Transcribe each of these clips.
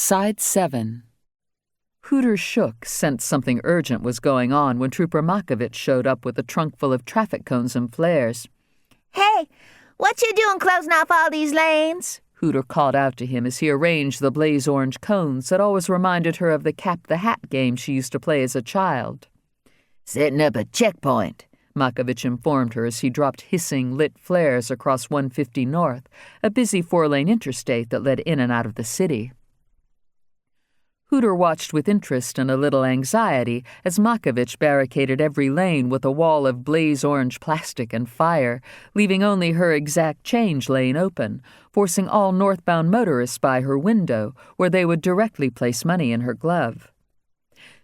Side 7. Hooter shook, sensed something urgent was going on when Trooper Makovich showed up with a trunk full of traffic cones and flares. "Hey, what you doing closing off all these lanes?" Hooter called out to him as he arranged the blaze-orange cones that always reminded her of the cap-the-hat game she used to play as a child. "Setting up a checkpoint," Makovich informed her as he dropped hissing, lit flares across 150 North, a busy four-lane interstate that led in and out of the city. Hooter watched with interest and a little anxiety as Makovich barricaded every lane with a wall of blaze-orange plastic and fire, leaving only her exact change lane open, forcing all northbound motorists by her window, where they would directly place money in her glove.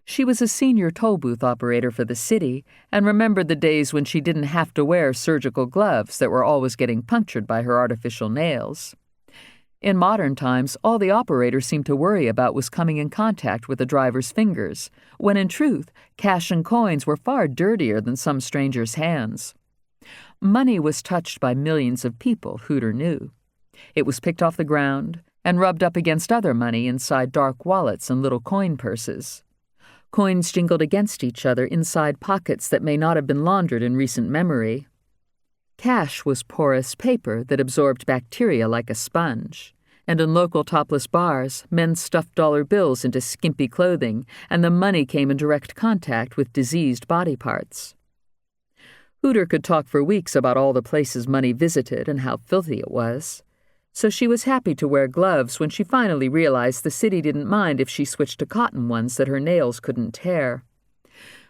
She was a senior toll booth operator for the city and remembered the days when she didn't have to wear surgical gloves that were always getting punctured by her artificial nails. In modern times, all the operator seemed to worry about was coming in contact with the driver's fingers, when in truth, cash and coins were far dirtier than some stranger's hands. Money was touched by millions of people, Hooter knew. It was picked off the ground and rubbed up against other money inside dark wallets and little coin purses. Coins jingled against each other inside pockets that may not have been laundered in recent memory. Cash was porous paper that absorbed bacteria like a sponge, and in local topless bars, men stuffed dollar bills into skimpy clothing, and the money came in direct contact with diseased body parts. Hooter could talk for weeks about all the places money visited and how filthy it was, so she was happy to wear gloves when she finally realized the city didn't mind if she switched to cotton ones that her nails couldn't tear.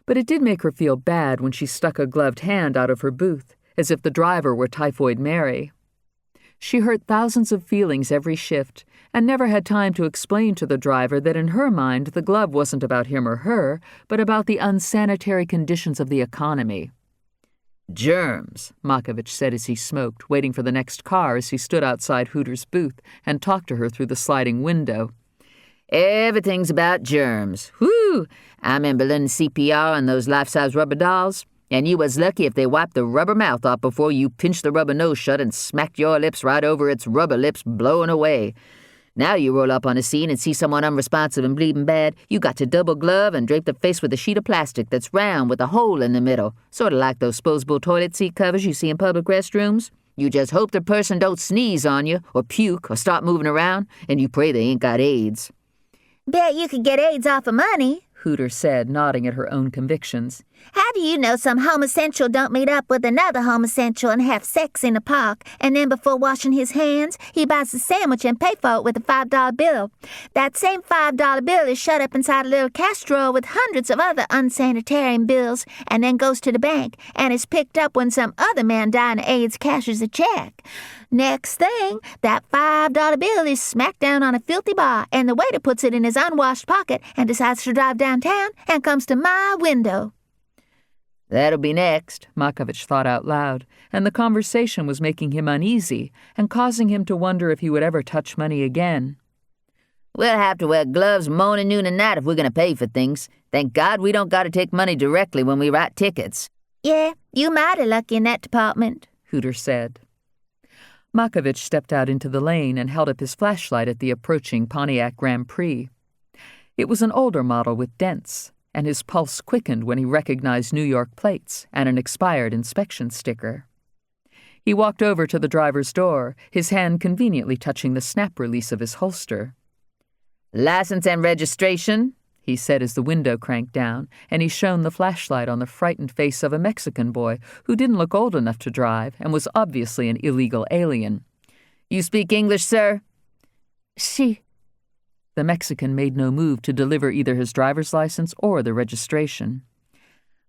But it did make her feel bad when she stuck a gloved hand out of her booth, as if the driver were Typhoid Mary. She hurt thousands of feelings every shift and never had time to explain to the driver that in her mind the glove wasn't about him or her, but about the unsanitary conditions of the economy. "Germs," Makovich said as he smoked, waiting for the next car as he stood outside Hooter's booth and talked to her through the sliding window. "Everything's about germs. Whew! I remember learning CPR on those life-size rubber dolls. And you was lucky if they wiped the rubber mouth off before you pinched the rubber nose shut and smacked your lips right over its rubber lips blowing away. Now you roll up on a scene and see someone unresponsive and bleeding bad, you got to double glove and drape the face with a sheet of plastic that's round with a hole in the middle, sort of like those disposable toilet seat covers you see in public restrooms. You just hope the person don't sneeze on you or puke or start moving around, and you pray they ain't got AIDS." "Bet you could get AIDS off of money," Hooter said, nodding at her own convictions. "How do you know some homosexual don't meet up with another homosexual and have sex in a park, and then before washing his hands, he buys a sandwich and pay for it with a $5 bill? That same $5 bill is shut up inside a little cash drawer with hundreds of other unsanitary bills, and then goes to the bank, and is picked up when some other man dying of AIDS cashes a check. Next thing, that $5 bill is smacked down on a filthy bar, and the waiter puts it in his unwashed pocket and decides to drive downtown and comes to my window." "That'll be next," Makovich thought out loud, and the conversation was making him uneasy and causing him to wonder if he would ever touch money again. "We'll have to wear gloves morning, noon, and night if we're going to pay for things. Thank God we don't got to take money directly when we write tickets." "Yeah, you mighty lucky in that department," Hooter said. Makovich stepped out into the lane and held up his flashlight at the approaching Pontiac Grand Prix. It was an older model with dents, and his pulse quickened when he recognized New York plates and an expired inspection sticker. He walked over to the driver's door, his hand conveniently touching the snap release of his holster. "License and registration," he said as the window cranked down, and he shone the flashlight on the frightened face of a Mexican boy who didn't look old enough to drive and was obviously an illegal alien. "You speak English, sir?" "Si." The Mexican made no move to deliver either his driver's license or the registration.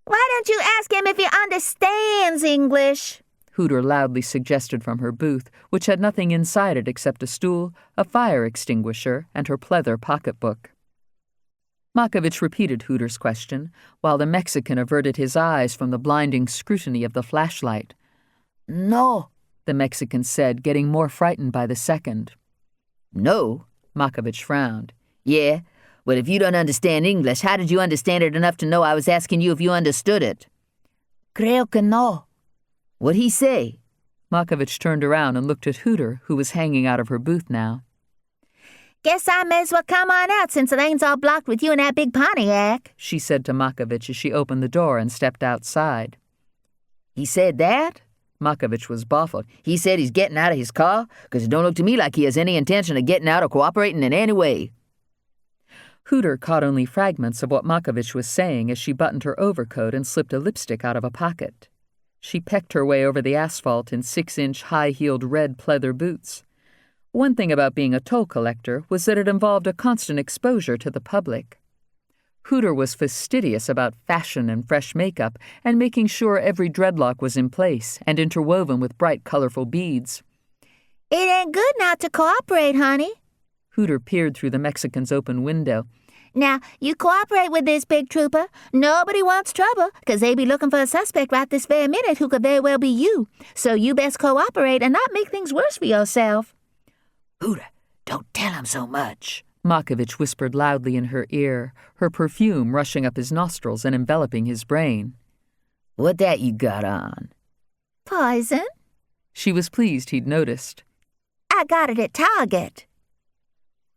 "Why don't you ask him if he understands English?" Hooter loudly suggested from her booth, which had nothing inside it except a stool, a fire extinguisher, and her pleather pocketbook. Makovich repeated Hooter's question, while the Mexican averted his eyes from the blinding scrutiny of the flashlight. "No," the Mexican said, getting more frightened by the second. "No?" Makovich frowned. "Yeah? Well, if you don't understand English, how did you understand it enough to know I was asking you if you understood it?" "Creo que no." "What'd he say?" Makovich turned around and looked at Hooter, who was hanging out of her booth now. Guess I may as well come on out since the lane's all blocked with you and that big Pontiac, she said to Makovich as she opened the door and stepped outside. He said that? Makovich was baffled. He said he's getting out of his car? Because it don't look to me like he has any intention of getting out or cooperating in any way. Hooter caught only fragments of what Makovich was saying as she buttoned her overcoat and slipped a lipstick out of a pocket. She pecked her way over the asphalt in 6-inch high-heeled red pleather boots. One thing about being a toll collector was that it involved a constant exposure to the public. Hooter was fastidious about fashion and fresh makeup and making sure every dreadlock was in place and interwoven with bright, colorful beads. It ain't good not to cooperate, honey. Hooter peered through the Mexican's open window. Now, you cooperate with this big trooper. Nobody wants trouble, 'cause they be looking for a suspect right this very minute who could very well be you. So you best cooperate and not make things worse for yourself. Hooter, don't tell him so much, Makovich whispered loudly in her ear, her perfume rushing up his nostrils and enveloping his brain. What that you got on? Poison? She was pleased he'd noticed. I got it at Target.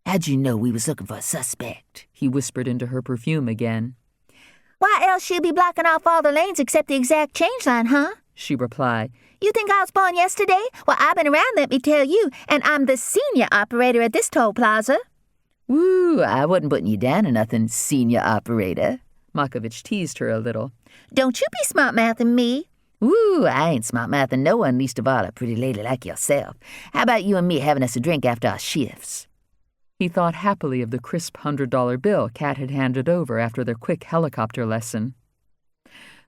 How'd you know we was looking for a suspect? He whispered into her perfume again. Why else she'll be blocking off all the lanes except the exact change line, huh? She replied. You think I was born yesterday? Well, I've been around, let me tell you, and I'm the senior operator at this toll plaza. Woo, I wasn't putting you down or nothing, senior operator. Makovich teased her a little. Don't you be smart-mouthing me. Woo, I ain't smart-mouthing no one, least of all a pretty lady like yourself. How about you and me having us a drink after our shifts? He thought happily of the crisp $100 bill Kat had handed over after their quick helicopter lesson.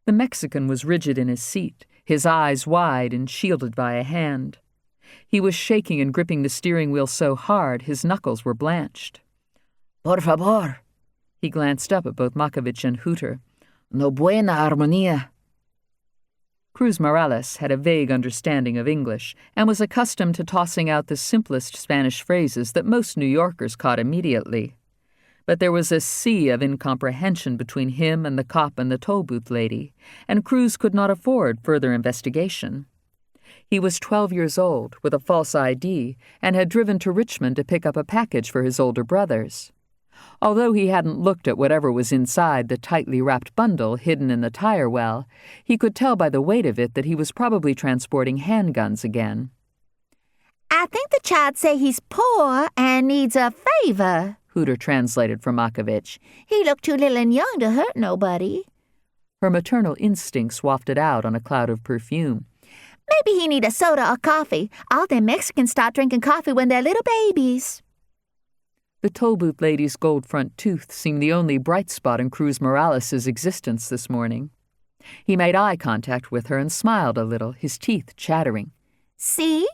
The Mexican was rigid in his seat, his eyes wide and shielded by a hand. He was shaking and gripping the steering wheel so hard his knuckles were blanched. Por favor. He glanced up at both Makovich and Hooter. No buena armonía. Cruz Morales had a vague understanding of English and was accustomed to tossing out the simplest Spanish phrases that most New Yorkers caught immediately. But there was a sea of incomprehension between him and the cop and the toll booth lady, and Cruz could not afford further investigation. He was 12 years old, with a false ID, and had driven to Richmond to pick up a package for his older brothers. Although he hadn't looked at whatever was inside the tightly wrapped bundle hidden in the tire well, he could tell by the weight of it that he was probably transporting handguns again. I think the child say he's poor and needs a favor, Hooter translated for Makovich. He looked too little and young to hurt nobody. Her maternal instincts wafted out on a cloud of perfume. Maybe he need a soda or coffee. All them Mexicans start drinking coffee when they're little babies. The toll booth lady's gold front tooth seemed the only bright spot in Cruz Morales' existence this morning. He made eye contact with her and smiled a little, his teeth chattering. See?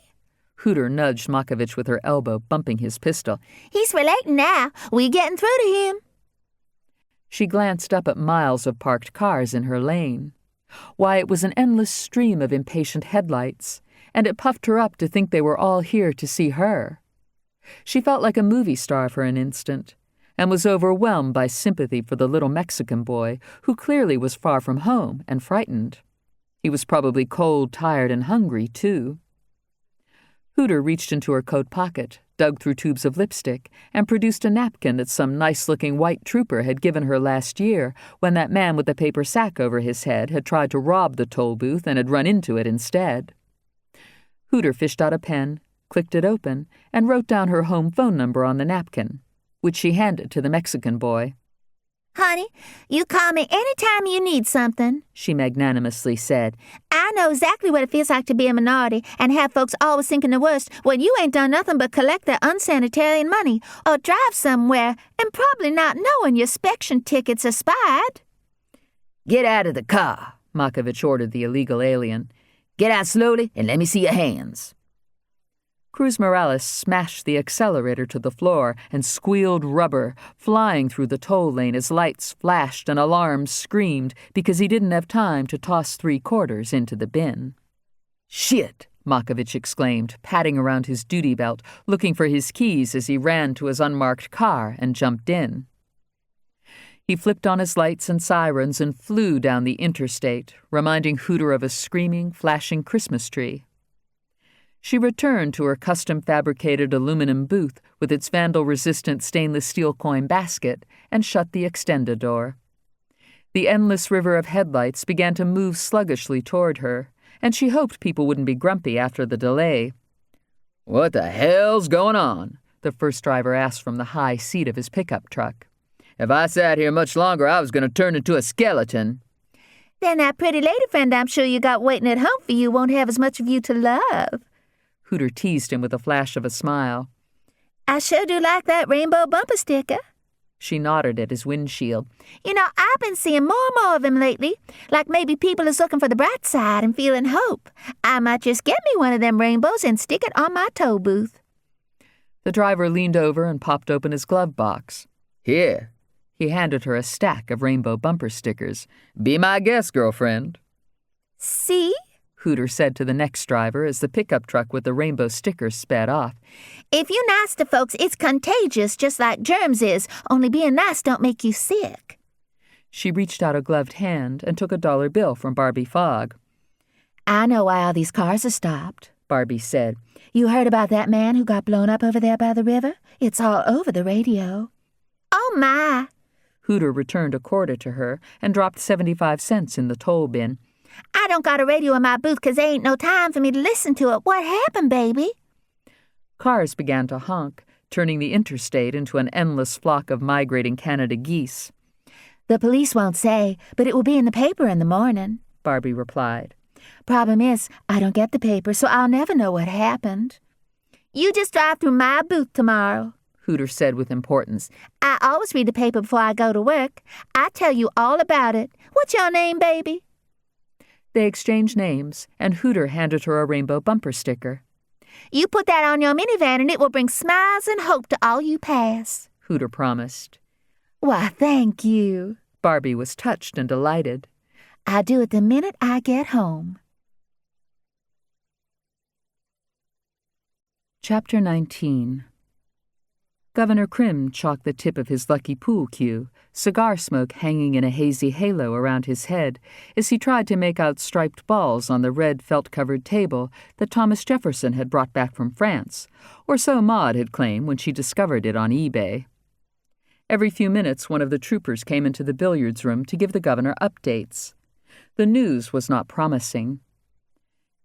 Hooter nudged Makovich with her elbow, bumping his pistol. He's relating now. We getting through to him. She glanced up at miles of parked cars in her lane. Why, it was an endless stream of impatient headlights, and it puffed her up to think they were all here to see her. She felt like a movie star for an instant, and was overwhelmed by sympathy for the little Mexican boy, who clearly was far from home and frightened. He was probably cold, tired, and hungry, too. Hooter reached into her coat pocket, dug through tubes of lipstick, and produced a napkin that some nice-looking white trooper had given her last year when that man with the paper sack over his head had tried to rob the toll booth and had run into it instead. Hooter fished out a pen, clicked it open, and wrote down her home phone number on the napkin, which she handed to the Mexican boy. Honey, you call me any time you need something, she magnanimously said. I know exactly what it feels like to be a minority and have folks always thinking the worst when you ain't done nothing but collect their unsanitary money or drive somewhere and probably not knowing your inspection ticket's expired. Get out of the car, Makovich ordered the illegal alien. Get out slowly and let me see your hands. Cruz Morales smashed the accelerator to the floor and squealed rubber, flying through the toll lane as lights flashed and alarms screamed because he didn't have time to toss 3 quarters into the bin. Shit, Makovich exclaimed, patting around his duty belt, looking for his keys as he ran to his unmarked car and jumped in. He flipped on his lights and sirens and flew down the interstate, reminding Hooter of a screaming, flashing Christmas tree. She returned to her custom-fabricated aluminum booth with its vandal-resistant stainless steel coin basket and shut the extenda door. The endless river of headlights began to move sluggishly toward her, and she hoped people wouldn't be grumpy after the delay. "What the hell's going on?" the first driver asked from the high seat of his pickup truck. "If I sat here much longer, I was going to turn into a skeleton." Then that pretty lady friend I'm sure you got waiting at home for you won't have as much of you to love. Hooter teased him with a flash of a smile. I sure do like that rainbow bumper sticker. She nodded at his windshield. You know, I've been seeing more and more of them lately. Like maybe people is looking for the bright side and feeling hope. I might just get me one of them rainbows and stick it on my toll booth. The driver leaned over and popped open his glove box. "Here." He handed her a stack of rainbow bumper stickers. "Be my guest, girlfriend." See? Hooter said to the next driver as the pickup truck with the rainbow stickers sped off. If you're nice to folks, it's contagious, just like germs is, only being nice don't make you sick. She reached out a gloved hand and took a dollar bill from Barbie Fogg. I know why all these cars are stopped, Barbie said. You heard about that man who got blown up over there by the river? It's all over the radio. Oh, my. Hooter returned a quarter to her and dropped 75 cents in the toll bin. I don't got a radio in my booth 'cause there ain't no time for me to listen to it. What happened, baby? Cars began to honk, turning the interstate into an endless flock of migrating Canada geese. The police won't say, but it will be in the paper in the morning, Barbie replied. Problem is, I don't get the paper, so I'll never know what happened. You just drive through my booth tomorrow, Hooter said with importance. I always read the paper before I go to work. I tell you all about it. What's your name, baby? They exchanged names, and Hooter handed her a rainbow bumper sticker. You put that on your minivan and it will bring smiles and hope to all you pass, Hooter promised. Why, thank you. Barbie was touched and delighted. I'll do it the minute I get home. Chapter 19. Governor Krim chalked the tip of his lucky pool cue, cigar smoke hanging in a hazy halo around his head, as he tried to make out striped balls on the red felt-covered table that Thomas Jefferson had brought back from France, or so Maud had claimed when she discovered it on eBay. Every few minutes one of the troopers came into the billiards room to give the governor updates. The news was not promising.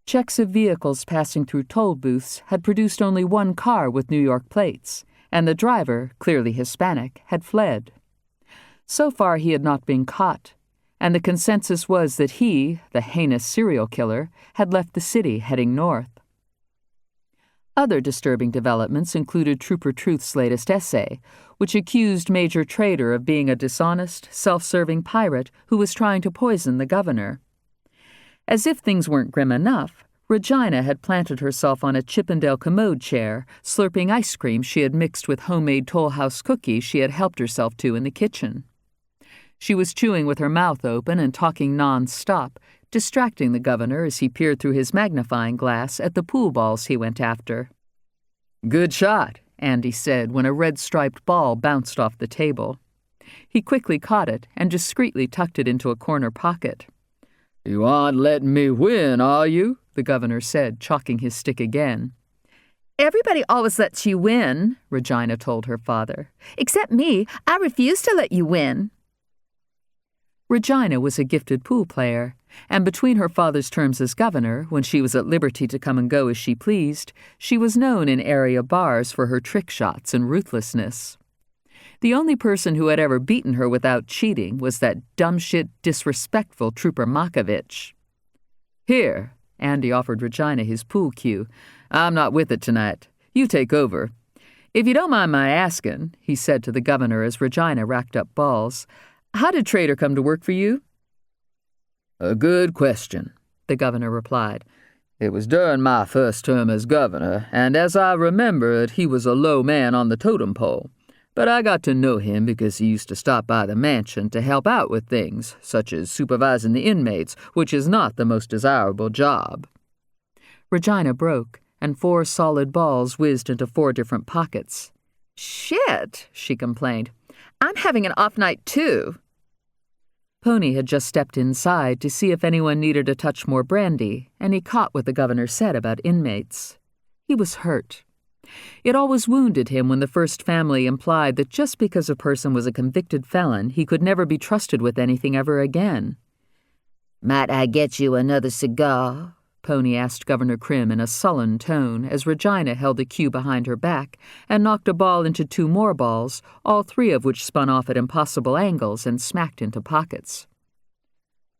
Checks of vehicles passing through toll booths had produced only one car with New York plates, and the driver, clearly Hispanic, had fled. So far he had not been caught, and the consensus was that he, the heinous serial killer, had left the city heading north. Other disturbing developments included Trooper Truth's latest essay, which accused Major Trader of being a dishonest, self-serving pirate who was trying to poison the governor. As if things weren't grim enough, Regina had planted herself on a Chippendale commode chair, slurping ice cream she had mixed with homemade Toll House cookies she had helped herself to in the kitchen. She was chewing with her mouth open and talking non-stop, distracting the governor as he peered through his magnifying glass at the pool balls he went after. "Good shot," Andy said when a red-striped ball bounced off the table. He quickly caught it and discreetly tucked it into a corner pocket. "You aren't letting me win, are you?" the governor said, chalking his stick again. Everybody always lets you win, Regina told her father. Except me. I refuse to let you win. Regina was a gifted pool player, and between her father's terms as governor, when she was at liberty to come and go as she pleased, she was known in area bars for her trick shots and ruthlessness. The only person who had ever beaten her without cheating was that dumbshit, disrespectful Trooper Makovich. "Here," Andy offered Regina his pool cue. "I'm not with it tonight. You take over. If you don't mind my asking," he said to the governor as Regina racked up balls, "how did Trader come to work for you?" "A good question," the governor replied. "It was during my first term as governor, and as I remember it, he was a low man on the totem pole. But I got to know him because he used to stop by the mansion to help out with things, such as supervising the inmates, which is not the most desirable job." Regina broke, and 4 solid balls whizzed into 4 different pockets. "Shit," she complained. "I'm having an off night, too." Pony had just stepped inside to see if anyone needed a touch more brandy, and he caught what the governor said about inmates. He was hurt. It always wounded him when the first family implied that just because a person was a convicted felon, he could never be trusted with anything ever again. "Might I get you another cigar?" Pony asked Governor Krim in a sullen tone as Regina held the cue behind her back and knocked a ball into 2 more balls, all 3 of which spun off at impossible angles and smacked into pockets.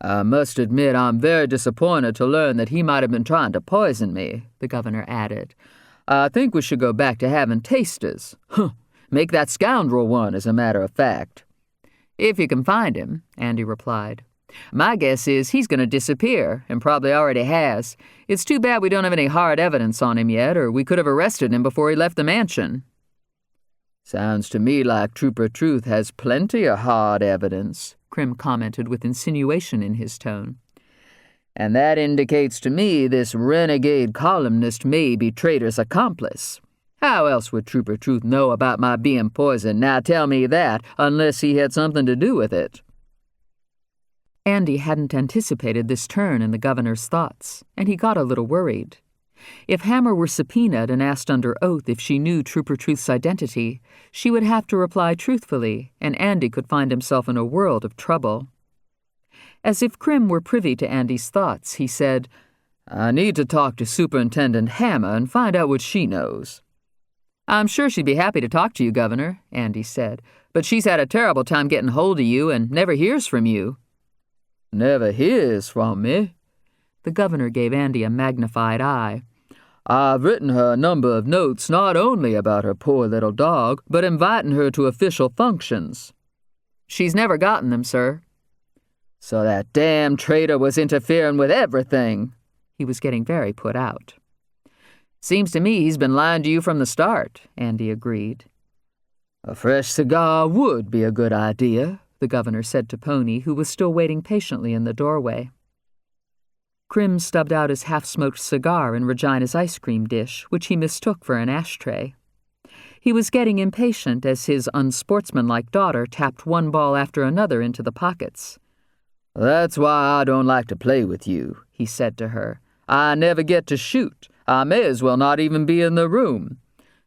"I must admit I'm very disappointed to learn that he might have been trying to poison me," the governor added. "I think we should go back to having tasters. Make that scoundrel one, as a matter of fact." "If you can find him," Andy replied. "My guess is he's going to disappear, and probably already has. It's too bad we don't have any hard evidence on him yet, or we could have arrested him before he left the mansion." "Sounds to me like Trooper Truth has plenty of hard evidence," Krim commented with insinuation in his tone. "And that indicates to me this renegade columnist may be Trader's accomplice. How else would Trooper Truth know about my being poisoned? Now tell me that, unless he had something to do with it." Andy hadn't anticipated this turn in the governor's thoughts, and he got a little worried. If Hammer were subpoenaed and asked under oath if she knew Trooper Truth's identity, she would have to reply truthfully, and Andy could find himself in a world of trouble. As if Krim were privy to Andy's thoughts, he said, "I need to talk to Superintendent Hammer and find out what she knows." "I'm sure she'd be happy to talk to you, Governor," Andy said, "but she's had a terrible time getting hold of you and never hears from you." "Never hears from me?" The governor gave Andy a magnified eye. "I've written her a number of notes not only about her poor little dog, but inviting her to official functions." "She's never gotten them, sir." "So that damn traitor was interfering with everything." He was getting very put out. "Seems to me he's been lying to you from the start," Andy agreed. "A fresh cigar would be a good idea," the governor said to Pony, who was still waiting patiently in the doorway. Krim stubbed out his half-smoked cigar in Regina's ice cream dish, which he mistook for an ashtray. He was getting impatient as his unsportsmanlike daughter tapped one ball after another into the pockets. "That's why I don't like to play with you," he said to her. "I never get to shoot. I may as well not even be in the room.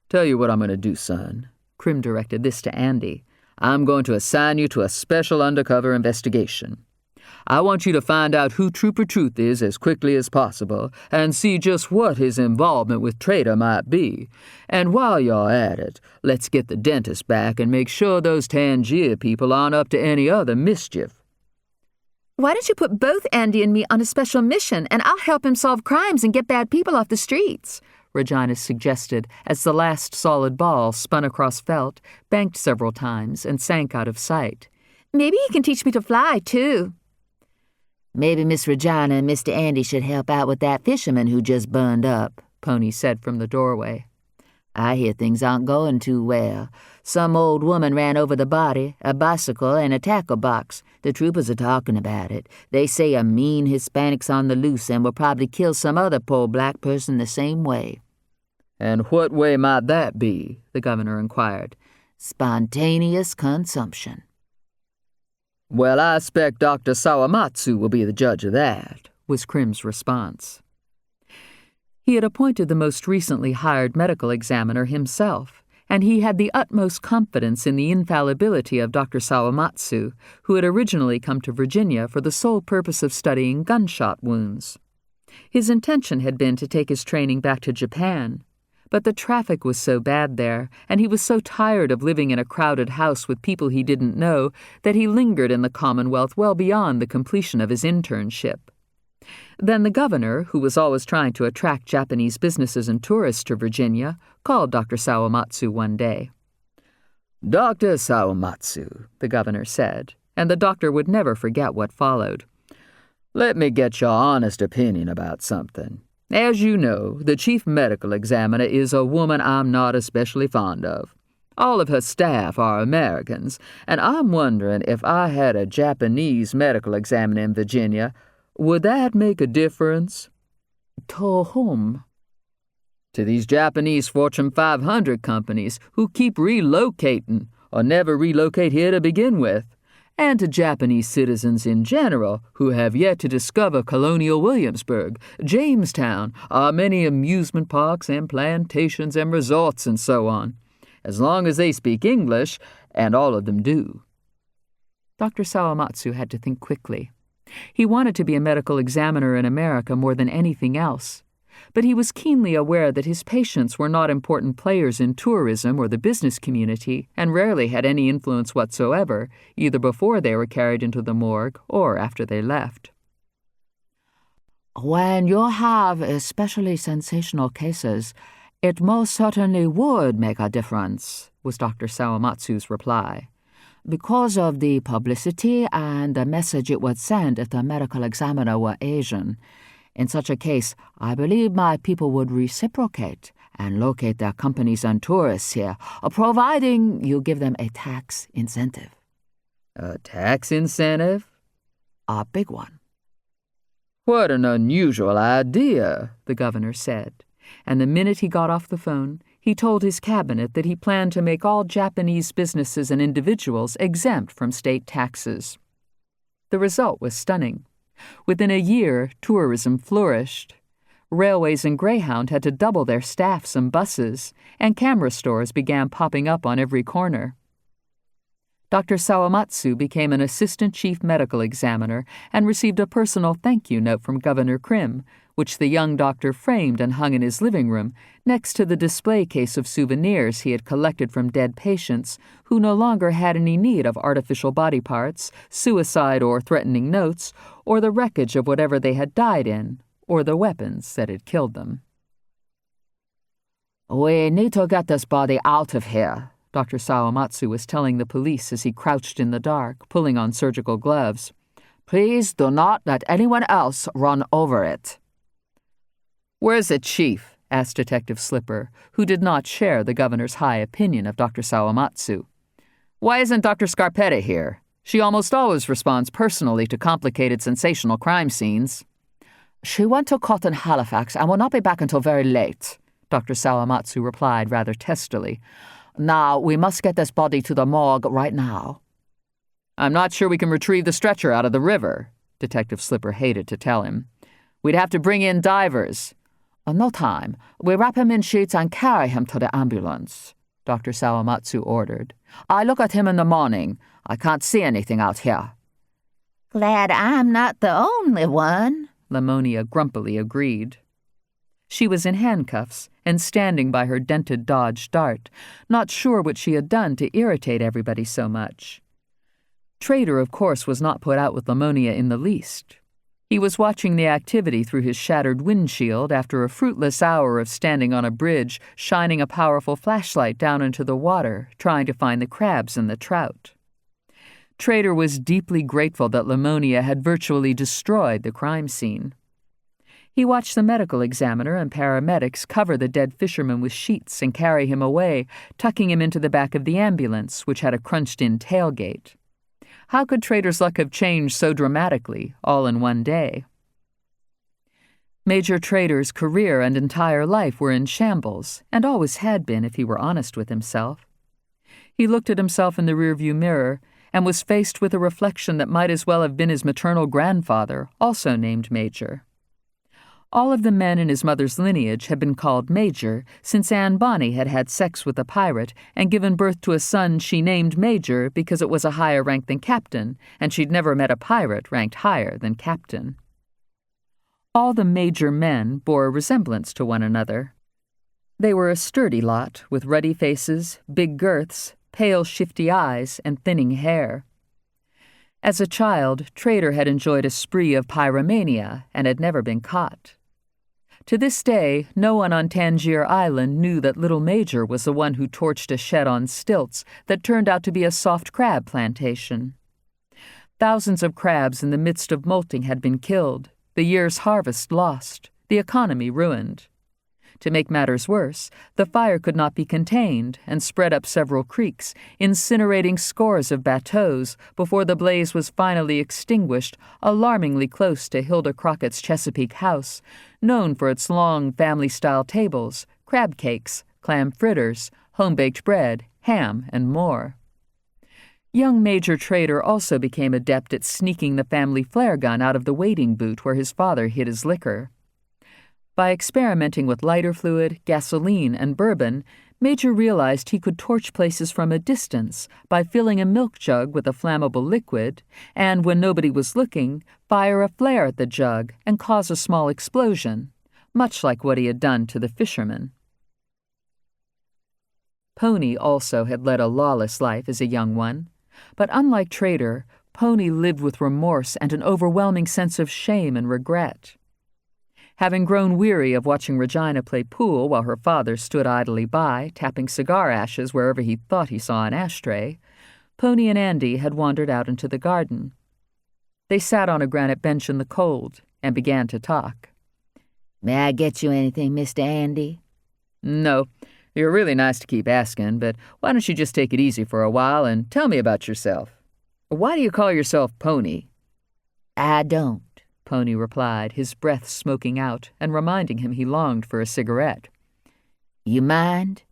Tell you what I'm going to do, son." Krim directed this to Andy. "I'm going to assign you to a special undercover investigation. I want you to find out who Trooper Truth is as quickly as possible and see just what his involvement with Trader might be. And while you're at it, let's get the dentist back and make sure those Tangier people aren't up to any other mischief." Why don't you put both Andy and me on a special mission, and I'll help him solve crimes and get bad people off the streets? Regina suggested as the last solid ball spun across felt, banked several times, and sank out of sight. Maybe he can teach me to fly, too. "Maybe Miss Regina and Mr. Andy should help out with that fisherman who just burned up," Pony said from the doorway. "I hear things aren't going too well. Some old woman ran over the body, a bicycle, and a tackle box. The troopers are talking about it. They say a mean Hispanic's on the loose and will probably kill some other poor black person the same way." "And what way might that be?" the governor inquired. "Spontaneous consumption." "Well, I expect Dr. Sawamatsu will be the judge of that," was Krim's response. He had appointed the most recently hired medical examiner himself, and he had the utmost confidence in the infallibility of Dr. Sawamatsu, who had originally come to Virginia for the sole purpose of studying gunshot wounds. His intention had been to take his training back to Japan, but the traffic was so bad there, and he was so tired of living in a crowded house with people he didn't know, that he lingered in the Commonwealth well beyond the completion of his internship. Then the governor, who was always trying to attract Japanese businesses and tourists to Virginia, called Dr. Sawamatsu one day. "Dr. Sawamatsu," the governor said, and the doctor would never forget what followed. "Let me get your honest opinion about something. As you know, the chief medical examiner is a woman I'm not especially fond of. All of her staff are Americans, and I'm wondering if I had a Japanese medical examiner in Virginia, would that make a difference?" "To whom?" "To these Japanese Fortune 500 companies who keep relocating or never relocate here to begin with. and to Japanese citizens in general who have yet to discover colonial Williamsburg, Jamestown, our many amusement parks and plantations and resorts and so on, as long as they speak English, and all of them do." Dr. Sawamatsu had to think quickly. He wanted to be a medical examiner in America more than anything else, but he was keenly aware that his patients were not important players in tourism or the business community and rarely had any influence whatsoever, either before they were carried into the morgue or after they left. "When you have especially sensational cases, it most certainly would make a difference," was Dr. Sawamatsu's reply, "because of the publicity and the message it would send if the medical examiner were Asian. In such a case, I believe my people would reciprocate and locate their companies and tourists here, providing you give them a tax incentive." "A tax incentive?" "A big one." "What an unusual idea," the governor said, and the minute he got off the phone, he told his cabinet that he planned to make all Japanese businesses and individuals exempt from state taxes. The result was stunning. Within a year, tourism flourished. Railways and Greyhound had to double their staffs and buses, and camera stores began popping up on every corner. Dr. Sawamatsu became an assistant chief medical examiner and received a personal thank you note from Governor Krim, which the young doctor framed and hung in his living room next to the display case of souvenirs he had collected from dead patients who no longer had any need of artificial body parts, suicide or threatening notes, or the wreckage of whatever they had died in, or the weapons that had killed them. "We need to get this body out of here," Dr. Sawamatsu was telling the police as he crouched in the dark, pulling on surgical gloves. "Please do not let anyone else run over it." "Where's the chief?" asked Detective Slipper, who did not share the governor's high opinion of Dr. Sawamatsu. "Why isn't Dr. Scarpetta here? She almost always responds personally to complicated, sensational crime scenes." "She went to court in Halifax and will not be back until very late," Dr. Sawamatsu replied rather testily. "Now, we must get this body to the morgue right now." "I'm not sure we can retrieve the stretcher out of the river," Detective Slipper hated to tell him. "We'd have to bring in divers." "No time. We wrap him in sheets and carry him to the ambulance," Dr. Sawamatsu ordered. "I look at him in the morning. I can't see anything out here." "Glad I'm not the only one," Lamonia grumpily agreed. She was in handcuffs and standing by her dented Dodge Dart, not sure what she had done to irritate everybody so much. Trader, of course, was not put out with Lamonia in the least. He was watching the activity through his shattered windshield after a fruitless hour of standing on a bridge, shining a powerful flashlight down into the water, trying to find the crabs and the trout. Trader was deeply grateful that Lamonia had virtually destroyed the crime scene. He watched the medical examiner and paramedics cover the dead fisherman with sheets and carry him away, tucking him into the back of the ambulance, which had a crunched-in tailgate. How could Trader's luck have changed so dramatically, all in one day? Major Trader's career and entire life were in shambles, and always had been if he were honest with himself. He looked at himself in the rearview mirror and was faced with a reflection that might as well have been his maternal grandfather, also named Major. All of the men in his mother's lineage had been called Major since Anne Bonny had had sex with a pirate and given birth to a son she named Major because it was a higher rank than captain, and she'd never met a pirate ranked higher than captain. All the Major men bore a resemblance to one another. They were a sturdy lot with ruddy faces, big girths, pale, shifty eyes, and thinning hair. As a child, Trader had enjoyed a spree of pyromania and had never been caught. To this day, no one on Tangier Island knew that Little Major was the one who torched a shed on stilts that turned out to be a soft crab plantation. Thousands of crabs in the midst of molting had been killed, the year's harvest lost, the economy ruined. To make matters worse, the fire could not be contained and spread up several creeks, incinerating scores of bateaux before the blaze was finally extinguished, alarmingly close to Hilda Crockett's Chesapeake house, known for its long family-style tables, crab cakes, clam fritters, home-baked bread, ham, and more. Young Major Trader also became adept at sneaking the family flare gun out of the waiting boot where his father hid his liquor. By experimenting with lighter fluid, gasoline, and bourbon, Major realized he could torch places from a distance by filling a milk jug with a flammable liquid and, when nobody was looking, fire a flare at the jug and cause a small explosion, much like what he had done to the fisherman. Pony also had led a lawless life as a young one, but unlike Trader, Pony lived with remorse and an overwhelming sense of shame and regret. Having grown weary of watching Regina play pool while her father stood idly by, tapping cigar ashes wherever he thought he saw an ashtray, Pony and Andy had wandered out into the garden. They sat on a granite bench in the cold and began to talk. "May I get you anything, Mr. Andy?" No, you're really nice to keep asking, but why don't you just take it easy for a while and tell me about yourself? Why do you call yourself Pony?" "I don't," Pony replied, his breath smoking out and reminding him he longed for a cigarette. "You mind?"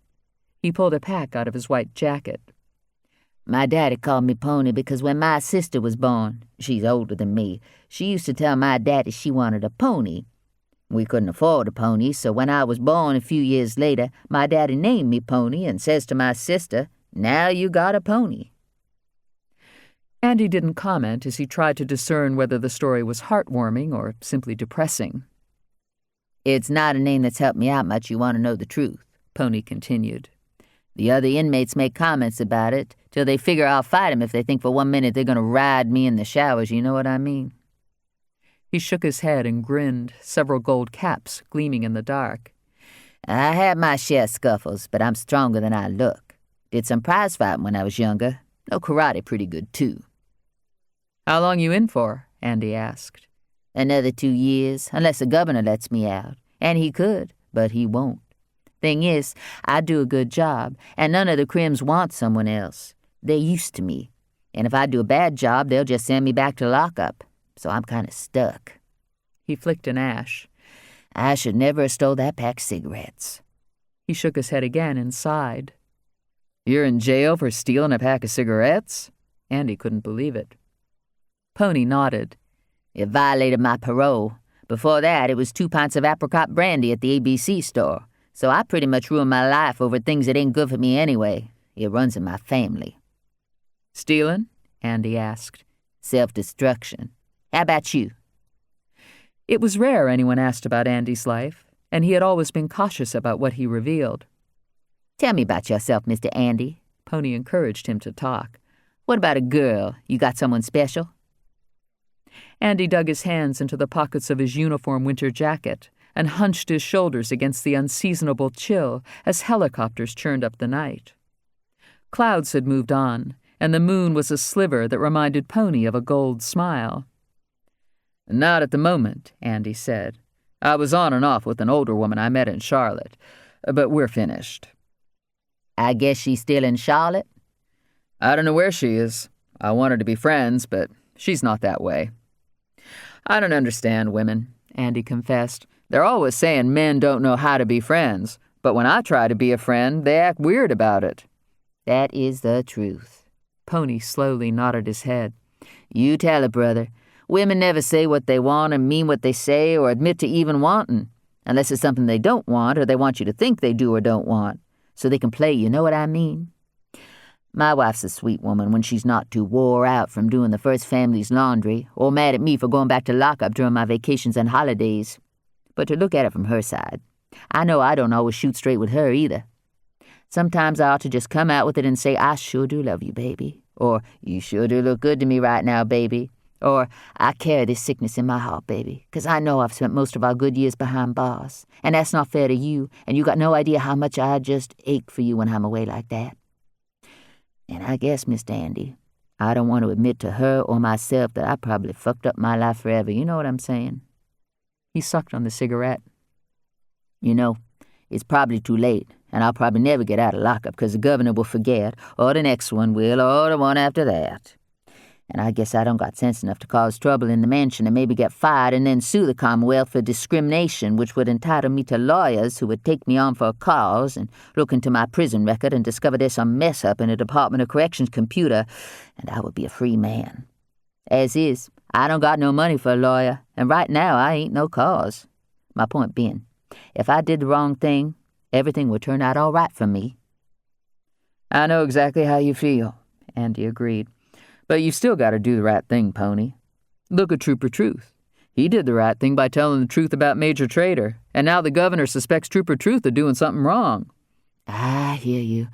He pulled a pack out of his white jacket. "My daddy called me Pony because when my sister was born, she's older than me, she used to tell my daddy she wanted a pony. We couldn't afford a pony, so when I was born a few years later, my daddy named me Pony and says to my sister, 'Now you got a pony.'" Andy didn't comment as he tried to discern whether the story was heartwarming or simply depressing. "It's not a name that's helped me out much, you want to know the truth," Pony continued. "The other inmates make comments about it till they figure I'll fight 'em if they think for 1 minute they're going to ride me in the showers, you know what I mean?" He shook his head and grinned, several gold caps gleaming in the dark. "I had my share of scuffles, but I'm stronger than I look. Did some prize fighting when I was younger. Know karate pretty good, too." "How long you in for?" Andy asked. "Another 2 years, unless the governor lets me out. And he could, but he won't. Thing is, I do a good job, and none of the crims want someone else. They're used to me. And if I do a bad job, they'll just send me back to lockup. So I'm kind of stuck." He flicked an ash. "I should never have stole that pack of cigarettes." He shook his head again and sighed. "You're in jail for stealing a pack of cigarettes?" Andy couldn't believe it. Pony nodded. "It violated my parole. Before that, it was 2 pints of apricot brandy at the ABC store. So I pretty much ruined my life over things that ain't good for me anyway. It runs in my family." "Stealing?" Andy asked. "Self-destruction. How about you?" It was rare anyone asked about Andy's life, and he had always been cautious about what he revealed. "Tell me about yourself, Mr. Andy." Pony encouraged him to talk. "What about a girl? You got someone special?" Andy dug his hands into the pockets of his uniform winter jacket and hunched his shoulders against the unseasonable chill as helicopters churned up the night. Clouds had moved on, and the moon was a sliver that reminded Pony of a gold smile. "Not at the moment," Andy said. "I was on and off with an older woman I met in Charlotte, but we're finished." "I guess she's still in Charlotte?" "I don't know where she is. I want her to be friends, but she's not that way." "I don't understand women," Andy confessed. "They're always saying men don't know how to be friends, but when I try to be a friend, they act weird about it." "That is the truth." Pony slowly nodded his head. "You tell it, brother. Women never say what they want and mean what they say or admit to even wanting, unless it's something they don't want or they want you to think they do or don't want, so they can play, you know what I mean? My wife's a sweet woman when she's not too wore out from doing the first family's laundry or mad at me for going back to lockup during my vacations and holidays. But to look at it from her side, I know I don't always shoot straight with her either. Sometimes I ought to just come out with it and say, 'I sure do love you, baby,' or 'You sure do look good to me right now, baby,' or 'I carry this sickness in my heart, baby, 'cause I know I've spent most of our good years behind bars, and that's not fair to you, and you got no idea how much I just ache for you when I'm away like that.' And I guess, Mr. Andy, I don't want to admit to her or myself that I probably fucked up my life forever, you know what I'm saying?" He sucked on the cigarette. "You know, it's probably too late, and I'll probably never get out of lockup because the governor will forget, or the next one will, or the one after that. And I guess I don't got sense enough to cause trouble in the mansion and maybe get fired and then sue the Commonwealth for discrimination, which would entitle me to lawyers who would take me on for a cause and look into my prison record and discover there's some mess up in a Department of Corrections computer, and I would be a free man. As is, I don't got no money for a lawyer, and right now I ain't no cause. My point being, if I did the wrong thing, everything would turn out all right for me. I know exactly how you feel, Andy agreed. But you've still got to do the right thing, Pony. Look at Trooper Truth. He did the right thing by telling the truth about Major Trader, and now the governor suspects Trooper Truth of doing something wrong. I hear you.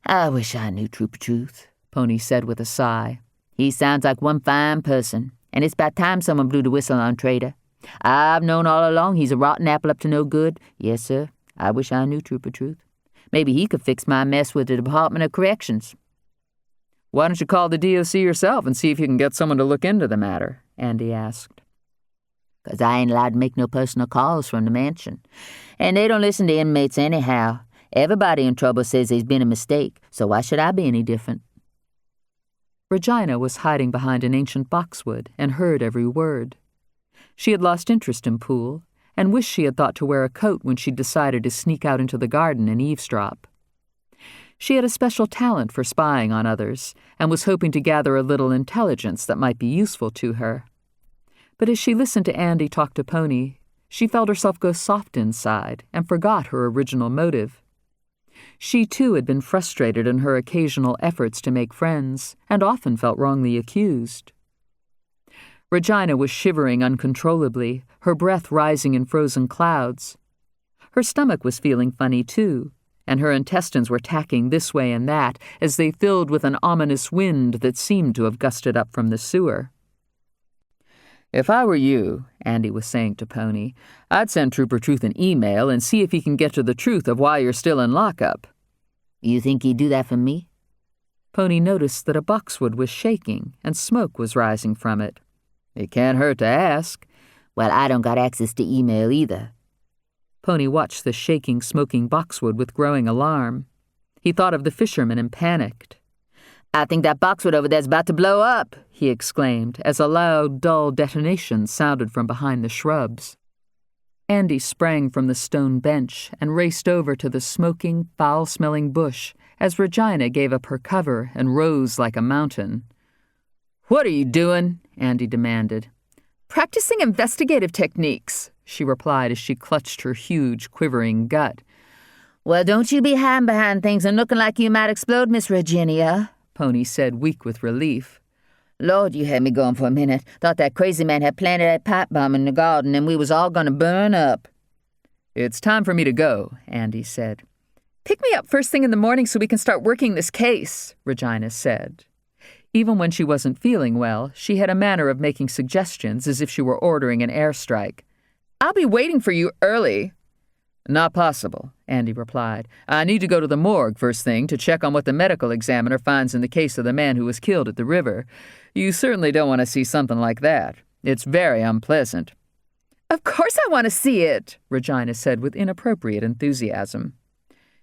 I wish I knew Trooper Truth, Pony said with a sigh. He sounds like one fine person, and it's about time someone blew the whistle on Trader. I've known all along he's a rotten apple up to no good. Yes, sir, I wish I knew Trooper Truth. Maybe he could fix my mess with the Department of Corrections. Why don't you call the DOC yourself and see if you can get someone to look into the matter? Andy asked. 'Cause I ain't allowed to make no personal calls from the mansion. And they don't listen to inmates anyhow. Everybody in trouble says there's been a mistake, so why should I be any different? Regina was hiding behind an ancient boxwood and heard every word. She had lost interest in pool and wished she had thought to wear a coat when she decided to sneak out into the garden and eavesdrop. She had a special talent for spying on others and was hoping to gather a little intelligence that might be useful to her. But as she listened to Andy talk to Pony, she felt herself go soft inside and forgot her original motive. She, too, had been frustrated in her occasional efforts to make friends and often felt wrongly accused. Regina was shivering uncontrollably, her breath rising in frozen clouds. Her stomach was feeling funny, too, and her intestines were tacking this way and that as they filled with an ominous wind that seemed to have gusted up from the sewer. If I were you, Andy was saying to Pony, I'd send Trooper Truth an email and see if he can get to the truth of why you're still in lockup. You think he'd do that for me? Pony noticed that a boxwood was shaking and smoke was rising from it. It can't hurt to ask. Well, I don't got access to email either. Pony watched the shaking, smoking boxwood with growing alarm. He thought of the fisherman and panicked. I think that boxwood over there's about to blow up, he exclaimed as a loud, dull detonation sounded from behind the shrubs. Andy sprang from the stone bench and raced over to the smoking, foul-smelling bush as Regina gave up her cover and rose like a mountain. "What are you doing?" Andy demanded. "Practicing investigative techniques," she replied as she clutched her huge, quivering gut. Well, don't you be hiding behind things and looking like you might explode, Miss Virginia, Pony said, weak with relief. Lord, you had me going for a minute. Thought that crazy man had planted that pipe bomb in the garden and we was all going to burn up. "It's time for me to go," Andy said. "Pick me up first thing in the morning so we can start working this case," Regina said. Even when she wasn't feeling well, she had a manner of making suggestions as if she were ordering an airstrike. "I'll be waiting for you early." "Not possible," Andy replied. "I need to go to the morgue first thing to check on what the medical examiner finds in the case of the man who was killed at the river. You certainly don't want to see something like that. It's very unpleasant." "Of course I want to see it," Regina said with inappropriate enthusiasm.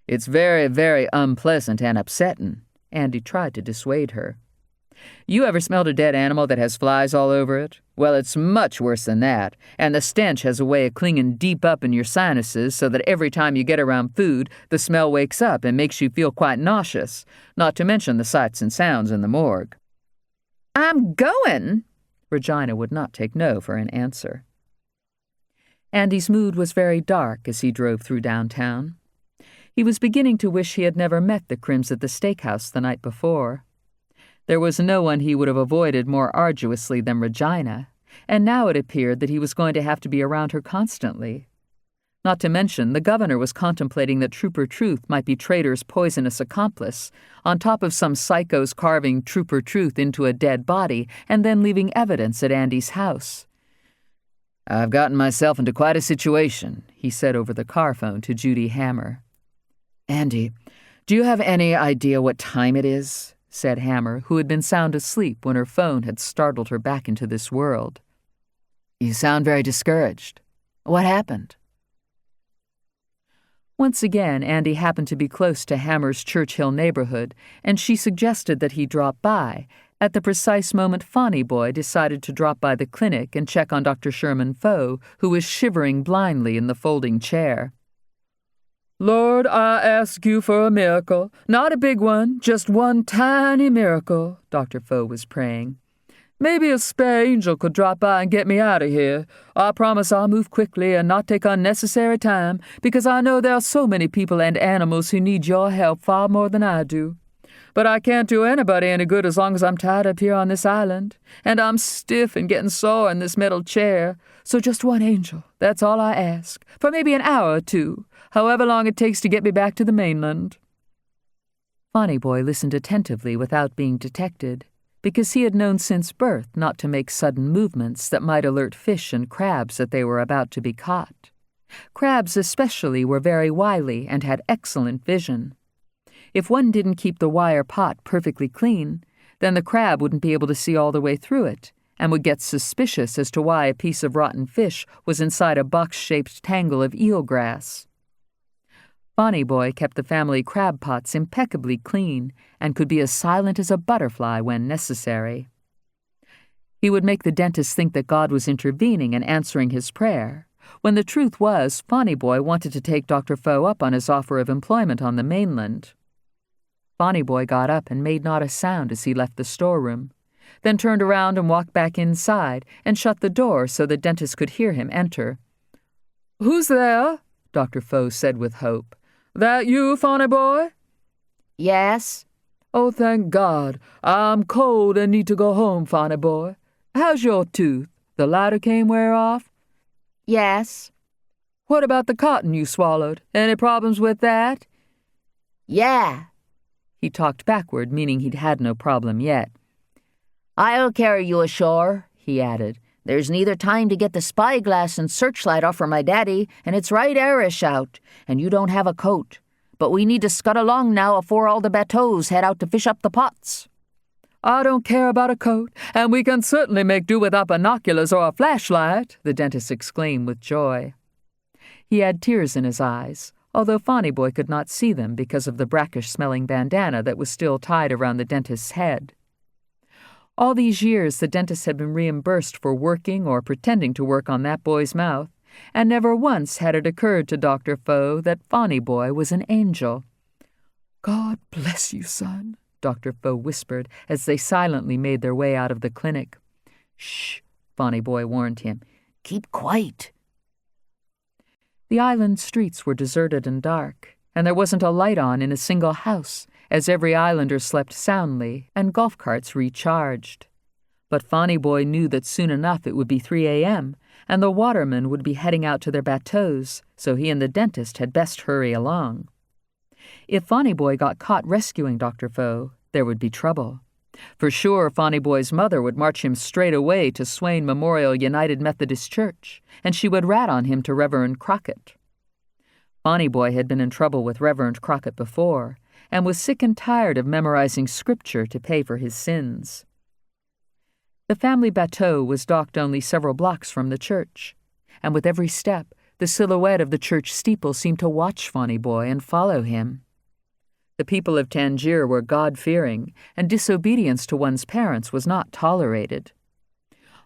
"It's very, very unpleasant and upsetting," Andy tried to dissuade her. "You ever smelled a dead animal that has flies all over it? Well, it's much worse than that, and the stench has a way of clinging deep up in your sinuses so that every time you get around food, the smell wakes up and makes you feel quite nauseous, not to mention the sights and sounds in the morgue." "I'm going." Regina would not take no for an answer. Andy's mood was very dark as he drove through downtown. He was beginning to wish he had never met the Crims at the steakhouse the night before. There was no one he would have avoided more arduously than Regina, and now it appeared that he was going to have to be around her constantly. Not to mention, the governor was contemplating that Trooper Truth might be Trader's poisonous accomplice, on top of some psychos carving Trooper Truth into a dead body and then leaving evidence at Andy's house. "I've gotten myself into quite a situation," he said over the car phone to Judy Hammer. "Andy, do you have any idea what time it is?" said Hammer, who had been sound asleep when her phone had startled her back into this world. "You sound very discouraged. What happened?" Once again, Andy happened to be close to Hammer's Churchill neighborhood, and she suggested that he drop by, At the precise moment Fonny Boy decided to drop by the clinic and check on Dr. Sherman Foe, who was shivering blindly in the folding chair. Lord, I ask you for a miracle. Not a big one, just one tiny miracle, Dr. Foe was praying. Maybe a spare angel could drop by and get me out of here. I promise I'll move quickly and not take unnecessary time, because I know there are so many people and animals who need your help far more than I do. But I can't do anybody any good as long as I'm tied up here on this island, and I'm stiff and getting sore in this metal chair. So just one angel, that's all I ask, for maybe an hour or two, however long it takes to get me back to the mainland. Fonny Boy listened attentively without being detected, because he had known since birth not to make sudden movements that might alert fish and crabs that they were about to be caught. Crabs especially were very wily and had excellent vision. If one didn't keep the wire pot perfectly clean, then the crab wouldn't be able to see all the way through it, and would get suspicious as to why a piece of rotten fish was inside a box-shaped tangle of eelgrass. Fonny Boy kept the family crab pots impeccably clean and could be as silent as a butterfly when necessary. He would make the dentist think that God was intervening and answering his prayer, when the truth was Fonny Boy wanted to take Dr. Foe up on his offer of employment on the mainland. Fonny Boy got up and made not a sound as he left the storeroom, then turned around and walked back inside and shut the door so the dentist could hear him enter. "Who's there?" Dr. Foe said with hope. "That you, Fonny Boy?" Yes. "Oh, thank God. I'm cold and need to go home, Fonny Boy. How's your tooth? The lidocaine wear off?" Yes. "What about the cotton you swallowed? Any problems with that?" Yeah. He talked backward, meaning he'd had no problem yet. I'll carry you ashore, he added. There's neither time to get the spyglass and searchlight off for my daddy, and it's right airish out, and you don't have a coat. But we need to scud along now afore all the bateaus head out to fish up the pots. "I don't care about a coat, and we can certainly make do without binoculars or a flashlight," the dentist exclaimed with joy. He had tears in his eyes, although Fonny Boy could not see them because of the brackish-smelling bandana that was still tied around the dentist's head. All these years the dentist had been reimbursed for working or pretending to work on that boy's mouth, and never once had it occurred to Dr. Foe that Fonny Boy was an angel. "God bless you, son," Dr. Foe whispered as they silently made their way out of the clinic. "Shh," Fonny Boy warned him. "Keep quiet." The island streets were deserted and dark, and there wasn't a light on in a single house, as every islander slept soundly and golf carts recharged. But Fonny Boy knew that soon enough it would be 3 a.m., and the watermen would be heading out to their bateaus, so he and the dentist had best hurry along. If Fonny Boy got caught rescuing Dr. Foe, there would be trouble. For sure, Fonny Boy's mother would march him straight away to Swain Memorial United Methodist Church, and she would rat on him to Reverend Crockett. Fonny Boy had been in trouble with Reverend Crockett before, and was sick and tired of memorizing scripture to pay for his sins. The family bateau was docked only several blocks from the church, and with every step, the silhouette of the church steeple seemed to watch Fonny Boy and follow him. The people of Tangier were God-fearing, and disobedience to one's parents was not tolerated.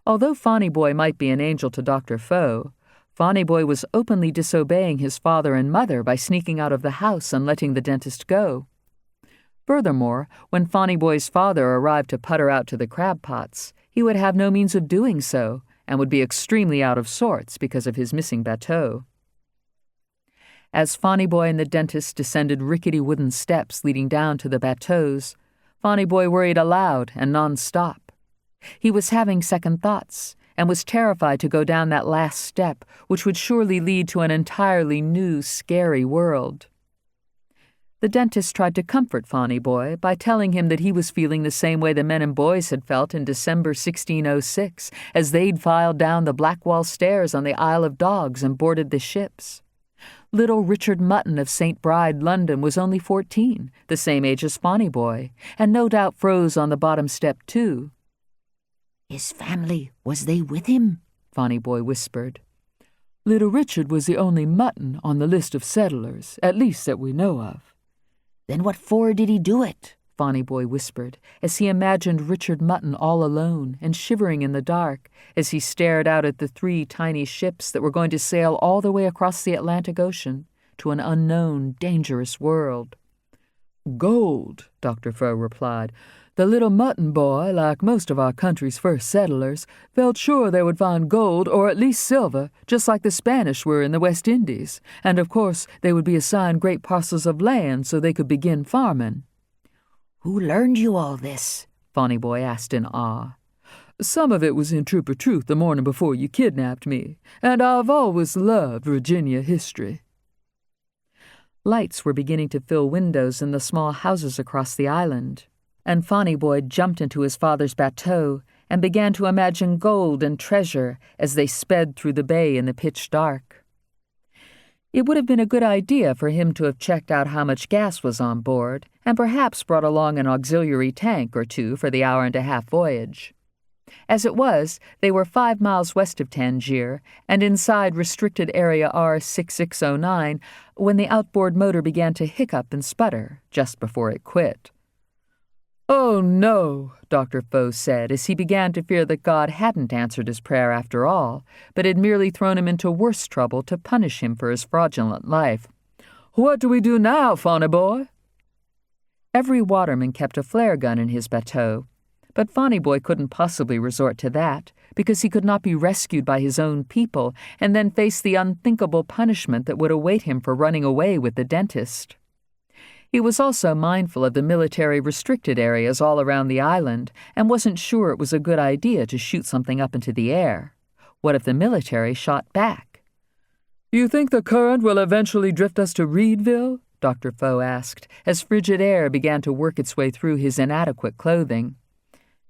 Although Fonny Boy might be an angel to Dr. Foe, Fonny Boy was openly disobeying his father and mother by sneaking out of the house and letting the dentist go. Furthermore, when Fonny Boy's father arrived to putter out to the crab pots, he would have no means of doing so, and would be extremely out of sorts because of his missing bateau. As Fonny Boy and the dentist descended rickety wooden steps leading down to the bateaus, Fonny Boy worried aloud and non-stop. He was having second thoughts, and was terrified to go down that last step, which would surely lead to an entirely new, scary world. The dentist tried to comfort Fonny Boy by telling him that he was feeling the same way the men and boys had felt in December 1606, as they'd filed down the Blackwall stairs on the Isle of Dogs and boarded the ships. Little Richard Mutton of St. Bride, London, was only 14, the same age as Fonny Boy, and no doubt froze on the bottom step too. "His family, was they with him?" Fonny Boy whispered. "Little Richard was the only Mutton on the list of settlers, at least that we know of." "Then what for did he do it?" Bonnie Boy whispered, as he imagined Richard Mutton all alone and shivering in the dark as he stared out at the 3 tiny ships that were going to sail all the way across the Atlantic Ocean to an unknown, dangerous world. "Gold," Dr. Foe replied. "The little Mutton Boy, like most of our country's first settlers, felt sure they would find gold or at least silver, just like the Spanish were in the West Indies, and of course they would be assigned great parcels of land so they could begin farming." "Who learned you all this?" Bonnie Boy asked in awe. "Some of it was in Trooper Truth the morning before you kidnapped me, and I've always loved Virginia history." Lights were beginning to fill windows in the small houses across the island, and Bonnie Boy jumped into his father's bateau and began to imagine gold and treasure as they sped through the bay in the pitch dark. It would have been a good idea for him to have checked out how much gas was on board and perhaps brought along an auxiliary tank or 2 for the hour-and-a-half voyage. As it was, they were 5 miles west of Tangier and inside restricted area R6609 when the outboard motor began to hiccup and sputter just before it quit. "Oh, no," Dr. Foe said as he began to fear that God hadn't answered his prayer after all, but had merely thrown him into worse trouble to punish him for his fraudulent life. "What do we do now, Bonnie Boy?" Every waterman kept a flare gun in his bateau, but Bonnie Boy couldn't possibly resort to that because he could not be rescued by his own people and then face the unthinkable punishment that would await him for running away with the dentist. He was also mindful of the military restricted areas all around the island and wasn't sure it was a good idea to shoot something up into the air. What if the military shot back? "You think the current will eventually drift us to Reedville?" Dr. Foe asked, as frigid air began to work its way through his inadequate clothing.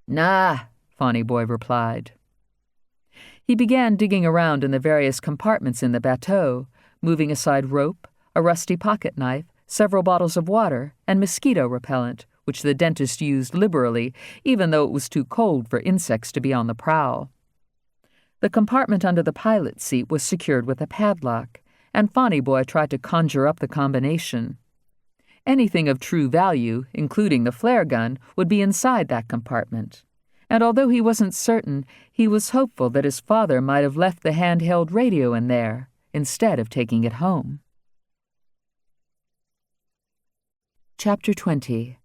"Nah," Bonnie Boy replied. He began digging around in the various compartments in the bateau, moving aside rope, a rusty pocket knife, several bottles of water, and mosquito repellent, which the dentist used liberally, even though it was too cold for insects to be on the prowl. The compartment under the pilot's seat was secured with a padlock, and Bonnie Boy tried to conjure up the combination. Anything of true value, including the flare gun, would be inside that compartment, and although he wasn't certain, he was hopeful that his father might have left the handheld radio in there, instead of taking it home. Chapter 20.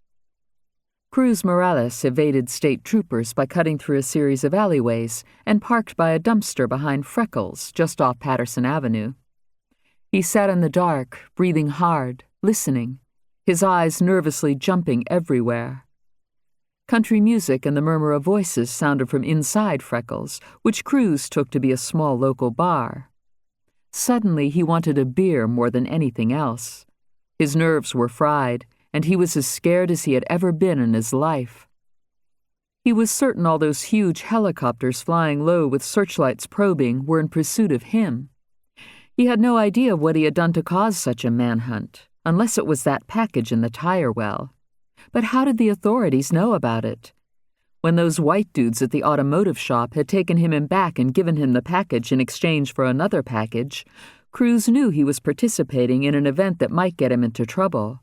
Cruz Morales evaded state troopers by cutting through a series of alleyways and parked by a dumpster behind Freckles, just off Patterson Avenue. He sat in the dark, breathing hard, listening, his eyes nervously jumping everywhere. Country music and the murmur of voices sounded from inside Freckles, which Cruz took to be a small local bar. Suddenly he wanted a beer more than anything else. His nerves were fried, and he was as scared as he had ever been in his life. He was certain all those huge helicopters flying low with searchlights probing were in pursuit of him. He had no idea what he had done to cause such a manhunt, unless it was that package in the tire well. But how did the authorities know about it? When those white dudes at the automotive shop had taken him in back and given him the package in exchange for another package, Cruz knew he was participating in an event that might get him into trouble.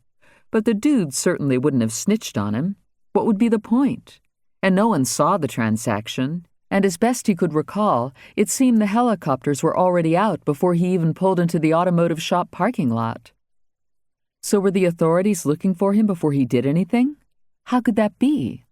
But the dudes certainly wouldn't have snitched on him. What would be the point? And no one saw the transaction, and as best he could recall, it seemed the helicopters were already out before he even pulled into the automotive shop parking lot. So were the authorities looking for him before he did anything? How could that be?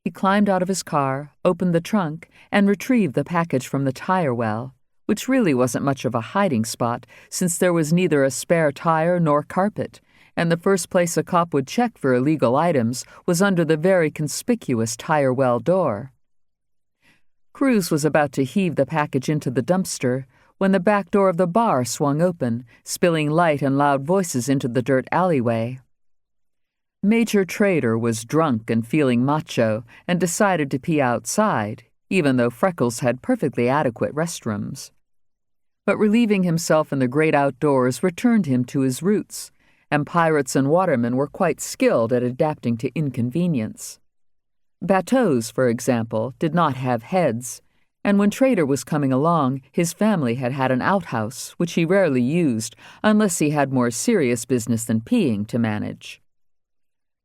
He climbed out of his car, opened the trunk, and retrieved the package from the tire well, which really wasn't much of a hiding spot since there was neither a spare tire nor carpet, and the first place a cop would check for illegal items was under the very conspicuous tire well door. Cruz was about to heave the package into the dumpster when the back door of the bar swung open, spilling light and loud voices into the dirt alleyway. Major Trader was drunk and feeling macho and decided to pee outside, even though Freckles had perfectly adequate restrooms. But relieving himself in the great outdoors returned him to his roots, and pirates and watermen were quite skilled at adapting to inconvenience. Bateaus, for example, did not have heads, and when Trader was coming along, his family had had an outhouse, which he rarely used, unless he had more serious business than peeing to manage.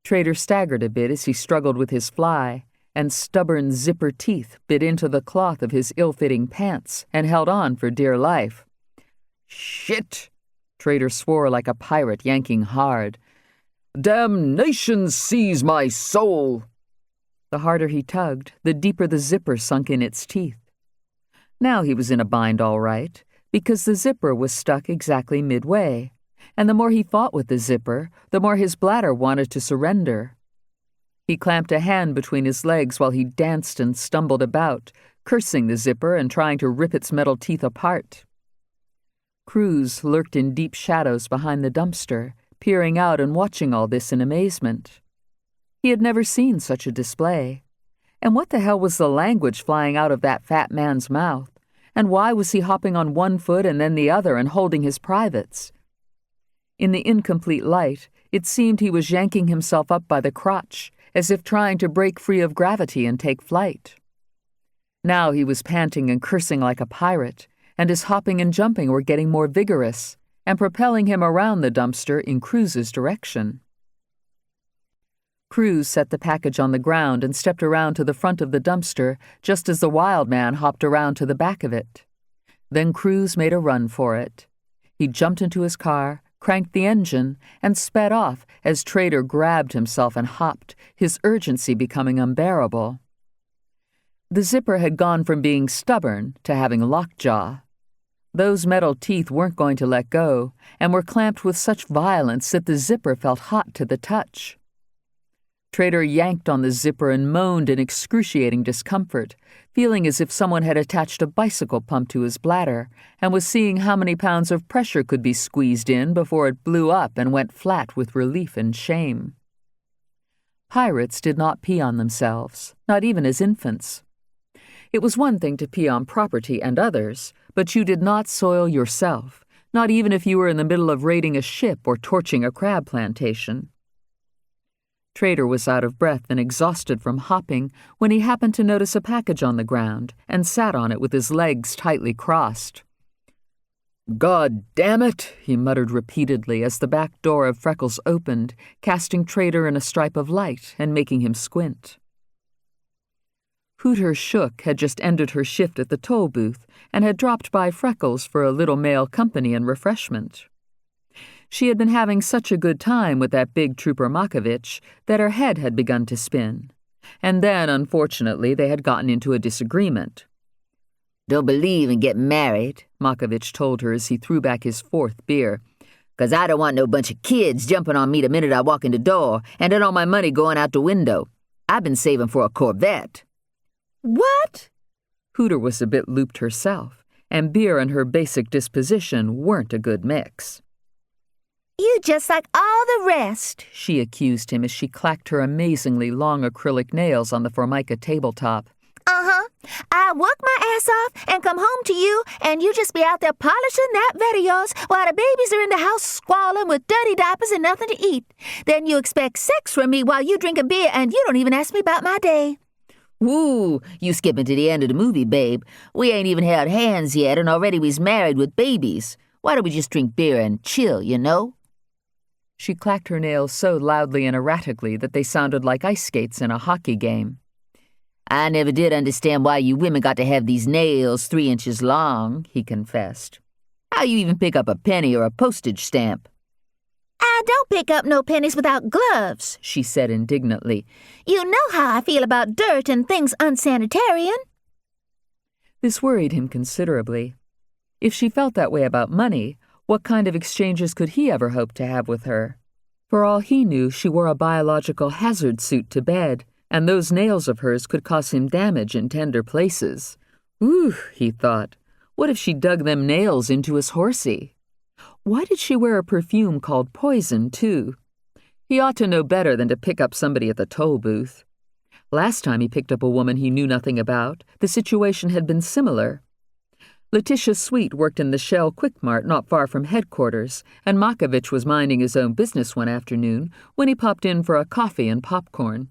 Trader staggered a bit as he struggled with his fly, and stubborn zipper teeth bit into the cloth of his ill-fitting pants and held on for dear life. Shit! Trader swore like a pirate, yanking hard. Damnation seize my soul! The harder he tugged, the deeper the zipper sunk in its teeth. Now he was in a bind all right, because the zipper was stuck exactly midway, and the more he fought with the zipper, the more his bladder wanted to surrender. He clamped a hand between his legs while he danced and stumbled about, cursing the zipper and trying to rip its metal teeth apart. Cruz lurked in deep shadows behind the dumpster, peering out and watching all this in amazement. He had never seen such a display. And what the hell was the language flying out of that fat man's mouth? And why was he hopping on one foot and then the other and holding his privates? In the incomplete light, it seemed he was yanking himself up by the crotch, as if trying to break free of gravity and take flight. Now he was panting and cursing like a pirate, and his hopping and jumping were getting more vigorous, and propelling him around the dumpster in Cruz's direction. Cruz set the package on the ground and stepped around to the front of the dumpster just as the wild man hopped around to the back of it. Then Cruz made a run for it. He jumped into his car, cranked the engine, and sped off as Trader grabbed himself and hopped, his urgency becoming unbearable. The zipper had gone from being stubborn to having lockjaw. Those metal teeth weren't going to let go, and were clamped with such violence that the zipper felt hot to the touch. Trader yanked on the zipper and moaned in excruciating discomfort, feeling as if someone had attached a bicycle pump to his bladder and was seeing how many pounds of pressure could be squeezed in before it blew up and went flat with relief and shame. Pirates did not pee on themselves, not even as infants. It was one thing to pee on property and others, but you did not soil yourself, not even if you were in the middle of raiding a ship or torching a crab plantation. Trader was out of breath and exhausted from hopping when he happened to notice a package on the ground and sat on it with his legs tightly crossed. God damn it, he muttered repeatedly as the back door of Freckles opened, casting Trader in a stripe of light and making him squint. Hooter Shook had just ended her shift at the toll booth and had dropped by Freckles for a little male company and refreshment. She had been having such a good time with that big trooper Makovich that her head had begun to spin. And then, unfortunately, they had gotten into a disagreement. "Don't believe in getting married," Makovich told her as he threw back his fourth beer, "'cause I don't want no bunch of kids jumping on me the minute I walk in the door and then all my money going out the window. I've been saving for a Corvette." What? Hooter was a bit looped herself, and beer and her basic disposition weren't a good mix. You just like all the rest, she accused him as she clacked her amazingly long acrylic nails on the Formica tabletop. Uh-huh. I work my ass off and come home to you, and you just be out there polishing that vet of yours while the babies are in the house squalling with dirty diapers and nothing to eat. Then you expect sex from me while you drink a beer, and you don't even ask me about my day. Woo, you skipping to the end of the movie, babe. We ain't even held hands yet, and already we's married with babies. Why don't we just drink beer and chill, you know? She clacked her nails so loudly and erratically that they sounded like ice skates in a hockey game. "I never did understand why you women got to have these nails 3 inches long," he confessed. "How you even pick up a penny or a postage stamp?" I don't pick up no pennies without gloves, she said indignantly. You know how I feel about dirt and things unsanitarian. This worried him considerably. If she felt that way about money, what kind of exchanges could he ever hope to have with her? For all he knew, she wore a biological hazard suit to bed, and those nails of hers could cause him damage in tender places. Ooh, he thought, what if she dug them nails into his horsey? Why did she wear a perfume called Poison, too? He ought to know better than to pick up somebody at the toll booth. Last time he picked up a woman he knew nothing about, the situation had been similar. Letitia Sweet worked in the Shell Quick Mart not far from headquarters, and Makovich was minding his own business one afternoon when he popped in for a coffee and popcorn.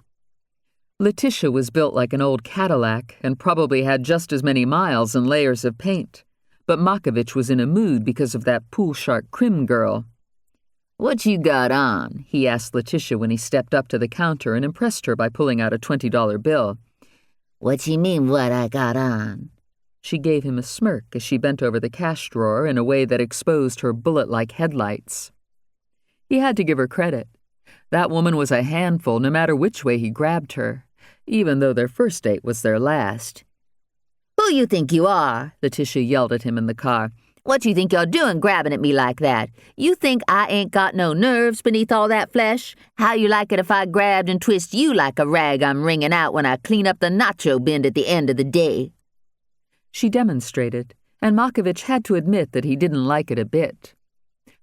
Letitia was built like an old Cadillac and probably had just as many miles and layers of paint, but Makovich was in a mood because of that pool shark Krim girl. "What you got on?" he asked Letitia when he stepped up to the counter and impressed her by pulling out a $20 bill. "What you mean, what I got on?" She gave him a smirk as she bent over the cash drawer in a way that exposed her bullet-like headlights. He had to give her credit. That woman was a handful no matter which way he grabbed her, even though their first date was their last. "Who you think you are?" Letitia yelled at him in the car. "What you think you're doing grabbing at me like that? You think I ain't got no nerves beneath all that flesh? How you like it if I grabbed and twist you like a rag I'm wringing out when I clean up the nacho bin at the end of the day?" She demonstrated, and Makovich had to admit that he didn't like it a bit.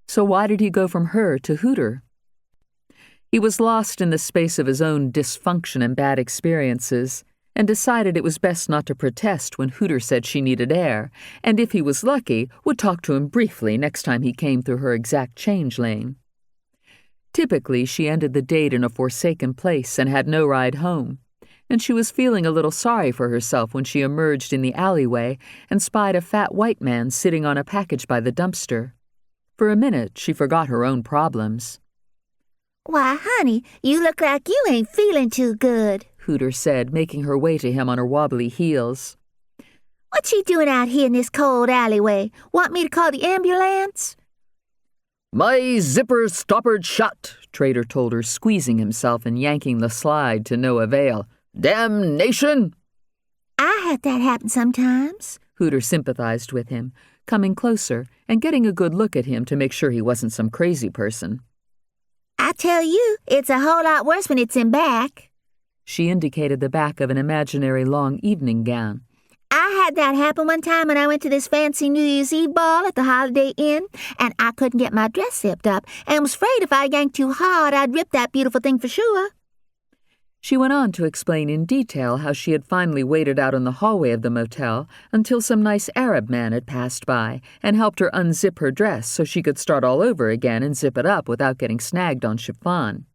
So why did he go from her to Hooter? He was lost in the space of his own dysfunction and bad experiences, and decided it was best not to protest when Hooter said she needed air, and if he was lucky, would talk to him briefly next time he came through her exact change lane. Typically, she ended the date in a forsaken place and had no ride home, and she was feeling a little sorry for herself when she emerged in the alleyway and spied a fat white man sitting on a package by the dumpster. For a minute, she forgot her own problems. "Why, honey, you look like you ain't feeling too good," Hooter said, making her way to him on her wobbly heels. "What you doing out here in this cold alleyway? Want me to call the ambulance?" "My zipper's stoppered shut," Trader told her, squeezing himself and yanking the slide to no avail. "Damnation!" "I had that happen sometimes," Hooter sympathized with him, coming closer and getting a good look at him to make sure he wasn't some crazy person. "I tell you, it's a whole lot worse when it's in back." She indicated the back of an imaginary long evening gown. "I had that happen one time when I went to this fancy New Year's Eve ball at the Holiday Inn, and I couldn't get my dress zipped up, and was afraid if I yanked too hard, I'd rip that beautiful thing for sure." She went on to explain in detail how she had finally waited out in the hallway of the motel until some nice Arab man had passed by and helped her unzip her dress so she could start all over again and zip it up without getting snagged on chiffon.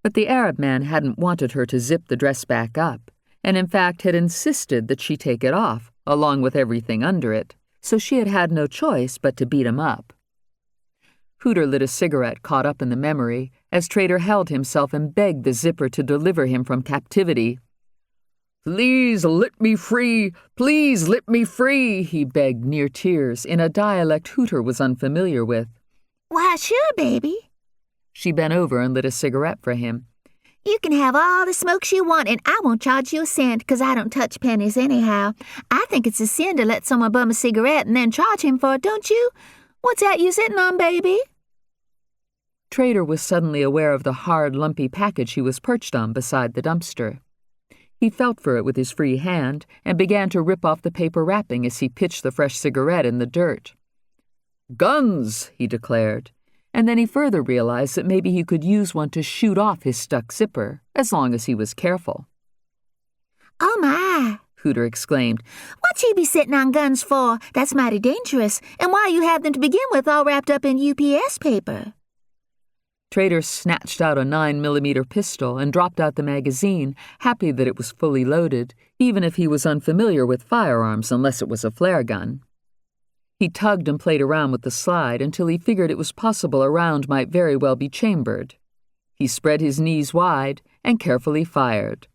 But the Arab man hadn't wanted her to zip the dress back up, and in fact had insisted that she take it off, along with everything under it, so she had had no choice but to beat him up. Hooter lit a cigarette caught up in the memory as Trader held himself and begged the zipper to deliver him from captivity. "Please let me free! Please let me free!" he begged near tears in a dialect Hooter was unfamiliar with. "Why, sure, baby." She bent over and lit a cigarette for him. "You can have all the smokes you want, and I won't charge you a cent, 'cause I don't touch pennies anyhow. I think it's a sin to let someone bum a cigarette and then charge him for it, don't you? What's that you sitting on, baby?" Trader was suddenly aware of the hard, lumpy package he was perched on beside the dumpster. He felt for it with his free hand and began to rip off the paper wrapping as he pitched the fresh cigarette in the dirt. "Guns," he declared, and then he further realized that maybe he could use one to shoot off his stuck zipper, as long as he was careful. "Oh, my," Hooter exclaimed. "What'd he be sitting on guns for? That's mighty dangerous. And why you have them to begin with all wrapped up in UPS paper?" Trader snatched out a 9mm pistol and dropped out the magazine, happy that it was fully loaded, even if he was unfamiliar with firearms unless it was a flare gun. He tugged and played around with the slide until he figured it was possible a round might very well be chambered. He spread his knees wide and carefully fired.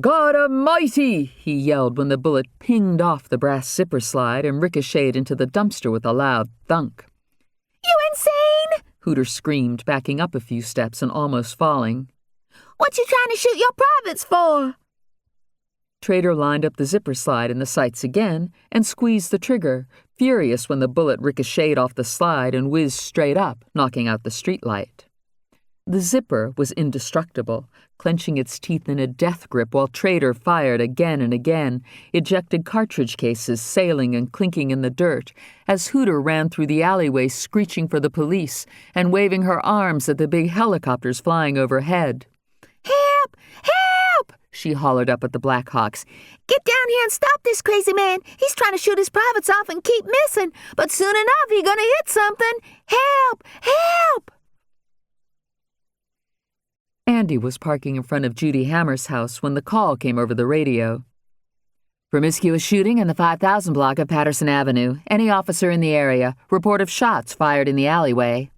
"God Almighty!" he yelled when the bullet pinged off the brass zipper slide and ricocheted into the dumpster with a loud thunk. "You insane?" Hooter screamed, backing up a few steps and almost falling. "What you trying to shoot your privates for?" Trader lined up the zipper slide in the sights again and squeezed the trigger, furious when the bullet ricocheted off the slide and whizzed straight up, knocking out the streetlight. The zipper was indestructible, clenching its teeth in a death grip while Trader fired again and again, ejected cartridge cases sailing and clinking in the dirt, as Hooter ran through the alleyway screeching for the police and waving her arms at the big helicopters flying overhead. "Help! Help!" she hollered up at the Blackhawks. "Get down here and stop this crazy man. He's trying to shoot his privates off and keep missing, but soon enough he's gonna hit something. Help! Help!" Andy was parking in front of Judy Hammer's house when the call came over the radio. "Promiscuous shooting in the 5000 block of Patterson Avenue. Any officer in the area. Report of shots fired in the alleyway."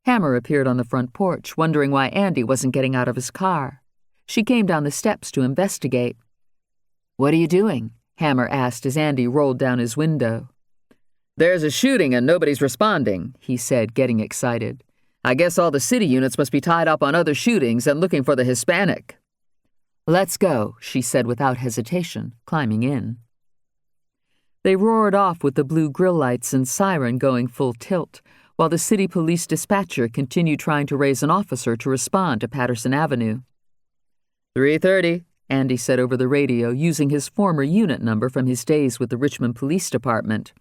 Hammer appeared on the front porch, wondering why Andy wasn't getting out of his car. She came down the steps to investigate. "What are you doing?" Hammer asked as Andy rolled down his window. "There's a shooting and nobody's responding," he said, getting excited. "I guess all the city units must be tied up on other shootings and looking for the Hispanic." "Let's go," she said without hesitation, climbing in. They roared off with the blue grill lights and siren going full tilt, while the city police dispatcher continued trying to raise an officer to respond to Patterson Avenue. 3:30, Andy said over the radio, using his former unit number from his days with the Richmond Police Department.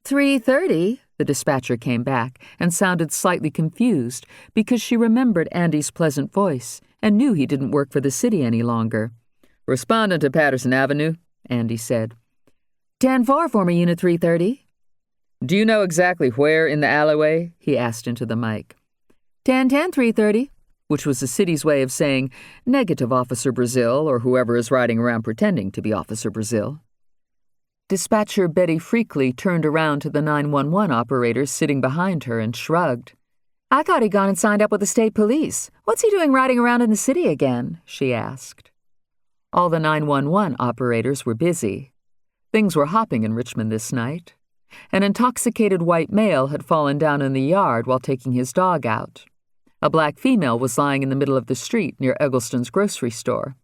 3:30, the dispatcher came back and sounded slightly confused because she remembered Andy's pleasant voice and knew he didn't work for the city any longer. "Responding to Patterson Avenue," Andy said. 10-4, former Unit 330. "Do you know exactly where in the alleyway?" he asked into the mic. 10-10, 330, which was the city's way of saying negative Officer Brazil or whoever is riding around pretending to be Officer Brazil. Dispatcher Betty Freakley turned around to the 911 operator sitting behind her and shrugged. "I thought he'd gone and signed up with the state police. What's he doing riding around in the city again?" she asked. All the 911 operators were busy. Things were hopping in Richmond this night. An intoxicated white male had fallen down in the yard while taking his dog out. A black female was lying in the middle of the street near Eggleston's grocery store.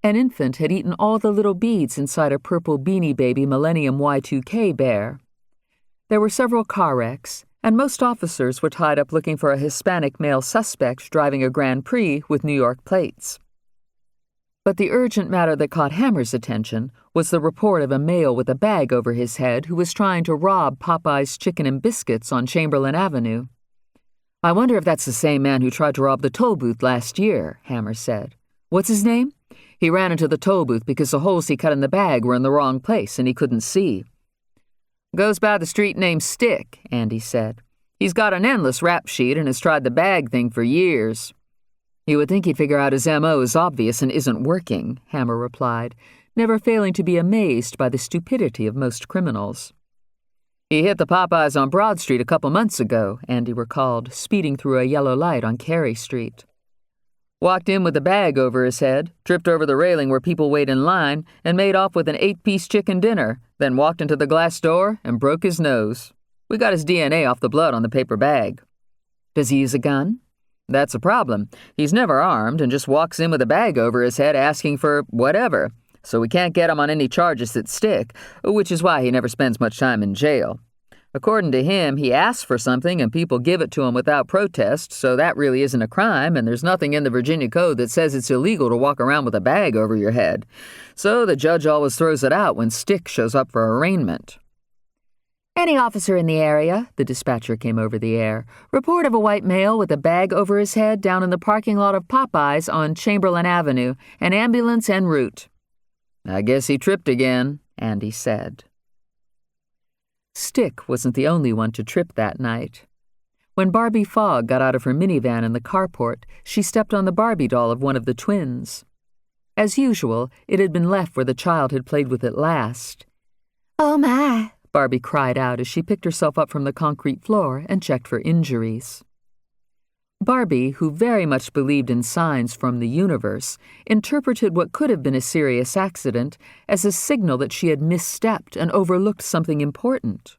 An infant had eaten all the little beads inside a purple Beanie Baby Millennium Y2K bear. There were several car wrecks, and most officers were tied up looking for a Hispanic male suspect driving a Grand Prix with New York plates. But the urgent matter that caught Hammer's attention was the report of a male with a bag over his head who was trying to rob Popeye's Chicken and Biscuits on Chamberlain Avenue. "I wonder if that's the same man who tried to rob the toll booth last year," Hammer said. "What's his name?" "He ran into the toll booth because the holes he cut in the bag were in the wrong place and he couldn't see." "Goes by the street name Stick," Andy said. "He's got an endless rap sheet and has tried the bag thing for years." "You would think he'd figure out his M.O. is obvious and isn't working," Hammer replied, never failing to be amazed by the stupidity of most criminals. "He hit the Popeyes on Broad Street a couple months ago," Andy recalled, speeding through a yellow light on Carey Street. "Walked in with a bag over his head, tripped over the railing where people wait in line, and made off with an 8-piece chicken dinner, then walked into the glass door and broke his nose. We got his DNA off the blood on the paper bag." "Does he use a gun?" "That's a problem. He's never armed and just walks in with a bag over his head asking for whatever. So we can't get him on any charges that stick, which is why he never spends much time in jail. According to him, he asks for something and people give it to him without protest, so that really isn't a crime, and there's nothing in the Virginia Code that says it's illegal to walk around with a bag over your head. So the judge always throws it out when Stick shows up for arraignment." "Any officer in the area," the dispatcher came over the air, "report of a white male with a bag over his head down in the parking lot of Popeyes on Chamberlain Avenue, an ambulance en route." "I guess he tripped again," Andy said. Stick wasn't the only one to trip that night. When Barbie Fogg got out of her minivan in the carport, she stepped on the Barbie doll of one of the twins. As usual, it had been left where the child had played with it last. "Oh, my," Barbie cried out as she picked herself up from the concrete floor and checked for injuries. Barbie, who very much believed in signs from the universe, interpreted what could have been a serious accident as a signal that she had misstepped and overlooked something important.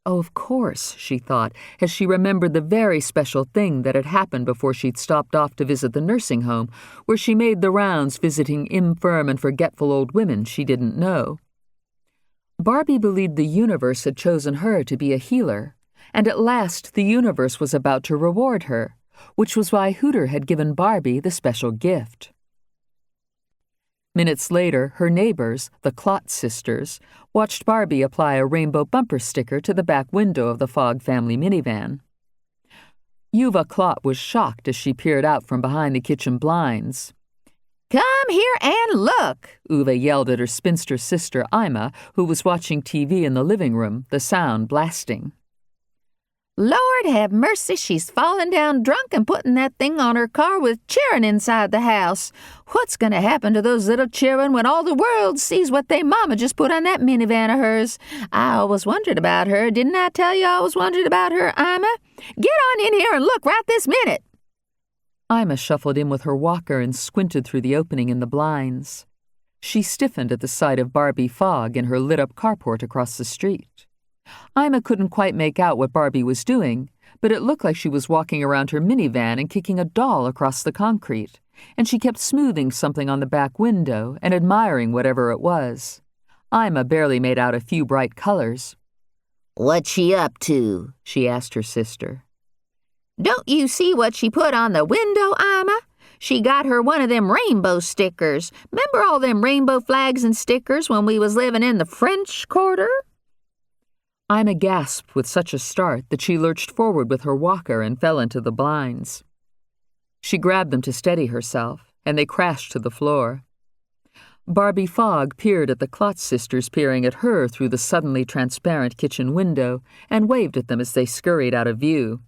Oh, of course, she thought, as she remembered the very special thing that had happened before she'd stopped off to visit the nursing home, where she made the rounds visiting infirm and forgetful old women she didn't know. Barbie believed the universe had chosen her to be a healer, and at last the universe was about to reward her, which was why Hooter had given Barbie the special gift. Minutes later, her neighbors, the Klotz sisters, watched Barbie apply a rainbow bumper sticker to the back window of the Fogg family minivan. Yuva Klott was shocked as she peered out from behind the kitchen blinds. "Come here and look," Uva yelled at her spinster sister Ima, who was watching TV in the living room, the sound blasting. Lord have mercy, she's fallen down drunk and putting that thing on her car with children inside the house. What's going to happen to those little children when all the world sees what they mama just put on that minivan of hers? I always wondered about her. Didn't I tell you I always wondered about her, Ima? Get on in here and look right this minute. Ima shuffled in with her walker and squinted through the opening in the blinds. She stiffened at the sight of Barbie Fogg in her lit-up carport across the street. Ima couldn't quite make out what Barbie was doing, but it looked like she was walking around her minivan and kicking a doll across the concrete, and she kept smoothing something on the back window and admiring whatever it was. Ima barely made out a few bright colors. What's she up to? She asked her sister. Don't you see what she put on the window, Ima? She got her one of them rainbow stickers. Remember all them rainbow flags and stickers when we was living in the French Quarter? Ima gasped with such a start that she lurched forward with her walker and fell into the blinds. She grabbed them to steady herself, and they crashed to the floor. Barbie Fogg peered at the Klotz sisters peering at her through the suddenly transparent kitchen window and waved at them as they scurried out of view.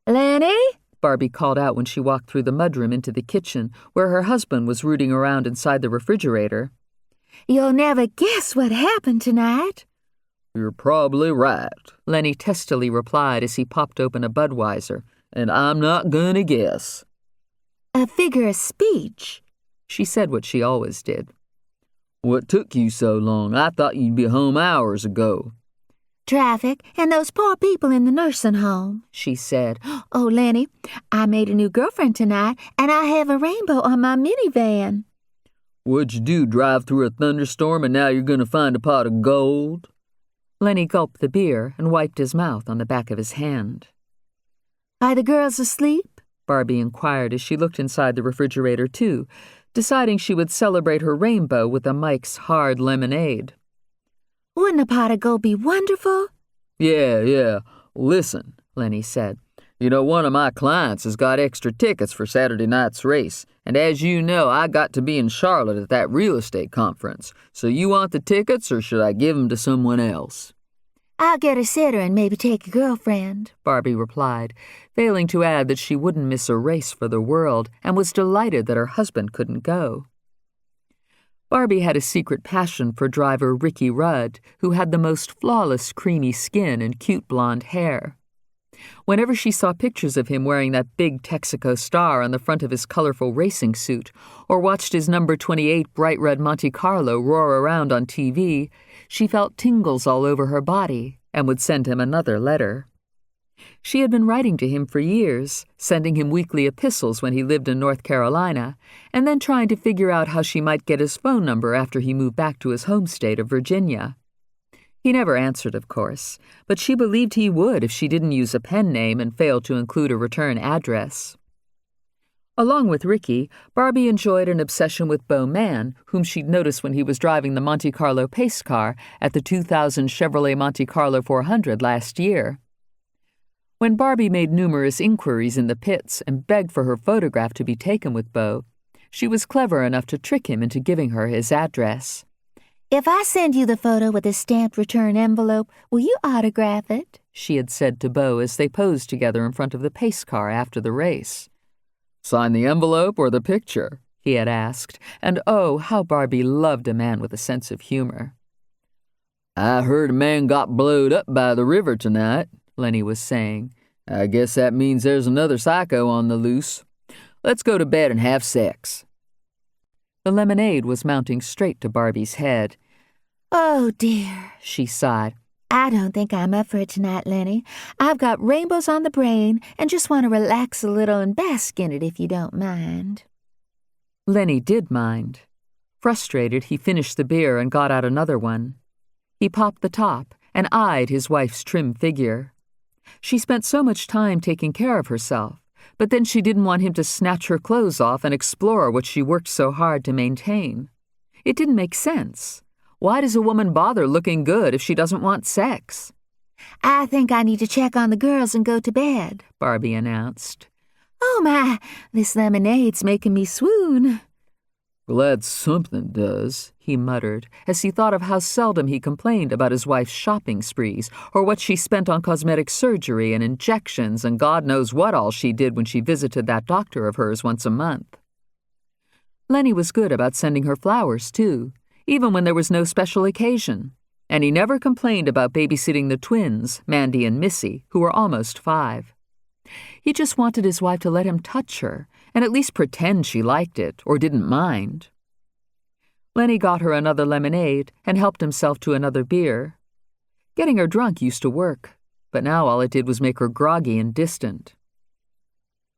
Lenny? Barbie called out when she walked through the mudroom into the kitchen, where her husband was rooting around inside the refrigerator. You'll never guess what happened tonight. You're probably right, Lenny testily replied as he popped open a Budweiser. And I'm not gonna guess. A figure of speech. She said what she always did. What took you so long? I thought you'd be home hours ago. Traffic and those poor people in the nursing home, she said. Oh, Lenny, I made a new girlfriend tonight, and I have a rainbow on my minivan. What'd you do, drive through a thunderstorm and now you're gonna find a pot of gold? Lenny gulped the beer and wiped his mouth on the back of his hand. Are the girls asleep? Barbie inquired as she looked inside the refrigerator, too, deciding she would celebrate her rainbow with a Mike's Hard Lemonade. Wouldn't a pot of gold be wonderful? Yeah. Listen, Lenny said. You know, one of my clients has got extra tickets for Saturday night's race, and as you know, I got to be in Charlotte at that real estate conference. So you want the tickets, or should I give them to someone else? I'll get a sitter and maybe take a girlfriend, Barbie replied, failing to add that she wouldn't miss a race for the world and was delighted that her husband couldn't go. Barbie had a secret passion for driver Ricky Rudd, who had the most flawless creamy skin and cute blonde hair. Whenever she saw pictures of him wearing that big Texaco star on the front of his colorful racing suit, or watched his number 28 bright red Monte Carlo roar around on TV, she felt tingles all over her body and would send him another letter. She had been writing to him for years, sending him weekly epistles when he lived in North Carolina, and then trying to figure out how she might get his phone number after he moved back to his home state of Virginia. He never answered, of course, but she believed he would if she didn't use a pen name and failed to include a return address. Along with Ricky, Barbie enjoyed an obsession with Beau Mann, whom she'd noticed when he was driving the Monte Carlo pace car at the 2000 Chevrolet Monte Carlo 400 last year. When Barbie made numerous inquiries in the pits and begged for her photograph to be taken with Beau, she was clever enough to trick him into giving her his address. If I send you the photo with a stamped return envelope, will you autograph it? She had said to Beau as they posed together in front of the pace car after the race. Sign the envelope or the picture? He had asked, and oh, how Barbie loved a man with a sense of humor. I heard a man got blowed up by the river tonight, Lenny was saying. I guess that means there's another psycho on the loose. Let's go to bed and have sex. The lemonade was mounting straight to Barbie's head. Oh, dear, she sighed. I don't think I'm up for it tonight, Lenny. I've got rainbows on the brain and just want to relax a little and bask in it if you don't mind. Lenny did mind. Frustrated, he finished the beer and got out another one. He popped the top and eyed his wife's trim figure. She spent so much time taking care of herself, but then she didn't want him to snatch her clothes off and explore what she worked so hard to maintain. It didn't make sense. Why does a woman bother looking good if she doesn't want sex? I think I need to check on the girls and go to bed, Barbie announced. Oh, my, this lemonade's making me swoon. Glad something does, he muttered, as he thought of how seldom he complained about his wife's shopping sprees, or what she spent on cosmetic surgery and injections and God knows what all she did when she visited that doctor of hers once a month. Lenny was good about sending her flowers, too, even when there was no special occasion, and he never complained about babysitting the twins, Mandy and Missy, who were almost 5. He just wanted his wife to let him touch her, and at least pretend she liked it or didn't mind. Lenny got her another lemonade and helped himself to another beer. Getting her drunk used to work, but now all it did was make her groggy and distant.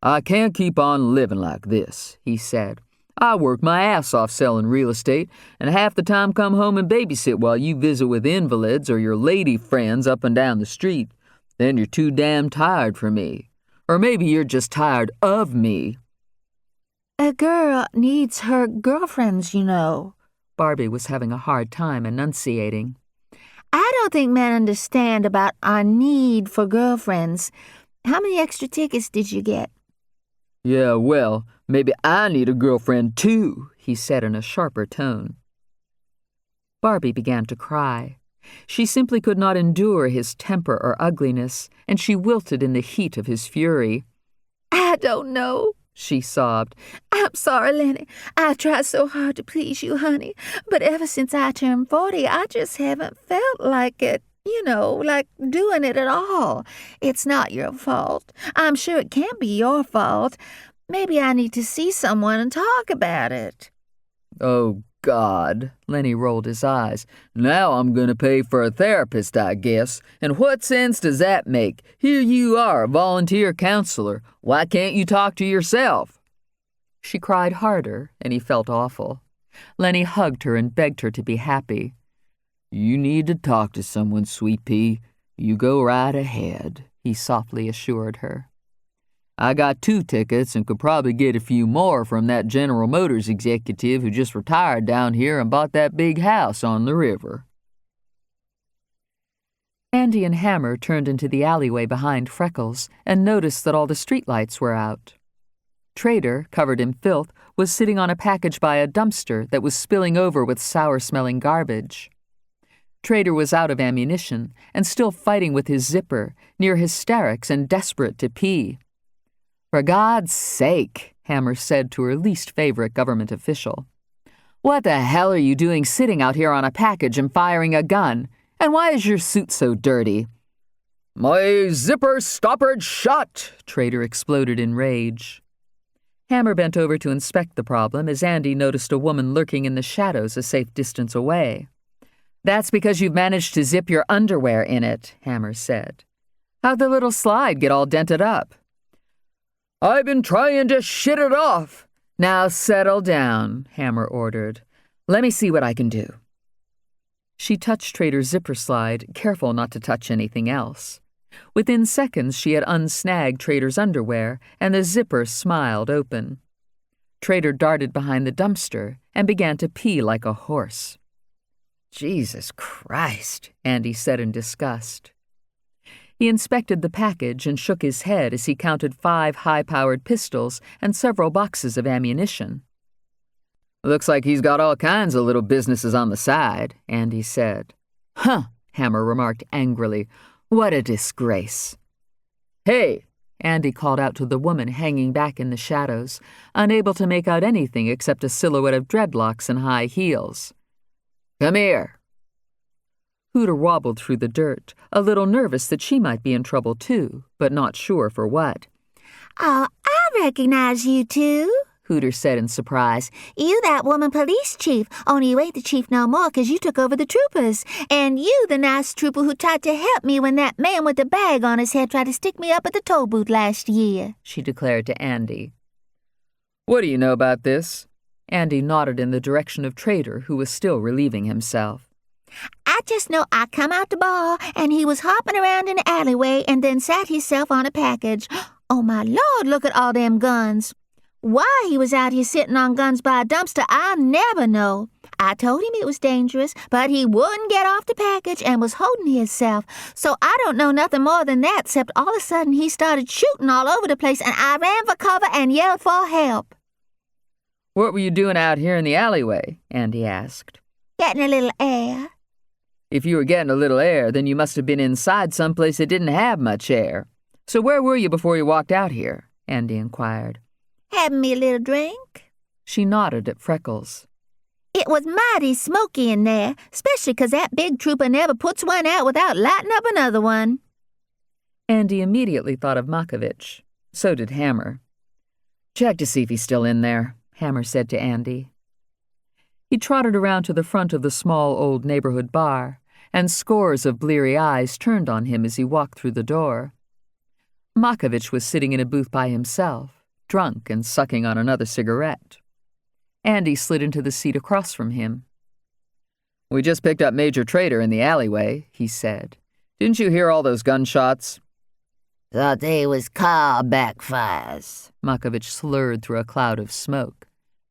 I can't keep on living like this, he said. I work my ass off selling real estate, and half the time come home and babysit while you visit with invalids or your lady friends up and down the street. Then you're too damn tired for me. Or maybe you're just tired of me. A girl needs her girlfriends, you know. Barbie was having a hard time enunciating. I don't think men understand about our need for girlfriends. How many extra tickets did you get? Yeah, well, maybe I need a girlfriend too, he said in a sharper tone. Barbie began to cry. She simply could not endure his temper or ugliness, and she wilted in the heat of his fury. I don't know, she sobbed. I'm sorry, Lenny. I tried so hard to please you, honey, but ever since I turned 40, I just haven't felt like it. You know, like doing it at all. It's not your fault. I'm sure it can't be your fault. Maybe I need to see someone and talk about it. Oh, God, Lenny rolled his eyes. Now I'm going to pay for a therapist, I guess. And what sense does that make? Here you are, a volunteer counselor. Why can't you talk to yourself? She cried harder, and he felt awful. Lenny hugged her and begged her to be happy. You need to talk to someone, Sweet Pea. You go right ahead, he softly assured her. I got 2 tickets and could probably get a few more from that General Motors executive who just retired down here and bought that big house on the river. Andy and Hammer turned into the alleyway behind Freckles and noticed that all the streetlights were out. Trader, covered in filth, was sitting on a package by a dumpster that was spilling over with sour-smelling garbage. Trader was out of ammunition and still fighting with his zipper, near hysterics and desperate to pee. For God's sake, Hammer said to her least favorite government official. What the hell are you doing sitting out here on a package and firing a gun? And why is your suit so dirty? My zipper stoppered shut, Trader exploded in rage. Hammer bent over to inspect the problem as Andy noticed a woman lurking in the shadows a safe distance away. That's because you've managed to zip your underwear in it, Hammer said. How'd the little slide get all dented up? I've been trying to shit it off. Now settle down, Hammer ordered. Let me see what I can do. She touched Trader's zipper slide, careful not to touch anything else. Within seconds, she had unsnagged Trader's underwear, and the zipper smiled open. Trader darted behind the dumpster and began to pee like a horse. Jesus Christ, Andy said in disgust. He inspected the package and shook his head as he counted 5 high-powered pistols and several boxes of ammunition. Looks like he's got all kinds of little businesses on the side, Andy said. Huh, Hammer remarked angrily. What a disgrace. Hey, Andy called out to the woman hanging back in the shadows, unable to make out anything except a silhouette of dreadlocks and high heels. Come here. Hooter wobbled through the dirt, a little nervous that she might be in trouble too, but not sure for what. Oh, I recognize you two, Hooter said in surprise. You that woman police chief, only you ain't the chief no more 'cause you took over the troopers. And you the nice trooper who tried to help me when that man with the bag on his head tried to stick me up at the toll booth last year, she declared to Andy. What do you know about this? Andy nodded in the direction of Trader, who was still relieving himself. I just know I come out the bar, and he was hopping around in the alleyway and then sat himself on a package. Oh, my Lord, look at all them guns. Why he was out here sitting on guns by a dumpster, I never know. I told him it was dangerous, but he wouldn't get off the package and was holding himself. So I don't know nothing more than that, except all of a sudden he started shooting all over the place, and I ran for cover and yelled for help. What were you doing out here in the alleyway? Andy asked. Getting a little air. If you were getting a little air, then you must have been inside someplace that didn't have much air. So where were you before you walked out here? Andy inquired. Having me a little drink. She nodded at Freckles. It was mighty smoky in there, especially 'cause that big trooper never puts one out without lighting up another one. Andy immediately thought of Makovich. So did Hammer. Check to see if he's still in there, Hammer said to Andy. He trotted around to the front of the small old neighborhood bar, and scores of bleary eyes turned on him as he walked through the door. Makovich was sitting in a booth by himself, drunk and sucking on another cigarette. Andy slid into the seat across from him. We just picked up Major Trader in the alleyway, he said. Didn't you hear all those gunshots? Thought they was car backfires, Makovich slurred through a cloud of smoke.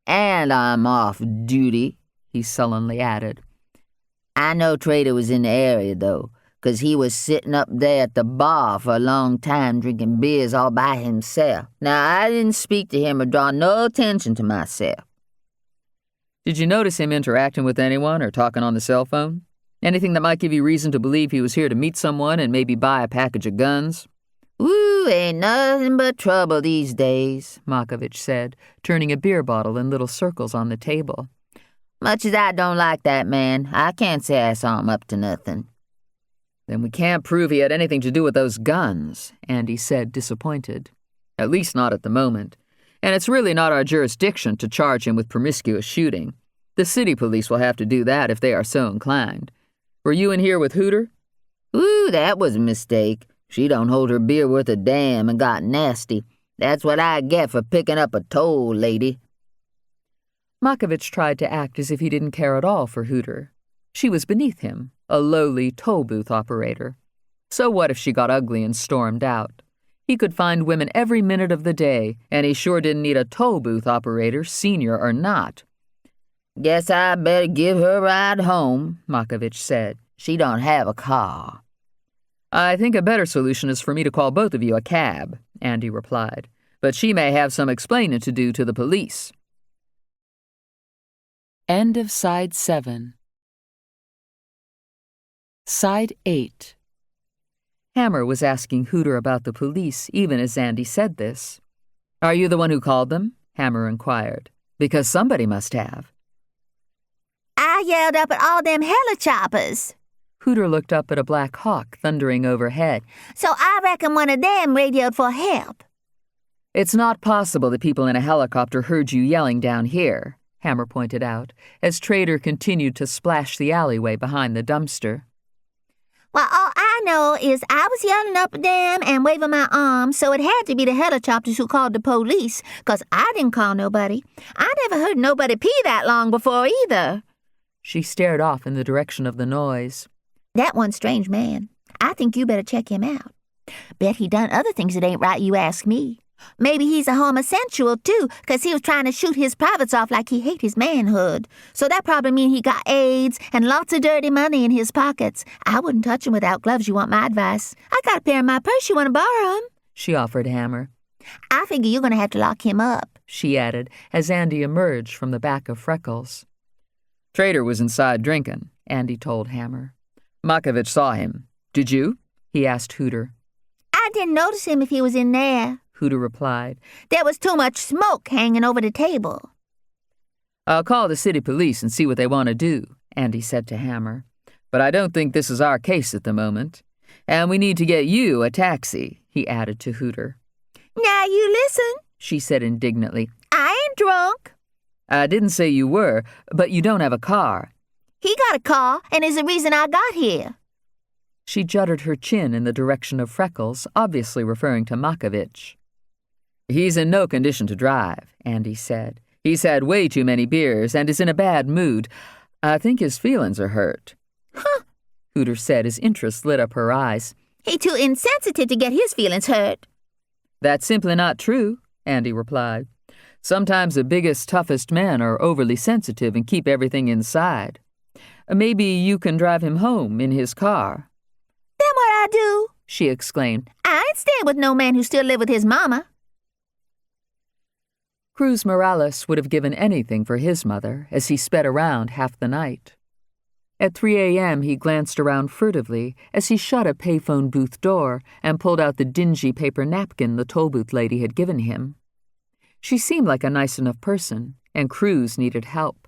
And I'm off duty, he sullenly added. I know Trader was in the area, though, 'cause he was sitting up there at the bar for a long time drinking beers all by himself. Now, I didn't speak to him or draw no attention to myself. Did you notice him interacting with anyone or talking on the cell phone? Anything that might give you reason to believe he was here to meet someone and maybe buy a package of guns? Ooh, ain't nothing but trouble these days, Makovich said, turning a beer bottle in little circles on the table. Much as I don't like that man, I can't say I saw him up to nothing. Then we can't prove he had anything to do with those guns, Andy said, disappointed. At least not at the moment. And it's really not our jurisdiction to charge him with promiscuous shooting. The city police will have to do that if they are so inclined. Were you in here with Hooter? Ooh, that was a mistake. She don't hold her beer worth a damn and got nasty. That's what I get for picking up a toll lady. Makovich tried to act as if he didn't care at all for Hooter. She was beneath him, a lowly toll booth operator. So what if she got ugly and stormed out? He could find women every minute of the day, and he sure didn't need a toll booth operator, senior or not. Guess I better give her a ride home, Makovich said. She don't have a car. I think a better solution is for me to call both of you a cab, Andy replied. But she may have some explaining to do to the police. End of Side 7. Side 8. Hammer was asking Hooter about the police even as Andy said this. Are you the one who called them? Hammer inquired. Because somebody must have. I yelled up at all them helichoppers. Hooter looked up at a black hawk thundering overhead. So I reckon one of them radioed for help. It's not possible that people in a helicopter heard you yelling down here, Hammer pointed out, as Trader continued to splash the alleyway behind the dumpster. Well, all I know is I was yelling up at them and waving my arms, so it had to be the helichoppers who called the police, 'cause I didn't call nobody. I never heard nobody pee that long before either. She stared off in the direction of the noise. That one strange man. I think you better check him out. Bet he done other things that ain't right, you ask me. Maybe he's a homosexual, too, 'cause he was trying to shoot his privates off like he hate his manhood. So that probably mean he got AIDS and lots of dirty money in his pockets. I wouldn't touch him without gloves, you want my advice. I got a pair in my purse, you want to borrow 'em? She offered Hammer. I figure you're going to have to lock him up, she added, as Andy emerged from the back of Freckles. Trader was inside drinking, Andy told Hammer. Makovich saw him. Did you? He asked Hooter. I didn't notice him if he was in there, Hooter replied. There was too much smoke hanging over the table. I'll call the city police and see what they want to do, Andy said to Hammer. But I don't think this is our case at the moment. And we need to get you a taxi, he added to Hooter. Now you listen, she said indignantly. I ain't drunk. I didn't say you were, but you don't have a car. He got a car, and is the reason I got here. She jutted her chin in the direction of Freckles, obviously referring to Makovich. He's in no condition to drive, Andy said. He's had way too many beers and is in a bad mood. I think his feelings are hurt. Huh, Hooter said as interest lit up her eyes. He too insensitive to get his feelings hurt. That's simply not true, Andy replied. Sometimes the biggest, toughest men are overly sensitive and keep everything inside. Maybe you can drive him home in his car. Then what I do? She exclaimed. I ain't staying with no man who still live with his mama. Cruz Morales would have given anything for his mother as he sped around half the night. At 3 a.m., he glanced around furtively as he shut a payphone booth door and pulled out the dingy paper napkin the toll booth lady had given him. She seemed like a nice enough person, and Cruz needed help.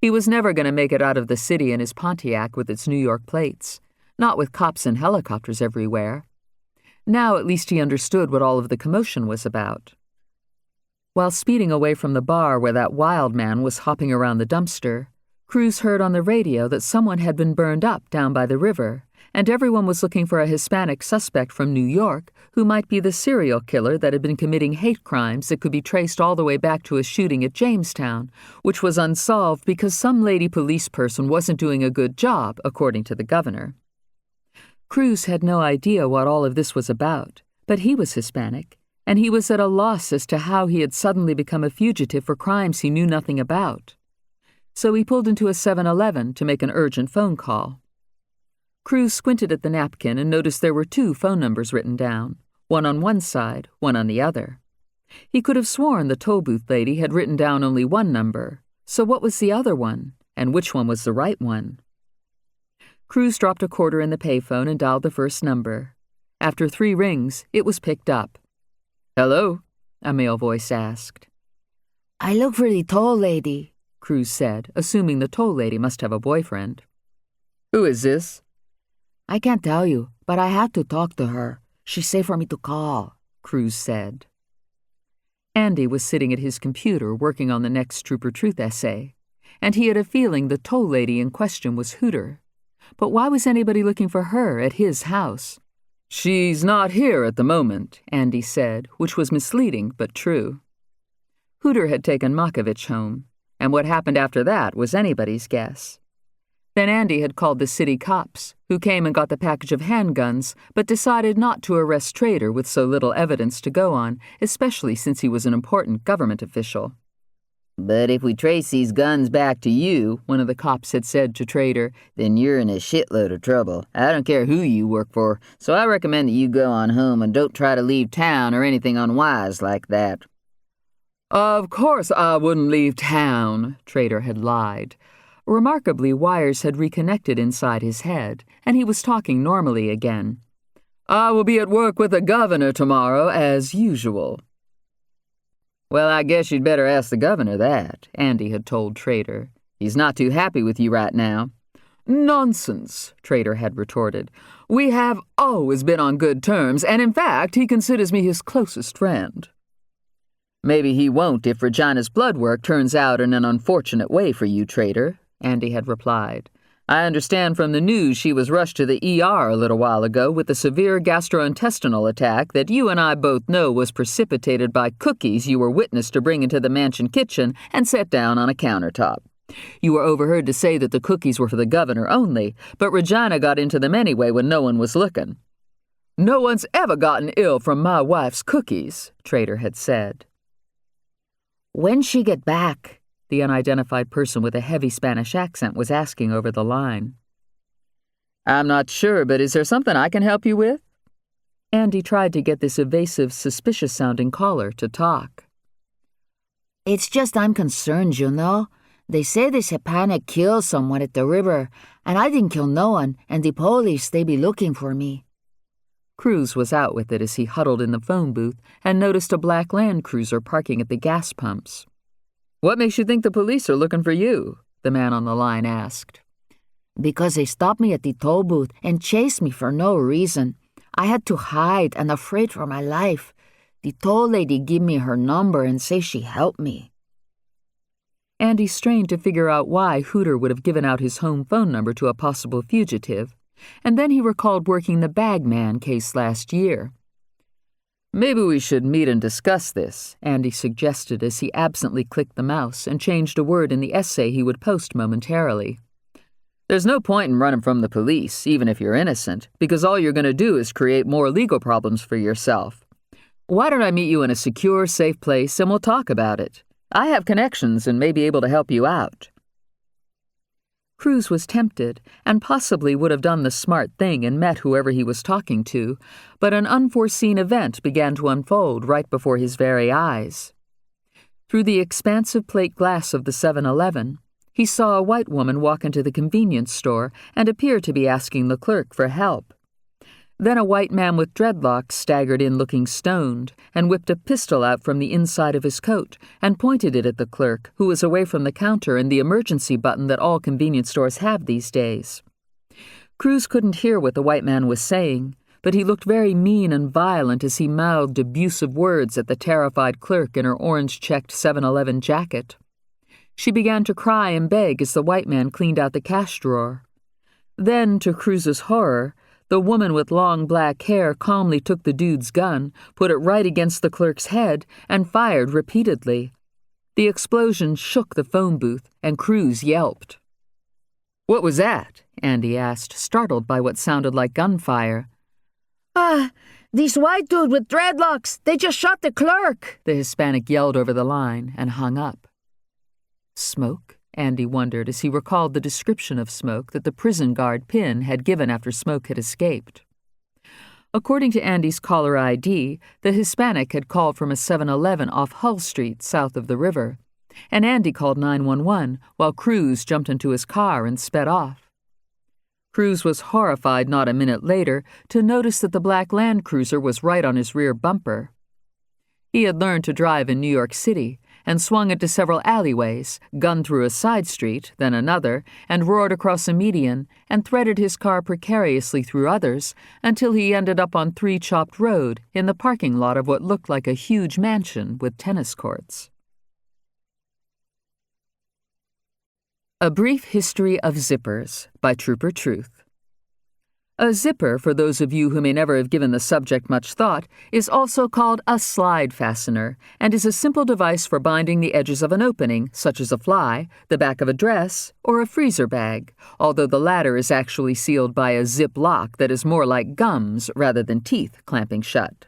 He was never going to make it out of the city in his Pontiac with its New York plates, not with cops and helicopters everywhere. Now at least he understood what all of the commotion was about. While speeding away from the bar where that wild man was hopping around the dumpster, Cruz heard on the radio that someone had been burned up down by the river, and everyone was looking for a Hispanic suspect from New York who might be the serial killer that had been committing hate crimes that could be traced all the way back to a shooting at Jamestown, which was unsolved because some lady police person wasn't doing a good job, according to the governor. Cruz had no idea what all of this was about, but he was Hispanic, and he was at a loss as to how he had suddenly become a fugitive for crimes he knew nothing about. So he pulled into a 7-Eleven to make an urgent phone call. Cruz squinted at the napkin and noticed there were 2 phone numbers written down, one on one side, one on the other. He could have sworn the toll booth lady had written down only one number, so what was the other one, and which one was the right one? Cruz dropped a quarter in the payphone and dialed the first number. After 3 rings, it was picked up. "Hello?" a male voice asked. "I look for the toll lady," Cruz said, assuming the toll lady must have a boyfriend. "Who is this?" "I can't tell you, but I had to talk to her. She said for me to call," Cruz said. Andy was sitting at his computer working on the next Truth or Truth essay, and he had a feeling the toll lady in question was Hooter. But why was anybody looking for her at his house? "She's not here at the moment," Andy said, which was misleading but true. Hooter had taken Makovich home, and what happened after that was anybody's guess. Then Andy had called the city cops, who came and got the package of handguns, but decided not to arrest Trader with so little evidence to go on, especially since he was an important government official. "But if we trace these guns back to you," one of the cops had said to Trader, "then you're in a shitload of trouble. I don't care who you work for, so I recommend that you go on home and don't try to leave town or anything unwise like that." "Of course I wouldn't leave town," Trader had lied. Remarkably, wires had reconnected inside his head, and he was talking normally again. "I will be at work with the governor tomorrow, as usual." "Well, I guess you'd better ask the governor that," Andy had told Trader. "He's not too happy with you right now." "Nonsense," Trader had retorted. "We have always been on good terms, and in fact, he considers me his closest friend." "Maybe he won't if Regina's blood work turns out in an unfortunate way for you, Trader," Andy had replied. "I understand from the news she was rushed to the ER a little while ago with a severe gastrointestinal attack that you and I both know was precipitated by cookies you were witness to bring into the mansion kitchen and set down on a countertop. You were overheard to say that the cookies were for the governor only, but Regina got into them anyway when no one was looking." "No one's ever gotten ill from my wife's cookies," Trader had said. "When'd she get back?" the unidentified person with a heavy Spanish accent was asking over the line. "I'm not sure, but is there something I can help you with?" Andy tried to get this evasive, suspicious-sounding caller to talk. "It's just I'm concerned, you know. They say this Hispanic killed someone at the river, and I didn't kill no one, and the police, they be looking for me." Cruz was out with it as he huddled in the phone booth and noticed a black Land Cruiser parking at the gas pumps. "What makes you think the police are looking for you?" the man on the line asked. "Because they stopped me at the toll booth and chased me for no reason. I had to hide and afraid for my life. The toll lady gave me her number and say she helped me." Andy strained to figure out why Hooter would have given out his home phone number to a possible fugitive, and then he recalled working the Bagman case last year. "Maybe we should meet and discuss this," Andy suggested as he absently clicked the mouse and changed a word in the essay he would post momentarily. "There's no point in running from the police, even if you're innocent, because all you're going to do is create more legal problems for yourself. Why don't I meet you in a secure, safe place and we'll talk about it? I have connections and may be able to help you out." Cruz was tempted and possibly would have done the smart thing and met whoever he was talking to, but an unforeseen event began to unfold right before his very eyes. Through the expansive plate glass of the 7-Eleven, he saw a white woman walk into the convenience store and appear to be asking the clerk for help. Then a white man with dreadlocks staggered in looking stoned and whipped a pistol out from the inside of his coat and pointed it at the clerk, who was away from the counter and the emergency button that all convenience stores have these days. Cruz couldn't hear what the white man was saying, but he looked very mean and violent as he mouthed abusive words at the terrified clerk in her orange-checked 7-Eleven jacket. She began to cry and beg as the white man cleaned out the cash drawer. Then, to Cruz's horror, the woman with long black hair calmly took the dude's gun, put it right against the clerk's head, and fired repeatedly. The explosion shook the phone booth, and Cruz yelped. "What was that?" Andy asked, startled by what sounded like gunfire. This white dude with dreadlocks, they just shot the clerk," the Hispanic yelled over the line and hung up. Smoke? Andy wondered as he recalled the description of Smoke that the prison guard Pin had given after Smoke had escaped. According to Andy's caller ID, the Hispanic had called from a 7-Eleven off Hull Street south of the river, and Andy called 911 while Cruz jumped into his car and sped off. Cruz was horrified not a minute later to notice that the black Land Cruiser was right on his rear bumper. He had learned to drive in New York City and swung into several alleyways, gunned through a side street, then another, and roared across a median, and threaded his car precariously through others until he ended up on 3 Chopped Road in the parking lot of what looked like a huge mansion with tennis courts. A Brief History of Zippers by Trooper Truth. A zipper, for those of you who may never have given the subject much thought, is also called a slide fastener and is a simple device for binding the edges of an opening, such as a fly, the back of a dress, or a freezer bag, although the latter is actually sealed by a zip lock that is more like gums rather than teeth clamping shut.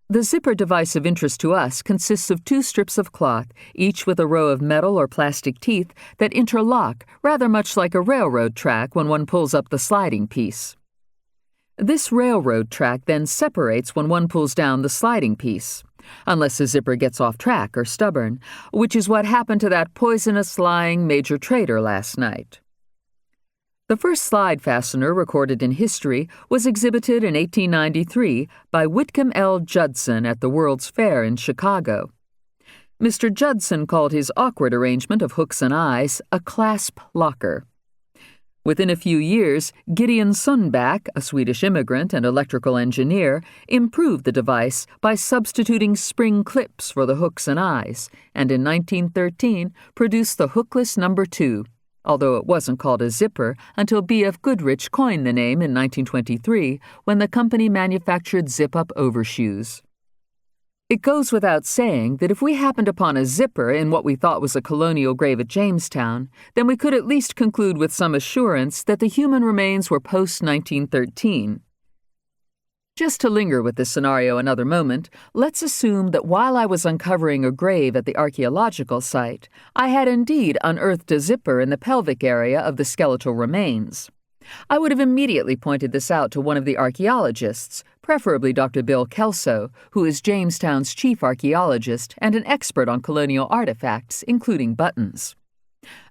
The zipper device of interest to us consists of 2 strips of cloth, each with a row of metal or plastic teeth that interlock, rather much like a railroad track when one pulls up the sliding piece. This railroad track then separates when one pulls down the sliding piece, unless the zipper gets off track or stubborn, which is what happened to that poisonous lying Major Trader last night. The first slide fastener recorded in history was exhibited in 1893 by Whitcomb L. Judson at the World's Fair in Chicago. Mr. Judson called his awkward arrangement of hooks and eyes a clasp locker. Within a few years, Gideon Sundback, a Swedish immigrant and electrical engineer, improved the device by substituting spring clips for the hooks and eyes, and in 1913 produced the hookless No. 2. Although it wasn't called a zipper until B.F. Goodrich coined the name in 1923 when the company manufactured zip-up overshoes. It goes without saying that if we happened upon a zipper in what we thought was a colonial grave at Jamestown, then we could at least conclude with some assurance that the human remains were post-1913. Just to linger with this scenario another moment, let's assume that while I was uncovering a grave at the archaeological site, I had indeed unearthed a zipper in the pelvic area of the skeletal remains. I would have immediately pointed this out to one of the archaeologists, preferably Dr. Bill Kelso, who is Jamestown's chief archaeologist and an expert on colonial artifacts, including buttons.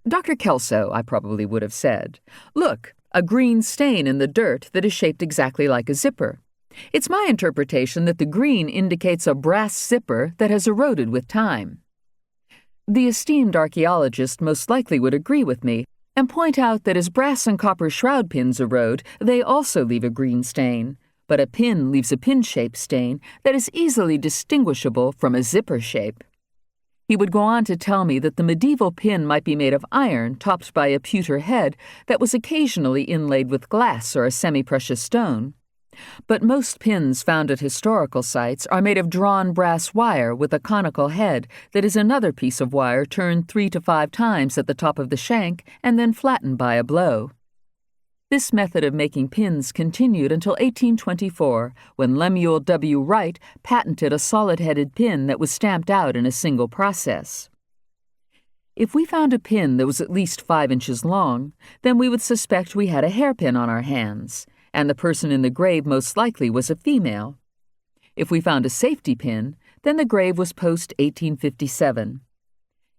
Dr. Kelso, I probably would have said, "Look, a green stain in the dirt that is shaped exactly like a zipper. It's my interpretation that the green indicates a brass zipper that has eroded with time." The esteemed archaeologist most likely would agree with me and point out that as brass and copper shroud pins erode, they also leave a green stain, but a pin leaves a pin-shaped stain that is easily distinguishable from a zipper shape. He would go on to tell me that the medieval pin might be made of iron topped by a pewter head that was occasionally inlaid with glass or a semi-precious stone. But most pins found at historical sites are made of drawn brass wire with a conical head that is another piece of wire turned 3 to 5 times at the top of the shank and then flattened by a blow. This method of making pins continued until 1824, when Lemuel W. Wright patented a solid-headed pin that was stamped out in a single process. If we found a pin that was at least 5 inches long, then we would suspect we had a hairpin on our hands, and the person in the grave most likely was a female. If we found a safety pin, then the grave was post-1857.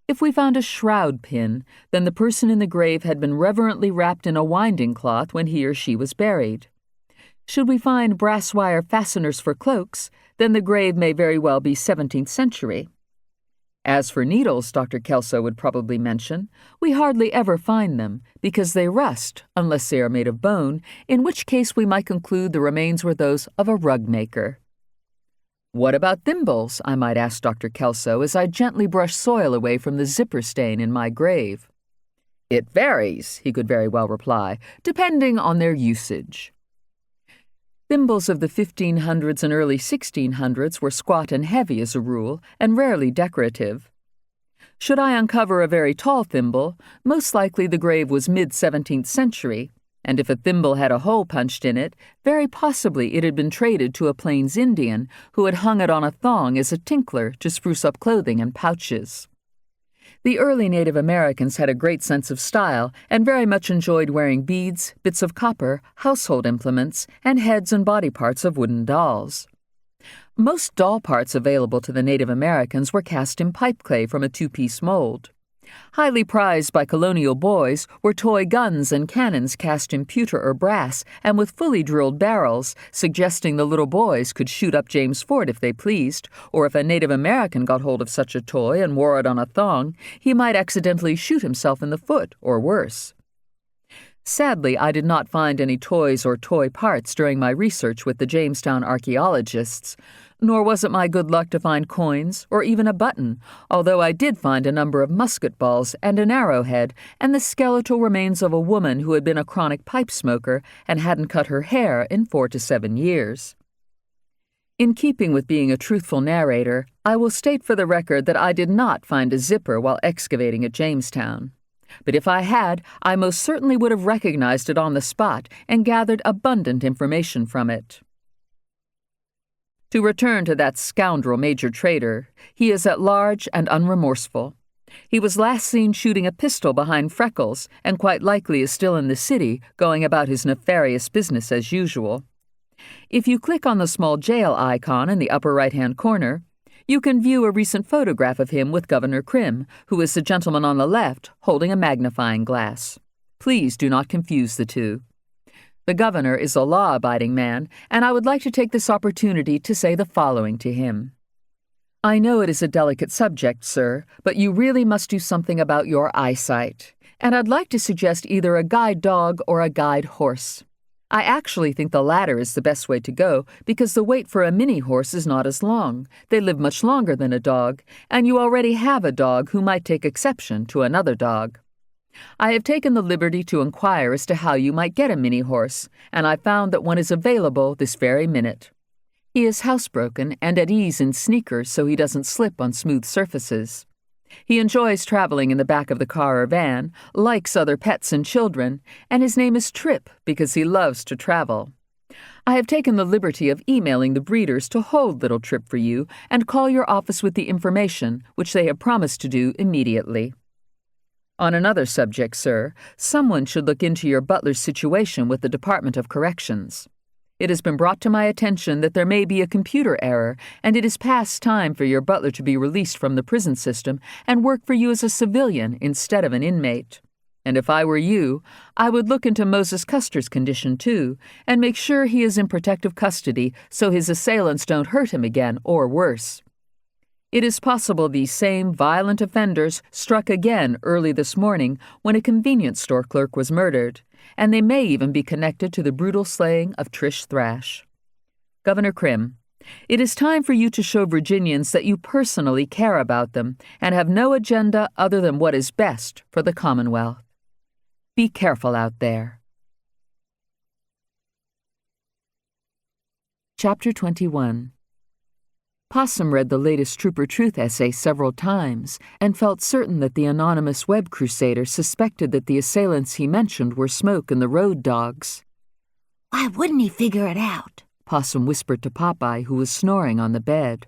If we found a shroud pin, then the person in the grave had been reverently wrapped in a winding cloth when he or she was buried. Should we find brass wire fasteners for cloaks, then the grave may very well be 17th century. As for needles, Dr. Kelso would probably mention, we hardly ever find them, because they rust, unless they are made of bone, in which case we might conclude the remains were those of a rug maker. What about thimbles? I might ask Dr. Kelso as I gently brush soil away from the zipper stain in my grave. It varies, he could very well reply, depending on their usage. Thimbles of the 1500s and early 1600s were squat and heavy as a rule, and rarely decorative. Should I uncover a very tall thimble, most likely the grave was mid-17th century, and if a thimble had a hole punched in it, very possibly it had been traded to a Plains Indian who had hung it on a thong as a tinkler to spruce up clothing and pouches. The early Native Americans had a great sense of style and very much enjoyed wearing beads, bits of copper, household implements, and heads and body parts of wooden dolls. Most doll parts available to the Native Americans were cast in pipe clay from a two-piece mold. Highly prized by colonial boys were toy guns and cannons cast in pewter or brass and with fully drilled barrels, suggesting the little boys could shoot up James Fort if they pleased, or if a Native American got hold of such a toy and wore it on a thong, he might accidentally shoot himself in the foot, or worse. Sadly, I did not find any toys or toy parts during my research with the Jamestown archaeologists, nor was it my good luck to find coins or even a button, although I did find a number of musket balls and an arrowhead and the skeletal remains of a woman who had been a chronic pipe smoker and hadn't cut her hair in 4 to 7 years. In keeping with being a truthful narrator, I will state for the record that I did not find a zipper while excavating at Jamestown. But if I had, I most certainly would have recognized it on the spot and gathered abundant information from it. To return to that scoundrel Major Trader, he is at large and unremorseful. He was last seen shooting a pistol behind Freckles, and quite likely is still in the city, going about his nefarious business as usual. If you click on the small jail icon in the upper right-hand corner, you can view a recent photograph of him with Governor Krim, who is the gentleman on the left, holding a magnifying glass. Please do not confuse the two. The governor is a law-abiding man, and I would like to take this opportunity to say the following to him. I know it is a delicate subject, sir, but you really must do something about your eyesight, and I'd like to suggest either a guide dog or a guide horse. I actually think the latter is the best way to go because the wait for a mini horse is not as long. They live much longer than a dog, and you already have a dog who might take exception to another dog. I have taken the liberty to inquire as to how you might get a mini horse, and I found that one is available this very minute. He is housebroken and at ease in sneakers so he doesn't slip on smooth surfaces. He enjoys traveling in the back of the car or van, likes other pets and children, and his name is Trip because he loves to travel. I have taken the liberty of emailing the breeders to hold little Trip for you and call your office with the information, which they have promised to do immediately. On another subject, sir, someone should look into your butler's situation with the Department of Corrections. It has been brought to my attention that there may be a computer error, and it is past time for your butler to be released from the prison system and work for you as a civilian instead of an inmate. And if I were you, I would look into Moses Custer's condition, too, and make sure he is in protective custody so his assailants don't hurt him again or worse. It is possible these same violent offenders struck again early this morning when a convenience store clerk was murdered, and they may even be connected to the brutal slaying of Trish Thrash. Governor Krim, it is time for you to show Virginians that you personally care about them and have no agenda other than what is best for the Commonwealth. Be careful out there. Chapter 21. Possum read the latest Trooper Truth essay several times and felt certain that the anonymous web crusader suspected that the assailants he mentioned were Smoke and the road dogs. Why wouldn't he figure it out? Possum whispered to Popeye, who was snoring on the bed.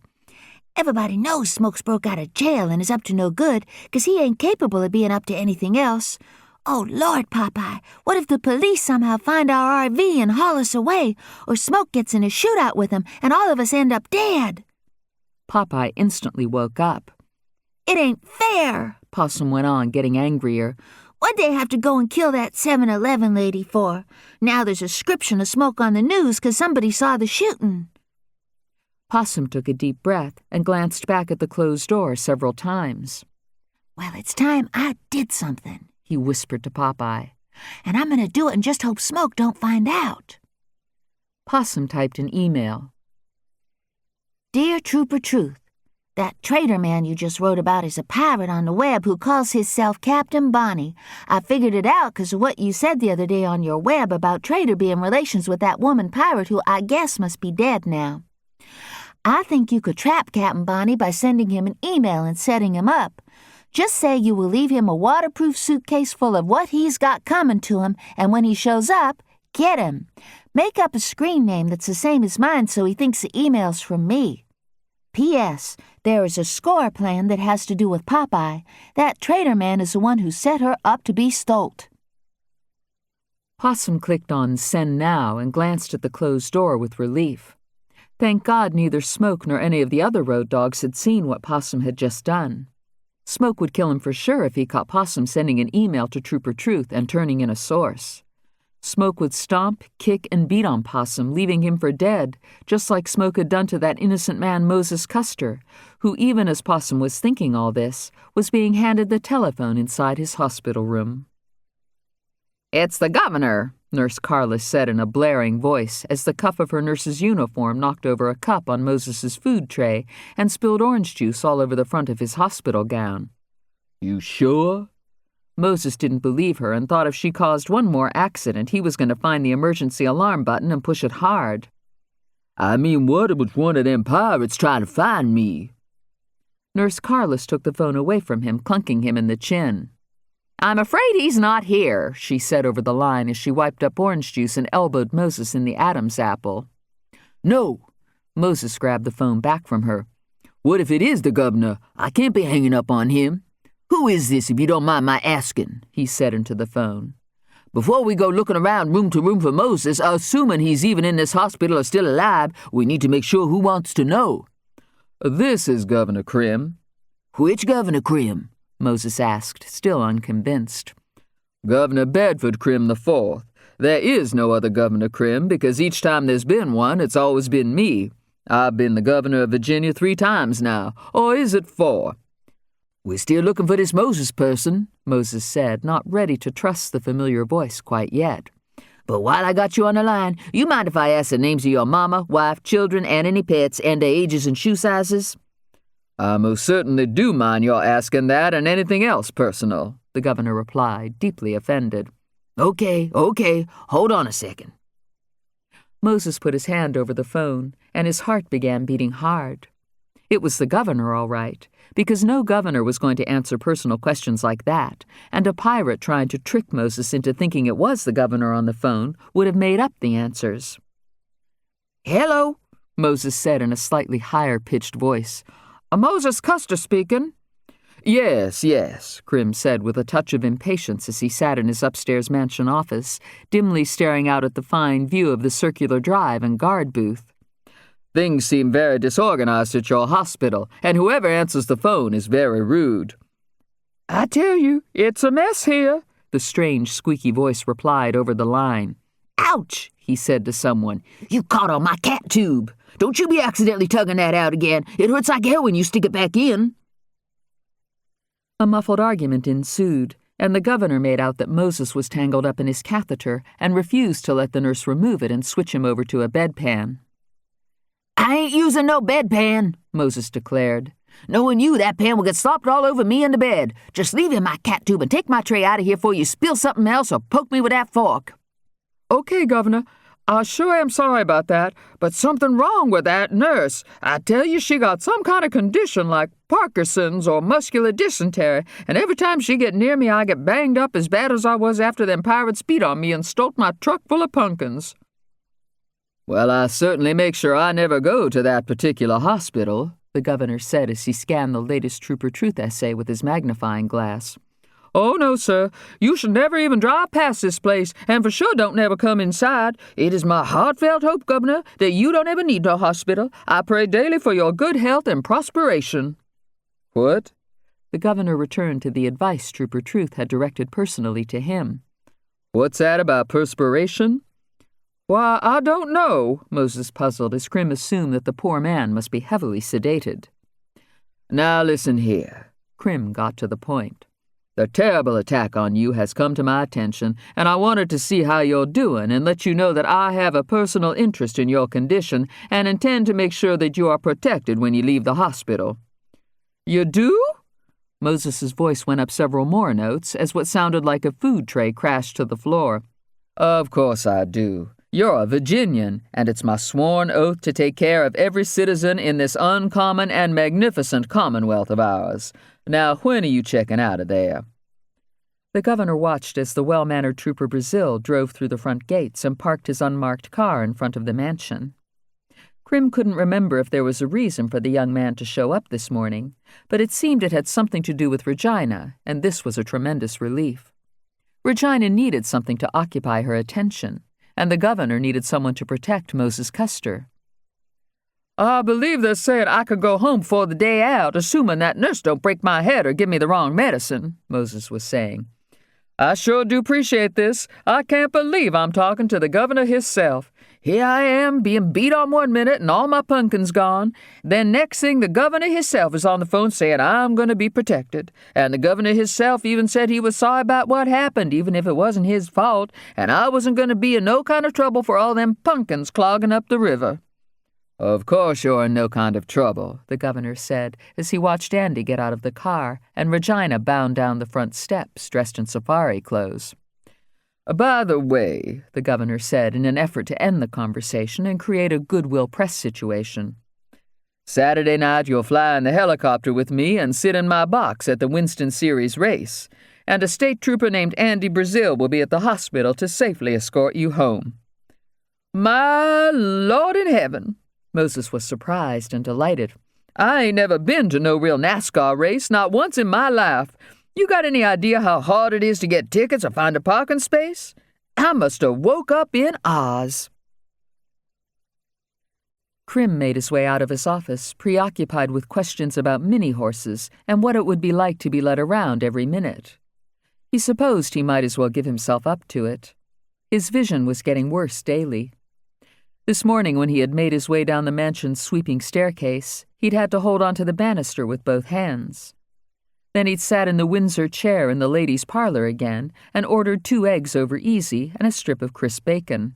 Everybody knows Smoke's broke out of jail and is up to no good, 'cause he ain't capable of being up to anything else. Oh, Lord, Popeye, what if the police somehow find our RV and haul us away, or Smoke gets in a shootout with them and all of us end up dead? Popeye instantly woke up. "It ain't fair," Possum went on, getting angrier. "What'd they have to go and kill that 7-Eleven lady for? Now there's a description of smoke on the news 'cause somebody saw the shooting." Possum took a deep breath and glanced back at the closed door several times. "Well, it's time I did something," he whispered to Popeye. "And I'm going to do it and just hope Smoke don't find out." Possum typed an email. "Dear Trooper Truth, that traitor man you just wrote about is a pirate on the web who calls himself Captain Bonnie. I figured it out 'cause of what you said the other day on your web about traitor being relations with that woman pirate who I guess must be dead now. I think you could trap Captain Bonnie by sending him an email and setting him up. Just say you will leave him a waterproof suitcase full of what he's got coming to him, and when he shows up, get him. Make up a screen name that's the same as mine so he thinks the email's from me. P.S. There is a score plan that has to do with Popeye. That traitor man is the one who set her up to be stolt." Possum clicked on Send Now and glanced at the closed door with relief. Thank God neither Smoke nor any of the other road dogs had seen what Possum had just done. Smoke would kill him for sure if he caught Possum sending an email to Trooper Truth and turning in a source. Smoke would stomp, kick, and beat on Possum, leaving him for dead, just like Smoke had done to that innocent man Moses Custer, who, even as Possum was thinking all this, was being handed the telephone inside his hospital room. "It's the governor," Nurse Carla said in a blaring voice as the cuff of her nurse's uniform knocked over a cup on Moses's food tray and spilled orange juice all over the front of his hospital gown. "You sure?" Moses didn't believe her and thought if she caused one more accident, he was going to find the emergency alarm button and push it hard. "I mean, what if it's one of them pirates trying to find me?" Nurse Carlos took the phone away from him, clunking him in the chin. "I'm afraid he's not here," she said over the line as she wiped up orange juice and elbowed Moses in the Adam's apple. "No!" Moses grabbed the phone back from her. "What if it is the governor? I can't be hanging up on him. Who is this, if you don't mind my asking?" he said into the phone. "Before we go looking around room to room for Moses, assuming he's even in this hospital or still alive, we need to make sure who wants to know." "This is Governor Krim." "Which Governor Krim?" Moses asked, still unconvinced. "Governor Bedford Krim IV. There is no other Governor Krim because each time there's been one, it's always been me. I've been the governor of Virginia 3 times now, or is it 4? "We're still looking for this Moses person," Moses said, not ready to trust the familiar voice quite yet. "But while I got you on the line, you mind if I ask the names of your mama, wife, children, and any pets, and their ages and shoe sizes?" "I most certainly do mind your asking that and anything else personal," the governor replied, deeply offended. Okay, hold on a second." Moses put his hand over the phone, and his heart began beating hard. It was the governor, all right, because no governor was going to answer personal questions like that, and a pirate trying to trick Moses into thinking it was the governor on the phone would have made up the answers. "Hello," Moses said in a slightly higher-pitched voice. "Moses Custer speaking." Yes, Krim said with a touch of impatience as he sat in his upstairs mansion office, dimly staring out at the fine view of the circular drive and guard booth. "Things seem very disorganized at your hospital, and whoever answers the phone is very rude." "I tell you, it's a mess here," the strange, squeaky voice replied over the line. "Ouch," he said to someone. "You caught on my cat tube. Don't you be accidentally tugging that out again. It hurts like hell when you stick it back in." A muffled argument ensued, and the governor made out that Moses was tangled up in his catheter and refused to let the nurse remove it and switch him over to a bedpan. "I ain't using no bedpan," Moses declared. "Knowing you, that pan will get slopped all over me and the bed. Just leave in my cat tube and take my tray out of here before you spill something else or poke me with that fork." "Okay, Governor. I sure am sorry about that, but something wrong with that nurse. I tell you, she got some kind of condition like Parkinson's or muscular dysentery, and every time she get near me, I get banged up as bad as I was after them pirates beat on me and stole my truck full of pumpkins." "Well, I certainly make sure I never go to that particular hospital," the governor said as he scanned the latest Trooper Truth essay with his magnifying glass. "Oh, no, sir. You should never even drive past this place, and for sure don't never come inside. It is my heartfelt hope, Governor, that you don't ever need no hospital. I pray daily for your good health and prosperation." "What?" The governor returned to the advice Trooper Truth had directed personally to him. "What's that about perspiration?" "Why, I don't know," Moses puzzled as Crim assumed that the poor man must be heavily sedated. "Now listen here." Crim got to the point. "The terrible attack on you has come to my attention, and I wanted to see how you're doing and let you know that I have a personal interest in your condition and intend to make sure that you are protected when you leave the hospital." "You do?" Moses's voice went up several more notes as what sounded like a food tray crashed to the floor. "Of course I do. You're a Virginian, and it's my sworn oath to take care of every citizen in this uncommon and magnificent commonwealth of ours. Now, when are you checking out of there?" The governor watched as the well-mannered Trooper Brazil drove through the front gates and parked his unmarked car in front of the mansion. Crim couldn't remember if there was a reason for the young man to show up this morning, but it seemed it had something to do with Regina, and this was a tremendous relief. Regina needed something to occupy her attention, and the governor needed someone to protect Moses Custer. "I believe they're saying I could go home for the day out, assuming that nurse don't break my head or give me the wrong medicine," Moses was saying. "I sure do appreciate this. I can't believe I'm talking to the governor himself. Here I am, being beat on one minute and all my pumpkins gone. Then next thing, the governor himself is on the phone saying I'm going to be protected. And the governor himself even said he was sorry about what happened, even if it wasn't his fault, and I wasn't going to be in no kind of trouble for all them pumpkins clogging up the river." "Of course you're in no kind of trouble," the governor said as he watched Andy get out of the car and Regina bound down the front steps dressed in safari clothes. "By the way," the governor said in an effort to end the conversation and create a goodwill press situation, "Saturday night you'll fly in the helicopter with me and sit in my box at the Winston Series race, and a state trooper named Andy Brazil will be at the hospital to safely escort you home." "My Lord in heaven!" Moses was surprised and delighted. "I ain't never been to no real NASCAR race, not once in my life. You got any idea how hard it is to get tickets or find a parking space? I must have woke up in Oz." Crim made his way out of his office, preoccupied with questions about mini-horses and what it would be like to be led around every minute. He supposed he might as well give himself up to it. His vision was getting worse daily. This morning, when he had made his way down the mansion's sweeping staircase, he'd had to hold onto the banister with both hands. Then he'd sat in the Windsor chair in the ladies' parlor again and ordered 2 eggs over easy and a strip of crisp bacon.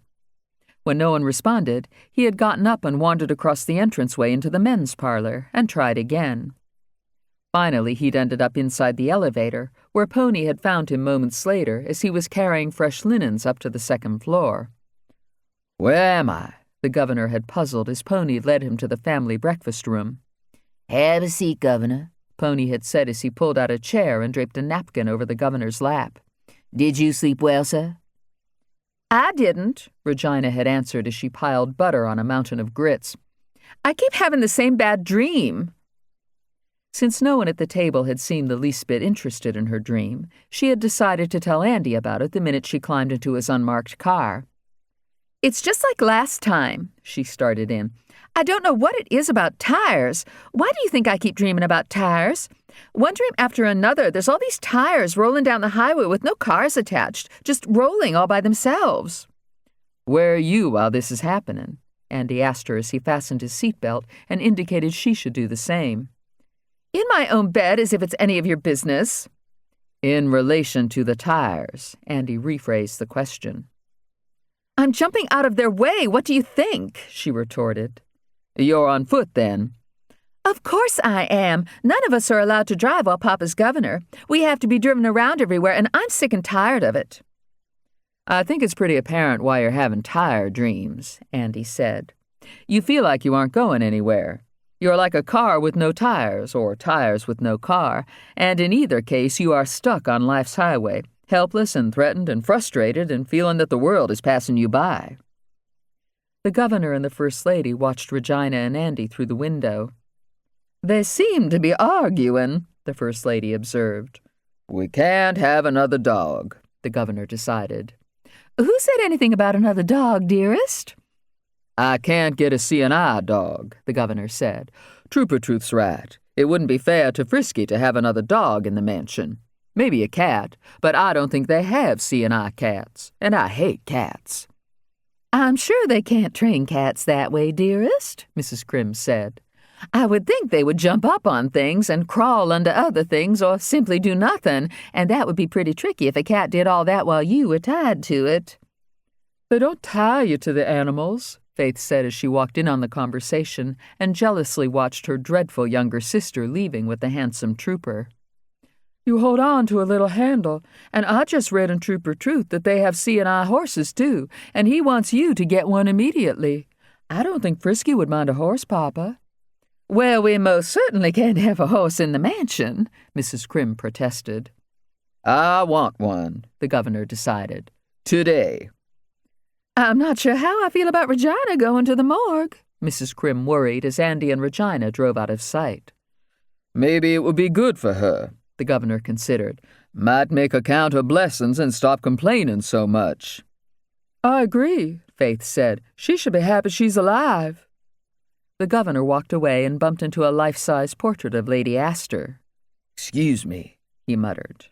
When no one responded, he had gotten up and wandered across the entranceway into the men's parlor and tried again. Finally, he'd ended up inside the elevator, where Pony had found him moments later as he was carrying fresh linens up to the 2nd floor. "Where am I?" the governor had puzzled as Pony led him to the family breakfast room. Have a seat, Governor, Pony had said as he pulled out a chair and draped a napkin over the governor's lap. Did you sleep well, sir? I didn't, Regina had answered as she piled butter on a mountain of grits. I keep having the same bad dream. Since no one at the table had seemed the least bit interested in her dream, she had decided to tell Andy about it the minute she climbed into his unmarked car. It's just like last time, she started in. I don't know what it is about tires. Why do you think I keep dreaming about tires? One dream after another, there's all these tires rolling down the highway with no cars attached, just rolling all by themselves. Where are you while this is happening? Andy asked her as he fastened his seatbelt and indicated she should do the same. In my own bed, as if it's any of your business. In relation to the tires, Andy rephrased the question. I'm jumping out of their way. What do you think? She retorted. You're on foot, then? Of course I am. None of us are allowed to drive while Papa's governor. We have to be driven around everywhere, and I'm sick and tired of it. I think it's pretty apparent why you're having tire dreams, Andy said. You feel like you aren't going anywhere. You're like a car with no tires, or tires with no car, and in either case you are stuck on life's highway, helpless and threatened and frustrated and feeling that the world is passing you by. The governor and the First Lady watched Regina and Andy through the window. They seem to be arguing, the First Lady observed. We can't have another dog, the governor decided. Who said anything about another dog, dearest? I can't get a C&I dog, the governor said. Trooper Truth's right. It wouldn't be fair to Frisky to have another dog in the mansion. Maybe a cat, but I don't think they have C&I cats, and I hate cats. I'm sure they can't train cats that way, dearest, Mrs. Crim said. I would think they would jump up on things and crawl under other things or simply do nothing, and that would be pretty tricky if a cat did all that while you were tied to it. They don't tie you to the animals, Faith said as she walked in on the conversation and jealously watched her dreadful younger sister leaving with the handsome trooper. You hold on to a little handle, and I just read in Trooper Truth that they have C&I horses, too, and he wants you to get one immediately. I don't think Frisky would mind a horse, Papa. Well, we most certainly can't have a horse in the mansion, Mrs. Crim protested. I want one, the governor decided. Today. I'm not sure how I feel about Regina going to the morgue, Mrs. Crim worried as Andy and Regina drove out of sight. Maybe it would be good for her, the governor considered. Might make her count her blessings and stop complaining so much. I agree, Faith said. She should be happy she's alive. The governor walked away and bumped into a life-size portrait of Lady Astor. Excuse me, he muttered.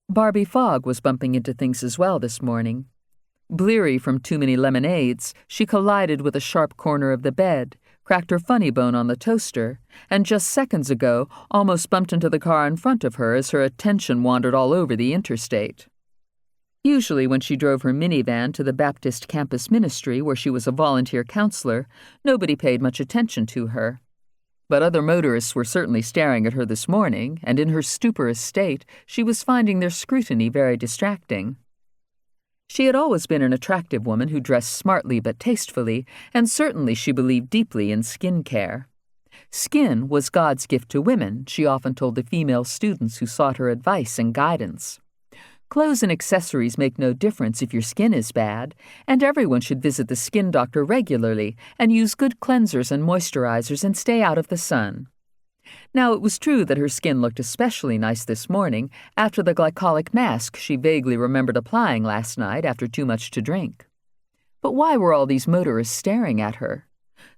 Barbie Fogg was bumping into things as well this morning. Bleary from too many lemonades, she collided with a sharp corner of the bed, cracked her funny bone on the toaster, and just seconds ago almost bumped into the car in front of her as her attention wandered all over the interstate. Usually when she drove her minivan to the Baptist campus ministry where she was a volunteer counselor, nobody paid much attention to her. But other motorists were certainly staring at her this morning, and in her stuporous state, she was finding their scrutiny very distracting. She had always been an attractive woman who dressed smartly but tastefully, and certainly she believed deeply in skin care. Skin was God's gift to women, she often told the female students who sought her advice and guidance. Clothes and accessories make no difference if your skin is bad, and everyone should visit the skin doctor regularly and use good cleansers and moisturizers and stay out of the sun. Now, it was true that her skin looked especially nice this morning after the glycolic mask she vaguely remembered applying last night after too much to drink. But why were all these motorists staring at her?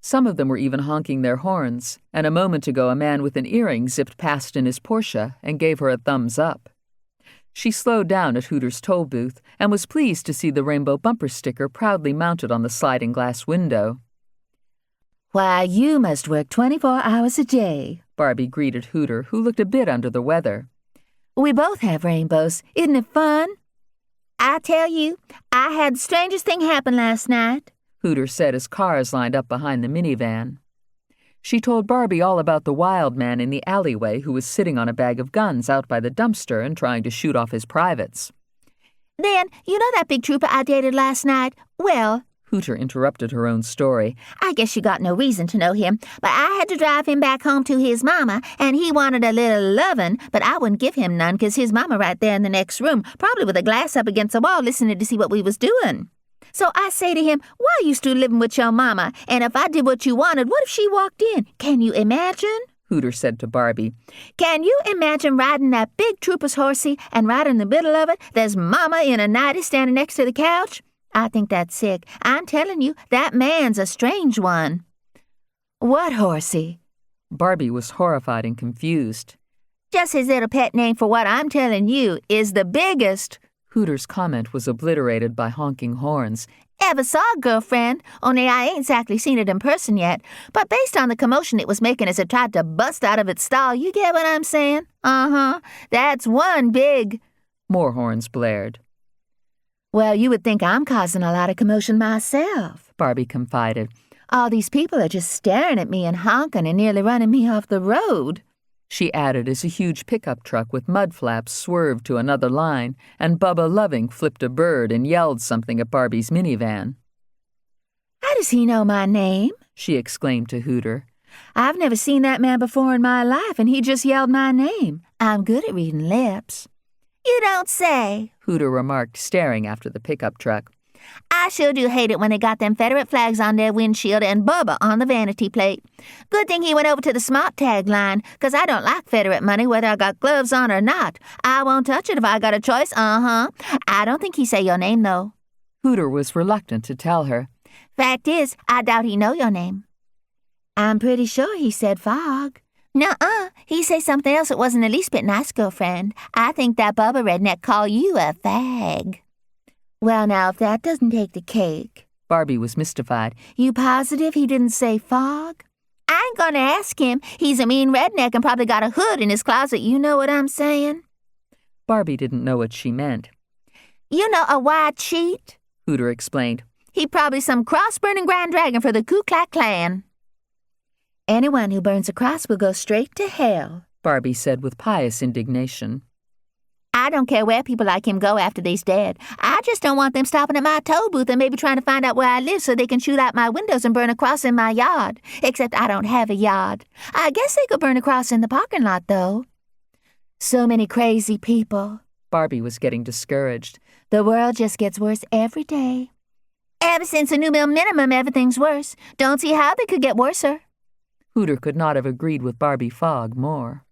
Some of them were even honking their horns, and a moment ago a man with an earring zipped past in his Porsche and gave her a thumbs up. She slowed down at Hooter's toll booth and was pleased to see the rainbow bumper sticker proudly mounted on the sliding glass window. Why, you must work 24 hours a day, Barbie greeted Hooter, who looked a bit under the weather. We both have rainbows. Isn't it fun? I tell you, I had the strangest thing happen last night, Hooter said as cars lined up behind the minivan. She told Barbie all about the wild man in the alleyway who was sitting on a bag of guns out by the dumpster and trying to shoot off his privates. Then, you know that big trooper I dated last night? Well, Hooter interrupted her own story. I guess you got no reason to know him, but I had to drive him back home to his mama, and he wanted a little lovin', but I wouldn't give him none 'cause his mama right there in the next room, probably with a glass up against the wall listening to see what we was doing. So I say to him, why are you still living with your mama? And if I did what you wanted, what if she walked in? Can you imagine? Hooter said to Barbie. Can you imagine riding that big trooper's horsey and right in the middle of it, there's mama in a nightie standing next to the couch? I think that's sick. I'm telling you, that man's a strange one. What horsey? Barbie was horrified and confused. Just his little pet name for what I'm telling you is the biggest. Hooter's comment was obliterated by honking horns. Ever saw, girlfriend, only I ain't exactly seen it in person yet, but based on the commotion it was making as it tried to bust out of its stall, you get what I'm saying? Uh-huh, that's one big... More horns blared. Well, you would think I'm causing a lot of commotion myself, Barbie confided. All these people are just staring at me and honking and nearly running me off the road. She added as a huge pickup truck with mud flaps swerved to another line, and Bubba Loving flipped a bird and yelled something at Barbie's minivan. How does he know my name? She exclaimed to Hooter. I've never seen that man before in my life, and he just yelled my name. I'm good at reading lips. You don't say, Hooter remarked, staring after the pickup truck. I sure do hate it when they got them Confederate flags on their windshield and Bubba on the vanity plate. Good thing he went over to the smart tag line, 'cause I don't like Confederate money whether I got gloves on or not. I won't touch it if I got a choice, I don't think he say your name, though. Hooter was reluctant to tell her. Fact is, I doubt he know your name. I'm pretty sure he said Fog. Nuh-uh, he say something else that wasn't the least bit nice, girlfriend. I think that Bubba redneck call you a fag. Well, now, if that doesn't take the cake. Barbie was mystified. You positive he didn't say Fog? I ain't gonna ask him. He's a mean redneck and probably got a hood in his closet, you know what I'm saying? Barbie didn't know what she meant. You know, a white sheet? Hooter explained. He probably some cross-burning Grand Dragon for the Ku Klux Klan. Anyone who burns a cross will go straight to hell, Barbie said with pious indignation. I don't care where people like him go after they's dead. I just don't want them stopping at my toll booth and maybe trying to find out where I live so they can shoot out my windows and burn a cross in my yard. Except I don't have a yard. I guess they could burn a cross in the parking lot, though. So many crazy people. Barbie was getting discouraged. The world just gets worse every day. Ever since the new mill minimum, everything's worse. Don't see how they could get worser. Hooter could not have agreed with Barbie Fogg more.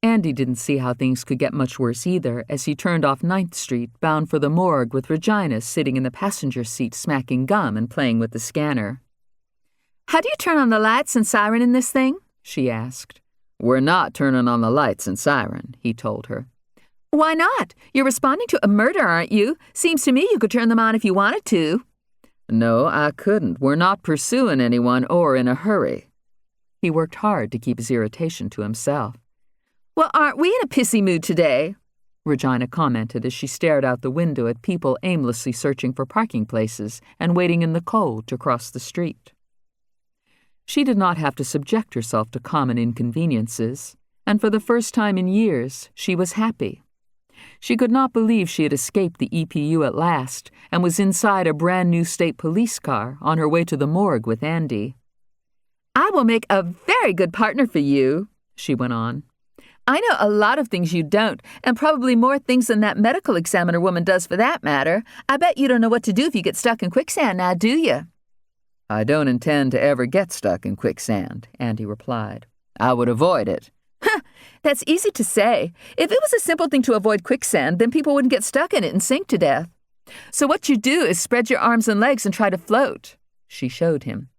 Andy didn't see how things could get much worse either as he turned off 9th Street, bound for the morgue with Regina sitting in the passenger seat smacking gum and playing with the scanner. "How do you turn on the lights and siren in this thing?" she asked. "We're not turning on the lights and siren," he told her. "Why not? You're responding to a murder, aren't you? Seems to me you could turn them on if you wanted to." "No, I couldn't. We're not pursuing anyone or in a hurry." He worked hard to keep his irritation to himself. "Well, aren't we in a pissy mood today?" Regina commented as she stared out the window at people aimlessly searching for parking places and waiting in the cold to cross the street. She did not have to subject herself to common inconveniences, and for the first time in years, she was happy. She could not believe she had escaped the EPU at last and was inside a brand-new state police car on her way to the morgue with Andy. "I will make a very good partner for you," she went on. "I know a lot of things you don't, and probably more things than that medical examiner woman does for that matter. I bet you don't know what to do if you get stuck in quicksand now, do you?" "I don't intend to ever get stuck in quicksand," Andy replied. "I would avoid it." "Huh, that's easy to say. If it was a simple thing to avoid quicksand, then people wouldn't get stuck in it and sink to death. So what you do is spread your arms and legs and try to float." She showed him.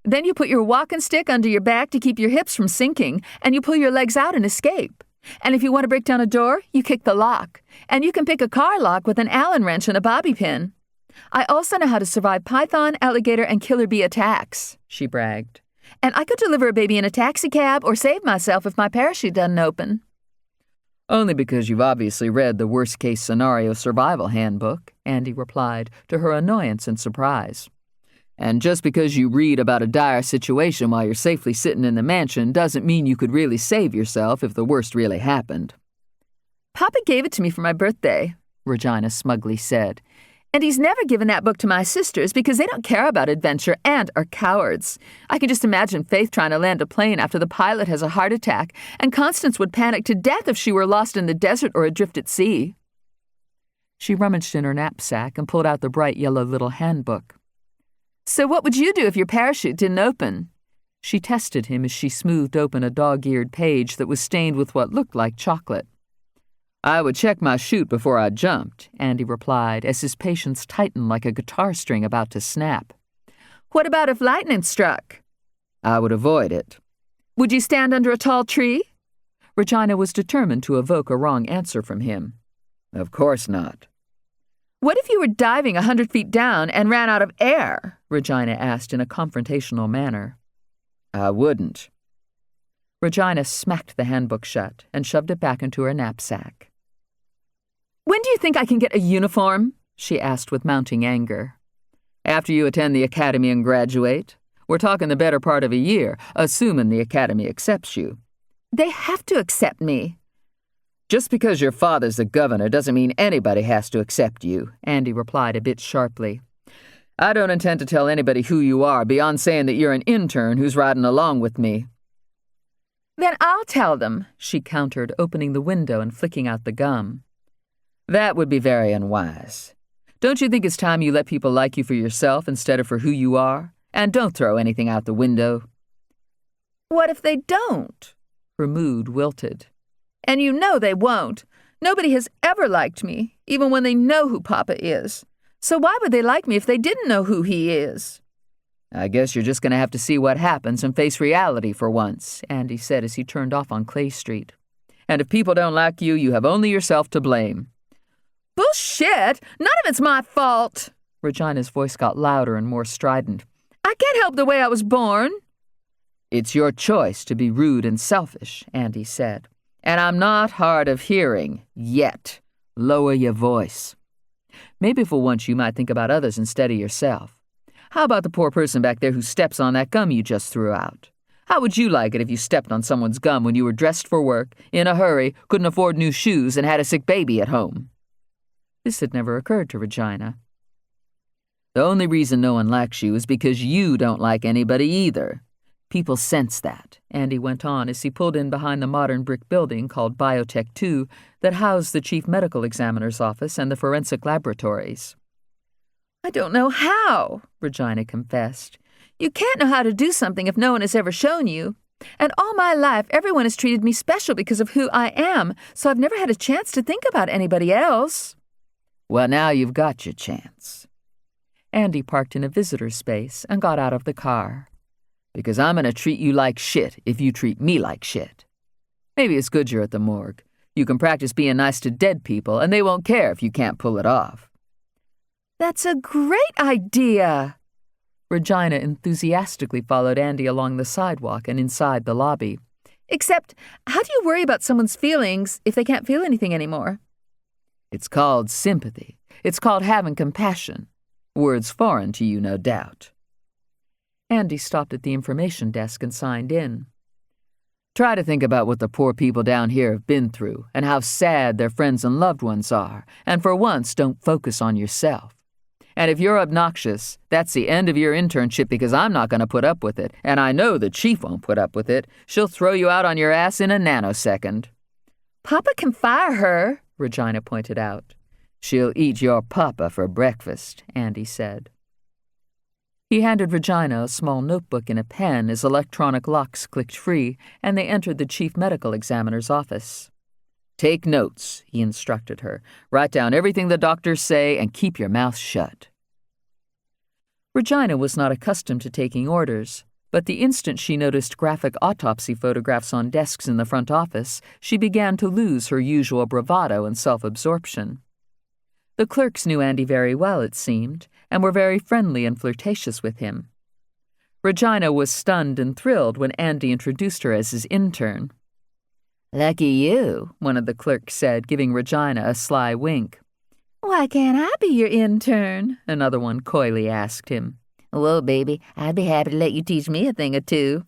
"Then you put your walking stick under your back to keep your hips from sinking, and you pull your legs out and escape. And if you want to break down a door, you kick the lock. And you can pick a car lock with an Allen wrench and a bobby pin. I also know how to survive python, alligator, and killer bee attacks," she bragged. "And I could deliver a baby in a taxi cab or save myself if my parachute doesn't open." "Only because you've obviously read the worst-case scenario survival handbook," Andy replied, to her annoyance and surprise. "And just because you read about a dire situation while you're safely sitting in the mansion doesn't mean you could really save yourself if the worst really happened." "Papa gave it to me for my birthday," Regina smugly said. "And he's never given that book to my sisters because they don't care about adventure and are cowards. I can just imagine Faith trying to land a plane after the pilot has a heart attack, and Constance would panic to death if she were lost in the desert or adrift at sea." She rummaged in her knapsack and pulled out the bright yellow little handbook. "So what would you do if your parachute didn't open?" She tested him as she smoothed open a dog-eared page that was stained with what looked like chocolate. "I would check my chute before I jumped," Andy replied, as his patience tightened like a guitar string about to snap. "What about if lightning struck?" "I would avoid it." "Would you stand under a tall tree?" Regina was determined to evoke a wrong answer from him. "Of course not." "What if you were diving 100 feet down and ran out of air?" Regina asked in a confrontational manner. "I wouldn't." Regina smacked the handbook shut and shoved it back into her knapsack. "When do you think I can get a uniform?" she asked with mounting anger. "After you attend the academy and graduate. We're talking the better part of a year, assuming the academy accepts you." "They have to accept me." "Just because your father's the governor doesn't mean anybody has to accept you," Andy replied a bit sharply. "I don't intend to tell anybody who you are beyond saying that you're an intern who's riding along with me." "Then I'll tell them," she countered, opening the window and flicking out the gum. "That would be very unwise. Don't you think it's time you let people like you for yourself instead of for who you are? And don't throw anything out the window." "What if they don't?" Her mood wilted. "And you know they won't. Nobody has ever liked me, even when they know who Papa is. So why would they like me if they didn't know who he is?" "I guess you're just going to have to see what happens and face reality for once," Andy said as he turned off on Clay Street. "And if people don't like you, you have only yourself to blame." "Bullshit! None of it's my fault!" Regina's voice got louder and more strident. "I can't help the way I was born." "It's your choice to be rude and selfish," Andy said. "And I'm not hard of hearing, yet. Lower your voice. Maybe for once you might think about others instead of yourself. How about the poor person back there who steps on that gum you just threw out? How would you like it if you stepped on someone's gum when you were dressed for work, in a hurry, couldn't afford new shoes, and had a sick baby at home?" This had never occurred to Regina. "The only reason no one likes you is because you don't like anybody either. People sense that," Andy went on as he pulled in behind the modern brick building called Biotech 2 that housed the chief medical examiner's office and the forensic laboratories. "I don't know how," Regina confessed. "You can't know how to do something if no one has ever shown you. And all my life, everyone has treated me special because of who I am, so I've never had a chance to think about anybody else." "Well, now you've got your chance." Andy parked in a visitor's space and got out of the car. "Because I'm going to treat you like shit if you treat me like shit. Maybe it's good you're at the morgue. You can practice being nice to dead people, and they won't care if you can't pull it off." "That's a great idea!" Regina enthusiastically followed Andy along the sidewalk and inside the lobby. "Except, how do you worry about someone's feelings if they can't feel anything anymore?" "It's called sympathy. It's called having compassion. Words foreign to you, no doubt." Andy stopped at the information desk and signed in. "Try to think about what the poor people down here have been through and how sad their friends and loved ones are, and for once don't focus on yourself. And if you're obnoxious, that's the end of your internship because I'm not going to put up with it, and I know the chief won't put up with it. She'll throw you out on your ass in a nanosecond." "Papa can fire her," Regina pointed out. "She'll eat your papa for breakfast," Andy said. He handed Regina a small notebook and a pen as electronic locks clicked free, and they entered the chief medical examiner's office. "Take notes," he instructed her. "Write down everything the doctors say and keep your mouth shut." Regina was not accustomed to taking orders, but the instant she noticed graphic autopsy photographs on desks in the front office, she began to lose her usual bravado and self-absorption. The clerks knew Andy very well, it seemed, and were very friendly and flirtatious with him. Regina was stunned and thrilled when Andy introduced her as his intern. "Lucky you," one of the clerks said, giving Regina a sly wink. "Why can't I be your intern?" another one coyly asked him. "Well, baby, I'd be happy to let you teach me a thing or two."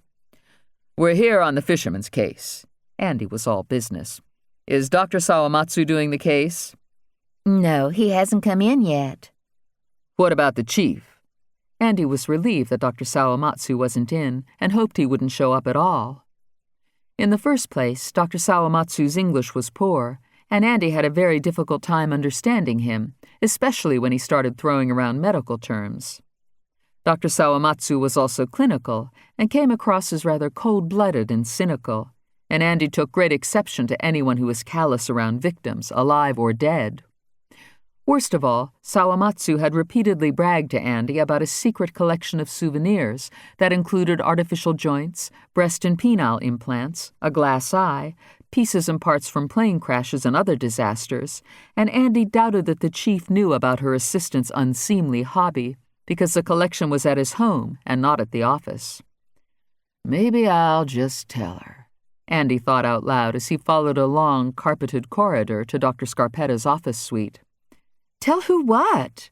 "We're here on the fisherman's case." Andy was all business. "Is Dr. Sawamatsu doing the case?" "No, he hasn't come in yet." "What about the chief?" Andy was relieved that Dr. Sawamatsu wasn't in and hoped he wouldn't show up at all. In the first place, Dr. Sawamatsu's English was poor, and Andy had a very difficult time understanding him, especially when he started throwing around medical terms. Dr. Sawamatsu was also clinical and came across as rather cold-blooded and cynical, and Andy took great exception to anyone who was callous around victims, alive or dead. Worst of all, Sawamatsu had repeatedly bragged to Andy about a secret collection of souvenirs that included artificial joints, breast and penile implants, a glass eye, pieces and parts from plane crashes and other disasters, and Andy doubted that the chief knew about her assistant's unseemly hobby because the collection was at his home and not at the office. "Maybe I'll just tell her," Andy thought out loud as he followed a long, carpeted corridor to Dr. Scarpetta's office suite. "Tell who what?"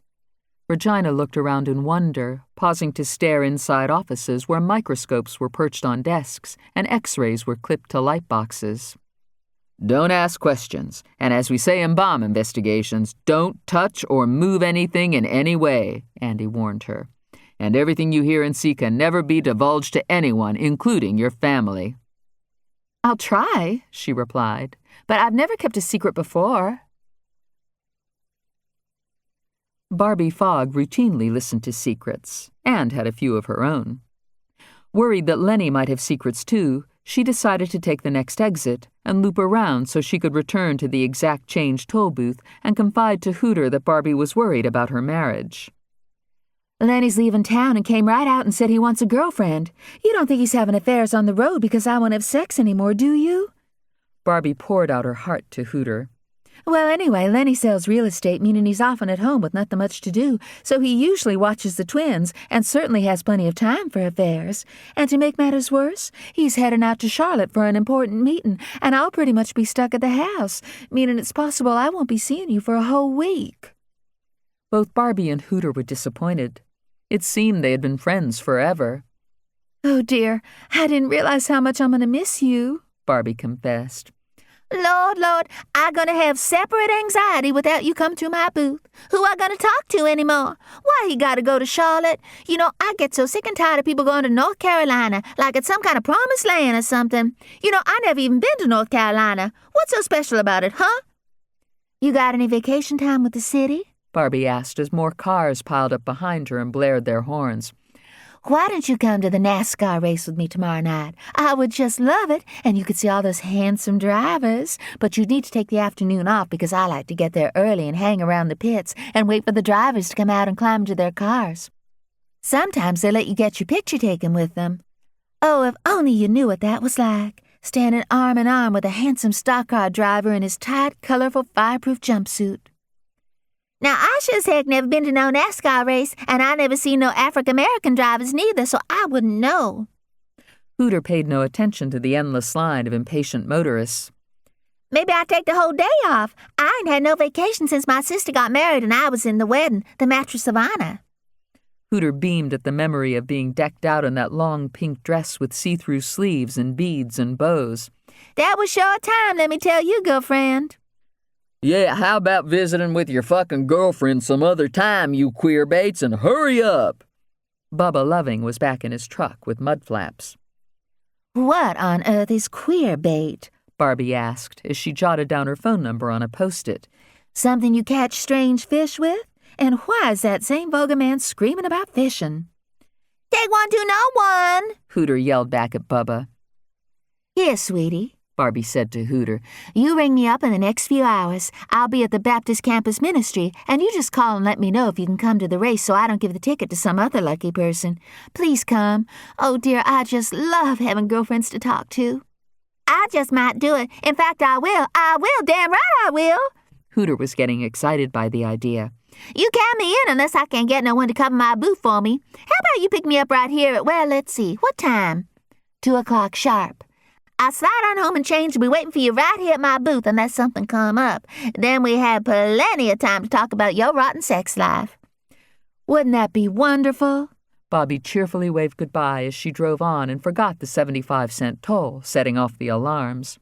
Regina looked around in wonder, pausing to stare inside offices where microscopes were perched on desks and X-rays were clipped to light boxes. "Don't ask questions, and as we say in bomb investigations, don't touch or move anything in any way," Andy warned her. "And everything you hear and see can never be divulged to anyone, including your family." "I'll try," she replied, "but I've never kept a secret before." Barbie Fogg routinely listened to secrets, and had a few of her own. Worried that Lenny might have secrets too, she decided to take the next exit and loop around so she could return to the exact change toll booth and confide to Hooter that Barbie was worried about her marriage. Lenny's leaving town and came right out and said he wants a girlfriend. You don't think he's having affairs on the road because I won't have sex anymore, do you? Barbie poured out her heart to Hooter. Well, anyway, Lenny sells real estate, meaning he's often at home with nothing much to do, so he usually watches the twins and certainly has plenty of time for affairs. And to make matters worse, he's heading out to Charlotte for an important meeting, and I'll pretty much be stuck at the house, meaning it's possible I won't be seeing you for a whole week. Both Barbie and Hooter were disappointed. It seemed they had been friends forever. Oh, dear, I didn't realize how much I'm going to miss you, Barbie confessed. Lord, I'm going to have separate anxiety without you come to my booth. Who I going to talk to anymore? Why he got to go to Charlotte? You know, I get so sick and tired of people going to North Carolina, like it's some kind of promised land or something. You know, I never even been to North Carolina. What's so special about it, huh? You got any vacation time with the city? Barbie asked as more cars piled up behind her and blared their horns. Why don't you come to the NASCAR race with me tomorrow night? I would just love it, and you could see all those handsome drivers. But you'd need to take the afternoon off because I like to get there early and hang around the pits and wait for the drivers to come out and climb into their cars. Sometimes they let you get your picture taken with them. Oh, if only you knew what that was like, standing arm in arm with a handsome stock car driver in his tight, colorful, fireproof jumpsuit. Now, I sure as heck never been to no NASCAR race, and I never seen no African-American drivers neither, so I wouldn't know. Hooter paid no attention to the endless line of impatient motorists. Maybe I'll take the whole day off. I ain't had no vacation since my sister got married and I was in the wedding, the mattress of honor. Hooter beamed at the memory of being decked out in that long pink dress with see-through sleeves and beads and bows. That was sure a time, let me tell you, girlfriend. Yeah, how about visiting with your fucking girlfriend some other time, you queer baits, and hurry up? Bubba Loving was back in his truck with mud flaps. What on earth is queer bait? Barbie asked as she jotted down her phone number on a post-it. Something you catch strange fish with? And why is that same vulgar man screaming about fishing? Take one to no one, Hooter yelled back at Bubba. Here, sweetie, Barbie said to Hooter. You ring me up in the next few hours. I'll be at the Baptist Campus Ministry, and you just call and let me know if you can come to the race so I don't give the ticket to some other lucky person. Please come. Oh, dear, I just love having girlfriends to talk to. I just might do it. In fact, I will. Damn right I will. Hooter was getting excited by the idea. You count me in unless I can't get no one to cover my booth for me. How about you pick me up right here at, well, let's see, what time? 2:00 sharp. I'll slide on home and change and be waiting for you right here at my booth unless something come up. Then we have plenty of time to talk about your rotten sex life. Wouldn't that be wonderful? Bobby cheerfully waved goodbye as she drove on and forgot the 75-cent toll, setting off the alarms.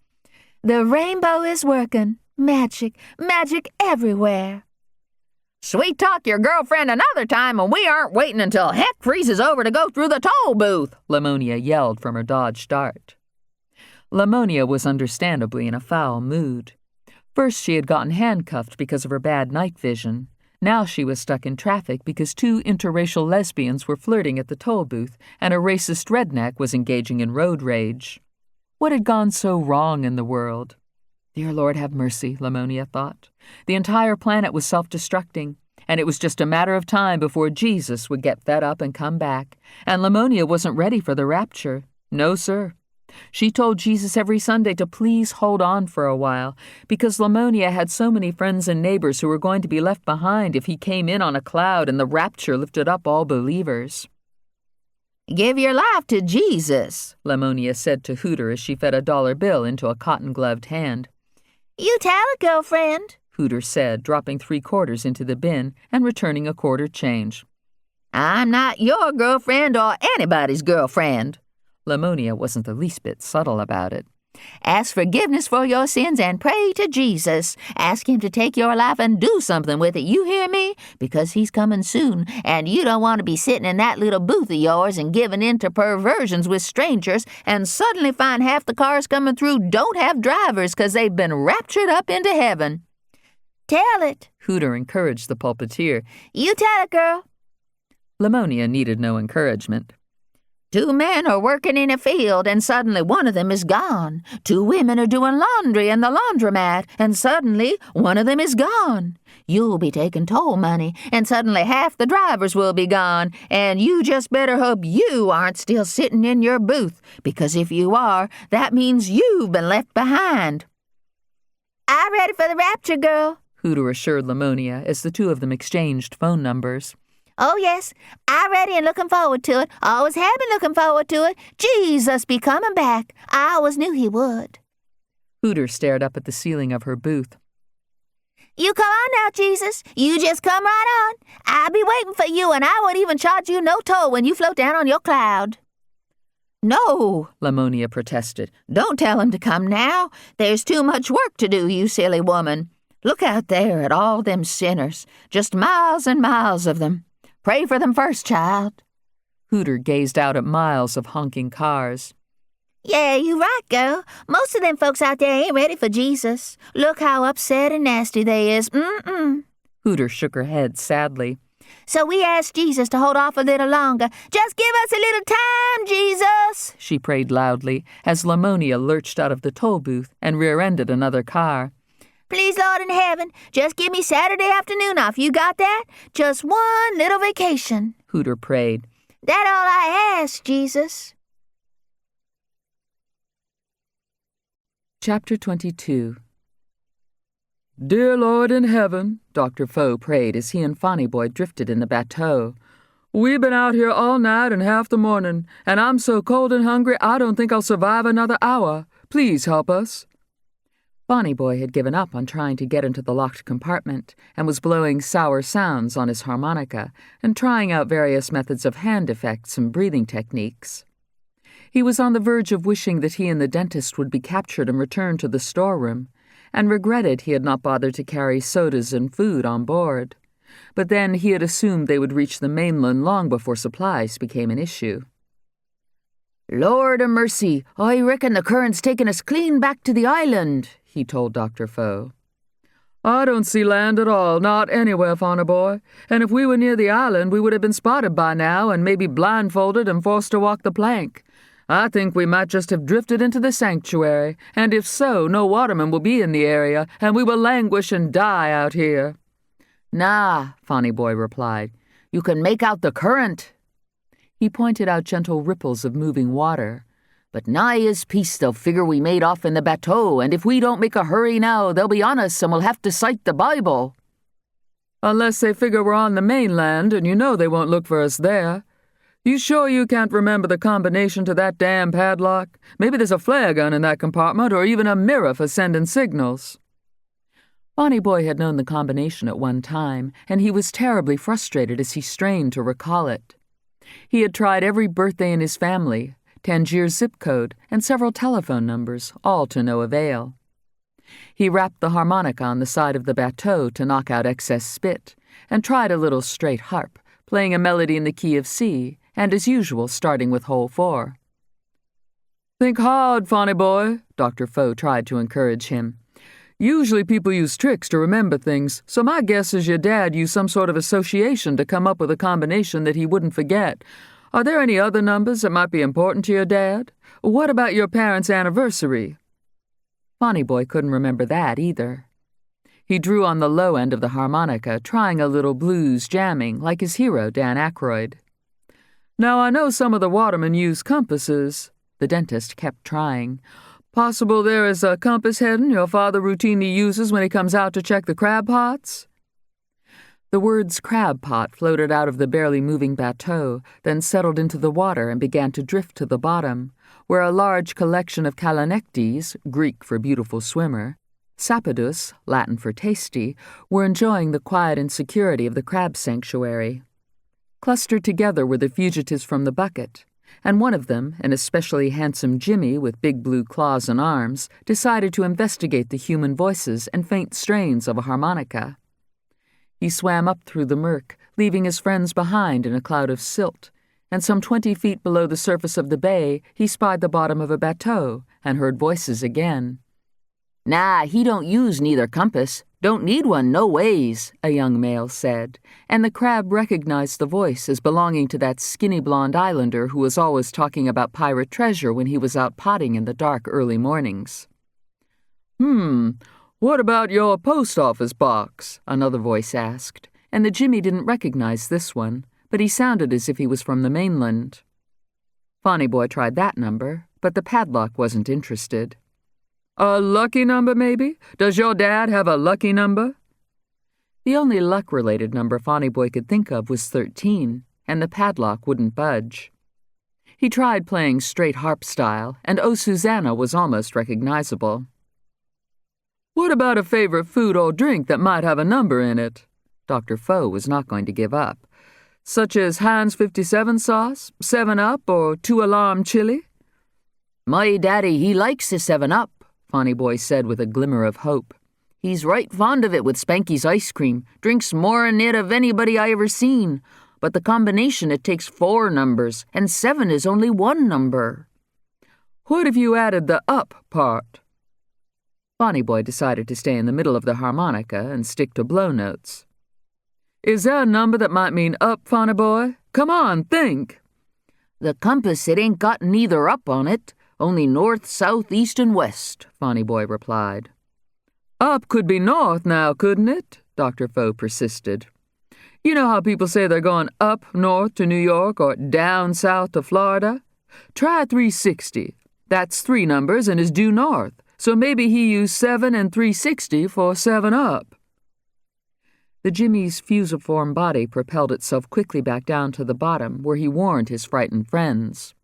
The rainbow is working. Magic, magic everywhere. Sweet talk your girlfriend another time and we aren't waiting until heck freezes over to go through the toll booth, Lamonia yelled from her Dodge Dart. Lamonia was understandably in a foul mood. First she had gotten handcuffed because of her bad night vision. Now she was stuck in traffic because 2 interracial lesbians were flirting at the toll booth and a racist redneck was engaging in road rage. What had gone so wrong in the world? Dear Lord have mercy, Lamonia thought. The entire planet was self-destructing, and it was just a matter of time before Jesus would get fed up and come back, and Lamonia wasn't ready for the rapture. No, sir. She told Jesus every Sunday to please hold on for a while, because Lamonia had so many friends and neighbors who were going to be left behind if he came in on a cloud and the rapture lifted up all believers. Give your life to Jesus, Lamonia said to Hooter as she fed a $1 bill into a cotton-gloved hand. You tell it, girlfriend, Hooter said, dropping 3/4 into the bin and returning a quarter change. I'm not your girlfriend or anybody's girlfriend. Lamonia wasn't the least bit subtle about it. Ask forgiveness for your sins and pray to Jesus. Ask him to take your life and do something with it, you hear me? Because he's coming soon, and you don't want to be sitting in that little booth of yours and giving in to perversions with strangers and suddenly find half the cars coming through don't have drivers because they've been raptured up into heaven. Tell it, Hooter encouraged the pulpiteer. You tell it, girl. Lamonia needed no encouragement. 2 men are working in a field, and suddenly one of them is gone. 2 women are doing laundry in the laundromat, and suddenly one of them is gone. You'll be taking toll money, and suddenly half the drivers will be gone, and you just better hope you aren't still sitting in your booth, because if you are, that means you've been left behind. I'm ready for the rapture, girl, Hooter assured Lamonia as the 2 of them exchanged phone numbers. Oh, yes, I'm ready and looking forward to it. Always have been looking forward to it. Jesus be coming back. I always knew he would. Hooter stared up at the ceiling of her booth. You come on now, Jesus. You just come right on. I'll be waiting for you, and I won't even charge you no toll when you float down on your cloud. No, Lamonia protested. Don't tell him to come now. There's too much work to do, you silly woman. Look out there at all them sinners. Just miles and miles of them. Pray for them first, child. Hooter gazed out at miles of honking cars. Yeah, you right, girl. Most of them folks out there ain't ready for Jesus. Look how upset and nasty they is. Hooter shook her head sadly. So we asked Jesus to hold off a little longer. Just give us a little time, Jesus, she prayed loudly as Lamonia lurched out of the toll booth and rear-ended another car. Please, Lord in heaven, just give me Saturday afternoon off. You got that? Just one little vacation, Hooter prayed. That all I ask, Jesus. Chapter 22. Dear Lord in heaven, Dr. Foe prayed as he and Fonny Boy drifted in the bateau. We've been out here all night and half the morning, and I'm so cold and hungry I don't think I'll survive another hour. Please help us. Fonny Boy had given up on trying to get into the locked compartment and was blowing sour sounds on his harmonica and trying out various methods of hand effects and breathing techniques. He was on the verge of wishing that he and the dentist would be captured and returned to the storeroom, and regretted he had not bothered to carry sodas and food on board. But then he had assumed they would reach the mainland long before supplies became an issue. Lord o' mercy, I reckon the current's taking us clean back to the island, he told Dr. Foe. I don't see land at all, not anywhere, Fonny Boy. And if we were near the island, we would have been spotted by now and maybe blindfolded and forced to walk the plank. I think we might just have drifted into the sanctuary, and if so, no waterman will be in the area, and we will languish and die out here. Nah, Fonny Boy replied. You can make out the current. He pointed out gentle ripples of moving water. But nigh as peace they'll figure we made off in the bateau, and if we don't make a hurry now, they'll be on us and we'll have to cite the Bible. Unless they figure we're on the mainland, and you know they won't look for us there. You sure you can't remember the combination to that damn padlock? Maybe there's a flare gun in that compartment, or even a mirror for sending signals. Fonny Boy had known the combination at one time, and he was terribly frustrated as he strained to recall it. He had tried every birthday in his family, Tangier's zip code, and several telephone numbers, all to no avail. He rapped the harmonica on the side of the bateau to knock out excess spit, and tried a little straight harp, playing a melody in the key of C, and as usual starting with hole 4. Think hard, Fonny Boy, Dr. Foe tried to encourage him. Usually people use tricks to remember things, so my guess is your dad used some sort of association to come up with a combination that he wouldn't forget. Are there any other numbers that might be important to your dad? What about your parents' anniversary? Fonny Boy couldn't remember that either. He drew on the low end of the harmonica, trying a little blues jamming, like his hero, Dan Aykroyd. Now I know some of the watermen use compasses. The dentist kept trying. Possible there is a compass hidden your father routinely uses when he comes out to check the crab pots? The words crab pot floated out of the barely moving bateau, then settled into the water and began to drift to the bottom, where a large collection of kalanectes, Greek for beautiful swimmer, sapidus, Latin for tasty, were enjoying the quiet and security of the crab sanctuary. Clustered together were the fugitives from the bucket, and one of them, an especially handsome Jimmy with big blue claws and arms, decided to investigate the human voices and faint strains of a harmonica. He swam up through the murk, leaving his friends behind in a cloud of silt, and some 20 feet below the surface of the bay he spied the bottom of a bateau and heard voices again. Nah, he don't use neither compass. Don't need one, no ways, a young male said, and the crab recognized the voice as belonging to that skinny blonde islander who was always talking about pirate treasure when he was out potting in the dark early mornings. What about your post office box? Another voice asked, and the Jimmy didn't recognize this one, but he sounded as if he was from the mainland. Fonny Boy tried that number, but the padlock wasn't interested. A lucky number, maybe? Does your dad have a lucky number? The only luck-related number Fonny Boy could think of was 13, and the padlock wouldn't budge. He tried playing straight harp style, and Oh Susanna was almost recognizable. What about a favorite food or drink that might have a number in it? Dr. Foe was not going to give up. Such as Heinz 57 sauce, 7-Up, or 2-Alarm chili? My daddy, he likes the 7-Up, Fonny Boy said with a glimmer of hope. He's right fond of it with Spanky's ice cream, drinks more'n it of anybody I ever seen. But the combination, it takes 4 numbers, and 7 is only 1 number. What if you added the up part? Fonny Boy decided to stay in the middle of the harmonica and stick to blow notes. Is there a number that might mean up, Fonny Boy? Come on, think. The compass, it ain't got neither up on it, only north, south, east, and west, Fonny Boy replied. Up could be north now, couldn't it? Dr. Foe persisted. You know how people say they're going up north to New York or down south to Florida? Try 360. That's 3 numbers and is due north, so maybe he used 7 and 360 for 7-Up. The Jimmy's fusiform body propelled itself quickly back down to the bottom, where he warned his frightened friends.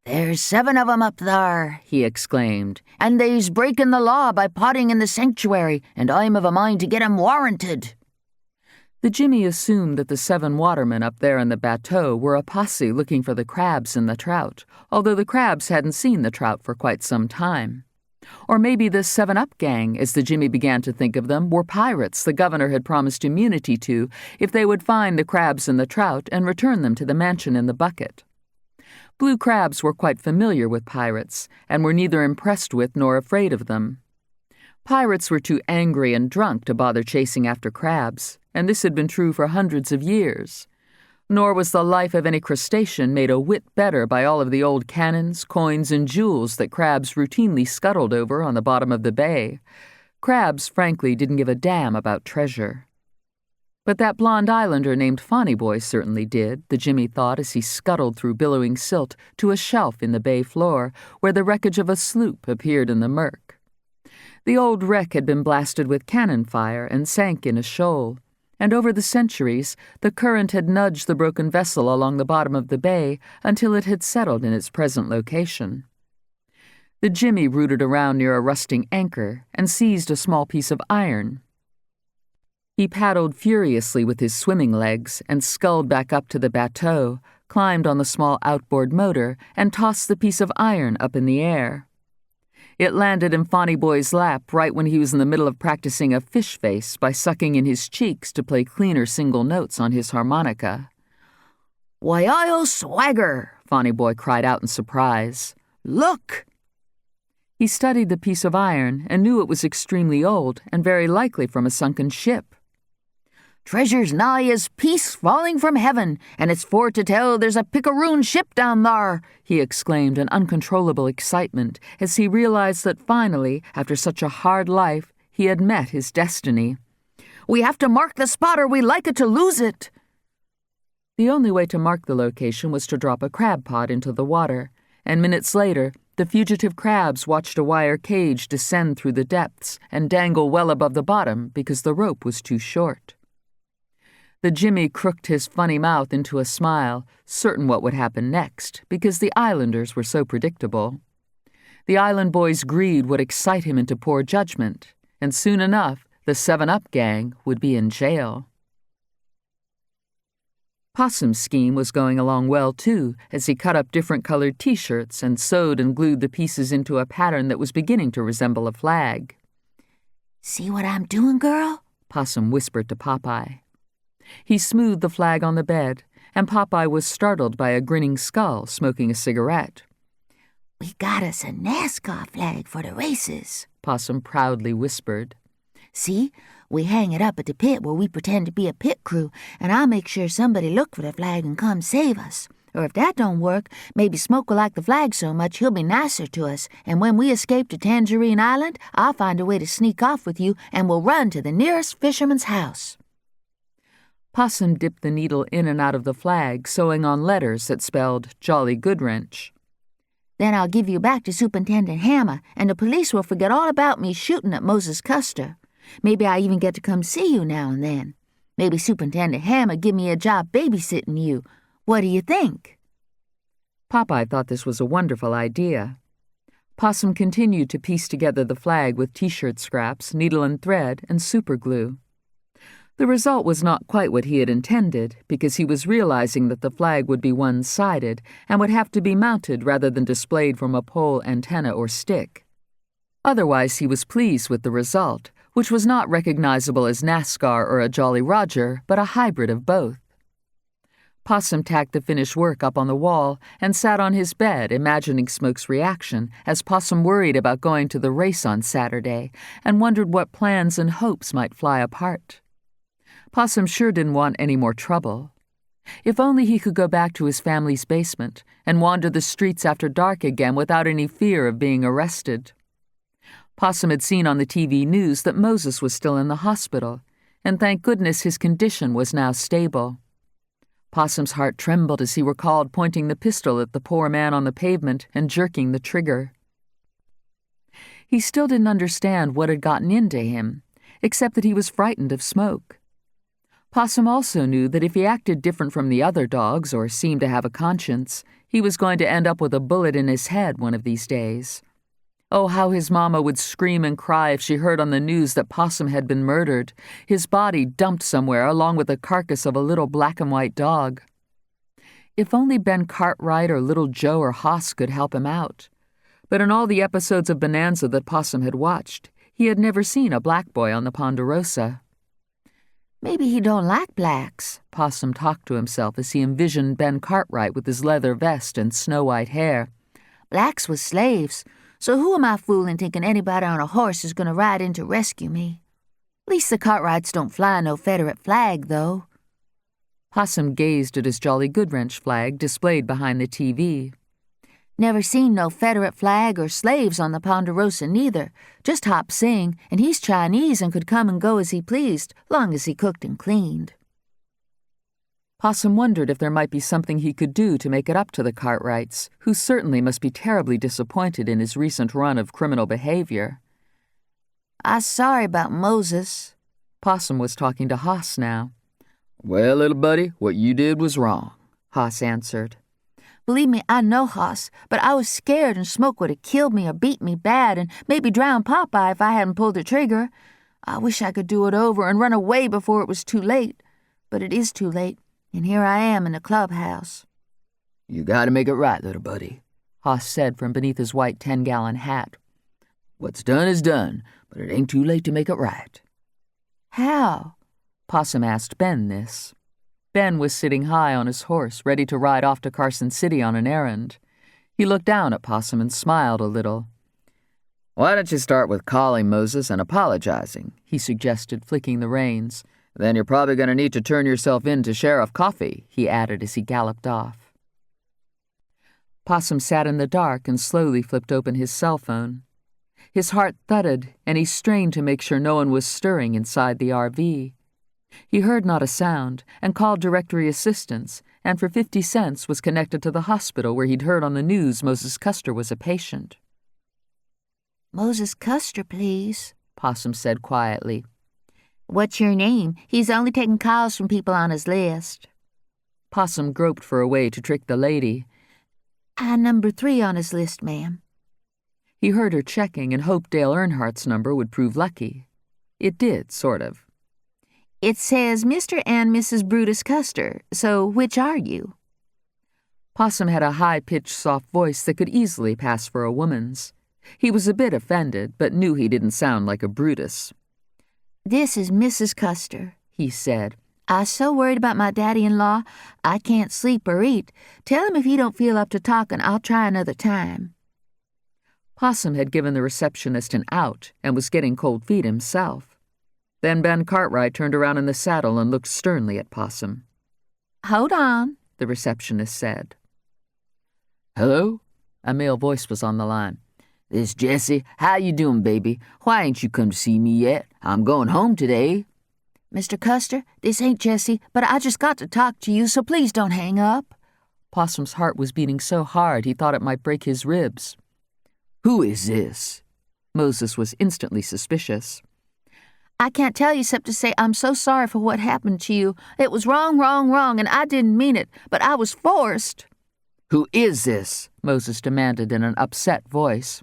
There's 7 of 'em up there, he exclaimed, and they's breaking the law by potting in the sanctuary, and I'm of a mind to get 'em warranted. The Jimmy assumed that the 7 watermen up there in the bateau were a posse looking for the crabs and the trout, although the crabs hadn't seen the trout for quite some time. Or maybe the 7-Up gang, as the Jimmy began to think of them, were pirates the governor had promised immunity to if they would find the crabs and the trout and return them to the mansion in the bucket. Blue crabs were quite familiar with pirates and were neither impressed with nor afraid of them. Pirates were too angry and drunk to bother chasing after crabs, and this had been true for hundreds of years. Nor was the life of any crustacean made a whit better by all of the old cannons, coins, and jewels that crabs routinely scuttled over on the bottom of the bay. Crabs, frankly, didn't give a damn about treasure. But that blonde islander named Fonny Boy certainly did, the Jimmy thought as he scuttled through billowing silt to a shelf in the bay floor where the wreckage of a sloop appeared in the murk. The old wreck had been blasted with cannon fire and sank in a shoal, and over the centuries the current had nudged the broken vessel along the bottom of the bay until it had settled in its present location. The Jimmy rooted around near a rusting anchor and seized a small piece of iron. He paddled furiously with his swimming legs and sculled back up to the bateau, climbed on the small outboard motor, and tossed the piece of iron up in the air. It landed in Fonny Boy's lap right when he was in the middle of practicing a fish face by sucking in his cheeks to play cleaner single notes on his harmonica. "Why, I'll swagger!" Fonny Boy cried out in surprise. "Look!" He studied the piece of iron and knew it was extremely old and very likely from a sunken ship. "Treasure's nigh as peace falling from heaven, and it's for to tell there's a picaroon ship down thar," he exclaimed in uncontrollable excitement as he realized that finally, after such a hard life, he had met his destiny. "We have to mark the spot or we like it to lose it." The only way to mark the location was to drop a crab pot into the water, and minutes later, the fugitive crabs watched a wire cage descend through the depths and dangle well above the bottom because the rope was too short. The Jimmy crooked his funny mouth into a smile, certain what would happen next, because the islanders were so predictable. The island boy's greed would excite him into poor judgment, and soon enough, the 7-Up gang would be in jail. Possum's scheme was going along well, too, as he cut up different-colored T-shirts and sewed and glued the pieces into a pattern that was beginning to resemble a flag. "See what I'm doing, girl?" Possum whispered to Popeye. He smoothed the flag on the bed, and Popeye was startled by a grinning skull smoking a cigarette. "We got us a NASCAR flag for the races," Possum proudly whispered. See, we hang it up at the pit where we pretend to be a pit crew, and I'll make sure somebody look for the flag and come save us. Or if that don't work, maybe Smoke will like the flag so much he'll be nicer to us, and when we escape to Tangerine Island, I'll find a way to sneak off with you, and we'll run to the nearest fisherman's house." Possum dipped the needle in and out of the flag, sewing on letters that spelled Jolly Goodwrench. "Then I'll give you back to Superintendent Hammer, and the police will forget all about me shooting at Moses Custer. Maybe I even get to come see you now and then. Maybe Superintendent Hammer give me a job babysitting you. What do you think?" Popeye thought this was a wonderful idea. Possum continued to piece together the flag with T-shirt scraps, needle and thread, and superglue. The result was not quite what he had intended, because he was realizing that the flag would be one-sided and would have to be mounted rather than displayed from a pole, antenna, or stick. Otherwise, he was pleased with the result, which was not recognizable as NASCAR or a Jolly Roger, but a hybrid of both. Possum tacked the finished work up on the wall and sat on his bed, imagining Smoke's reaction, as Possum worried about going to the race on Saturday and wondered what plans and hopes might fly apart. Possum sure didn't want any more trouble. If only he could go back to his family's basement and wander the streets after dark again without any fear of being arrested. Possum had seen on the TV news that Moses was still in the hospital, and thank goodness his condition was now stable. Possum's heart trembled as he recalled pointing the pistol at the poor man on the pavement and jerking the trigger. He still didn't understand what had gotten into him, except that he was frightened of Smoke. Possum also knew that if he acted different from the other dogs or seemed to have a conscience, he was going to end up with a bullet in his head one of these days. Oh, how his mama would scream and cry if she heard on the news that Possum had been murdered, his body dumped somewhere along with the carcass of a little black and white dog. If only Ben Cartwright or Little Joe or Hoss could help him out. But in all the episodes of Bonanza that Possum had watched, he had never seen a black boy on the Ponderosa. "Maybe he don't like blacks," Possum talked to himself as he envisioned Ben Cartwright with his leather vest and snow-white hair. "Blacks was slaves. So who am I fooling thinking anybody on a horse is going to ride in to rescue me? At least the Cartwrights don't fly no Confederate flag, though." Possum gazed at his Jolly Goodwrench flag displayed behind the TV. "Never seen no Confederate flag or slaves on the Ponderosa neither. Just Hop Sing, and he's Chinese and could come and go as he pleased, long as he cooked and cleaned." Possum wondered if there might be something he could do to make it up to the Cartwrights, who certainly must be terribly disappointed in his recent run of criminal behavior. "I'm sorry about Moses." Possum was talking to Hoss now. "Well, little buddy, what you did was wrong," Hoss answered. "Believe me, I know, Hoss, but I was scared and Smoke would have killed me or beat me bad and maybe drowned Popeye if I hadn't pulled the trigger. I wish I could do it over and run away before it was too late. But it is too late. And here I am in the clubhouse." "You gotta make it right, little buddy," Hoss said from beneath his white 10-gallon hat. "What's done is done, but it ain't too late to make it right." "How?" Possum asked Ben this. Ben was sitting high on his horse, ready to ride off to Carson City on an errand. He looked down at Possum and smiled a little. "Why don't you start with calling Moses and apologizing?" he suggested, flicking the reins. "Then you're probably going to need to turn yourself in to Sheriff Coffee," he added as he galloped off. Possum sat in the dark and slowly flipped open his cell phone. His heart thudded, and he strained to make sure no one was stirring inside the RV. He heard not a sound and called directory assistance, and for 50 cents was connected to the hospital where he'd heard on the news Moses Custer was a patient. "Moses Custer, please," Possum said quietly. "What's your name? He's only taking calls from people on his list." Possum groped for a way to trick the lady. "I'm number 3 on his list, ma'am." He heard her checking and hoped Dale Earnhardt's number would prove lucky. It did, sort of. "It says Mr. and Mrs. Brutus Custer, so which are you?" Possum had a high-pitched, soft voice that could easily pass for a woman's. He was a bit offended, but knew he didn't sound like a Brutus. "This is Mrs. Custer," he said. "I'm so worried about my daddy-in-law, I can't sleep or eat. Tell him if he don't feel up to talking, I'll try another time." Possum had given the receptionist an out and was getting cold feet himself. Then Ben Cartwright turned around in the saddle and looked sternly at Possum. Hold on, the receptionist said. Hello? A male voice was on the line. This Jessie. How you doing, baby? Why ain't you come to see me yet? I'm going home today. Mr. Custer, this ain't Jessie, but I just got to talk to you, so please don't hang up. Possum's heart was beating so hard he thought it might break his ribs. Who is this? Moses was instantly suspicious. I can't tell you except to say I'm so sorry for what happened to you. It was wrong, and I didn't mean it, but I was forced. Who is this? Moses demanded in an upset voice.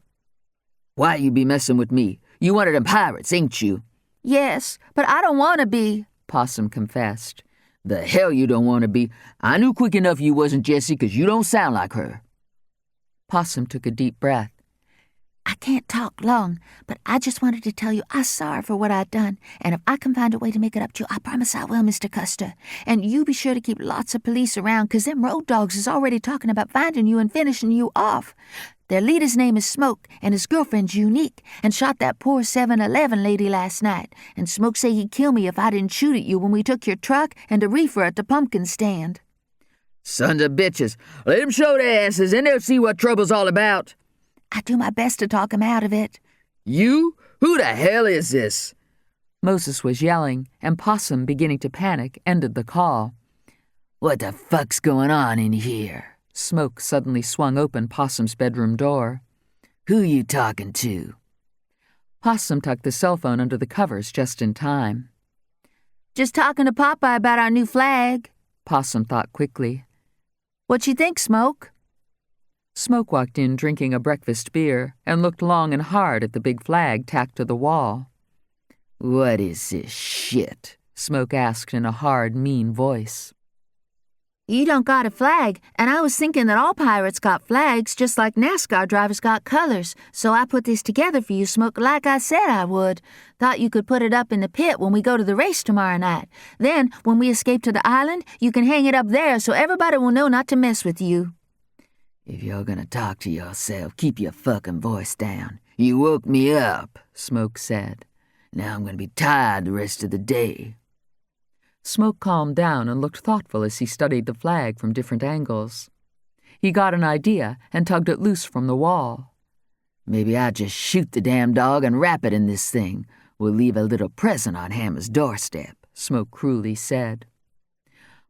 Why you be messing with me? You one of them pirates, ain't you? Yes, but I don't want to be, Possum confessed. The hell you don't want to be. I knew quick enough you wasn't Jessie, 'cause you don't sound like her. Possum took a deep breath. I can't talk long, but I just wanted to tell you I'm sorry for what I've done, and if I can find a way to make it up to you, I promise I will, Mr. Custer. And you be sure to keep lots of police around, 'cause them road dogs is already talking about finding you and finishing you off. Their leader's name is Smoke, and his girlfriend's Unique, and shot that poor 7-Eleven lady last night. And Smoke say he'd kill me if I didn't shoot at you when we took your truck and the reefer at the pumpkin stand. Sons of bitches, let 'em show their asses, and they'll see what trouble's all about. I do my best to talk him out of it. You? Who the hell is this? Moses was yelling, and Possum, beginning to panic, ended the call. What the fuck's going on in here? Smoke suddenly swung open Possum's bedroom door. Who you talking to? Possum tucked the cell phone under the covers just in time. Just talking to Popeye about our new flag. Possum thought quickly. What you think, Smoke? Smoke walked in drinking a breakfast beer and looked long and hard at the big flag tacked to the wall. What is this shit? Smoke asked in a hard, mean voice. You don't got a flag, and I was thinking that all pirates got flags just like NASCAR drivers got colors, so I put this together for you, Smoke, like I said I would. Thought you could put it up in the pit when we go to the race tomorrow night. Then, when we escape to the island, you can hang it up there so everybody will know not to mess with you. If you're gonna talk to yourself, keep your fucking voice down. You woke me up, Smoke said. Now I'm gonna be tired the rest of the day. Smoke calmed down and looked thoughtful as he studied the flag from different angles. He got an idea and tugged it loose from the wall. Maybe I'll just shoot the damn dog and wrap it in this thing. We'll leave a little present on Hammer's doorstep, Smoke cruelly said.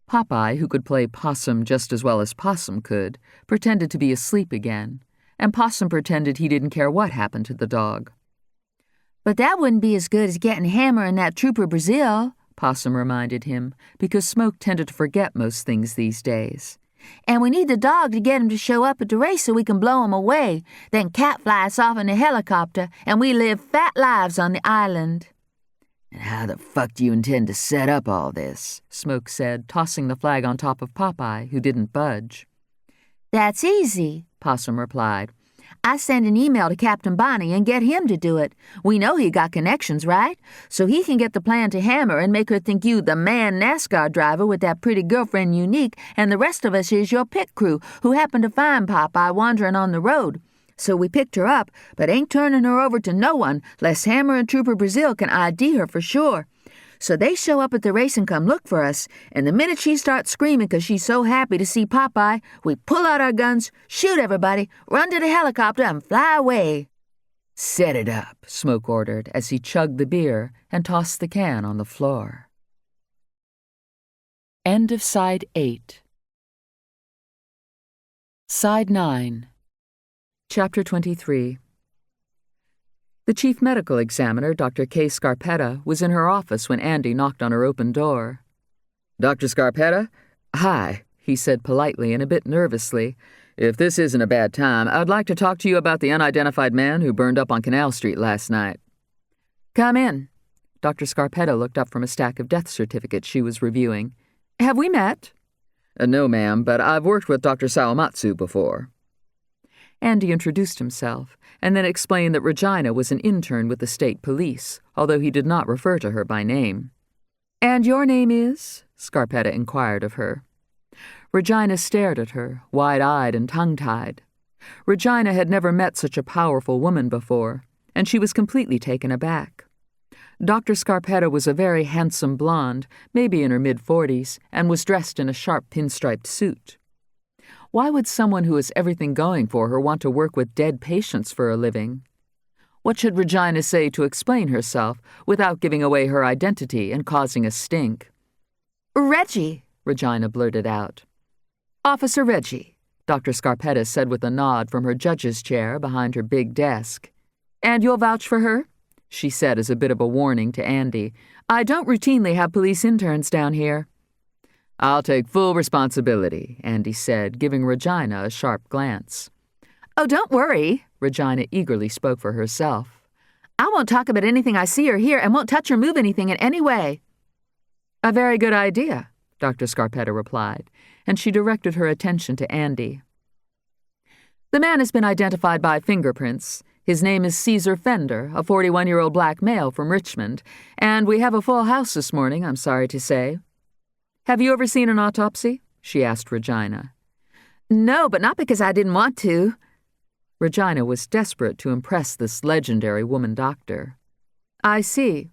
Popeye, who could play possum just as well as Possum could, pretended to be asleep again, and Possum pretended he didn't care what happened to the dog. But that wouldn't be as good as getting Hammer in that Trooper Brazil, Possum reminded him, because Smoke tended to forget most things these days. And we need the dog to get him to show up at the race so we can blow him away. Then Cat fly us off in a helicopter, and we live fat lives on the island. And how the fuck do you intend to set up all this? Smoke said, tossing the flag on top of Popeye, who didn't budge. That's easy, Possum replied. I send an email to Captain Bonnie and get him to do it. We know he got connections, right? So he can get the plan to Hammer and make her think you the man NASCAR driver with that pretty girlfriend Unique, and the rest of us is your pit crew who happened to find Popeye wandering on the road. So we picked her up, but ain't turning her over to no one, lest Hammer and Trooper Brazil can ID her for sure. So they show up at the race and come look for us, and the minute she starts screaming 'cause she's so happy to see Popeye, we pull out our guns, shoot everybody, run to the helicopter, and fly away. Set it up, Smoke ordered as he chugged the beer and tossed the can on the floor. End of Side 8. Side 9. Chapter 23. The chief medical examiner, Dr. K. Scarpetta, was in her office when Andy knocked on her open door. Dr. Scarpetta? Hi, he said politely and a bit nervously. If this isn't a bad time, I'd like to talk to you about the unidentified man who burned up on Canal Street last night. Come in. Dr. Scarpetta looked up from a stack of death certificates she was reviewing. Have we met? No, ma'am, but I've worked with Dr. Sawamatsu before. Andy introduced himself, and then explained that Regina was an intern with the state police, although he did not refer to her by name. "And your name is?" Scarpetta inquired of her. Regina stared at her, wide-eyed and tongue-tied. Regina had never met such a powerful woman before, and she was completely taken aback. Dr. Scarpetta was a very handsome blonde, maybe in her mid-40s, and was dressed in a sharp pinstriped suit. Why would someone who has everything going for her want to work with dead patients for a living? What should Regina say to explain herself without giving away her identity and causing a stink? Reggie, Regina blurted out. Officer Reggie, Dr. Scarpetta said with a nod from her judge's chair behind her big desk. And you'll vouch for her? She said as a bit of a warning to Andy. I don't routinely have police interns down here. I'll take full responsibility, Andy said, giving Regina a sharp glance. Oh, don't worry, Regina eagerly spoke for herself. I won't talk about anything I see or hear and won't touch or move anything in any way. A very good idea, Dr. Scarpetta replied, and she directed her attention to Andy. The man has been identified by fingerprints. His name is Caesar Fender, a 41-year-old black male from Richmond, and we have a full house this morning, I'm sorry to say. Have you ever seen an autopsy? She asked Regina. No, but not because I didn't want to. Regina was desperate to impress this legendary woman doctor. I see.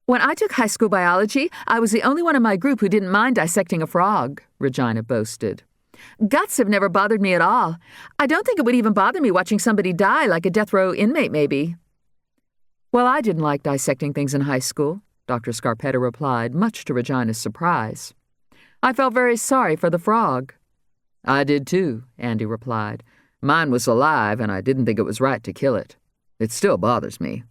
When I took high school biology, I was the only one in my group who didn't mind dissecting a frog, Regina boasted. Guts have never bothered me at all. I don't think it would even bother me watching somebody die, like a death row inmate, maybe. Well, I didn't like dissecting things in high school, Dr. Scarpetta replied, much to Regina's surprise. I felt very sorry for the frog. I did too, Andy replied. Mine was alive, and I didn't think it was right to kill it. It still bothers me.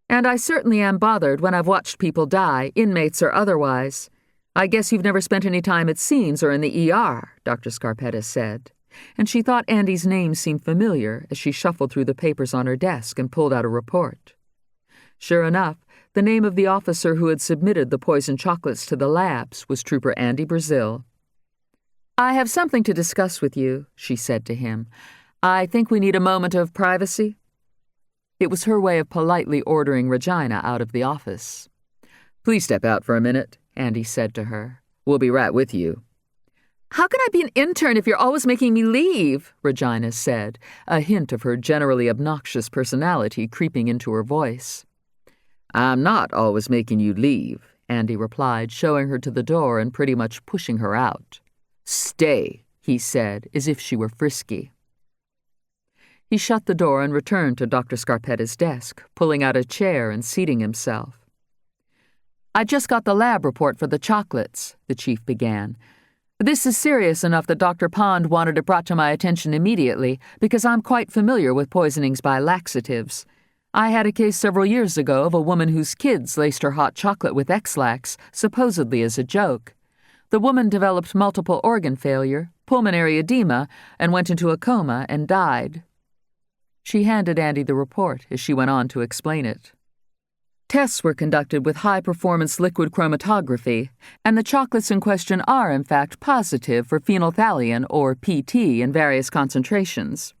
And I certainly am bothered when I've watched people die, inmates or otherwise. I guess you've never spent any time at scenes or in the ER, Dr. Scarpetta said, and she thought Andy's name seemed familiar as she shuffled through the papers on her desk and pulled out a report. Sure enough, the name of the officer who had submitted the poisoned chocolates to the labs was Trooper Andy Brazil. I have something to discuss with you, she said to him. I think we need a moment of privacy. It was her way of politely ordering Regina out of the office. Please step out for a minute, Andy said to her. We'll be right with you. How can I be an intern if you're always making me leave? Regina said, a hint of her generally obnoxious personality creeping into her voice. I'm not always making you leave, Andy replied, showing her to the door and pretty much pushing her out. Stay, he said, as if she were frisky. He shut the door and returned to Dr. Scarpetta's desk, pulling out a chair and seating himself. I just got the lab report for the chocolates, the chief began. This is serious enough that Dr. Pond wanted it brought to my attention immediately because I'm quite familiar with poisonings by laxatives. I had a case several years ago of a woman whose kids laced her hot chocolate with X-Lax, supposedly as a joke. The woman developed multiple organ failure, pulmonary edema, and went into a coma and died. She handed Andy the report as she went on to explain it. Tests were conducted with high-performance liquid chromatography, and the chocolates in question are, in fact, positive for phenolphthalein, or PT, in various concentrations.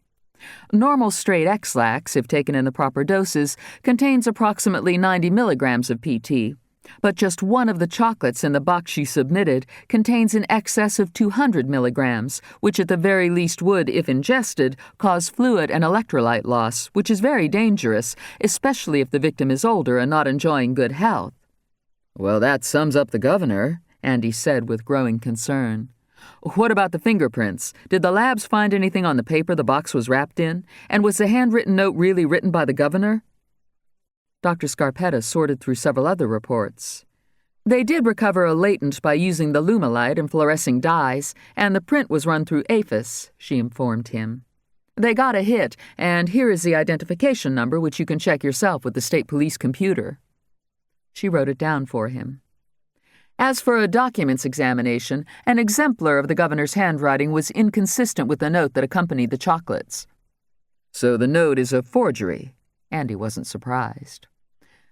Normal straight X-Lax, if taken in the proper doses, contains approximately 90 milligrams of PT, but just one of the chocolates in the box she submitted contains in excess of 200 milligrams, which at the very least would, if ingested, cause fluid and electrolyte loss, which is very dangerous, especially if the victim is older and not enjoying good health. Well, that sums up the governor, Andy said with growing concern. What about the fingerprints? Did the labs find anything on the paper the box was wrapped in? And was the handwritten note really written by the governor? Dr. Scarpetta sorted through several other reports. They did recover a latent by using the Lumalite and fluorescing dyes, and the print was run through APHIS, she informed him. They got a hit, and here is the identification number, which you can check yourself with the state police computer. She wrote it down for him. As for a documents examination, an exemplar of the governor's handwriting was inconsistent with the note that accompanied the chocolates. So the note is a forgery. Andy wasn't surprised.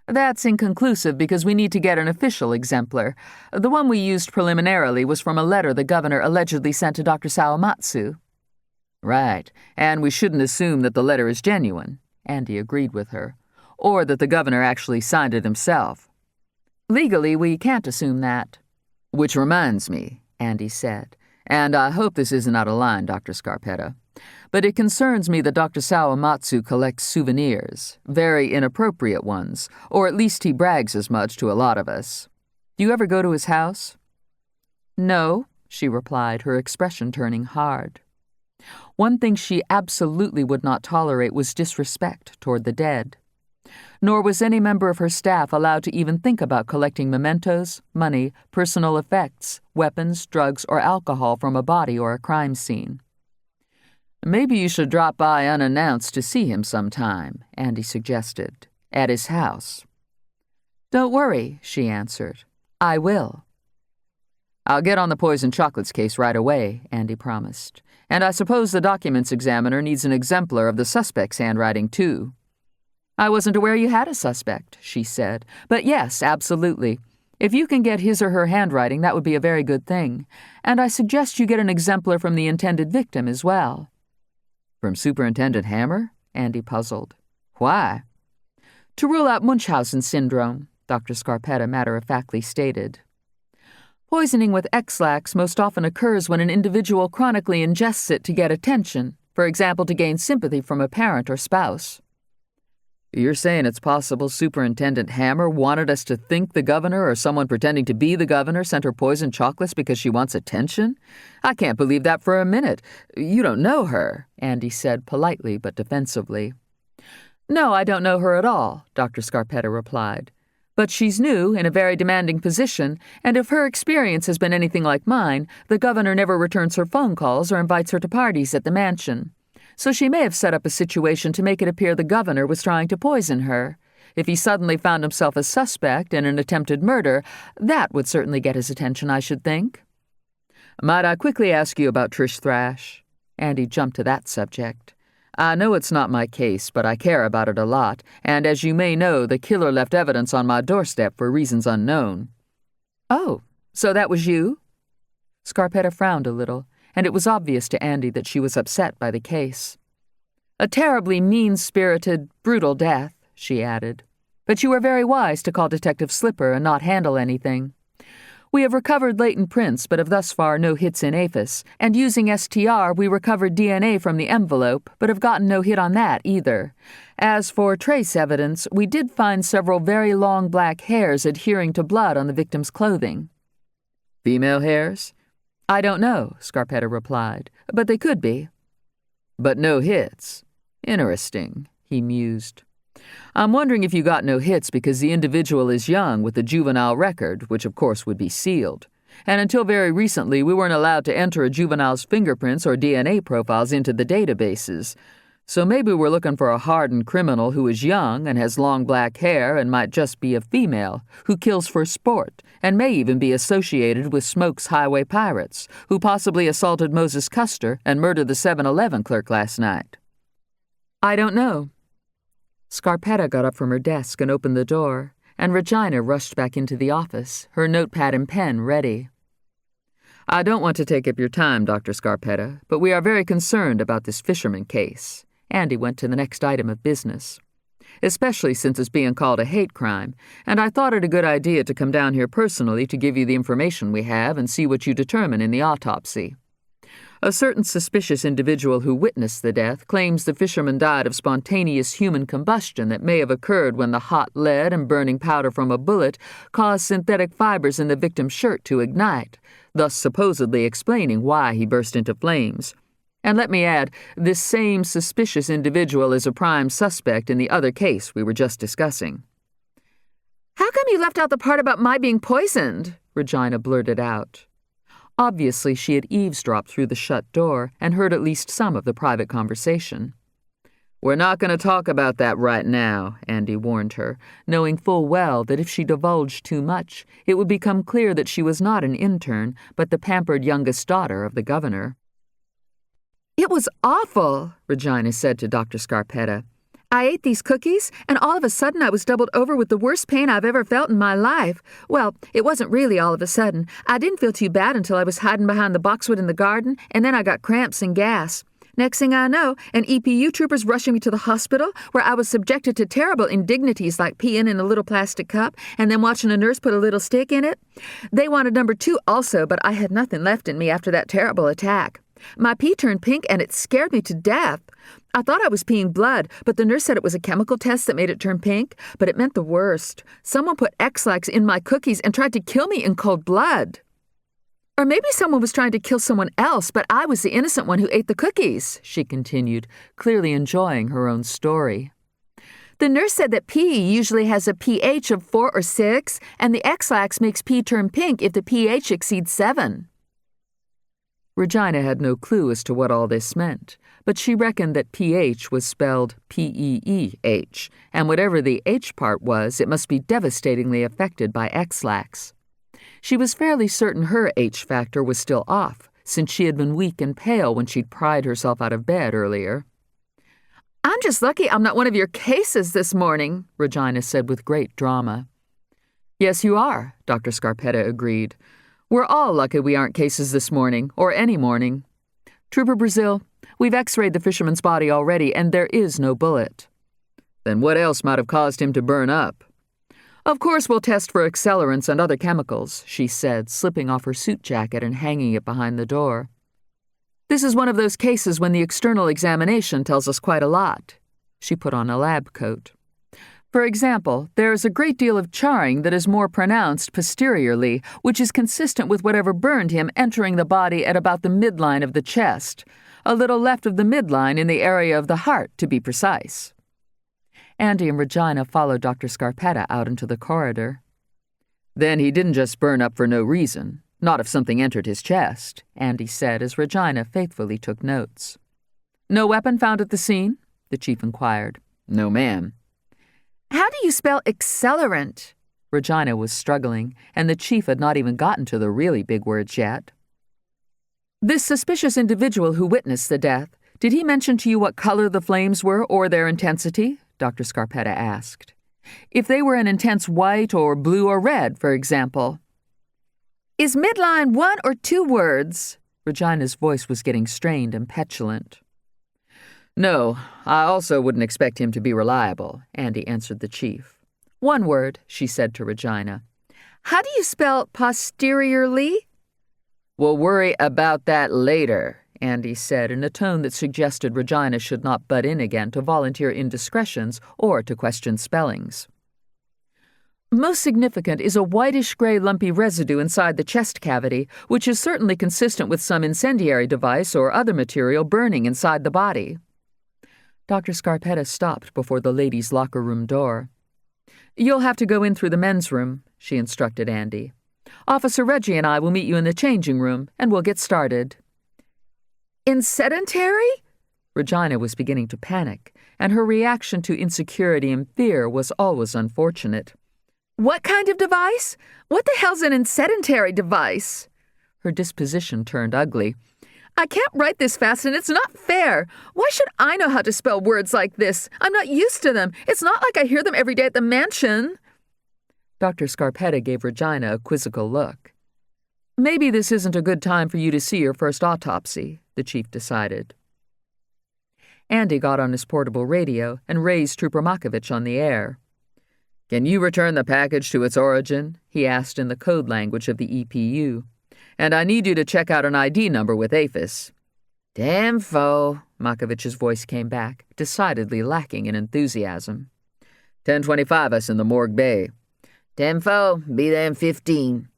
That's inconclusive because we need to get an official exemplar. The one we used preliminarily was from a letter the governor allegedly sent to Dr. Sawamatsu. Right, and we shouldn't assume that the letter is genuine, Andy agreed with her, or that the governor actually signed it himself. Legally, we can't assume that. Which reminds me, Andy said, and I hope this isn't out of line, Dr. Scarpetta, but it concerns me that Dr. Sawamatsu collects souvenirs, very inappropriate ones, or at least he brags as much to a lot of us. Do you ever go to his house?" "No," she replied, her expression turning hard. One thing she absolutely would not tolerate was disrespect toward the dead. Nor was any member of her staff allowed to even think about collecting mementos, money, personal effects, weapons, drugs, or alcohol from a body or a crime scene. "Maybe you should drop by unannounced to see him sometime," Andy suggested, "at his house." "Don't worry," she answered. "I will." "I'll get on the poison chocolates case right away," Andy promised. "And I suppose the documents examiner needs an exemplar of the suspect's handwriting, too." "I wasn't aware you had a suspect," she said. "But yes, absolutely. If you can get his or her handwriting, that would be a very good thing. And I suggest you get an exemplar from the intended victim as well." "From Superintendent Hammer?" Andy puzzled. "Why?" "To rule out Munchausen syndrome," Dr. Scarpetta matter-of-factly stated. "Poisoning with X-lax most often occurs when an individual chronically ingests it to get attention, for example, to gain sympathy from a parent or spouse." "You're saying it's possible Superintendent Hammer wanted us to think the governor or someone pretending to be the governor sent her poisoned chocolates because she wants attention? I can't believe that for a minute. You don't know her," Andy said politely but defensively. "No, I don't know her at all," Dr. Scarpetta replied. "But she's new, in a very demanding position, and if her experience has been anything like mine, the governor never returns her phone calls or invites her to parties at the mansion. So she may have set up a situation to make it appear the governor was trying to poison her. If he suddenly found himself a suspect in an attempted murder, that would certainly get his attention, I should think." "Might I quickly ask you about Trish Thrash?" Andy jumped to that subject. "I know it's not my case, but I care about it a lot, and as you may know, the killer left evidence on my doorstep for reasons unknown." "Oh, so that was you?" Scarpetta frowned a little, and it was obvious to Andy that she was upset by the case. "A terribly mean-spirited, brutal death," she added. "But you were very wise to call Detective Slipper and not handle anything. We have recovered latent prints, but have thus far no hits in APHIS, and using STR we recovered DNA from the envelope, but have gotten no hit on that either. As for trace evidence, we did find several very long black hairs adhering to blood on the victim's clothing." "Female hairs?" "I don't know," Scarpetta replied, "but they could be." "But no hits. Interesting," he mused. "I'm wondering if you got no hits because the individual is young with a juvenile record, which of course would be sealed. And until very recently, we weren't allowed to enter a juvenile's fingerprints or DNA profiles into the databases. So maybe we're looking for a hardened criminal who is young and has long black hair and might just be a female, who kills for sport, and may even be associated with Smoke's highway pirates, who possibly assaulted Moses Custer and murdered the 7-Eleven clerk last night." "I don't know." Scarpetta got up from her desk and opened the door, and Regina rushed back into the office, her notepad and pen ready. "I don't want to take up your time, Dr. Scarpetta, but we are very concerned about this fisherman case." Andy went to the next item of business. "Especially since it's being called a hate crime, and I thought it a good idea to come down here personally to give you the information we have and see what you determine in the autopsy. A certain suspicious individual who witnessed the death claims the fisherman died of spontaneous human combustion that may have occurred when the hot lead and burning powder from a bullet caused synthetic fibers in the victim's shirt to ignite, thus supposedly explaining why he burst into flames. And let me add, this same suspicious individual is a prime suspect in the other case we were just discussing." "How come you left out the part about my being poisoned?" Regina blurted out. Obviously, she had eavesdropped through the shut door and heard at least some of the private conversation. "We're not going to talk about that right now," Andy warned her, knowing full well that if she divulged too much, it would become clear that she was not an intern, but the pampered youngest daughter of the governor. "It was awful," Regina said to Dr. Scarpetta. "I ate these cookies, and all of a sudden I was doubled over with the worst pain I've ever felt in my life. Well, it wasn't really all of a sudden. I didn't feel too bad until I was hiding behind the boxwood in the garden, and then I got cramps and gas. Next thing I know, an EPU trooper's rushing me to the hospital, where I was subjected to terrible indignities like peeing in a little plastic cup and then watching a nurse put a little stick in it. They wanted number 2 also, but I had nothing left in me after that terrible attack. My pee turned pink and it scared me to death. I thought I was peeing blood, but the nurse said it was a chemical test that made it turn pink, but it meant the worst. Someone put X-Lax in my cookies and tried to kill me in cold blood. Or maybe someone was trying to kill someone else, but I was the innocent one who ate the cookies, she continued, clearly enjoying her own story. The nurse said that pee usually has a pH of 4 or 6, and the X-Lax makes pee turn pink if the pH exceeds 7. Regina had no clue as to what all this meant, but she reckoned that pH was spelled P-E-E-H, and whatever the H part was, it must be devastatingly affected by X-Lax. She was fairly certain her H factor was still off, since she had been weak and pale when she'd pried herself out of bed earlier. I'm just lucky I'm not one of your cases this morning, Regina said with great drama. Yes, you are, Dr. Scarpetta agreed. We're all lucky we aren't cases this morning, or any morning. Trooper Brazil, we've x-rayed the fisherman's body already, and there is no bullet. Then what else might have caused him to burn up? Of course we'll test for accelerants and other chemicals, she said, slipping off her suit jacket and hanging it behind the door. This is one of those cases when the external examination tells us quite a lot. She put on a lab coat. For example, there is a great deal of charring that is more pronounced posteriorly, which is consistent with whatever burned him entering the body at about the midline of the chest, a little left of the midline in the area of the heart, to be precise. Andy and Regina followed Dr. Scarpetta out into the corridor. Then he didn't just burn up for no reason, not if something entered his chest, Andy said as Regina faithfully took notes. No weapon found at the scene? The chief inquired. No, ma'am. How do you spell accelerant? Regina was struggling, and the chief had not even gotten to the really big words yet. This suspicious individual who witnessed the death, did he mention to you what color the flames were or their intensity? Dr. Scarpetta asked. If they were an intense white or blue or red, for example. Is midline 1 or 2 words? Regina's voice was getting strained and petulant. No, I also wouldn't expect him to be reliable, Andy answered the chief. 1 word, she said to Regina. How do you spell posteriorly? We'll worry about that later, Andy said in a tone that suggested Regina should not butt in again to volunteer indiscretions or to question spellings. Most significant is a whitish-gray lumpy residue inside the chest cavity, which is certainly consistent with some incendiary device or other material burning inside the body. Dr. Scarpetta stopped before the ladies' locker room door. You'll have to go in through the men's room, she instructed Andy. Officer Reggie and I will meet you in the changing room, and we'll get started. In sedentary? Regina was beginning to panic, and her reaction to insecurity and fear was always unfortunate. What kind of device? What the hell's an insedentary device? Her disposition turned ugly. I can't write this fast and it's not fair. Why should I know how to spell words like this? I'm not used to them. It's not like I hear them every day at the mansion. Dr. Scarpetta gave Regina a quizzical look. Maybe this isn't a good time for you to see your first autopsy, the chief decided. Andy got on his portable radio and raised Trooper Makovich on the air. Can you return the package to its origin? He asked in the code language of the EPU. And I need you to check out an ID number with APHIS. Damn foe, Makovich's voice came back, decidedly lacking in enthusiasm. 1025 us in the morgue bay. Damn foe, be there in 15.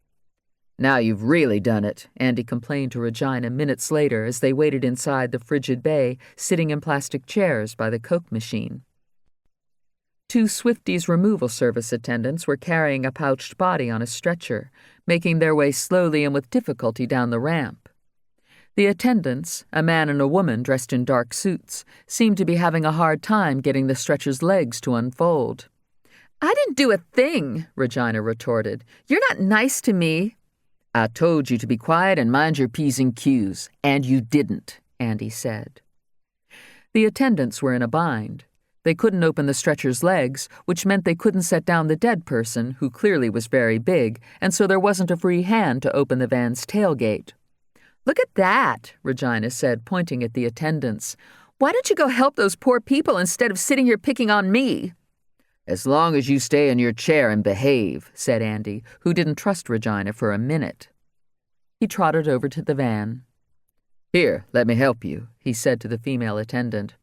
Now you've really done it, Andy complained to Regina minutes later as they waited inside the frigid bay, sitting in plastic chairs by the Coke machine. 2 Swifties removal service attendants were carrying a pouched body on a stretcher, making their way slowly and with difficulty down the ramp. The attendants, a man and a woman dressed in dark suits, seemed to be having a hard time getting the stretcher's legs to unfold. I didn't do a thing, Regina retorted. You're not nice to me. I told you to be quiet and mind your P's and Q's, and you didn't, Andy said. The attendants were in a bind. They couldn't open the stretcher's legs, which meant they couldn't set down the dead person, who clearly was very big, and so there wasn't a free hand to open the van's tailgate. Look at that, Regina said, pointing at the attendants. Why don't you go help those poor people instead of sitting here picking on me? As long as you stay in your chair and behave, said Andy, who didn't trust Regina for a minute. He trotted over to the van. "Here, let me help you," he said to the female attendant.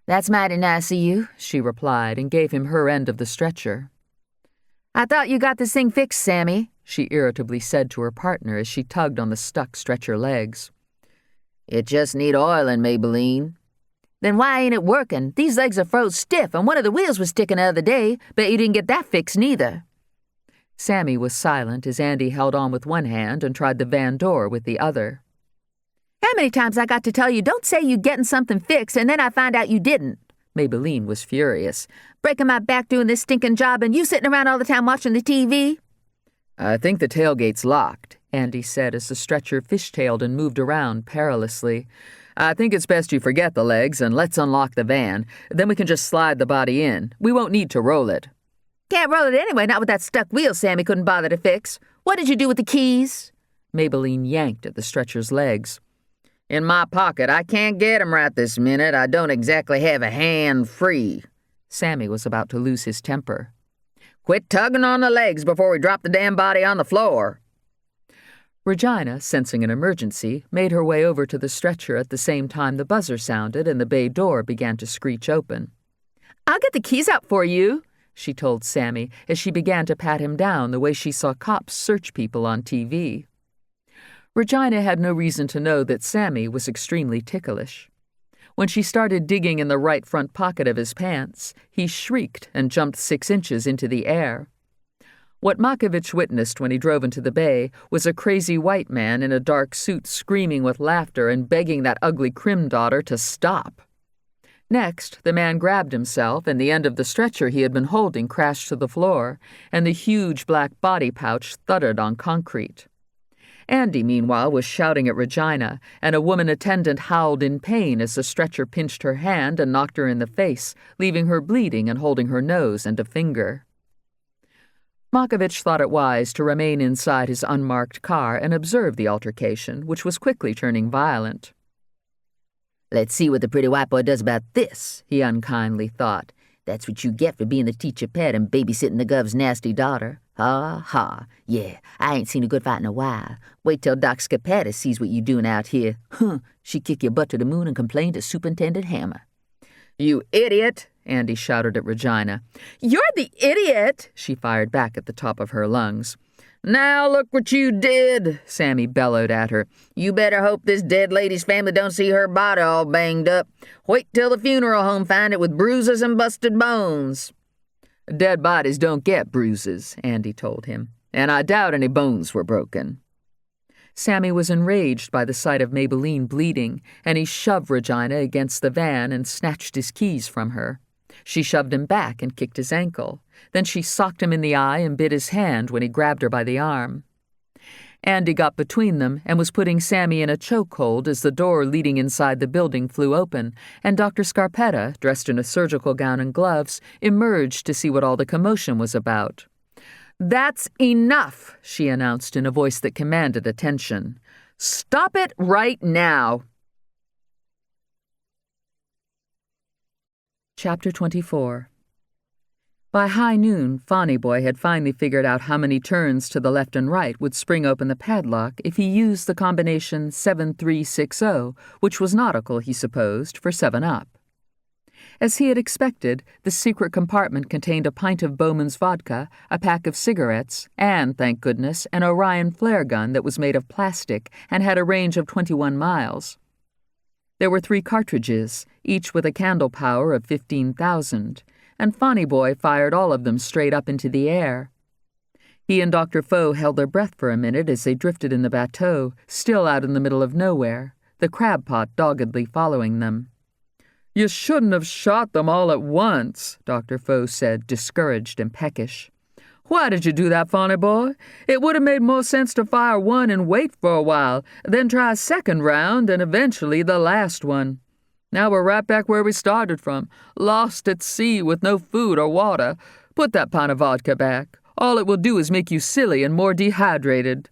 "That's mighty nice of you," she replied, and gave him her end of the stretcher. "I thought you got this thing fixed, Sammy," she irritably said to her partner as she tugged on the stuck stretcher legs. "It just need oiling, Maybelline." "Then why ain't it working? These legs are froze stiff, and one of the wheels was sticking the other day. Bet you didn't get that fixed neither." Sammy was silent as Andy held on with one hand and tried the van door with the other. "How many times I got to tell you, don't say you getting something fixed, and then I find out you didn't." Maybelline was furious. "Breaking my back doing this stinking job, and you sitting around all the time watching the TV?" "I think the tailgate's locked," Andy said as the stretcher fishtailed and moved around perilously. "I think it's best you forget the legs and let's unlock the van. Then we can just slide the body in. We won't need to roll it." "Can't roll it anyway, not with that stuck wheel Sammy couldn't bother to fix. What did you do with the keys?" Maybelline yanked at the stretcher's legs. "In my pocket. I can't get 'em right this minute. I don't exactly have a hand free." Sammy was about to lose his temper. "Quit tugging on the legs before we drop the damn body on the floor." Regina, sensing an emergency, made her way over to the stretcher at the same time the buzzer sounded and the bay door began to screech open. "I'll get the keys out for you," she told Sammy as she began to pat him down the way she saw cops search people on TV. Regina had no reason to know that Sammy was extremely ticklish. When she started digging in the right front pocket of his pants, he shrieked and jumped 6 inches into the air. What Makovich witnessed when he drove into the bay was a crazy white man in a dark suit screaming with laughter and begging that ugly Crim daughter to stop. Next, the man grabbed himself, and the end of the stretcher he had been holding crashed to the floor, and the huge black body pouch thudded on concrete. Andy, meanwhile, was shouting at Regina, and a woman attendant howled in pain as the stretcher pinched her hand and knocked her in the face, leaving her bleeding and holding her nose and a finger. Makovich thought it wise to remain inside his unmarked car and observe the altercation, which was quickly turning violent. "Let's see what the pretty white boy does about this," he unkindly thought. "That's what you get for being the teacher pet and babysitting the gov's nasty daughter. Ha, ha. Yeah, I ain't seen a good fight in a while. Wait till Doc Scapetta sees what you doing out here. She kick your butt to the moon and complain to Superintendent Hammer." "You idiot!" Andy shouted at Regina. "You're the idiot!" she fired back at the top of her lungs. "Now look what you did," Sammy bellowed at her. "You better hope this dead lady's family don't see her body all banged up. Wait till the funeral home find it with bruises and busted bones." "Dead bodies don't get bruises," Andy told him, "and I doubt any bones were broken." Sammy was enraged by the sight of Maybelline bleeding, and he shoved Regina against the van and snatched his keys from her. She shoved him back and kicked his ankle. Then she socked him in the eye and bit his hand when he grabbed her by the arm. Andy got between them and was putting Sammy in a chokehold as the door leading inside the building flew open, and Dr. Scarpetta, dressed in a surgical gown and gloves, emerged to see what all the commotion was about. "That's enough," she announced in a voice that commanded attention. "Stop it right now." Chapter 24. By high noon, Fonny Boy had finally figured out how many turns to the left and right would spring open the padlock if he used the combination 7360, which was nautical, he supposed, for 7-Up. As he had expected, the secret compartment contained a pint of Bowman's vodka, a pack of cigarettes, and, thank goodness, an Orion flare gun that was made of plastic and had a range of 21 miles. There were 3 cartridges, each with a candle power of 15,000, and Fonny Boy fired all of them straight up into the air. He and Dr. Foe held their breath for a minute as they drifted in the bateau, still out in the middle of nowhere, the crab pot doggedly following them. "You shouldn't have shot them all at once," Dr. Foe said, discouraged and peckish. "Why did you do that, Fonny Boy? It would have made more sense to fire one and wait for a while, then try a second round and eventually the last one. Now we're right back where we started from, lost at sea with no food or water. Put that pint of vodka back. All it will do is make you silly and more dehydrated."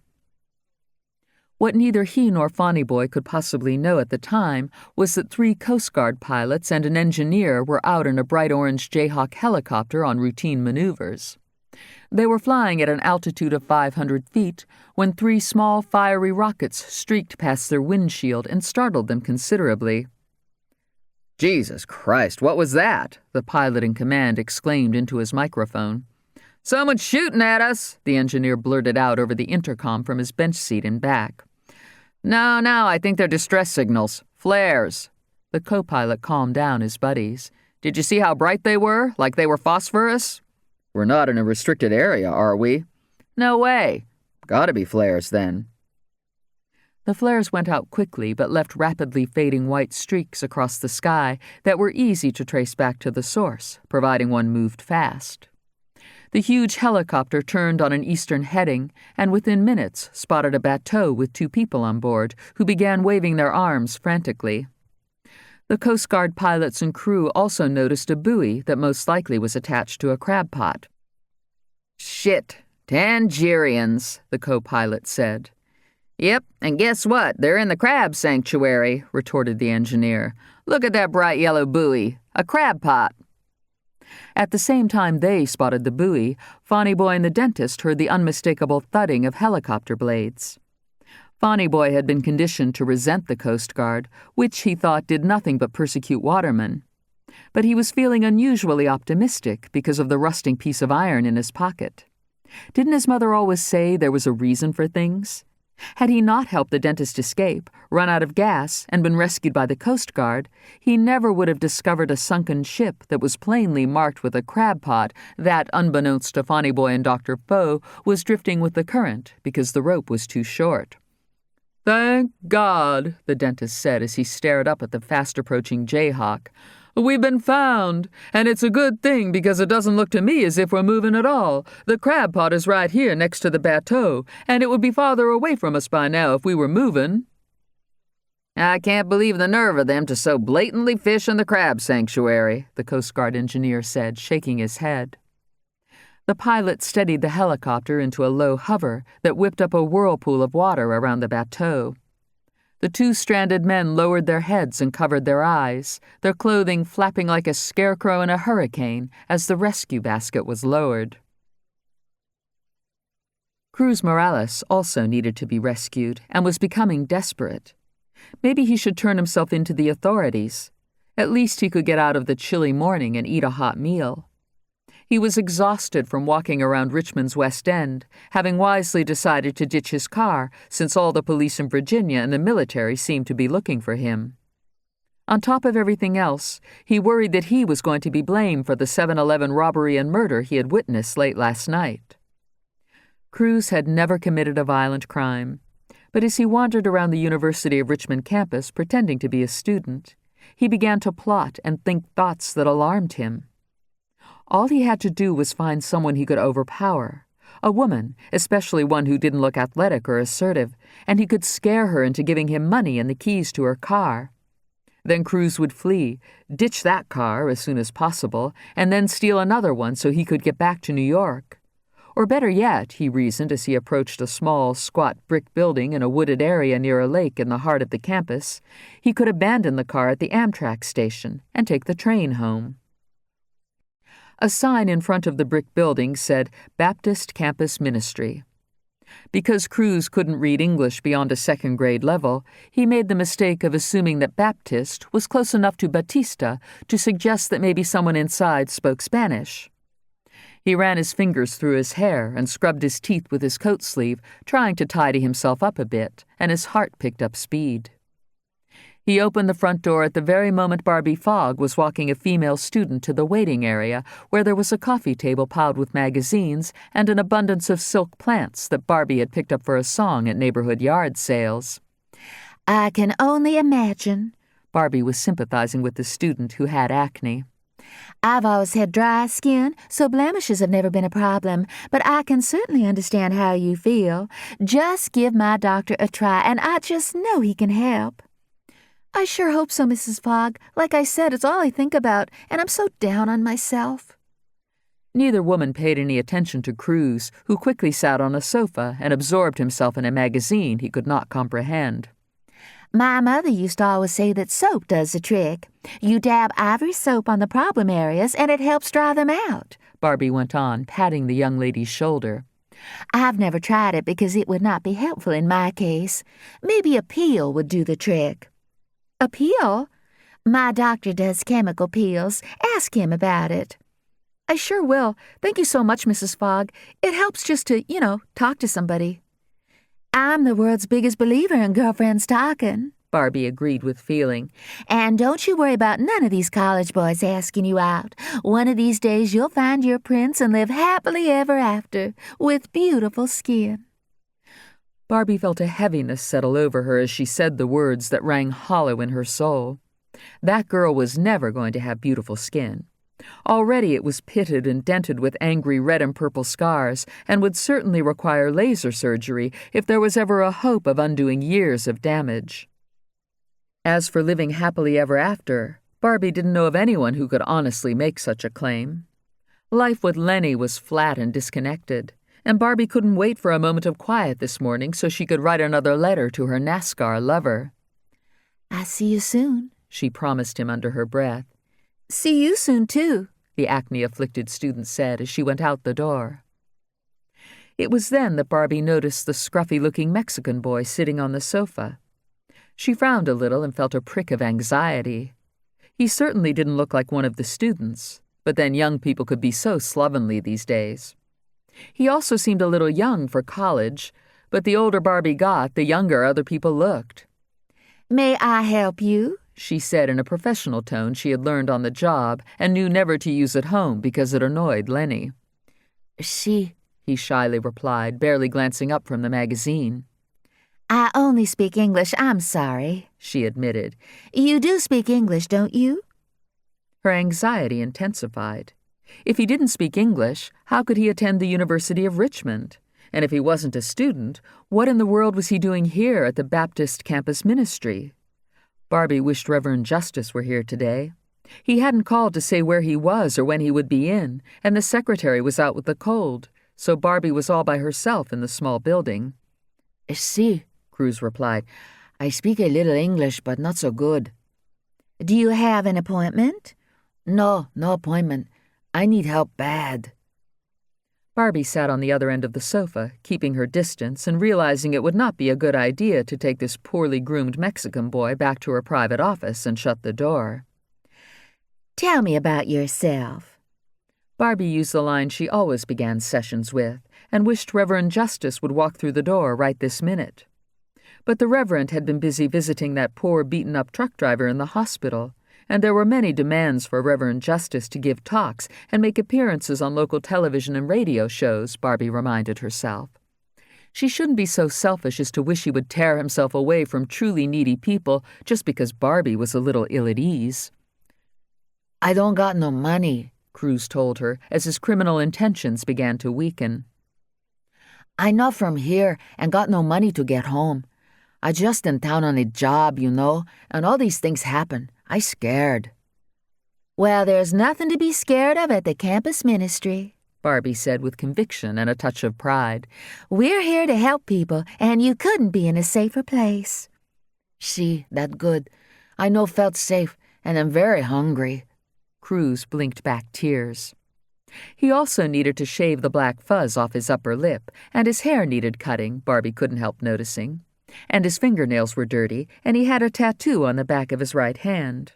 What neither he nor Fonny Boy could possibly know at the time was that 3 Coast Guard pilots and an engineer were out in a bright orange Jayhawk helicopter on routine maneuvers. They were flying at an altitude of 500 feet when 3 small fiery rockets streaked past their windshield and startled them considerably. "Jesus Christ, what was that?" the pilot in command exclaimed into his microphone. "Someone's shooting at us," the engineer blurted out over the intercom from his bench seat in back. No, I think they're distress signals. Flares." The co-pilot calmed down his buddies. "Did you see how bright they were? Like they were phosphorus?" "We're not in a restricted area, are we?" "No way." "Gotta be flares, then." The flares went out quickly but left rapidly fading white streaks across the sky that were easy to trace back to the source, providing one moved fast. The huge helicopter turned on an eastern heading and within minutes spotted a bateau with 2 people on board who began waving their arms frantically. The Coast Guard pilots and crew also noticed a buoy that most likely was attached to a crab pot. "Shit, Tangerians," the co-pilot said. "Yep, and guess what? They're in the crab sanctuary," retorted the engineer. "Look at that bright yellow buoy. A crab pot." At the same time they spotted the buoy, Fonny Boy and the dentist heard the unmistakable thudding of helicopter blades. Fonny Boy had been conditioned to resent the Coast Guard, which he thought did nothing but persecute watermen. But he was feeling unusually optimistic because of the rusting piece of iron in his pocket. Didn't his mother always say there was a reason for things? Had he not helped the dentist escape, run out of gas, and been rescued by the Coast Guard, he never would have discovered a sunken ship that was plainly marked with a crab pot that, unbeknownst to Fonny Boy and Dr. Foe, was drifting with the current because the rope was too short. "Thank God," the dentist said as he stared up at the fast-approaching Jayhawk. "We've been found, and it's a good thing because it doesn't look to me as if we're moving at all. The crab pot is right here next to the bateau, and it would be farther away from us by now if we were moving." "I can't believe the nerve of them to so blatantly fish in the crab sanctuary," the Coast Guard engineer said, shaking his head. The pilot steadied the helicopter into a low hover that whipped up a whirlpool of water around the bateau. The 2 stranded men lowered their heads and covered their eyes, their clothing flapping like a scarecrow in a hurricane as the rescue basket was lowered. Cruz Morales also needed to be rescued and was becoming desperate. Maybe he should turn himself into the authorities. At least he could get out of the chilly morning and eat a hot meal. He was exhausted from walking around Richmond's West End, having wisely decided to ditch his car since all the police in Virginia and the military seemed to be looking for him. On top of everything else, he worried that he was going to be blamed for the 7-Eleven robbery and murder he had witnessed late last night. Cruz had never committed a violent crime, but as he wandered around the University of Richmond campus pretending to be a student, he began to plot and think thoughts that alarmed him. All he had to do was find someone he could overpower, a woman, especially one who didn't look athletic or assertive, and he could scare her into giving him money and the keys to her car. Then Cruz would flee, ditch that car as soon as possible, and then steal another one so he could get back to New York. Or better yet, he reasoned as he approached a small, squat brick building in a wooded area near a lake in the heart of the campus, he could abandon the car at the Amtrak station and take the train home. A sign in front of the brick building said Baptist Campus Ministry. Because Cruz couldn't read English beyond a 2nd grade level, he made the mistake of assuming that Baptist was close enough to Batista to suggest that maybe someone inside spoke Spanish. He ran his fingers through his hair and scrubbed his teeth with his coat sleeve, trying to tidy himself up a bit, and his heart picked up speed. He opened the front door at the very moment Barbie Fogg was walking a female student to the waiting area, where there was a coffee table piled with magazines and an abundance of silk plants that Barbie had picked up for a song at neighborhood yard sales. "I can only imagine," Barbie was sympathizing with the student who had acne. "I've always had dry skin, so blemishes have never been a problem, but I can certainly understand how you feel. Just give my doctor a try, and I just know he can help." "I sure hope so, Mrs. Fogg. Like I said, it's all I think about, and I'm so down on myself." Neither woman paid any attention to Cruz, who quickly sat on a sofa and absorbed himself in a magazine he could not comprehend. My mother used to always say that soap does the trick. You dab ivory soap on the problem areas, and it helps dry them out, Barbie went on, patting the young lady's shoulder. I've never tried it because it would not be helpful in my case. Maybe a peel would do the trick. A peel? My doctor does chemical peels. Ask him about it. I sure will. Thank you so much, Mrs. Fogg. It helps just to, talk to somebody. I'm the world's biggest believer in girlfriends talking, Barbie agreed with feeling. And don't you worry about none of these college boys asking you out. One of these days you'll find your prince and live happily ever after, with beautiful skin. Barbie felt a heaviness settle over her as she said the words that rang hollow in her soul. That girl was never going to have beautiful skin. Already it was pitted and dented with angry red and purple scars, and would certainly require laser surgery if there was ever a hope of undoing years of damage. As for living happily ever after, Barbie didn't know of anyone who could honestly make such a claim. Life with Lenny was flat and disconnected, and Barbie couldn't wait for a moment of quiet this morning so she could write another letter to her NASCAR lover. "I see you soon," she promised him under her breath. "See you soon, too," the acne-afflicted student said as she went out the door. It was then that Barbie noticed the scruffy-looking Mexican boy sitting on the sofa. She frowned a little and felt a prick of anxiety. He certainly didn't look like one of the students, but then young people could be so slovenly these days. He also seemed a little young for college, but the older Barbie got, the younger other people looked. "May I help you?" she said in a professional tone she had learned on the job and knew never to use at home because it annoyed Lenny. "Sí," he shyly replied, barely glancing up from the magazine. "I only speak English, I'm sorry," she admitted. "You do speak English, don't you?" Her anxiety intensified. If he didn't speak English, how could he attend the University of Richmond? And if he wasn't a student, what in the world was he doing here at the Baptist campus ministry? Barbie wished Reverend Justice were here today. He hadn't called to say where he was or when he would be in, and the secretary was out with the cold, so Barbie was all by herself in the small building. "Sí," Cruz replied. "I speak a little English, but not so good." "Do you have an appointment?" No appointment. I need help bad." Barbie sat on the other end of the sofa, keeping her distance and realizing it would not be a good idea to take this poorly groomed Mexican boy back to her private office and shut the door. "Tell me about yourself." Barbie used the line she always began sessions with and wished Reverend Justice would walk through the door right this minute. But the Reverend had been busy visiting that poor beaten-up truck driver in the hospital, and there were many demands for Reverend Justice to give talks and make appearances on local television and radio shows, Barbie reminded herself. She shouldn't be so selfish as to wish he would tear himself away from truly needy people just because Barbie was a little ill at ease. "I don't got no money," Cruz told her as his criminal intentions began to weaken. "I not from here and got no money to get home. I just in town on a job, and all these things happen. I scared." "Well, there's nothing to be scared of at the campus ministry," Barbie said with conviction and a touch of pride. "We're here to help people, and you couldn't be in a safer place." "See, that good. I no felt safe, and I'm very hungry." Cruz blinked back tears. He also needed to shave the black fuzz off his upper lip, and his hair needed cutting, Barbie couldn't help noticing. And his fingernails were dirty, and he had a tattoo on the back of his right hand.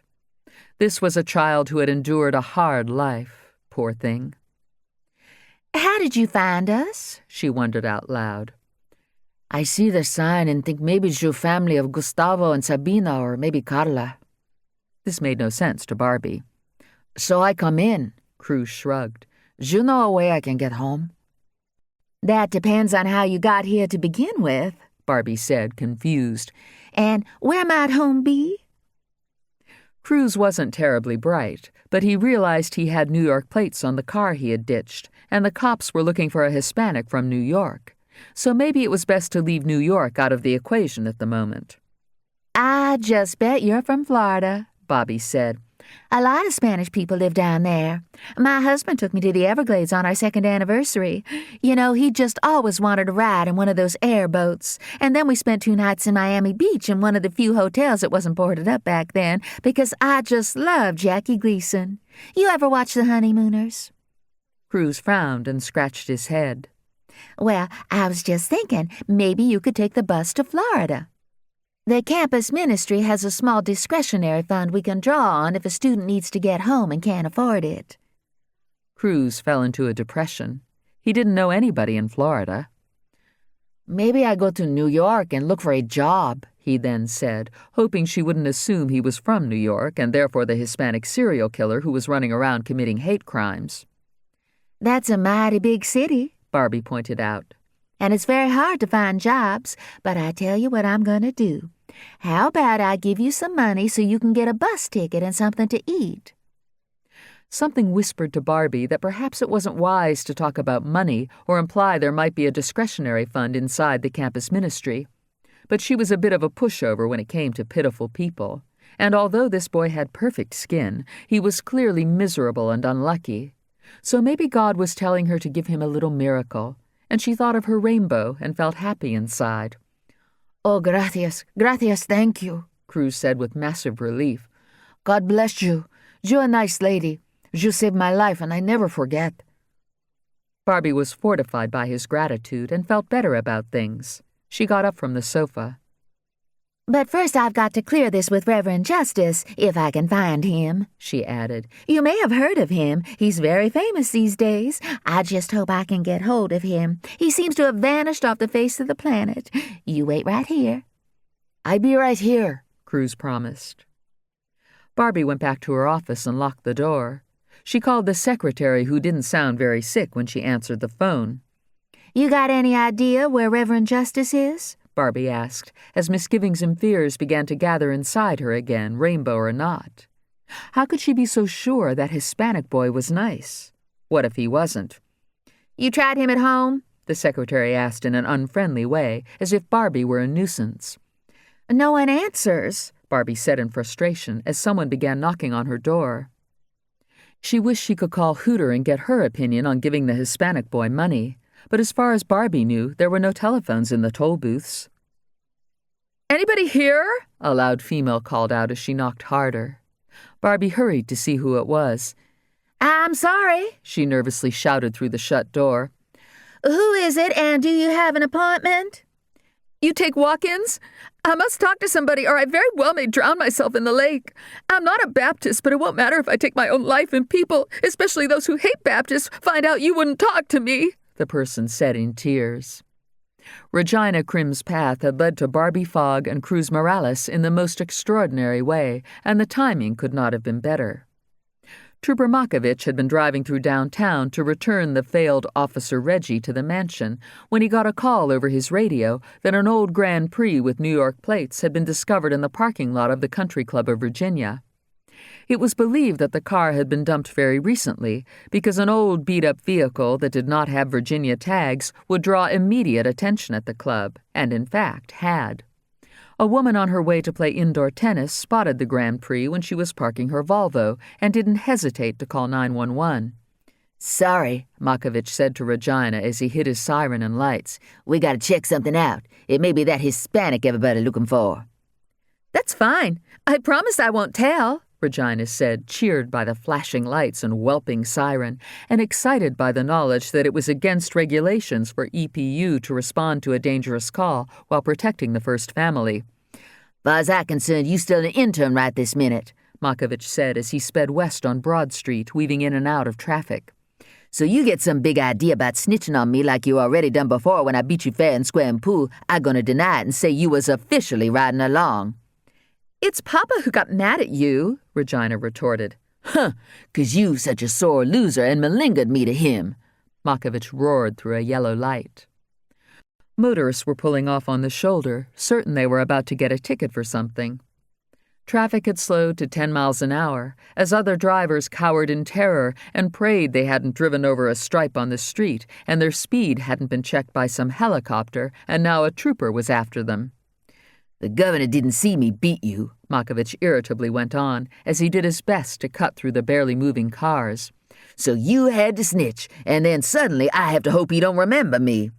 This was a child who had endured a hard life, poor thing. "How did you find us?" she wondered out loud. "I see the sign and think maybe it's your family of Gustavo and Sabina or maybe Carla." This made no sense to Barbie. "So I come in," Cruz shrugged. "You know a way I can get home?" "That depends on how you got here to begin with," Barbie said, confused. "And where might home be?" Cruz wasn't terribly bright, but he realized he had New York plates on the car he had ditched, and the cops were looking for a Hispanic from New York. So maybe it was best to leave New York out of the equation at the moment. "I just bet you're from Florida," Bobby said. A lot of Spanish people live down there. My husband took me to the Everglades on our second anniversary. You know, he just always wanted to ride in one of those airboats. And then we spent 2 nights in Miami Beach in one of the few hotels that wasn't boarded up back then because I just love Jackie Gleason. You ever watch The Honeymooners? Cruz frowned and scratched his head. Well, I was just thinking maybe you could take the bus to Florida. The campus ministry has a small discretionary fund we can draw on if a student needs to get home and can't afford it. Cruz fell into a depression. He didn't know anybody in Florida. Maybe I go to New York and look for a job, he then said, hoping she wouldn't assume he was from New York and therefore the Hispanic serial killer who was running around committing hate crimes. That's a mighty big city, Barbie pointed out. And it's very hard to find jobs, but I tell you what I'm going to do. How about I give you some money so you can get a bus ticket and something to eat? Something whispered to Barbie that perhaps it wasn't wise to talk about money or imply there might be a discretionary fund inside the campus ministry. But she was a bit of a pushover when it came to pitiful people, and although this boy had perfect skin, he was clearly miserable and unlucky. So maybe God was telling her to give him a little miracle, and she thought of her rainbow and felt happy inside. Oh, gracias, thank you, Cruz said with massive relief. God bless you. You're a nice lady. You saved my life, and I never forget. Barbie was fortified by his gratitude and felt better about things. She got up from the sofa. But first I've got to clear this with Reverend Justice, if I can find him, she added. You may have heard of him. He's very famous these days. I just hope I can get hold of him. He seems to have vanished off the face of the planet. You wait right here. I'll be right here, Cruz promised. Barbie went back to her office and locked the door. She called the secretary, who didn't sound very sick when she answered the phone. You got any idea where Reverend Justice is? Barbie asked, as misgivings and fears began to gather inside her again, rainbow or not. How could she be so sure that Hispanic boy was nice? What if he wasn't? You tried him at home? The secretary asked in an unfriendly way, as if Barbie were a nuisance. No one answers, Barbie said in frustration as someone began knocking on her door. She wished she could call Hooter and get her opinion on giving the Hispanic boy money. But as far as Barbie knew, there were no telephones in the toll booths. "Anybody here?" a loud female called out as she knocked harder. Barbie hurried to see who it was. I'm sorry, she nervously shouted through the shut door. Who is it, and do you have an appointment? You take walk-ins? I must talk to somebody, or I very well may drown myself in the lake. I'm not a Baptist, but it won't matter if I take my own life and people, especially those who hate Baptists, find out you wouldn't talk to me, the person said in tears. Regina Crim's path had led to Barbie Fogg and Cruz Morales in the most extraordinary way, and the timing could not have been better. Trooper Makovich had been driving through downtown to return the failed Officer Reggie to the mansion when he got a call over his radio that an old Grand Prix with New York plates had been discovered in the parking lot of the Country Club of Virginia. It was believed that the car had been dumped very recently because an old beat-up vehicle that did not have Virginia tags would draw immediate attention at the club, and in fact had. A woman on her way to play indoor tennis spotted the Grand Prix when she was parking her Volvo and didn't hesitate to call 911. Sorry, Makovich said to Regina as he hit his siren and lights. We gotta check something out. It may be that Hispanic everybody looking for. That's fine. I promise I won't tell, Regina said, cheered by the flashing lights and whelping siren, and excited by the knowledge that it was against regulations for EPU to respond to a dangerous call while protecting the first family. Far as I'm concerned, you still an intern right this minute, Makovich said as he sped west on Broad Street, weaving in and out of traffic. So you get some big idea about snitching on me like you already done before when I beat you fair and square in pool, I'm gonna deny it and say you was officially riding along. It's Papa who got mad at you, Regina retorted. Huh, 'cause you such a sore loser and malingered me to him, Makovich roared through a yellow light. Motorists were pulling off on the shoulder, certain they were about to get a ticket for something. Traffic had slowed to 10 miles an hour, as other drivers cowered in terror and prayed they hadn't driven over a stripe on the street and their speed hadn't been checked by some helicopter and now a trooper was after them. The governor didn't see me beat you, Makovich irritably went on, as he did his best to cut through the barely moving cars. So you had to snitch, and then suddenly I have to hope he don't remember me.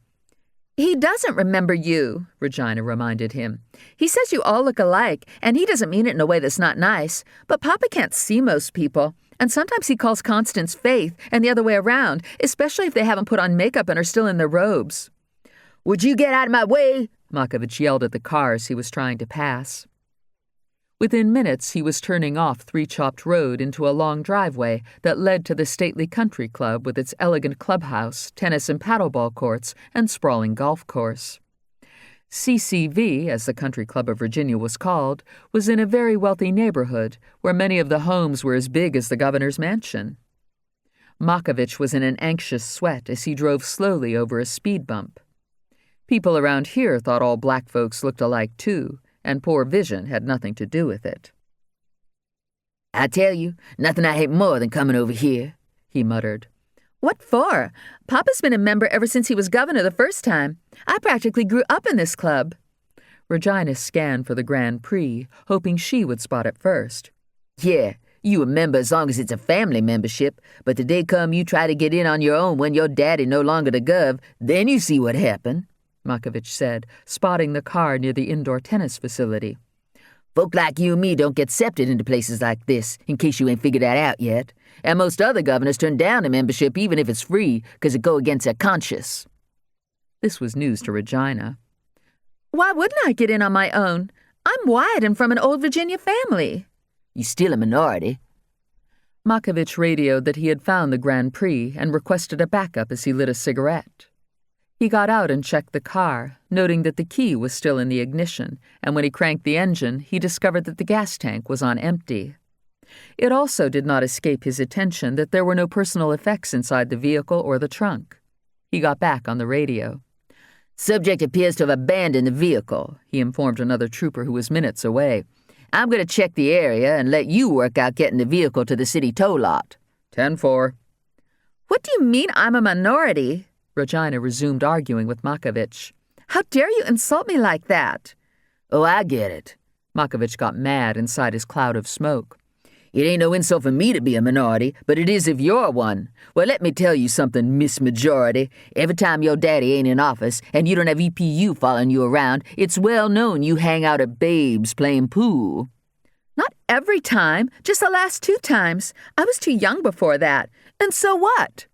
He doesn't remember you, Regina reminded him. He says you all look alike, and he doesn't mean it in a way that's not nice. But Papa can't see most people, and sometimes he calls Constance Faith, and the other way around, especially if they haven't put on makeup and are still in their robes. Would you get out of my way? Makovich yelled at the cars he was trying to pass. Within minutes, he was turning off Three Chopped Road into a long driveway that led to the stately country club with its elegant clubhouse, tennis and paddleball courts, and sprawling golf course. CCV, as the Country Club of Virginia was called, was in a very wealthy neighborhood where many of the homes were as big as the governor's mansion. Makovich was in an anxious sweat as he drove slowly over a speed bump. People around here thought all black folks looked alike, too, and poor vision had nothing to do with it. I tell you, nothing I hate more than coming over here, he muttered. What for? Papa's been a member ever since he was governor the first time. I practically grew up in this club. Regina scanned for the Grand Prix, hoping she would spot it first. Yeah, you a member as long as it's a family membership, but the day come you try to get in on your own when your daddy no longer the gov, then you see what happened, Makovich said, spotting the car near the indoor tennis facility. Folk like you and me don't get accepted into places like this, in case you ain't figured that out yet. And most other governors turn down a membership even if it's free, 'cause it go against their conscience. This was news to Regina. Why wouldn't I get in on my own? I'm white and from an old Virginia family. You still a minority. Makovich radioed that he had found the Grand Prix and requested a backup as he lit a cigarette. He got out and checked the car, noting that the key was still in the ignition, and when he cranked the engine, he discovered that the gas tank was on empty. It also did not escape his attention that there were no personal effects inside the vehicle or the trunk. He got back on the radio. Subject appears to have abandoned the vehicle, he informed another trooper who was minutes away. I'm going to check the area and let you work out getting the vehicle to the city tow lot. 10-4. What do you mean I'm a minority? Regina resumed arguing with Makovich. How dare you insult me like that? Oh, I get it. Makovich got mad inside his cloud of smoke. It ain't no insult for me to be a minority, but it is if you're one. Well, let me tell you something, Miss Majority. Every time your daddy ain't in office and you don't have EPU following you around, it's well known you hang out at Babe's playing pool. Not every time, just the last 2 times. I was too young before that. And so what?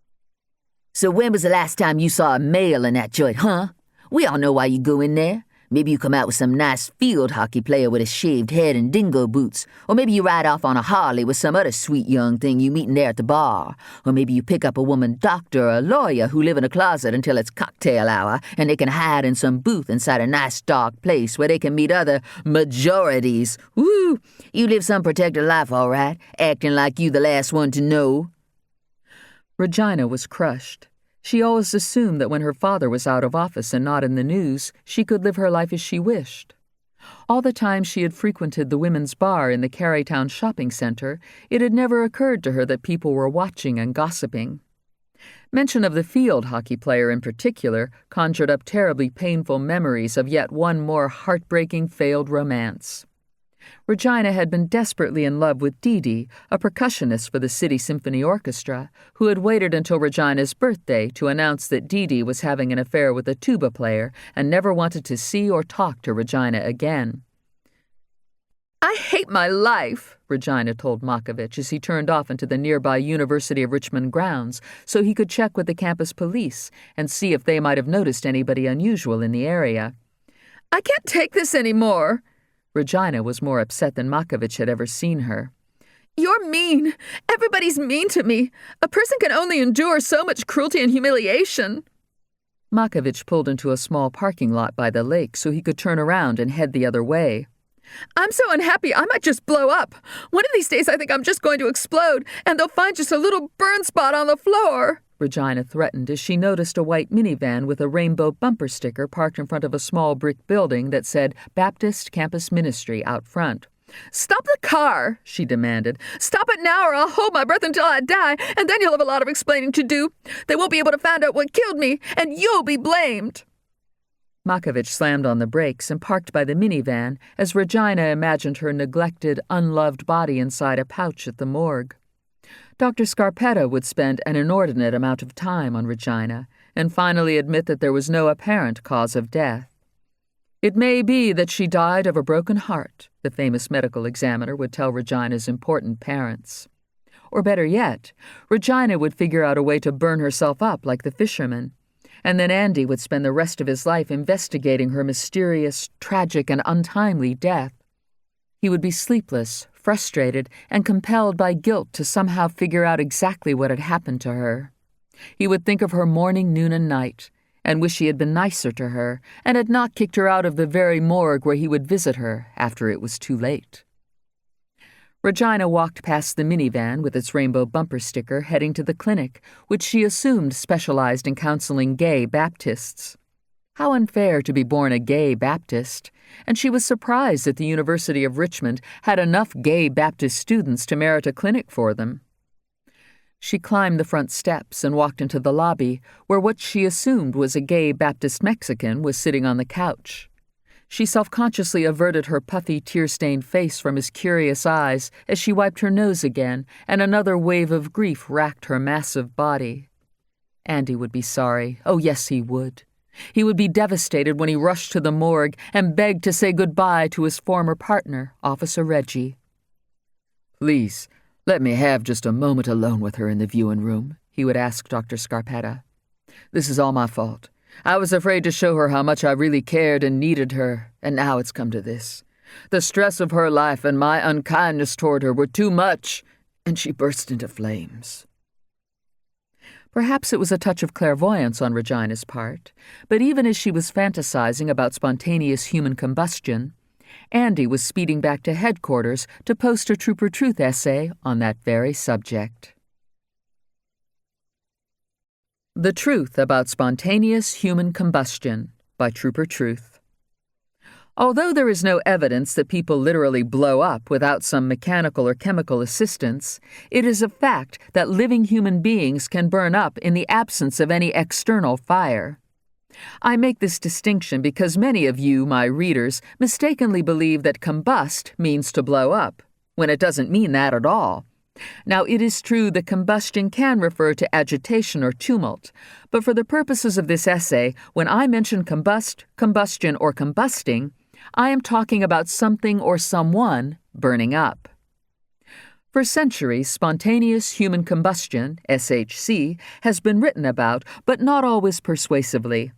So when was the last time you saw a male in that joint, huh? We all know why you go in there. Maybe you come out with some nice field hockey player with a shaved head and dingo boots. Or maybe you ride off on a Harley with some other sweet young thing you meet in there at the bar. Or maybe you pick up a woman doctor or a lawyer who live in a closet until it's cocktail hour and they can hide in some booth inside a nice dark place where they can meet other majorities. Woo! You live some protected life, all right, acting like you the last one to know. Regina was crushed. She always assumed that when her father was out of office and not in the news, she could live her life as she wished. All the time she had frequented the women's bar in the Carytown shopping center, it had never occurred to her that people were watching and gossiping. Mention of the field hockey player in particular conjured up terribly painful memories of yet one more heartbreaking failed romance. Regina had been desperately in love with Dee Dee, a percussionist for the City Symphony Orchestra, who had waited until Regina's birthday to announce that Dee Dee was having an affair with a tuba player and never wanted to see or talk to Regina again. I hate my life, Regina told Makovich as he turned off into the nearby University of Richmond grounds so he could check with the campus police and see if they might have noticed anybody unusual in the area. I can't take this anymore. Regina was more upset than Makovich had ever seen her. You're mean. Everybody's mean to me. A person can only endure so much cruelty and humiliation. Makovich pulled into a small parking lot by the lake so he could turn around and head the other way. I'm so unhappy I might just blow up. One of these days I think I'm just going to explode, and they'll find just a little burn spot on the floor, Regina threatened as she noticed a white minivan with a rainbow bumper sticker parked in front of a small brick building that said Baptist Campus Ministry out front. Stop the car, she demanded. Stop it now or I'll hold my breath until I die, and then you'll have a lot of explaining to do. They won't be able to find out what killed me, and you'll be blamed. Makovich slammed on the brakes and parked by the minivan as Regina imagined her neglected, unloved body inside a pouch at the morgue. Dr. Scarpetta would spend an inordinate amount of time on Regina and finally admit that there was no apparent cause of death. It may be that she died of a broken heart, the famous medical examiner would tell Regina's important parents. Or better yet, Regina would figure out a way to burn herself up like the fishermen, and then Andy would spend the rest of his life investigating her mysterious, tragic, and untimely death. He would be sleepless, frustrated, and compelled by guilt to somehow figure out exactly what had happened to her. He would think of her morning, noon, and night, and wish he had been nicer to her and had not kicked her out of the very morgue where he would visit her after it was too late. Regina walked past the minivan with its rainbow bumper sticker heading to the clinic, which she assumed specialized in counseling gay Baptists. How unfair to be born a gay Baptist, and she was surprised that the University of Richmond had enough gay Baptist students to merit a clinic for them. She climbed the front steps and walked into the lobby, where what she assumed was a gay Baptist Mexican was sitting on the couch. She self-consciously averted her puffy, tear-stained face from his curious eyes as she wiped her nose again, and another wave of grief racked her massive body. Andy would be sorry. Oh, yes, he would. He would be devastated when he rushed to the morgue and begged to say goodbye to his former partner, Officer Reggie. "Please, let me have just a moment alone with her in the viewing room," he would ask Dr. Scarpetta. "This is all my fault. I was afraid to show her how much I really cared and needed her, and now it's come to this. The stress of her life and my unkindness toward her were too much, and she burst into flames." Perhaps it was a touch of clairvoyance on Regina's part, but even as she was fantasizing about spontaneous human combustion, Andy was speeding back to headquarters to post a Trooper Truth essay on that very subject. The Truth About Spontaneous Human Combustion by Trooper Truth. Although there is no evidence that people literally blow up without some mechanical or chemical assistance, it is a fact that living human beings can burn up in the absence of any external fire. I make this distinction because many of you, my readers, mistakenly believe that combust means to blow up, when it doesn't mean that at all. Now, it is true that combustion can refer to agitation or tumult, but for the purposes of this essay, when I mention combustion, or combusting, I am talking about something or someone burning up. For centuries, spontaneous human combustion, SHC, has been written about, but not always persuasively.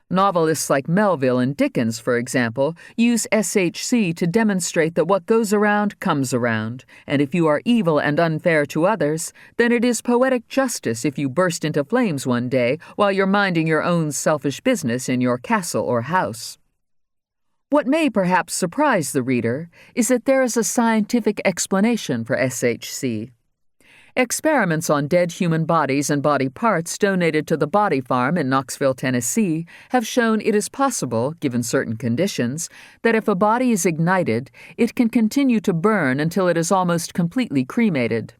Novelists like Melville and Dickens, for example, use SHC to demonstrate that what goes around comes around, and if you are evil and unfair to others, then it is poetic justice if you burst into flames one day while you're minding your own selfish business in your castle or house. What may perhaps surprise the reader is that there is a scientific explanation for SHC. Experiments on dead human bodies and body parts donated to the Body Farm in Knoxville, Tennessee, have shown it is possible, given certain conditions, that if a body is ignited, it can continue to burn until it is almost completely cremated.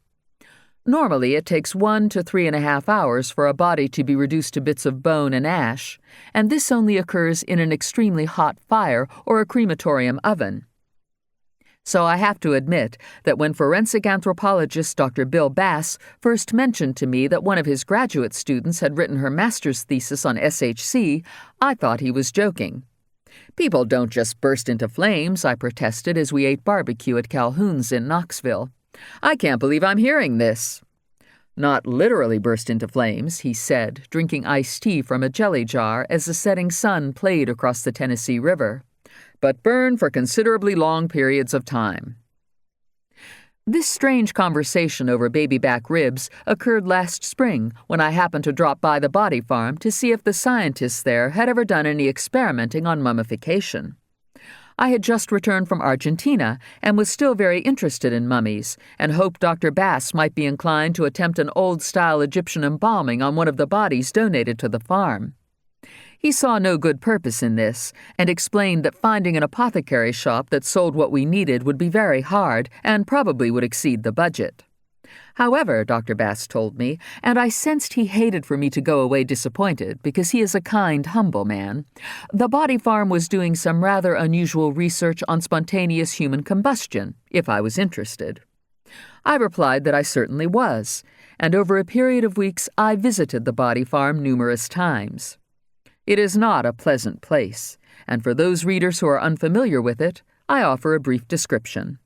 Normally, it takes 1 to 3.5 hours for a body to be reduced to bits of bone and ash, and this only occurs in an extremely hot fire or a crematorium oven. So I have to admit that when forensic anthropologist Dr. Bill Bass first mentioned to me that one of his graduate students had written her master's thesis on SHC, I thought he was joking. "People don't just burst into flames," I protested as we ate barbecue at Calhoun's in Knoxville. "I can't believe I'm hearing this." "Not literally burst into flames," he said, drinking iced tea from a jelly jar as the setting sun played across the Tennessee River, "but burn for considerably long periods of time." This strange conversation over baby back ribs occurred last spring when I happened to drop by the Body Farm to see if the scientists there had ever done any experimenting on mummification. I had just returned from Argentina and was still very interested in mummies, and hoped Dr. Bass might be inclined to attempt an old-style Egyptian embalming on one of the bodies donated to the farm. He saw no good purpose in this, and explained that finding an apothecary shop that sold what we needed would be very hard and probably would exceed the budget. However, Dr. Bass told me, and I sensed he hated for me to go away disappointed because he is a kind, humble man, the Body Farm was doing some rather unusual research on spontaneous human combustion, if I was interested. I replied that I certainly was, and over a period of weeks I visited the Body Farm numerous times. It is not a pleasant place, and for those readers who are unfamiliar with it, I offer a brief description.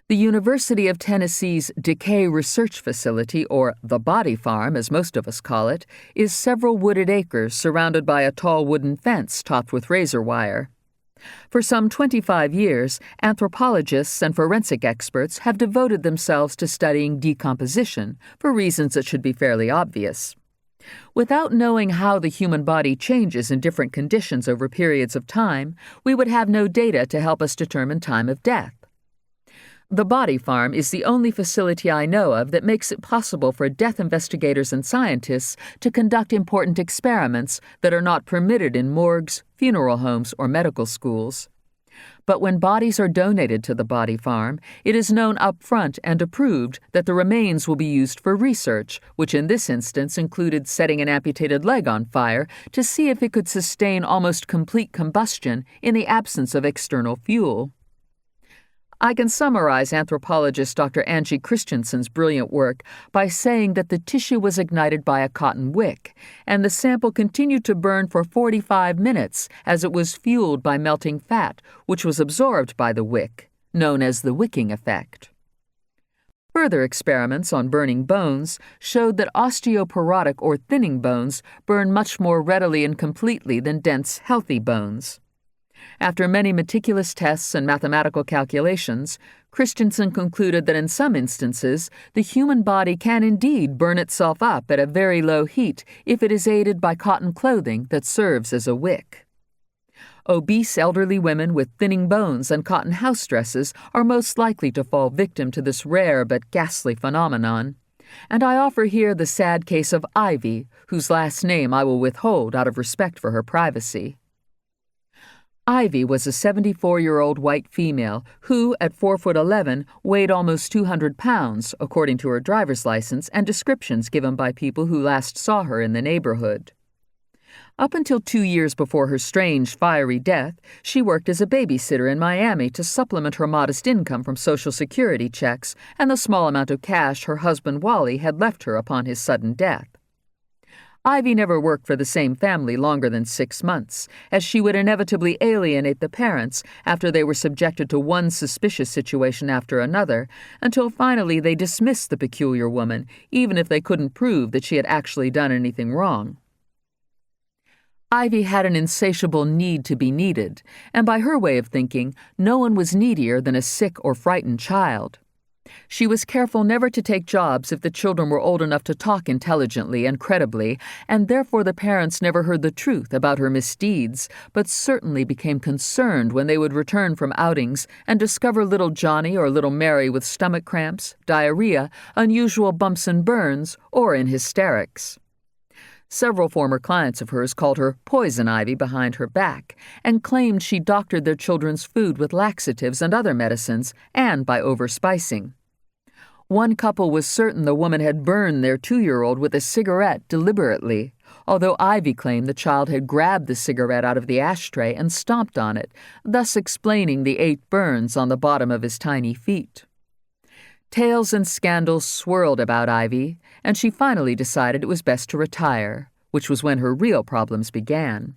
The University of Tennessee's Decay Research Facility, or the Body Farm as most of us call it, is several wooded acres surrounded by a tall wooden fence topped with razor wire. For some 25 years, anthropologists and forensic experts have devoted themselves to studying decomposition for reasons that should be fairly obvious. Without knowing how the human body changes in different conditions over periods of time, we would have no data to help us determine time of death. The Body Farm is the only facility I know of that makes it possible for death investigators and scientists to conduct important experiments that are not permitted in morgues, funeral homes, or medical schools. But when bodies are donated to the Body Farm, it is known up front and approved that the remains will be used for research, which in this instance included setting an amputated leg on fire to see if it could sustain almost complete combustion in the absence of external fuel. I can summarize anthropologist Dr. Angie Christensen's brilliant work by saying that the tissue was ignited by a cotton wick, and the sample continued to burn for 45 minutes as it was fueled by melting fat, which was absorbed by the wick, known as the wicking effect. Further experiments on burning bones showed that osteoporotic or thinning bones burn much more readily and completely than dense, healthy bones. After many meticulous tests and mathematical calculations, Christensen concluded that in some instances, the human body can indeed burn itself up at a very low heat if it is aided by cotton clothing that serves as a wick. Obese elderly women with thinning bones and cotton house dresses are most likely to fall victim to this rare but ghastly phenomenon. And I offer here the sad case of Ivy, whose last name I will withhold out of respect for her privacy. Ivy was a 74-year-old white female who, at 4'11", weighed almost 200 pounds, according to her driver's license and descriptions given by people who last saw her in the neighborhood. Up until 2 years before her strange, fiery death, she worked as a babysitter in Miami to supplement her modest income from Social Security checks and the small amount of cash her husband Wally had left her upon his sudden death. Ivy never worked for the same family longer than 6 months, as she would inevitably alienate the parents after they were subjected to one suspicious situation after another, until finally they dismissed the peculiar woman, even if they couldn't prove that she had actually done anything wrong. Ivy had an insatiable need to be needed, and by her way of thinking, no one was needier than a sick or frightened child. She was careful never to take jobs if the children were old enough to talk intelligently and credibly, and therefore the parents never heard the truth about her misdeeds, but certainly became concerned when they would return from outings and discover little Johnny or little Mary with stomach cramps, diarrhea, unusual bumps and burns, or in hysterics. Several former clients of hers called her Poison Ivy behind her back and claimed she doctored their children's food with laxatives and other medicines and by overspicing. One couple was certain the woman had burned their 2-year-old with a cigarette deliberately, although Ivy claimed the child had grabbed the cigarette out of the ashtray and stomped on it, thus explaining the 8 burns on the bottom of his tiny feet. Tales and scandals swirled about Ivy, and she finally decided it was best to retire, which was when her real problems began.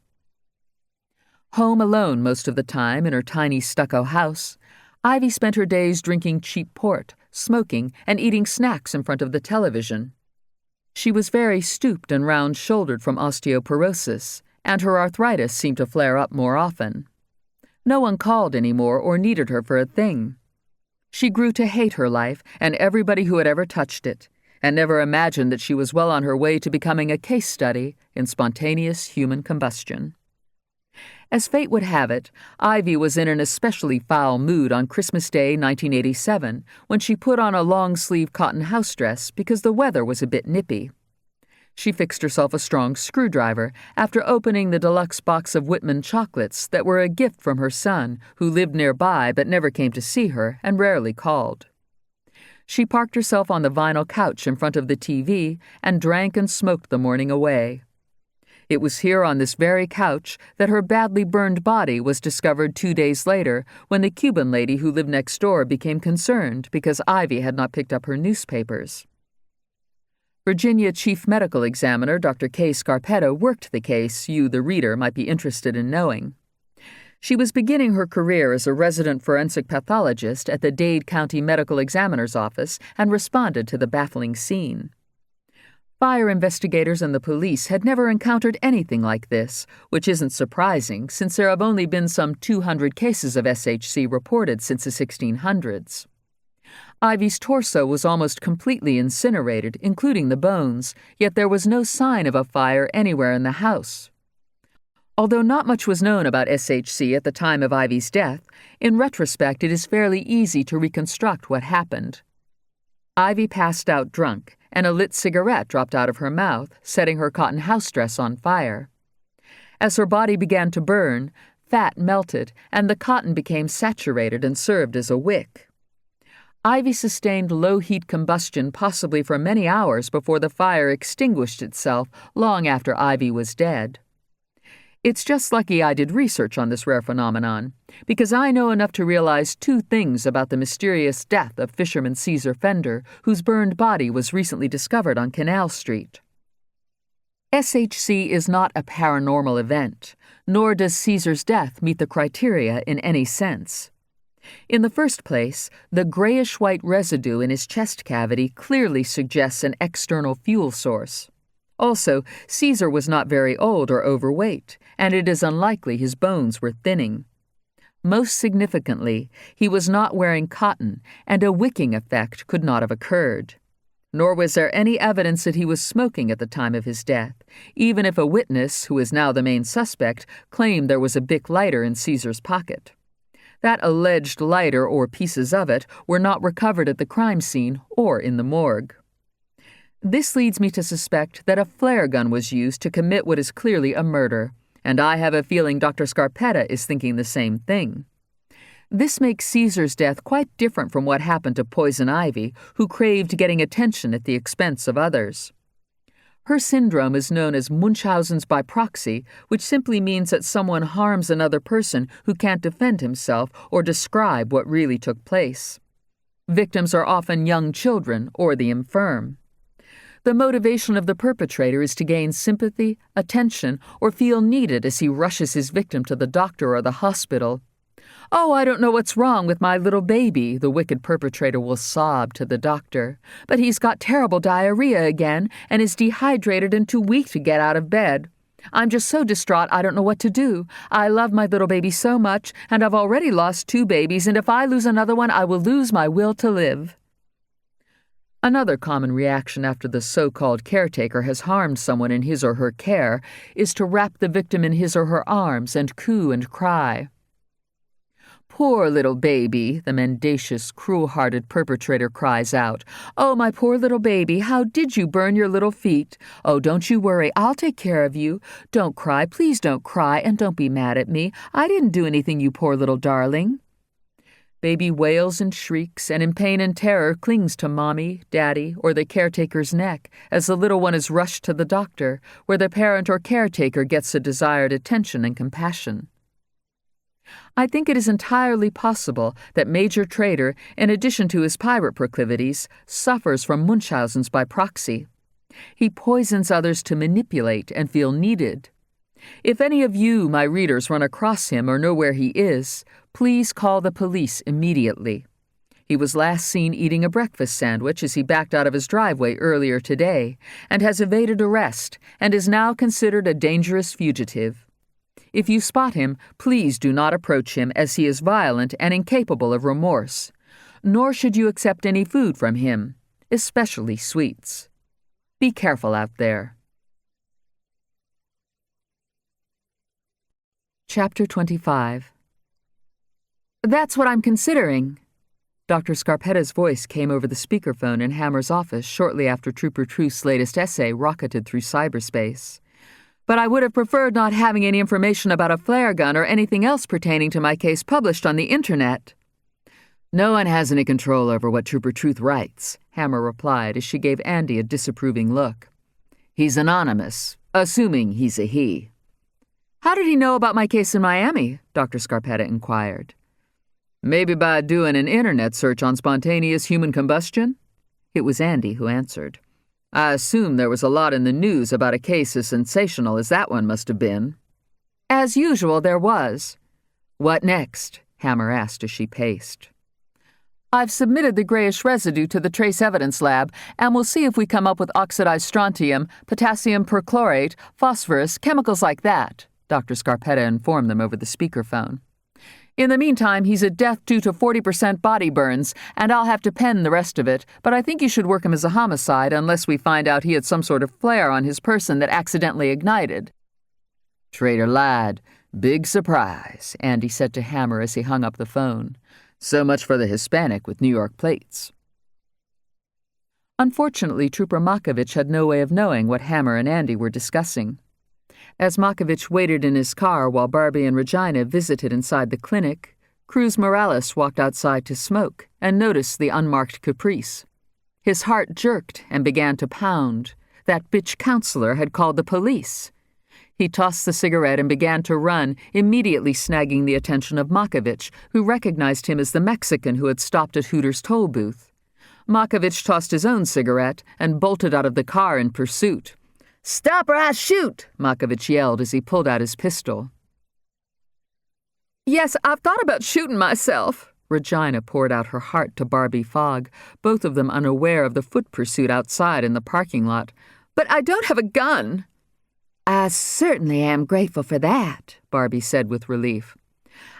Home alone most of the time in her tiny stucco house, Ivy spent her days drinking cheap port, smoking, and eating snacks in front of the television. She was very stooped and round-shouldered from osteoporosis, and her arthritis seemed to flare up more often. No one called anymore or needed her for a thing. She grew to hate her life and everybody who had ever touched it, and never imagined that she was well on her way to becoming a case study in spontaneous human combustion. As fate would have it, Ivy was in an especially foul mood on Christmas Day 1987 when she put on a long-sleeve cotton house dress because the weather was a bit nippy. She fixed herself a strong screwdriver after opening the deluxe box of Whitman chocolates that were a gift from her son, who lived nearby but never came to see her and rarely called. She parked herself on the vinyl couch in front of the TV and drank and smoked the morning away. It was here on this very couch that her badly burned body was discovered 2 days later when the Cuban lady who lived next door became concerned because Ivy had not picked up her newspapers. Virginia Chief Medical Examiner Dr. K. Scarpetta worked the case you, the reader, might be interested in knowing. She was beginning her career as a resident forensic pathologist at the Dade County Medical Examiner's Office and responded to the baffling scene. Fire investigators and the police had never encountered anything like this, which isn't surprising since there have only been some 200 cases of SHC reported since the 1600s. Ivy's torso was almost completely incinerated, including the bones, yet there was no sign of a fire anywhere in the house. Although not much was known about SHC at the time of Ivy's death, in retrospect it is fairly easy to reconstruct what happened. Ivy passed out drunk, and a lit cigarette dropped out of her mouth, setting her cotton house dress on fire. As her body began to burn, fat melted, and the cotton became saturated and served as a wick. Ivy sustained low-heat combustion possibly for many hours before the fire extinguished itself long after Ivy was dead. It's just lucky I did research on this rare phenomenon, because I know enough to realize 2 things about the mysterious death of fisherman Caesar Fender, whose burned body was recently discovered on Canal Street. SHC is not a paranormal event, nor does Caesar's death meet the criteria in any sense. In the first place, the grayish-white residue in his chest cavity clearly suggests an external fuel source. Also, Caesar was not very old or overweight, and it is unlikely his bones were thinning. Most significantly, he was not wearing cotton, and a wicking effect could not have occurred. Nor was there any evidence that he was smoking at the time of his death, even if a witness, who is now the main suspect, claimed there was a Bic lighter in Caesar's pocket. That alleged lighter or pieces of it were not recovered at the crime scene or in the morgue. This leads me to suspect that a flare gun was used to commit what is clearly a murder, and I have a feeling Dr. Scarpetta is thinking the same thing. This makes Caesar's death quite different from what happened to Poison Ivy, who craved getting attention at the expense of others. Her syndrome is known as Munchausen's by proxy, which simply means that someone harms another person who can't defend himself or describe what really took place. Victims are often young children or the infirm. The motivation of the perpetrator is to gain sympathy, attention, or feel needed as he rushes his victim to the doctor or the hospital. "Oh, I don't know what's wrong with my little baby," the wicked perpetrator will sob to the doctor. "But he's got terrible diarrhea again and is dehydrated and too weak to get out of bed. I'm just so distraught I don't know what to do. I love my little baby so much, and I've already lost 2 babies, and if I lose another one, I will lose my will to live." Another common reaction after the so-called caretaker has harmed someone in his or her care is to wrap the victim in his or her arms and coo and cry. "Poor little baby," the mendacious, cruel-hearted perpetrator cries out. "Oh, my poor little baby, how did you burn your little feet? Oh, don't you worry, I'll take care of you. Don't cry, please don't cry, and don't be mad at me. I didn't do anything, you poor little darling." Baby wails and shrieks, and in pain and terror clings to mommy, daddy, or the caretaker's neck as the little one is rushed to the doctor, where the parent or caretaker gets the desired attention and compassion. I think it is entirely possible that Major Trader, in addition to his pirate proclivities, suffers from Munchausen's by proxy. He poisons others to manipulate and feel needed. If any of you, my readers, run across him or know where he is, please call the police immediately. He was last seen eating a breakfast sandwich as he backed out of his driveway earlier today, and has evaded arrest, and is now considered a dangerous fugitive. If you spot him, please do not approach him, as he is violent and incapable of remorse. Nor should you accept any food from him, especially sweets. Be careful out there. Chapter 25. "That's what I'm considering." Dr. Scarpetta's voice came over the speakerphone in Hammer's office shortly after Trooper Truth's latest essay rocketed through cyberspace. "But I would have preferred not having any information about a flare gun or anything else pertaining to my case published on the Internet." No one has any control over what Trooper Truth writes, Hammer replied as she gave Andy a disapproving look. He's anonymous, assuming he's a he. How did he know about my case in Miami? Dr. Scarpetta inquired. Maybe by doing an internet search on spontaneous human combustion? It was Andy who answered. I assume there was a lot in the news about a case as sensational as that one must have been. As usual, there was. What next? Hammer asked as she paced. I've submitted the grayish residue to the trace evidence lab, and we'll see if we come up with oxidized strontium, potassium perchlorate, phosphorus, chemicals like that, Dr. Scarpetta informed them over the speakerphone. In the meantime, he's a death due to 40% body burns, and I'll have to pen the rest of it, but I think you should work him as a homicide unless we find out he had some sort of flare on his person that accidentally ignited. Traitor lied. Big surprise, Andy said to Hammer as he hung up the phone. So much for the Hispanic with New York plates. Unfortunately, Trooper Makovich had no way of knowing what Hammer and Andy were discussing. As Makovich waited in his car while Barbie and Regina visited inside the clinic, Cruz Morales walked outside to smoke and noticed the unmarked Caprice. His heart jerked and began to pound. That bitch counselor had called the police. He tossed the cigarette and began to run, immediately snagging the attention of Makovich, who recognized him as the Mexican who had stopped at Hooter's toll booth. Makovich tossed his own cigarette and bolted out of the car in pursuit. "Stop or I shoot!" Makovich yelled as he pulled out his pistol. Yes, I've thought about shooting myself. Regina poured out her heart to Barbie Fogg, both of them unaware of the foot pursuit outside in the parking lot. But I don't have a gun. I certainly am grateful for that, Barbie said with relief.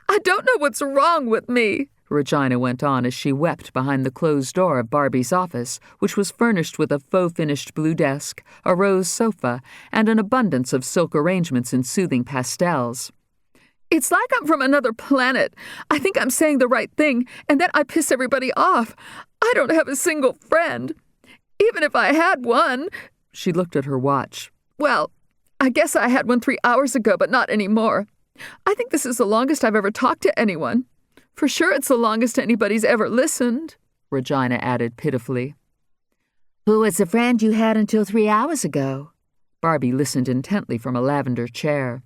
I don't know what's wrong with me, Regina went on as she wept behind the closed door of Barbie's office, which was furnished with a faux-finished blue desk, a rose sofa, and an abundance of silk arrangements in soothing pastels. It's like I'm from another planet. I think I'm saying the right thing, and then I piss everybody off. I don't have a single friend. Even if I had one, she looked at her watch. Well, I guess I had one 3 hours ago, but not anymore. I think this is the longest I've ever talked to anyone. For sure it's the longest anybody's ever listened, Regina added pitifully. Who was the friend you had until 3 hours ago? Barbie listened intently from a lavender chair.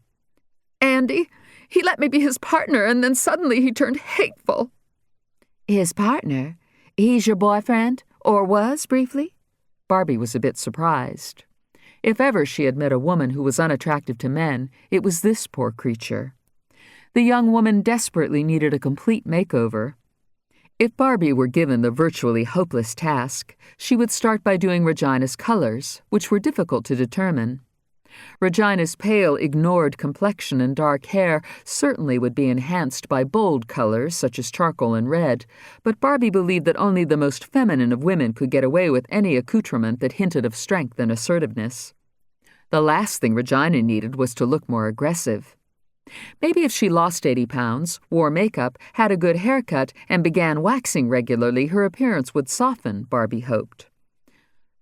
Andy, he let me be his partner, and then suddenly he turned hateful. His partner? He's your boyfriend? Or was, briefly? Barbie was a bit surprised. If ever she had met a woman who was unattractive to men, it was this poor creature. The young woman desperately needed a complete makeover. If Barbie were given the virtually hopeless task, she would start by doing Regina's colors, which were difficult to determine. Regina's pale, ignored complexion and dark hair certainly would be enhanced by bold colors such as charcoal and red, but Barbie believed that only the most feminine of women could get away with any accoutrement that hinted of strength and assertiveness. The last thing Regina needed was to look more aggressive. Maybe if she lost 80 pounds, wore makeup, had a good haircut, and began waxing regularly, her appearance would soften, Barbie hoped.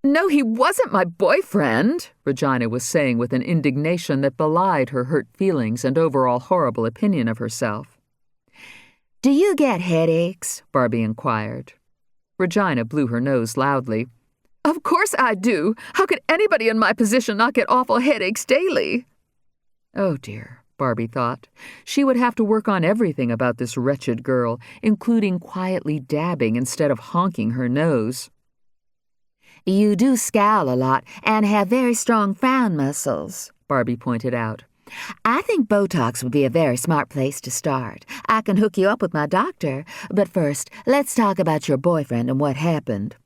No, he wasn't my boyfriend, Regina was saying with an indignation that belied her hurt feelings and overall horrible opinion of herself. Do you get headaches? Barbie inquired. Regina blew her nose loudly. Of course I do. How could anybody in my position not get awful headaches daily? Oh, dear, Barbie thought. She would have to work on everything about this wretched girl, including quietly dabbing instead of honking her nose. You do scowl a lot and have very strong frown muscles, Barbie pointed out. I think Botox would be a very smart place to start. I can hook you up with my doctor, but first, let's talk about your boyfriend and what happened.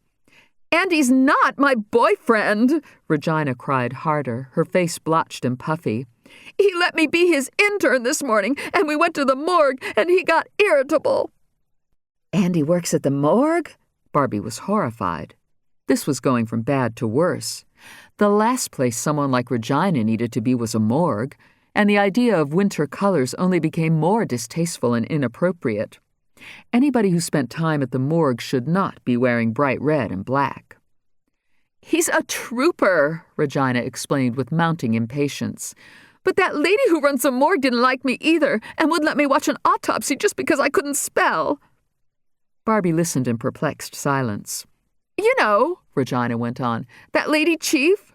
Andy's not my boyfriend, Regina cried harder, her face blotched and puffy. He let me be his intern this morning, and we went to the morgue, and he got irritable. Andy works at the morgue? Barbie was horrified. This was going from bad to worse. The last place someone like Regina needed to be was a morgue, and the idea of winter colors only became more distasteful and inappropriate. Anybody who spent time at the morgue should not be wearing bright red and black. He's a trooper, Regina explained with mounting impatience. But that lady who runs the morgue didn't like me either and would let me watch an autopsy just because I couldn't spell. Barbie listened in perplexed silence. You know, Regina went on, that lady chief?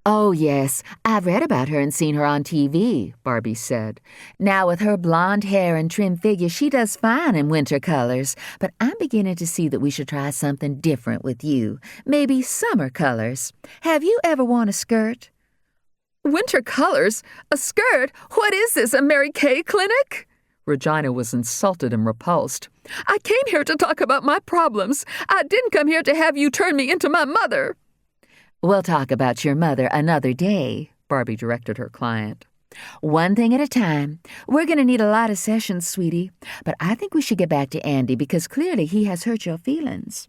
Oh, yes, I've read about her and seen her on TV, Barbie said. Now, with her blonde hair and trim figure, she does fine in winter colors, but I'm beginning to see that we should try something different with you. Maybe summer colors. Have you ever worn a skirt? Winter colors? A skirt? What is this, a Mary Kay clinic? Regina was insulted and repulsed. I came here to talk about my problems. I didn't come here to have you turn me into my mother. We'll talk about your mother another day, Barbie directed her client. One thing at a time. We're going to need a lot of sessions, sweetie, but I think we should get back to Andy because clearly he has hurt your feelings.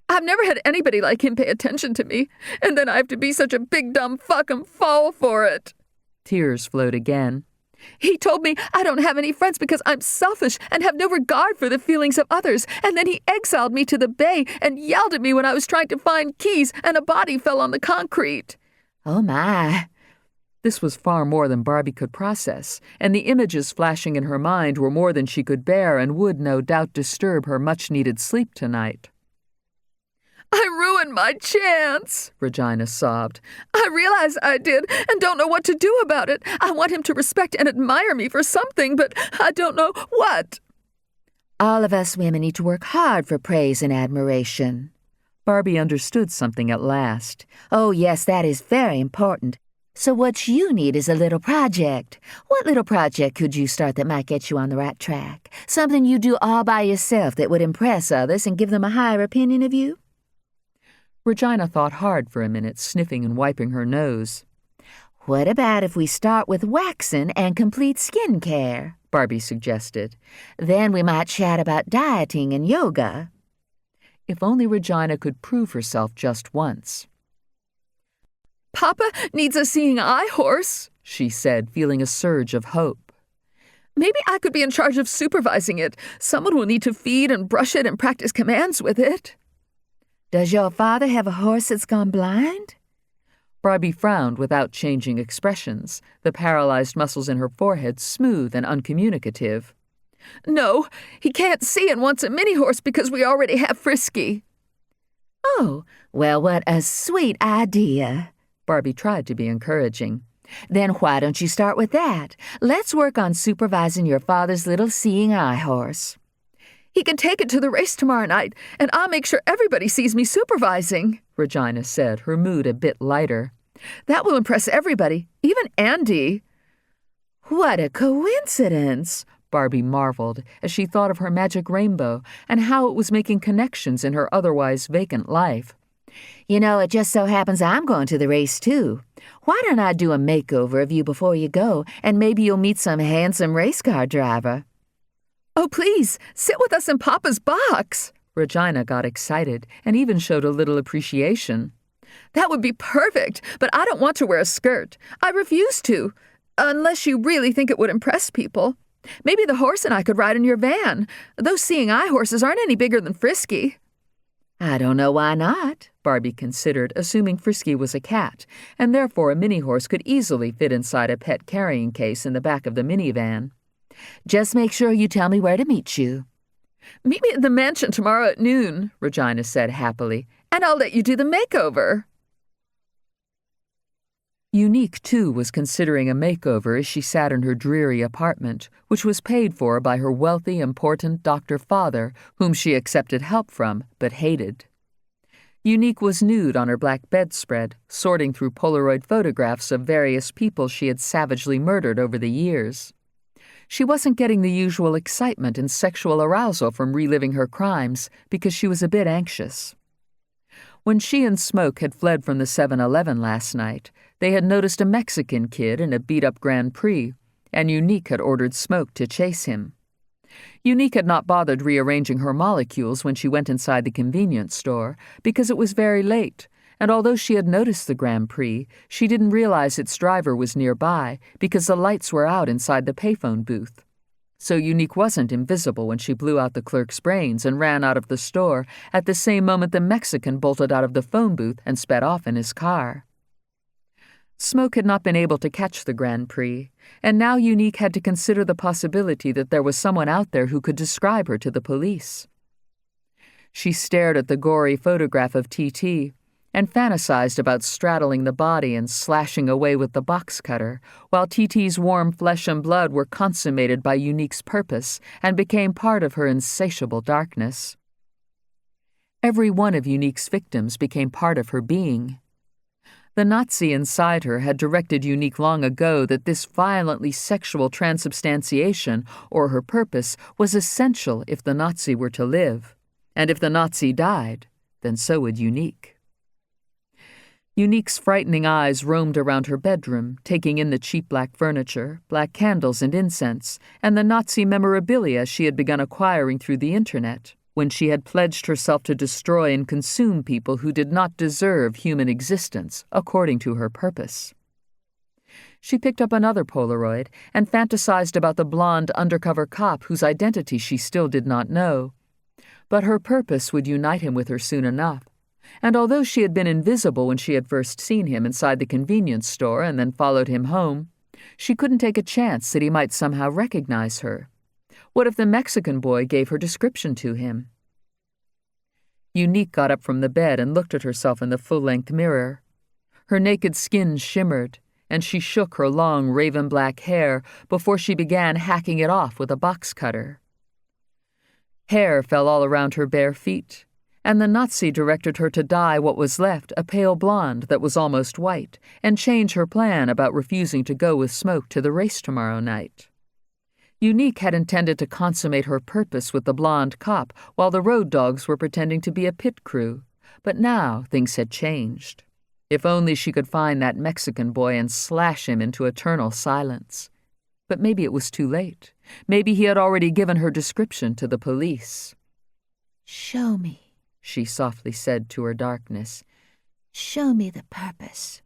I've never had anybody like him pay attention to me, and then I have to be such a big dumb fuck and fall for it. Tears flowed again. He told me I don't have any friends because I'm selfish and have no regard for the feelings of others, and then he exiled me to the bay and yelled at me when I was trying to find keys and a body fell on the concrete. Oh, my. This was far more than Barbie could process, and the images flashing in her mind were more than she could bear and would, no doubt, disturb her much-needed sleep tonight. I ruined my chance, Regina sobbed. I realize I did and don't know what to do about it. I want him to respect and admire me for something, but I don't know what. All of us women need to work hard for praise and admiration. Barbie understood something at last. Oh, yes, that is very important. So what you need is a little project. What little project could you start that might get you on the right track? Something you do all by yourself that would impress others and give them a higher opinion of you? Regina thought hard for a minute, sniffing and wiping her nose. What about if we start with waxing and complete skin care? Barbie suggested. Then we might chat about dieting and yoga. If only Regina could prove herself just once. Papa needs a seeing eye horse, she said, feeling a surge of hope. Maybe I could be in charge of supervising it. Someone will need to feed and brush it and practice commands with it. Does your father have a horse that's gone blind? Barbie frowned without changing expressions, the paralyzed muscles in her forehead smooth and uncommunicative. No, he can't see and wants a mini-horse because we already have Frisky. Oh, well, what a sweet idea. Barbie tried to be encouraging. Then why don't you start with that? Let's work on supervising your father's little seeing eye horse. He can take it to the race tomorrow night, and I'll make sure everybody sees me supervising, Regina said, her mood a bit lighter. That will impress everybody, even Andy. What a coincidence, Barbie marveled as she thought of her magic rainbow and how it was making connections in her otherwise vacant life. You know, it just so happens I'm going to the race, too. Why don't I do a makeover of you before you go, and maybe you'll meet some handsome race car driver. Oh, please, sit with us in Papa's box. Regina got excited and even showed a little appreciation. That would be perfect, but I don't want to wear a skirt. I refuse to, unless you really think it would impress people. Maybe the horse and I could ride in your van. Those seeing eye horses aren't any bigger than Frisky. I don't know why not, Barbie considered, assuming Frisky was a cat, and therefore a mini-horse could easily fit inside a pet carrying case in the back of the minivan. Just make sure you tell me where to meet you. Meet me at the mansion tomorrow at noon, Regina said happily, and I'll let you do the makeover. Unique, too, was considering a makeover as she sat in her dreary apartment, which was paid for by her wealthy, important doctor father, whom she accepted help from, but hated. Unique was nude on her black bedspread, sorting through Polaroid photographs of various people she had savagely murdered over the years. She wasn't getting the usual excitement and sexual arousal from reliving her crimes because she was a bit anxious. When she and Smoke had fled from the 7-Eleven last night, they had noticed a Mexican kid in a beat-up Grand Prix, and Unique had ordered Smoke to chase him. Unique had not bothered rearranging her molecules when she went inside the convenience store because it was very late, and although she had noticed the Grand Prix, she didn't realize its driver was nearby because the lights were out inside the payphone booth. So Unique wasn't invisible when she blew out the clerk's brains and ran out of the store at the same moment the Mexican bolted out of the phone booth and sped off in his car. Smoke had not been able to catch the Grand Prix, and now Unique had to consider the possibility that there was someone out there who could describe her to the police. She stared at the gory photograph of TT and fantasized about straddling the body and slashing away with the box cutter, while TT's warm flesh and blood were consummated by Unique's purpose and became part of her insatiable darkness. Every one of Unique's victims became part of her being. The Nazi inside her had directed Unique long ago that this violently sexual transubstantiation, or her purpose, was essential if the Nazi were to live. And if the Nazi died, then so would Unique. Unique's frightening eyes roamed around her bedroom, taking in the cheap black furniture, black candles and incense, and the Nazi memorabilia she had begun acquiring through the internet, when she had pledged herself to destroy and consume people who did not deserve human existence, according to her purpose. She picked up another Polaroid and fantasized about the blonde undercover cop whose identity she still did not know. But her purpose would unite him with her soon enough, and although she had been invisible when she had first seen him inside the convenience store and then followed him home, she couldn't take a chance that he might somehow recognize her. What if the Mexican boy gave her description to him? Unique got up from the bed and looked at herself in the full-length mirror. Her naked skin shimmered, and she shook her long raven-black hair before she began hacking it off with a box cutter. Hair fell all around her bare feet, and the Nazi directed her to dye what was left a pale blonde that was almost white, and change her plan about refusing to go with Smoke to the race tomorrow night. Unique had intended to consummate her purpose with the blonde cop while the road dogs were pretending to be a pit crew, but now things had changed. If only she could find that Mexican boy and slash him into eternal silence. But maybe it was too late. Maybe he had already given her description to the police. "Show me," she softly said to her darkness. "Show me the purpose."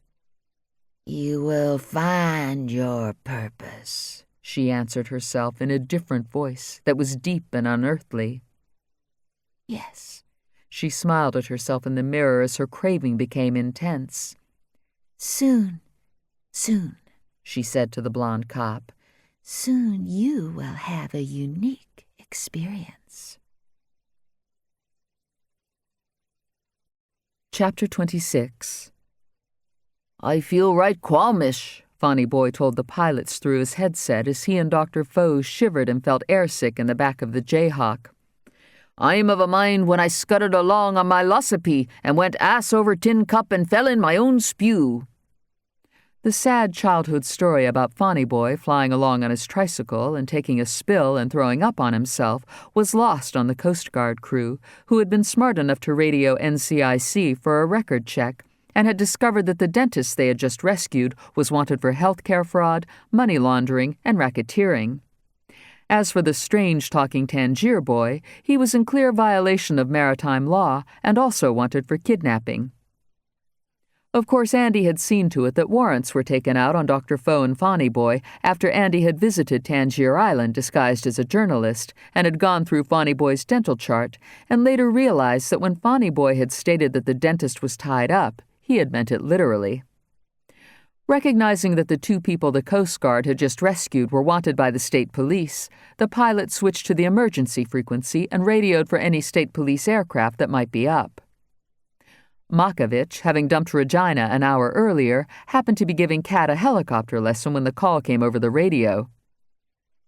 "You will find your purpose," she answered herself in a different voice that was deep and unearthly. "Yes." She smiled at herself in the mirror as her craving became intense. Soon, she said to the blonde cop. Soon you will have a unique experience. Chapter 26. "I feel right qualmish," Fonny Boy told the pilots through his headset as he and Dr. Foe shivered and felt airsick in the back of the Jayhawk. "I'm of a mind when I scuttered along on my losopy and went ass over tin cup and fell in my own spew." The sad childhood story about Fonny Boy flying along on his tricycle and taking a spill and throwing up on himself was lost on the Coast Guard crew, who had been smart enough to radio NCIC for a record check and had discovered that the dentist they had just rescued was wanted for healthcare fraud, money laundering, and racketeering. As for the strange-talking Tangier boy, he was in clear violation of maritime law and also wanted for kidnapping. Of course, Andy had seen to it that warrants were taken out on Dr. Foe and Fonny Boy after Andy had visited Tangier Island disguised as a journalist and had gone through Fonny Boy's dental chart, and later realized that when Fonny Boy had stated that the dentist was tied up, he had meant it literally. Recognizing that the two people the Coast Guard had just rescued were wanted by the state police, the pilot switched to the emergency frequency and radioed for any state police aircraft that might be up. Makovich, having dumped Regina an hour earlier, happened to be giving Kat a helicopter lesson when the call came over the radio.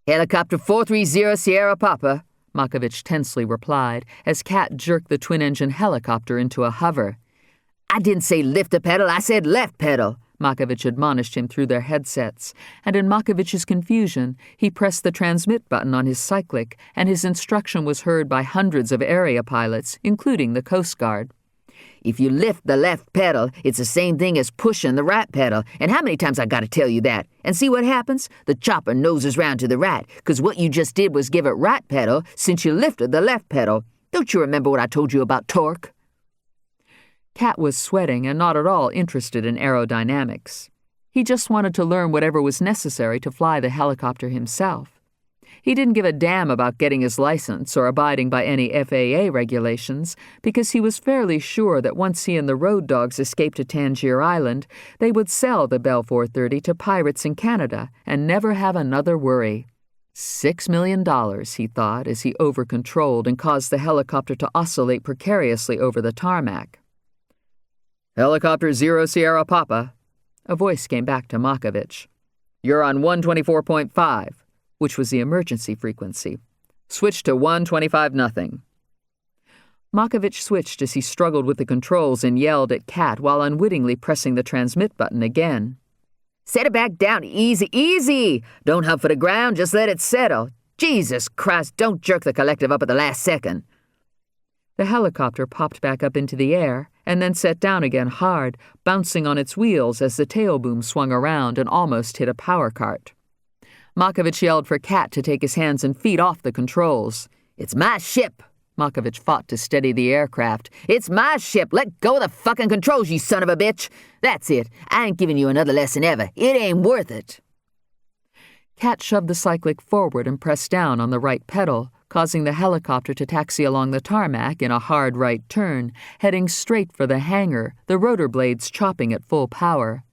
"Helicopter 430 Sierra Papa," Makovich tensely replied as Kat jerked the twin-engine helicopter into a hover. "I didn't say lift the pedal, I said left pedal," Makovich admonished him through their headsets, and in Makovich's confusion, he pressed the transmit button on his cyclic, and his instruction was heard by hundreds of area pilots, including the Coast Guard. "If you lift the left pedal, it's the same thing as pushing the right pedal, and how many times I gotta tell you that? And see what happens? The chopper noses round to the right, 'cause what you just did was give it right pedal since you lifted the left pedal. Don't you remember what I told you about torque?" Kat was sweating and not at all interested in aerodynamics. He just wanted to learn whatever was necessary to fly the helicopter himself. He didn't give a damn about getting his license or abiding by any FAA regulations, because he was fairly sure that once he and the road dogs escaped to Tangier Island, they would sell the Bell 430 to pirates in Canada and never have another worry. $6 million, he thought, as he over-controlled and caused the helicopter to oscillate precariously over the tarmac. Helicopter 0 Sierra Papa. A voice came back to Makovich. You're on 124.5, which was the emergency frequency. Switch to 125 nothing. Makovich switched as he struggled with the controls and yelled at Kat while unwittingly pressing the transmit button again. Set it back down. Easy, easy. Don't hump for the ground. Just let it settle. Jesus Christ, don't jerk the collective up at the last second. The helicopter popped back up into the air and then set down again hard, bouncing on its wheels as the tail boom swung around and almost hit a power cart. Makovich yelled for Kat to take his hands and feet off the controls. It's my ship. Makovich fought to steady the aircraft. It's my ship. Let go of the fucking controls, you son of a bitch. That's it. I ain't giving you another lesson ever. It ain't worth it. Kat shoved the cyclic forward and pressed down on the right pedal, causing the helicopter to taxi along the tarmac in a hard right turn, heading straight for the hangar, the rotor blades chopping at full power.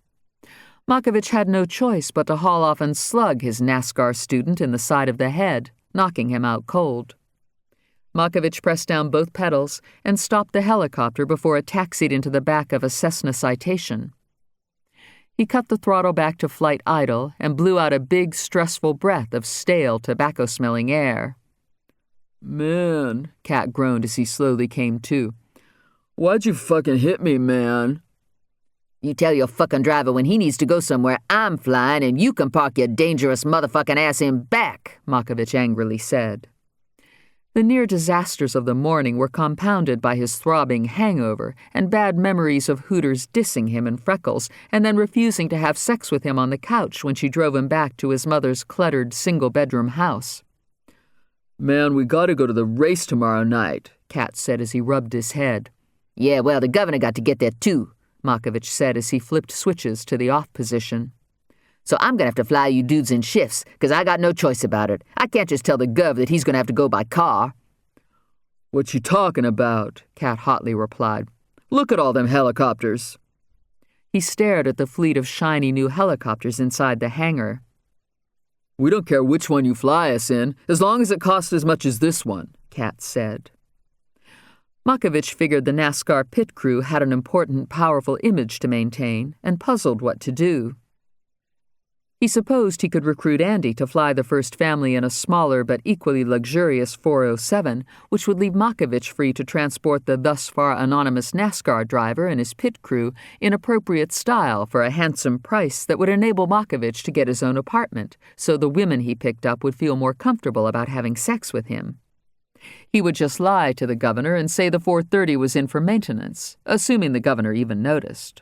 Makovich had no choice but to haul off and slug his NASCAR student in the side of the head, knocking him out cold. Makovich pressed down both pedals and stopped the helicopter before it taxied into the back of a Cessna Citation. He cut the throttle back to flight idle and blew out a big, stressful breath of stale, tobacco-smelling air. Man, Kat groaned as he slowly came to. Why'd you fucking hit me, man? You tell your fucking driver when he needs to go somewhere I'm flying and you can park your dangerous motherfucking ass in back, Makovich angrily said. The near disasters of the morning were compounded by his throbbing hangover and bad memories of Hooters dissing him and Freckles and then refusing to have sex with him on the couch when she drove him back to his mother's cluttered single-bedroom house. Man, we gotta go to the race tomorrow night, Kat said as he rubbed his head. Yeah, well, the governor got to get there too, Makovich said as he flipped switches to the off position. So I'm gonna have to fly you dudes in shifts, 'cause I got no choice about it. I can't just tell the gov that he's gonna have to go by car. What you talking about? Kat hotly replied. Look at all them helicopters. He stared at the fleet of shiny new helicopters inside the hangar. We don't care which one you fly us in, as long as it costs as much as this one, Kat said. Makovich figured the NASCAR pit crew had an important, powerful image to maintain and puzzled what to do. He supposed he could recruit Andy to fly the first family in a smaller but equally luxurious 407, which would leave Makovich free to transport the thus far anonymous NASCAR driver and his pit crew in appropriate style for a handsome price that would enable Makovich to get his own apartment, so the women he picked up would feel more comfortable about having sex with him. He would just lie to the governor and say the 430 was in for maintenance, assuming the governor even noticed.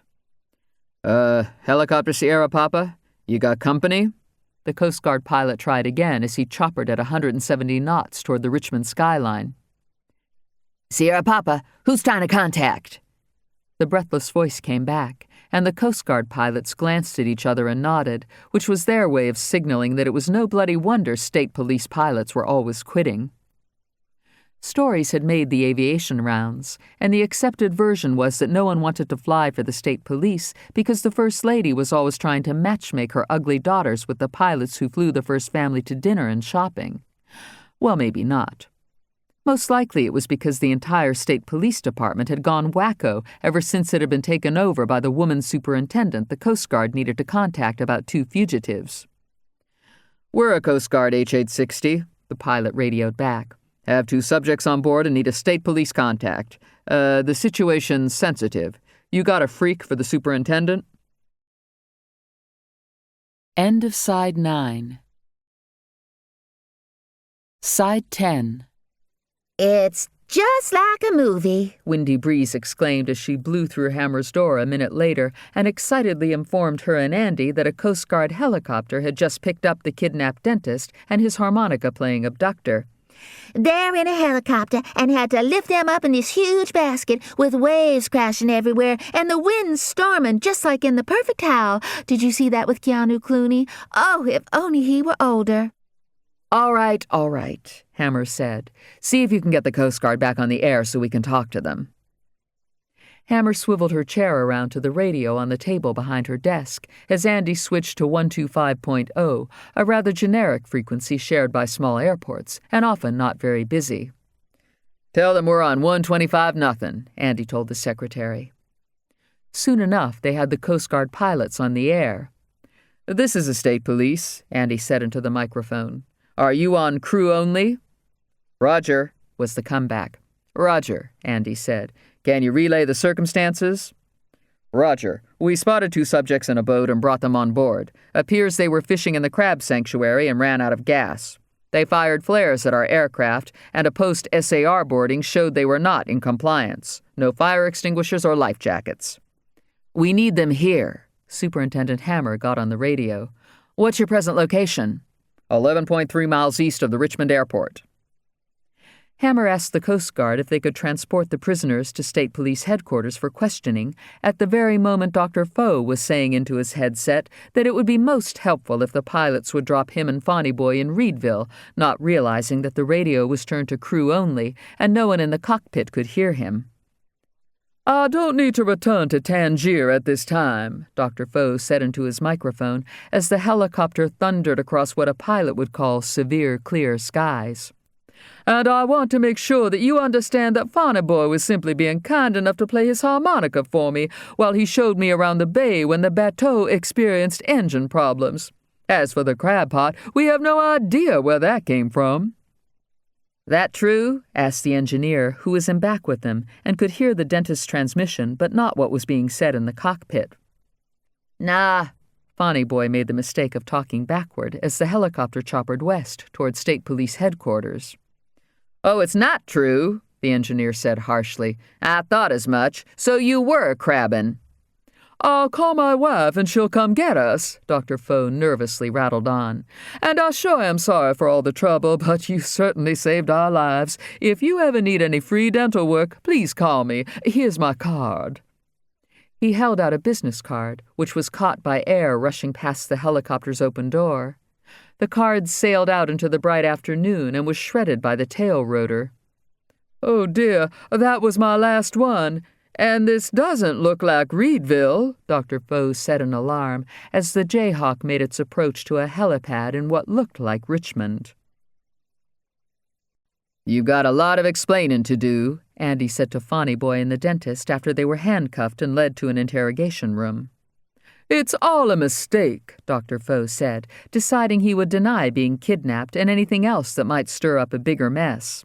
Helicopter Sierra Papa? You got company? The Coast Guard pilot tried again as he choppered at 170 knots toward the Richmond skyline. Sierra Papa, who's trying to contact? The breathless voice came back, and the Coast Guard pilots glanced at each other and nodded, which was their way of signaling that it was no bloody wonder state police pilots were always quitting. Stories had made the aviation rounds, and the accepted version was that no one wanted to fly for the state police because the First Lady was always trying to matchmake her ugly daughters with the pilots who flew the first family to dinner and shopping. Well, maybe not. Most likely it was because the entire state police department had gone wacko ever since it had been taken over by the woman superintendent the Coast Guard needed to contact about 2 fugitives. We're a Coast Guard H-860, the pilot radioed back. Have 2 subjects on board and need a state police contact. The situation's sensitive. You got a freak for the superintendent? End of Side 9. Side 10. It's just like a movie, Windy Breeze exclaimed as she blew through Hammer's door a minute later and excitedly informed her and Andy that a Coast Guard helicopter had just picked up the kidnapped dentist and his harmonica-playing abductor. They're in a helicopter and had to lift them up in this huge basket with waves crashing everywhere and the wind storming just like in The Perfect Howl. Did you see that with Keanu Clooney? Oh, if only he were older. All right, Hammer said. See if you can get the Coast Guard back on the air so we can talk to them. Hammer swiveled her chair around to the radio on the table behind her desk as Andy switched to 125.0, a rather generic frequency shared by small airports, and often not very busy. "Tell them we're on 125-0, Andy told the secretary. Soon enough, they had the Coast Guard pilots on the air. "This is the State Police," Andy said into the microphone. "Are you on crew only?" "Roger," was the comeback. "Roger," Andy said. "Can you relay the circumstances?" "Roger. We spotted 2 subjects in a boat and brought them on board. Appears they were fishing in the crab sanctuary and ran out of gas. They fired flares at our aircraft, and a post-SAR boarding showed they were not in compliance. No fire extinguishers or life jackets." "We need them here." Superintendent Hammer got on the radio. "What's your present location?" 11.3 miles east of the Richmond airport. Hammer asked the Coast Guard if they could transport the prisoners to State Police headquarters for questioning at the very moment Dr. Foe was saying into his headset that it would be most helpful if the pilots would drop him and Fonny Boy in Reedville, not realizing that the radio was turned to crew only and no one in the cockpit could hear him. "I don't need to return to Tangier at this time," Dr. Foe said into his microphone as the helicopter thundered across what a pilot would call severe clear skies. "And I want to make sure that you understand that Fonny Boy was simply being kind enough to play his harmonica for me while he showed me around the bay when the bateau experienced engine problems. As for the crab pot, we have no idea where that came from." "That true?" asked the engineer, who was in back with them and could hear the dentist's transmission but not what was being said in the cockpit. "Nah." Fonny Boy made the mistake of talking backward as the helicopter choppered west toward State Police headquarters. "Oh, it's not true," the engineer said harshly. "I thought as much. So you were crabbing." "I'll call my wife and she'll come get us," Dr. Foe nervously rattled on. "And I sure am sorry for all the trouble, but you certainly saved our lives. If you ever need any free dental work, please call me. Here's my card." He held out a business card, which was caught by air rushing past the helicopter's open door. The card sailed out into the bright afternoon and was shredded by the tail rotor. "Oh dear, that was my last one. And this doesn't look like Reedville," Dr. Foe said in alarm as the Jayhawk made its approach to a helipad in what looked like Richmond. "You've got a lot of explaining to do," Andy said to Fonny Boy and the dentist after they were handcuffed and led to an interrogation room. "It's all a mistake," Dr. Foe said, deciding he would deny being kidnapped and anything else that might stir up a bigger mess.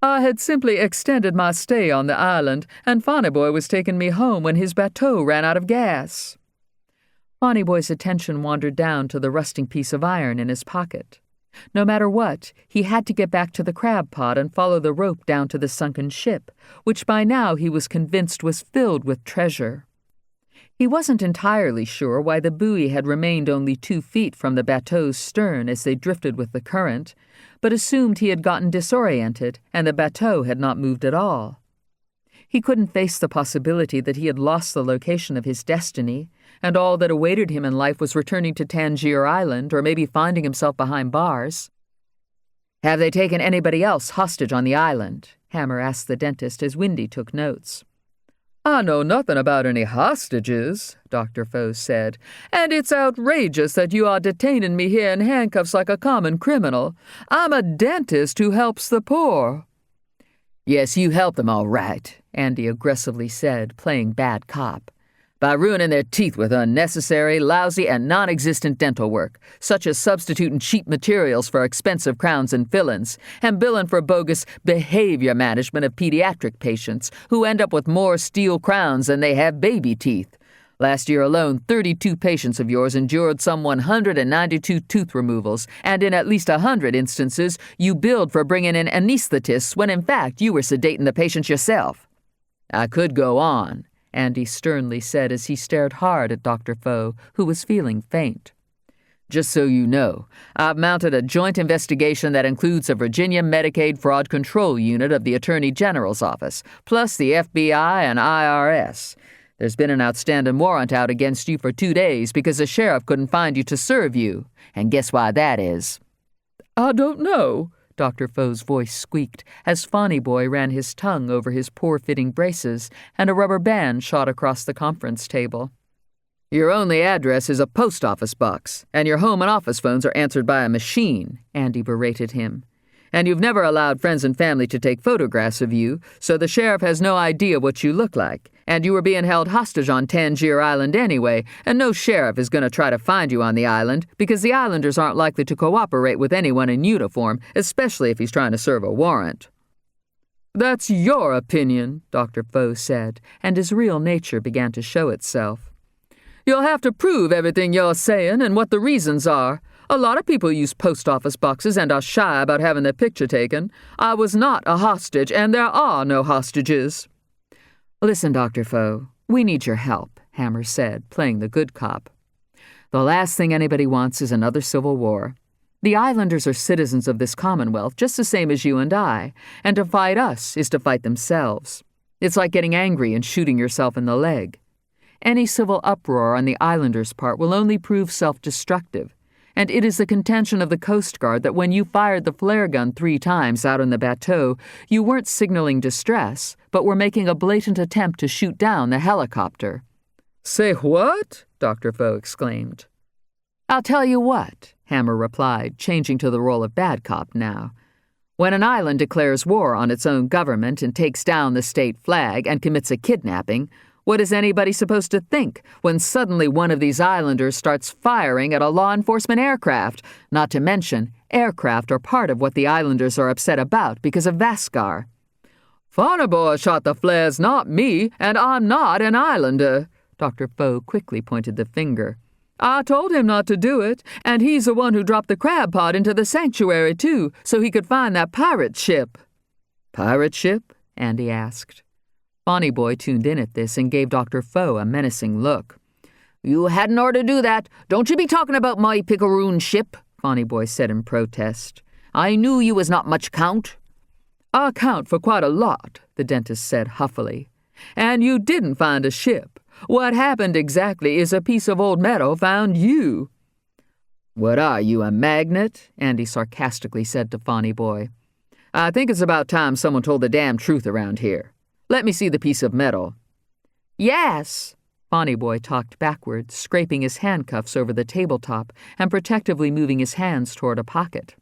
"I had simply extended my stay on the island, and Fonny Boy was taking me home when his bateau ran out of gas." Fonny Boy's attention wandered down to the rusting piece of iron in his pocket. No matter what, he had to get back to the crab pot and follow the rope down to the sunken ship, which by now he was convinced was filled with treasure. He wasn't entirely sure why the buoy had remained only 2 feet from the bateau's stern as they drifted with the current, but assumed he had gotten disoriented and the bateau had not moved at all. He couldn't face the possibility that he had lost the location of his destiny, and all that awaited him in life was returning to Tangier Island or maybe finding himself behind bars. "Have they taken anybody else hostage on the island?" Hammer asked the dentist as Windy took notes. "I know nothing about any hostages," Dr. Foe said, "and it's outrageous that you are detaining me here in handcuffs like a common criminal. I'm a dentist who helps the poor." "Yes, you help them all right," Andy aggressively said, playing bad cop, "by ruining their teeth with unnecessary, lousy, and non-existent dental work, such as substituting cheap materials for expensive crowns and fillings, and billing for bogus behavior management of pediatric patients who end up with more steel crowns than they have baby teeth. Last year alone, 32 patients of yours endured some 192 tooth removals, and in at least 100 instances, you billed for bringing in anesthetists when in fact you were sedating the patients yourself." "I could go on," Andy sternly said as he stared hard at Dr. Foe, who was feeling faint. "Just so you know, I've mounted a joint investigation that includes a Virginia Medicaid Fraud Control Unit of the Attorney General's Office, plus the FBI and IRS. There's been an outstanding warrant out against you for 2 days because the sheriff couldn't find you to serve you. And guess why that is?" "I don't know," Dr. Foe's voice squeaked as Fonny Boy ran his tongue over his poor-fitting braces and a rubber band shot across the conference table. Your only address is a post office box, and your home and office phones are answered by a machine, Andy berated him. And you've never allowed friends and family to take photographs of you, so the sheriff has no idea what you look like. And you were being held hostage on Tangier Island anyway, and no sheriff is going to try to find you on the island because the islanders aren't likely to cooperate with anyone in uniform, especially if he's trying to serve a warrant. That's your opinion, Dr. Foe said, and his real nature began to show itself. You'll have to prove everything you're saying and what the reasons are. A lot of people use post office boxes and are shy about having their picture taken. I was not a hostage, and there are no hostages. Listen, Dr. Foe, we need your help, Hammer said, playing the good cop. The last thing anybody wants is another civil war. The islanders are citizens of this Commonwealth just the same as you and I, and to fight us is to fight themselves. It's like getting angry and shooting yourself in the leg. Any civil uproar on the islanders' part will only prove self-destructive, and it is the contention of the Coast Guard that when you fired the flare gun 3 times out on the bateau, you weren't signaling distress, but were making a blatant attempt to shoot down the helicopter. Say what? Dr. Foe exclaimed. I'll tell you what, Hammer replied, changing to the role of bad cop now. When an island declares war on its own government and takes down the state flag and commits a kidnapping, what is anybody supposed to think when suddenly one of these islanders starts firing at a law enforcement aircraft? Not to mention, aircraft are part of what the islanders are upset about because of Vascar. Fonny Boy shot the flares, not me, and I'm not an islander. Dr. Foe quickly pointed the finger. I told him not to do it, and he's the one who dropped the crab pot into the sanctuary, too, so he could find that pirate ship. Pirate ship? Andy asked. Fonny Boy tuned in at this and gave Dr. Foe a menacing look. You hadn't ought to do that. Don't you be talking about my picaroon ship, Fonny Boy said in protest. I knew you was not much count. I count for quite a lot, the dentist said huffily. And you didn't find a ship. What happened exactly is a piece of old metal found you. What are you, a magnet? Andy sarcastically said to Fonny Boy. I think it's about time someone told the damn truth around here. Let me see the piece of metal. Yes. Fonny Boy talked backwards, scraping his handcuffs over the tabletop and protectively moving his hands toward a pocket.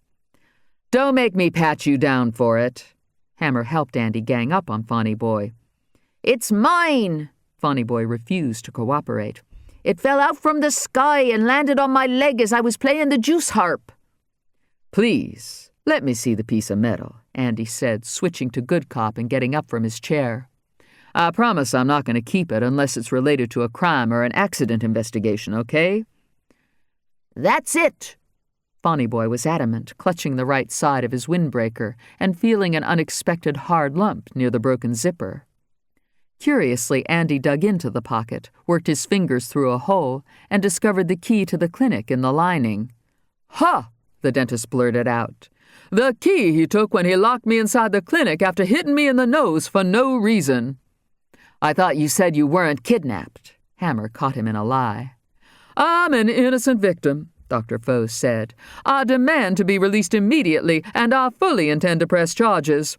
Don't make me pat you down for it. Hammer helped Andy gang up on Fonny Boy. It's mine. Fonny Boy refused to cooperate. It fell out from the sky and landed on my leg as I was playing the juice harp. Please, let me see the piece of metal, Andy said, switching to good cop and getting up from his chair. I promise I'm not going to keep it unless it's related to a crime or an accident investigation, okay? That's it. Fonny Boy was adamant, clutching the right side of his windbreaker and feeling an unexpected hard lump near the broken zipper. Curiously, Andy dug into the pocket, worked his fingers through a hole, and discovered the key to the clinic in the lining. "Ha!" the dentist blurted out. "The key he took when he locked me inside the clinic after hitting me in the nose for no reason." I thought you said you weren't kidnapped. Hammer caught him in a lie. "I'm an innocent victim," Dr. Foe said. "I demand to be released immediately, and I fully intend to press charges.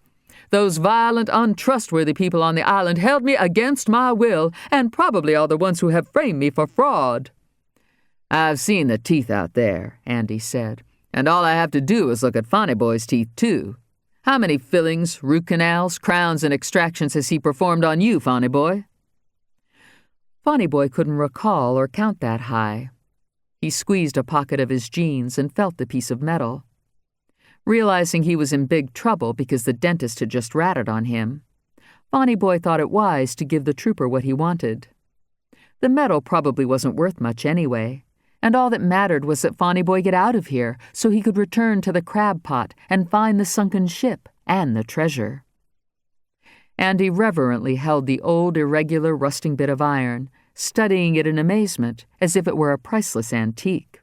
Those violent, untrustworthy people on the island held me against my will, and probably are the ones who have framed me for fraud." "I've seen the teeth out there," Andy said, "and all I have to do is look at Fonny Boy's teeth, too. How many fillings, root canals, crowns, and extractions has he performed on you, Fonny Boy?" Fonny Boy couldn't recall or count that high. He squeezed a pocket of his jeans and felt the piece of metal. Realizing he was in big trouble because the dentist had just ratted on him, Fonny Boy thought it wise to give the trooper what he wanted. The metal probably wasn't worth much anyway, and all that mattered was that Fonny Boy get out of here so he could return to the crab pot and find the sunken ship and the treasure. Andy reverently held the old, irregular, rusting bit of iron, studying it in amazement as if it were a priceless antique.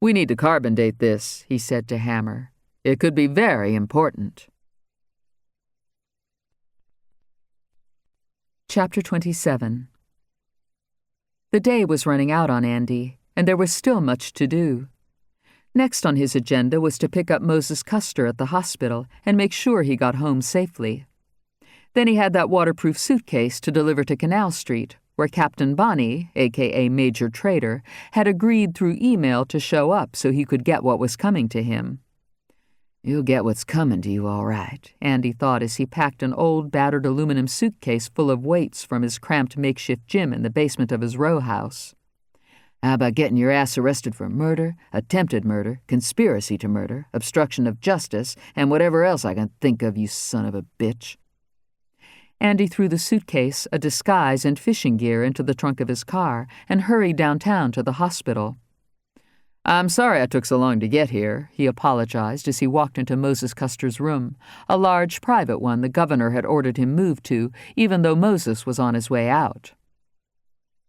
"We need to carbon date this," he said to Hammer. "It could be very important." Chapter 27. The day was running out on Andy, and there was still much to do. Next on his agenda was to pick up Moses Custer at the hospital and make sure he got home safely. Then he had that waterproof suitcase to deliver to Canal Street, where Captain Bonney, a.k.a. Major Trader, had agreed through email to show up so he could get what was coming to him. "You'll get what's coming to you, all right," Andy thought as he packed an old, battered aluminum suitcase full of weights from his cramped makeshift gym in the basement of his row house. "How about getting your ass arrested for murder, attempted murder, conspiracy to murder, obstruction of justice, and whatever else I can think of, you son of a bitch?" Andy threw the suitcase, a disguise, and fishing gear into the trunk of his car and hurried downtown to the hospital. "I'm sorry I took so long to get here," he apologized as he walked into Moses Custer's room, a large private one the governor had ordered him moved to, even though Moses was on his way out.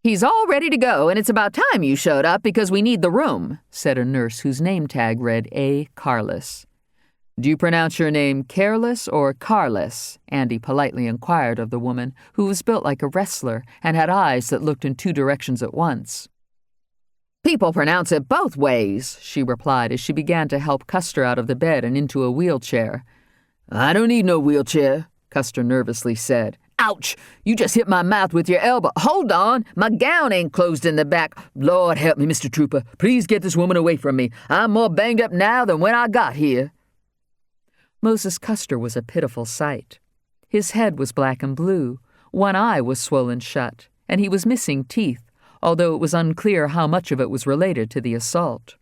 "He's all ready to go, and it's about time you showed up because we need the room," said a nurse whose name tag read A. Carless. "Do you pronounce your name Careless or Carless?" Andy politely inquired of the woman, who was built like a wrestler and had eyes that looked in two directions at once. "People pronounce it both ways," she replied as she began to help Custer out of the bed and into a wheelchair. "I don't need no wheelchair," Custer nervously said. "Ouch! You just hit my mouth with your elbow. Hold on, my gown ain't closed in the back. Lord help me, Mr. Trooper. Please get this woman away from me. I'm more banged up now than when I got here." Moses Custer was a pitiful sight. His head was black and blue, one eye was swollen shut, and he was missing teeth, although it was unclear how much of it was related to the assault.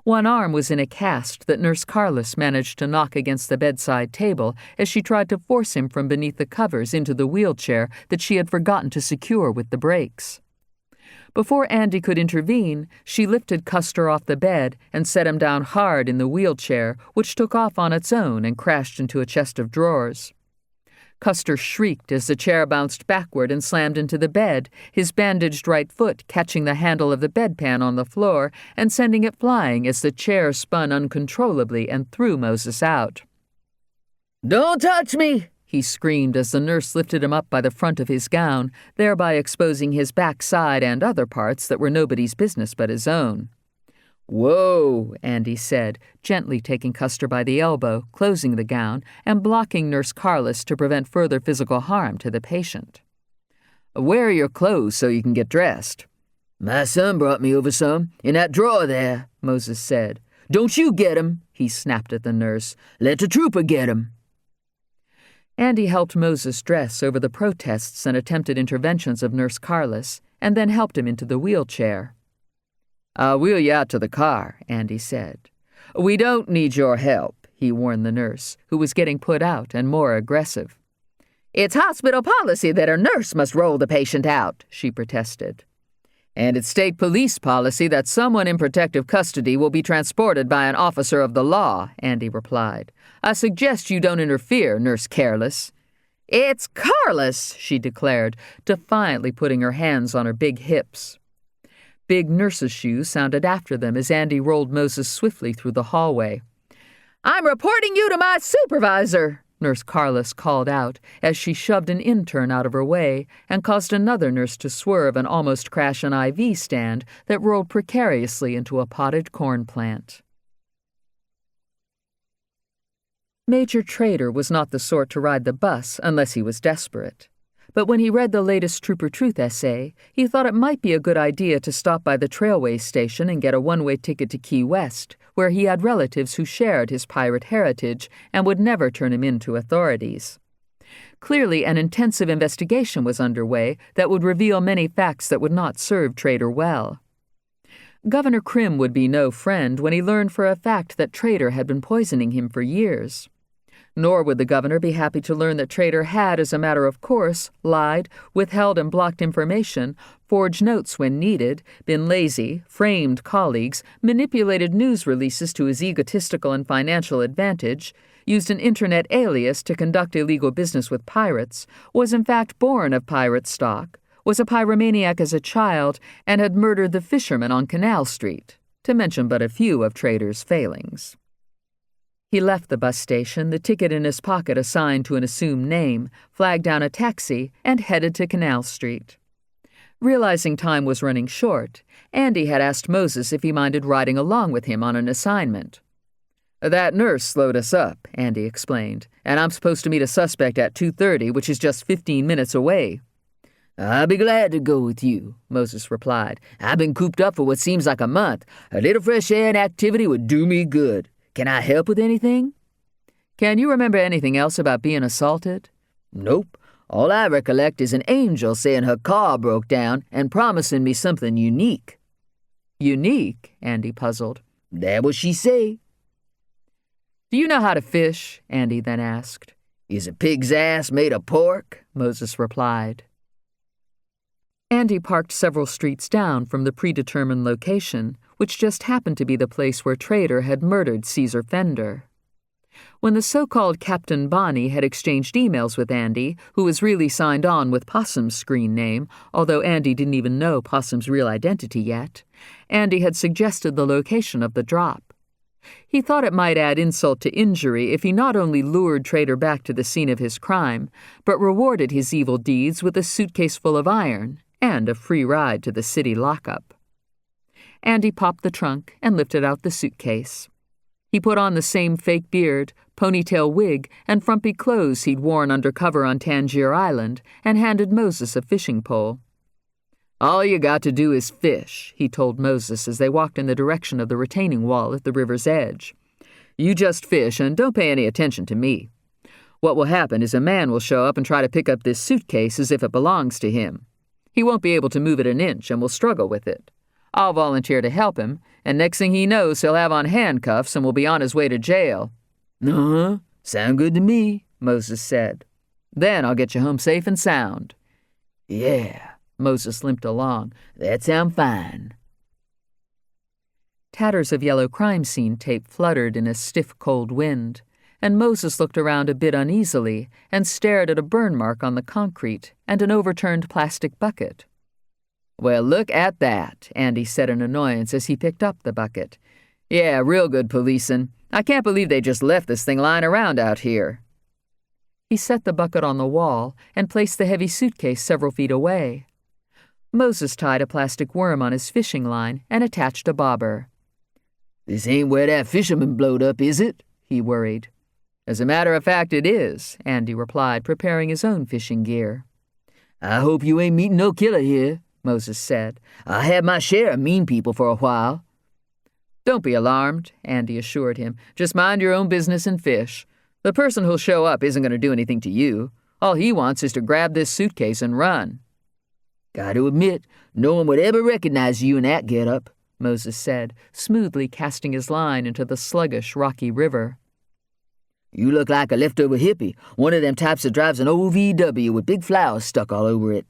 One arm was in a cast that Nurse Carless managed to knock against the bedside table as she tried to force him from beneath the covers into the wheelchair that she had forgotten to secure with the brakes. Before Andy could intervene, she lifted Custer off the bed and set him down hard in the wheelchair, which took off on its own and crashed into a chest of drawers. Custer shrieked as the chair bounced backward and slammed into the bed, his bandaged right foot catching the handle of the bedpan on the floor and sending it flying as the chair spun uncontrollably and threw Moses out. "Don't touch me!" he screamed as the nurse lifted him up by the front of his gown, thereby exposing his backside and other parts that were nobody's business but his own. "Whoa," Andy said, gently taking Custer by the elbow, closing the gown, and blocking Nurse Carless to prevent further physical harm to the patient. "Wear your clothes so you can get dressed." "My son brought me over some, in that drawer there," Moses said. "Don't you get 'em," he snapped at the nurse. "Let the trooper get 'em." Andy helped Moses dress over the protests and attempted interventions of Nurse Carless, and then helped him into the wheelchair. "I'll wheel you out to the car," Andy said. "We don't need your help," he warned the nurse, who was getting put out and more aggressive. "It's hospital policy that a nurse must roll the patient out," she protested. "And it's state police policy that someone in protective custody will be transported by an officer of the law," Andy replied. "I suggest you don't interfere, Nurse Careless." "It's Carless," she declared, defiantly putting her hands on her big hips. Big nurse's shoes sounded after them as Andy rolled Moses swiftly through the hallway. "I'm reporting you to my supervisor," Nurse Carless called out as she shoved an intern out of her way and caused another nurse to swerve and almost crash an IV stand that rolled precariously into a potted corn plant. Major Trader was not the sort to ride the bus unless he was desperate. But when he read the latest Trooper Truth essay, he thought it might be a good idea to stop by the Trailway station and get a one-way ticket to Key West, where he had relatives who shared his pirate heritage and would never turn him in to authorities. Clearly, an intensive investigation was underway that would reveal many facts that would not serve Trader well. Governor Krim would be no friend when he learned for a fact that Trader had been poisoning him for years. Nor would the governor be happy to learn that Trader had, as a matter of course, lied, withheld and blocked information, forged notes when needed, been lazy, framed colleagues, manipulated news releases to his egotistical and financial advantage, used an internet alias to conduct illegal business with pirates, was in fact born of pirate stock, was a pyromaniac as a child, and had murdered the fisherman on Canal Street, to mention but a few of Trader's failings. He left the bus station, the ticket in his pocket assigned to an assumed name, flagged down a taxi, and headed to Canal Street. Realizing time was running short, Andy had asked Moses if he minded riding along with him on an assignment. "That nurse slowed us up," Andy explained, "and I'm supposed to meet a suspect at 2:30, which is just 15 minutes away." "I'll be glad to go with you," Moses replied. "I've been cooped up for what seems like a month. A little fresh air and activity would do me good. Can I help with anything?" "Can you remember anything else about being assaulted?" "Nope. All I recollect is an angel saying her car broke down and promising me something unique." "Unique?" Andy puzzled. "That what she say." "Do you know how to fish?" Andy then asked. "Is a pig's ass made of pork?" Moses replied. Andy parked several streets down from the predetermined location, which just happened to be the place where Trader had murdered Caesar Fender. When the so-called Captain Bonnie had exchanged emails with Andy, who was really signed on with Possum's screen name, although Andy didn't even know Possum's real identity yet, Andy had suggested the location of the drop. He thought it might add insult to injury if he not only lured Trader back to the scene of his crime, but rewarded his evil deeds with a suitcase full of iron and a free ride to the city lockup. Andy popped the trunk and lifted out the suitcase. He put on the same fake beard, ponytail wig, and frumpy clothes he'd worn undercover on Tangier Island and handed Moses a fishing pole. "All you got to do is fish," he told Moses as they walked in the direction of the retaining wall at the river's edge. "You just fish and don't pay any attention to me. What will happen is a man will show up and try to pick up this suitcase as if it belongs to him. He won't be able to move it an inch and will struggle with it. I'll volunteer to help him, and next thing he knows, he'll have on handcuffs and will be on his way to jail." "Uh-huh. Sound good to me," Moses said. "Then I'll get you home safe and sound." "Yeah." Moses limped along. "That sound fine." Tatters of yellow crime scene tape fluttered in a stiff, cold wind, and Moses looked around a bit uneasily and stared at a burn mark on the concrete and an overturned plastic bucket. "Well, look at that," Andy said in annoyance as he picked up the bucket. "Yeah, real good policing. I can't believe they just left this thing lying around out here." He set the bucket on the wall and placed the heavy suitcase several feet away. Moses tied a plastic worm on his fishing line and attached a bobber. "This ain't where that fisherman blowed up, is it?" he worried. "As a matter of fact, it is," Andy replied, preparing his own fishing gear. "I hope you ain't meeting no killer here," Moses said. "I had my share of mean people for a while." "Don't be alarmed," Andy assured him. "Just mind your own business and fish. The person who'll show up isn't going to do anything to you. All he wants is to grab this suitcase and run." "Got to admit, no one would ever recognize you in that getup," Moses said, smoothly casting his line into the sluggish, rocky river. "You look like a leftover hippie, one of them types that drives an OVW with big flowers stuck all over it."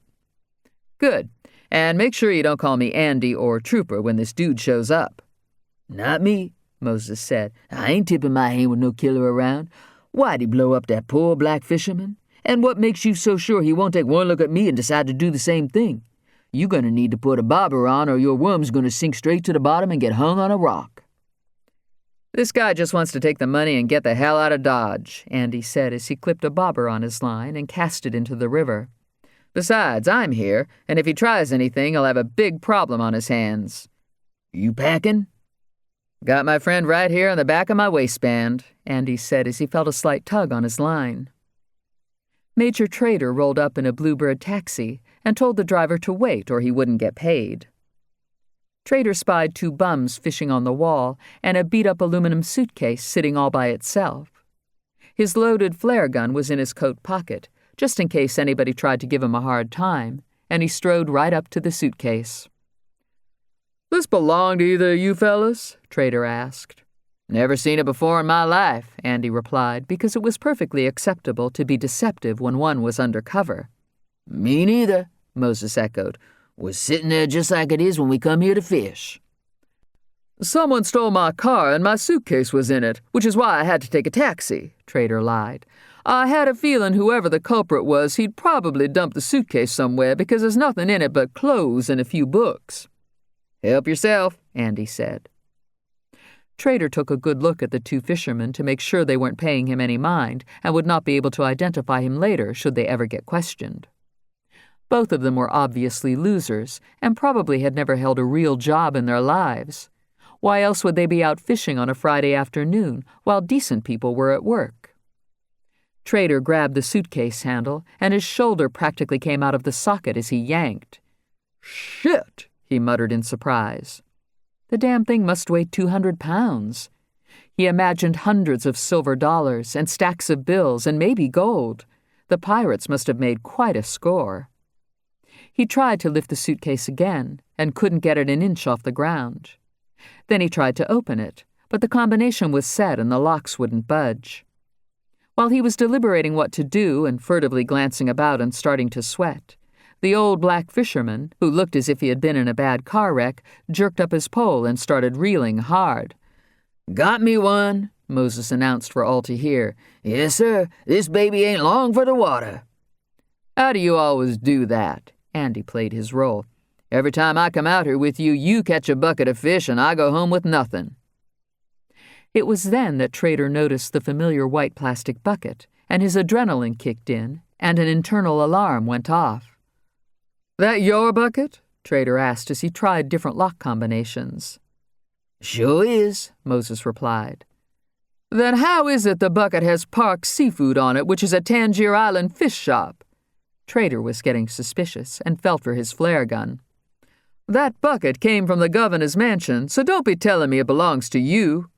"Good. And make sure you don't call me Andy or Trooper when this dude shows up." "Not me," Moses said. "I ain't tipping my hand with no killer around. Why'd he blow up that poor black fisherman? And what makes you so sure he won't take one look at me and decide to do the same thing? You're going to need to put a bobber on or your worm's going to sink straight to the bottom and get hung on a rock." "This guy just wants to take the money and get the hell out of Dodge," Andy said as he clipped a bobber on his line and cast it into the river. "Besides, I'm here, and if he tries anything, he'll have a big problem on his hands." "You packing?" "Got my friend right here on the back of my waistband," Andy said as he felt a slight tug on his line. Major Trader rolled up in a Bluebird taxi and told the driver to wait or he wouldn't get paid. Trader spied two bums fishing on the wall and a beat-up aluminum suitcase sitting all by itself. His loaded flare gun was in his coat pocket, just in case anybody tried to give him a hard time, and he strode right up to the suitcase. "This belong to either of you fellas?" Trader asked. "Never seen it before in my life," Andy replied, because it was perfectly acceptable to be deceptive when one was undercover. "Me neither," Moses echoed. "Was sitting there just like it is when we come here to fish." "Someone stole my car and my suitcase was in it, which is why I had to take a taxi," Trader lied. "I had a feeling whoever the culprit was, he'd probably dumped the suitcase somewhere because there's nothing in it but clothes and a few books." "Help yourself," Andy said. Trader took a good look at the two fishermen to make sure they weren't paying him any mind and would not be able to identify him later should they ever get questioned. Both of them were obviously losers and probably had never held a real job in their lives. Why else would they be out fishing on a Friday afternoon while decent people were at work? Trader grabbed the suitcase handle, and his shoulder practically came out of the socket as he yanked. "Shit," he muttered in surprise. The damn thing must weigh 200 pounds. He imagined hundreds of silver dollars and stacks of bills and maybe gold. The pirates must have made quite a score. He tried to lift the suitcase again and couldn't get it an inch off the ground. Then he tried to open it, but the combination was set and the locks wouldn't budge. While he was deliberating what to do and furtively glancing about and starting to sweat, the old black fisherman, who looked as if he had been in a bad car wreck, jerked up his pole and started reeling hard. "Got me one," Moses announced for all to hear. "Yes, sir, this baby ain't long for the water." "How do you always do that?" Andy played his role. "Every time I come out here with you, you catch a bucket of fish and I go home with nothing." It was then that Trader noticed the familiar white plastic bucket, and his adrenaline kicked in, and an internal alarm went off. "That your bucket?" Trader asked as he tried different lock combinations. "Sure is," Moses replied. "Then how is it the bucket has Park Seafood on it, which is a Tangier Island fish shop?" Trader was getting suspicious and felt for his flare gun. "That bucket came from the governor's mansion, so don't be telling me it belongs to you."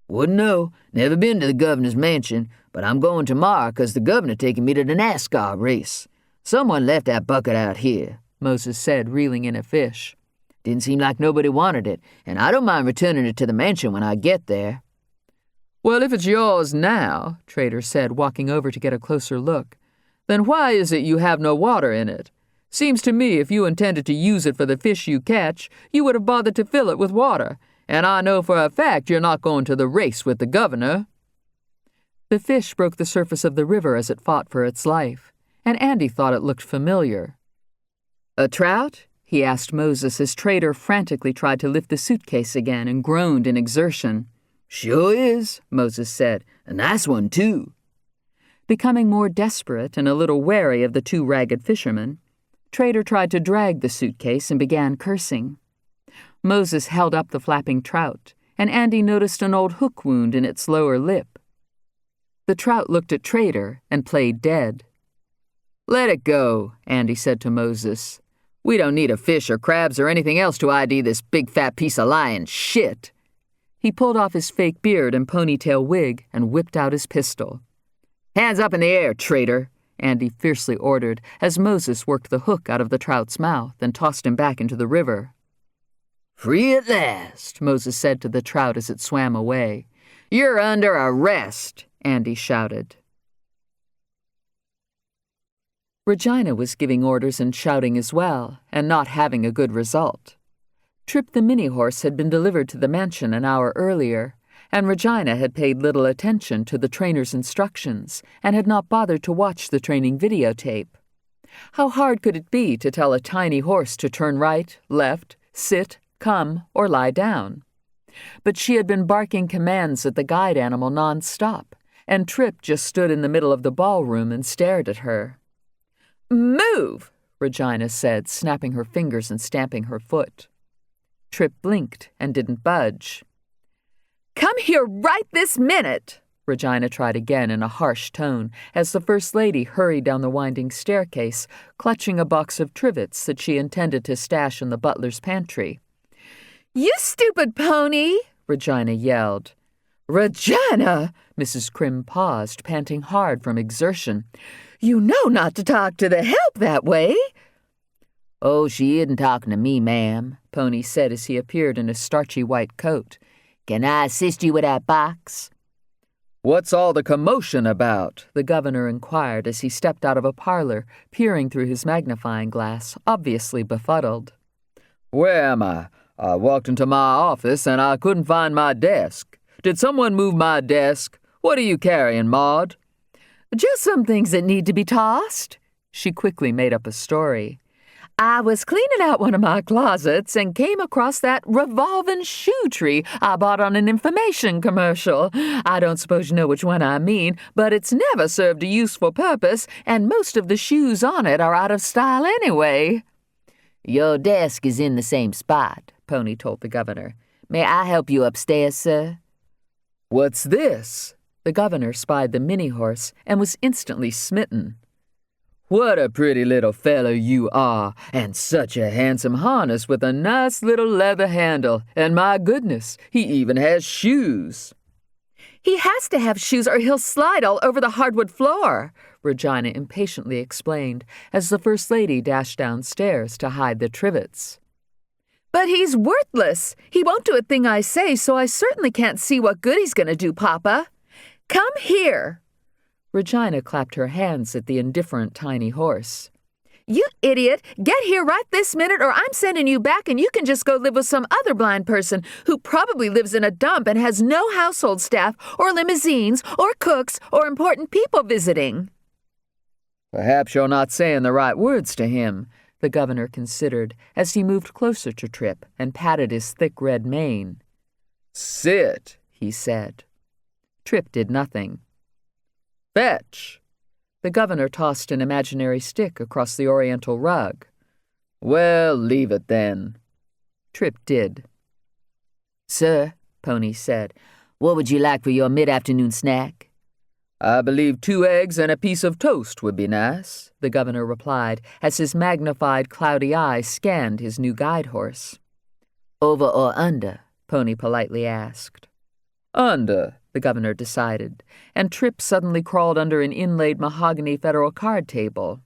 "Wouldn't know. Never been to the governor's mansion, but I'm going tomorrow 'cause the governor taking me to the NASCAR race. Someone left that bucket out here," Moses said, reeling in a fish. "Didn't seem like nobody wanted it, and I don't mind returning it to the mansion when I get there." "Well, if it's yours now," Trader said, walking over to get a closer look, "then why is it you have no water in it? Seems to me if you intended to use it for the fish you catch, you would have bothered to fill it with water, and I know for a fact you're not going to the race with the governor." The fish broke the surface of the river as it fought for its life, and Andy thought it looked familiar. "A trout?" he asked Moses as Trader frantically tried to lift the suitcase again and groaned in exertion. "Sure is," Moses said. "A nice one, too." Becoming more desperate and a little wary of the two ragged fishermen, Trader tried to drag the suitcase and began cursing. Moses held up the flapping trout, and Andy noticed an old hook wound in its lower lip. The trout looked at Trader and played dead. "Let it go," Andy said to Moses. "We don't need a fish or crabs or anything else to ID this big fat piece of lying shit." He pulled off his fake beard and ponytail wig and whipped out his pistol. "Hands up in the air, traitor," Andy fiercely ordered as Moses worked the hook out of the trout's mouth and tossed him back into the river. "Free at last," Moses said to the trout as it swam away. "You're under arrest," Andy shouted. Regina was giving orders and shouting as well, and not having a good result. Trip the mini-horse had been delivered to the mansion an hour earlier, and Regina had paid little attention to the trainer's instructions and had not bothered to watch the training videotape. How hard could it be to tell a tiny horse to turn right, left, sit, come, or lie down? But she had been barking commands at the guide animal non-stop, and Trip just stood in the middle of the ballroom and stared at her. "Move!" Regina said, snapping her fingers and stamping her foot. Trip blinked and didn't budge. "Come here right this minute!" Regina tried again in a harsh tone as the First Lady hurried down the winding staircase, clutching a box of trivets that she intended to stash in the butler's pantry. "You stupid pony!" Regina yelled. "Regina!" Mrs. Crim paused, panting hard from exertion. "You know not to talk to the help that way." "Oh, she isn't talking to me, ma'am," Pony said as he appeared in a starchy white coat. "Can I assist you with that box?" "What's all the commotion about?" the governor inquired as he stepped out of a parlor, peering through his magnifying glass, obviously befuddled. "Where am I? I walked into my office and I couldn't find my desk. Did someone move my desk? What are you carrying, Maud?" "Just some things that need to be tossed." She quickly made up a story. I was cleaning out one of my closets and came across that revolving shoe tree I bought on an information commercial. I don't suppose you know which one I mean, but it's never served a useful purpose, and most of the shoes on it are out of style anyway." "Your desk is in the same spot," Pony told the governor. "May I help you upstairs, sir?" "What's this?" The governor spied the mini-horse and was instantly smitten. "What a pretty little fellow you are, and such a handsome harness with a nice little leather handle, and my goodness, he even has shoes." "He has to have shoes or he'll slide all over the hardwood floor," Regina impatiently explained as the First Lady dashed downstairs to hide the trivets. "But he's worthless. He won't do a thing I say, so I certainly can't see what good he's going to do, Papa. Come here." Regina clapped her hands at the indifferent tiny horse. "You idiot! Get here right this minute or I'm sending you back and you can just go live with some other blind person who probably lives in a dump and has no household staff or limousines or cooks or important people visiting." "Perhaps you're not saying the right words to him," the governor considered as he moved closer to Trip and patted his thick red mane. "Sit," he said. Trip did nothing. "Fetch." The governor tossed an imaginary stick across the oriental rug. "Well, leave it then." Trip did. "Sir," Pony said, "what would you like for your mid-afternoon snack?" "I believe 2 eggs and a piece of toast would be nice," the governor replied as his magnified cloudy eye scanned his new guide horse. "Over or under?" Pony politely asked. "Under," the governor decided, and Trip suddenly crawled under an inlaid mahogany federal card table.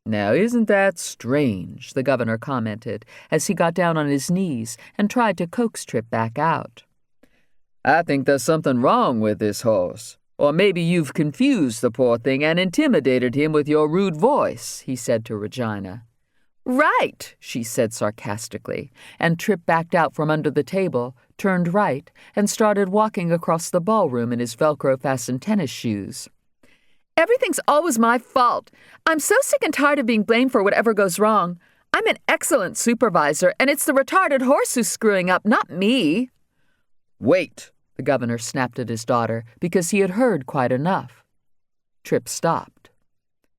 "Now isn't that strange?" the governor commented as he got down on his knees and tried to coax Trip back out. "I think there's something wrong with this horse. Or maybe you've confused the poor thing and intimidated him with your rude voice," he said to Regina. "Right," she said sarcastically, and Trip backed out from under the table, turned right, and started walking across the ballroom in his Velcro-fastened tennis shoes. "Everything's always my fault. I'm so sick and tired of being blamed for whatever goes wrong. I'm an excellent supervisor, and it's the retarded horse who's screwing up, not me." "Wait," the governor snapped at his daughter because he had heard quite enough. Trip stopped.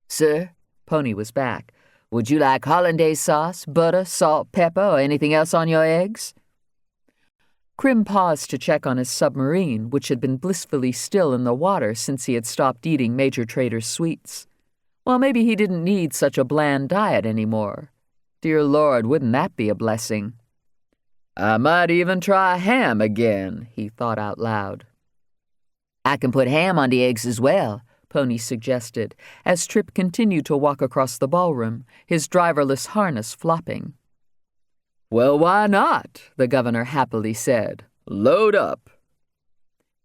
"Sir?" Pony was back. "Would you like hollandaise sauce, butter, salt, pepper, or anything else on your eggs?" Crim paused to check on his submarine, which had been blissfully still in the water since he had stopped eating Major Trader's sweets. Well, maybe he didn't need such a bland diet anymore. Dear Lord, wouldn't that be a blessing? "I might even try ham again," he thought out loud. "I can put ham on the eggs as well," Pony suggested, as Trip continued to walk across the ballroom, his driverless harness flopping. "Well, why not?" the governor happily said. "Load up."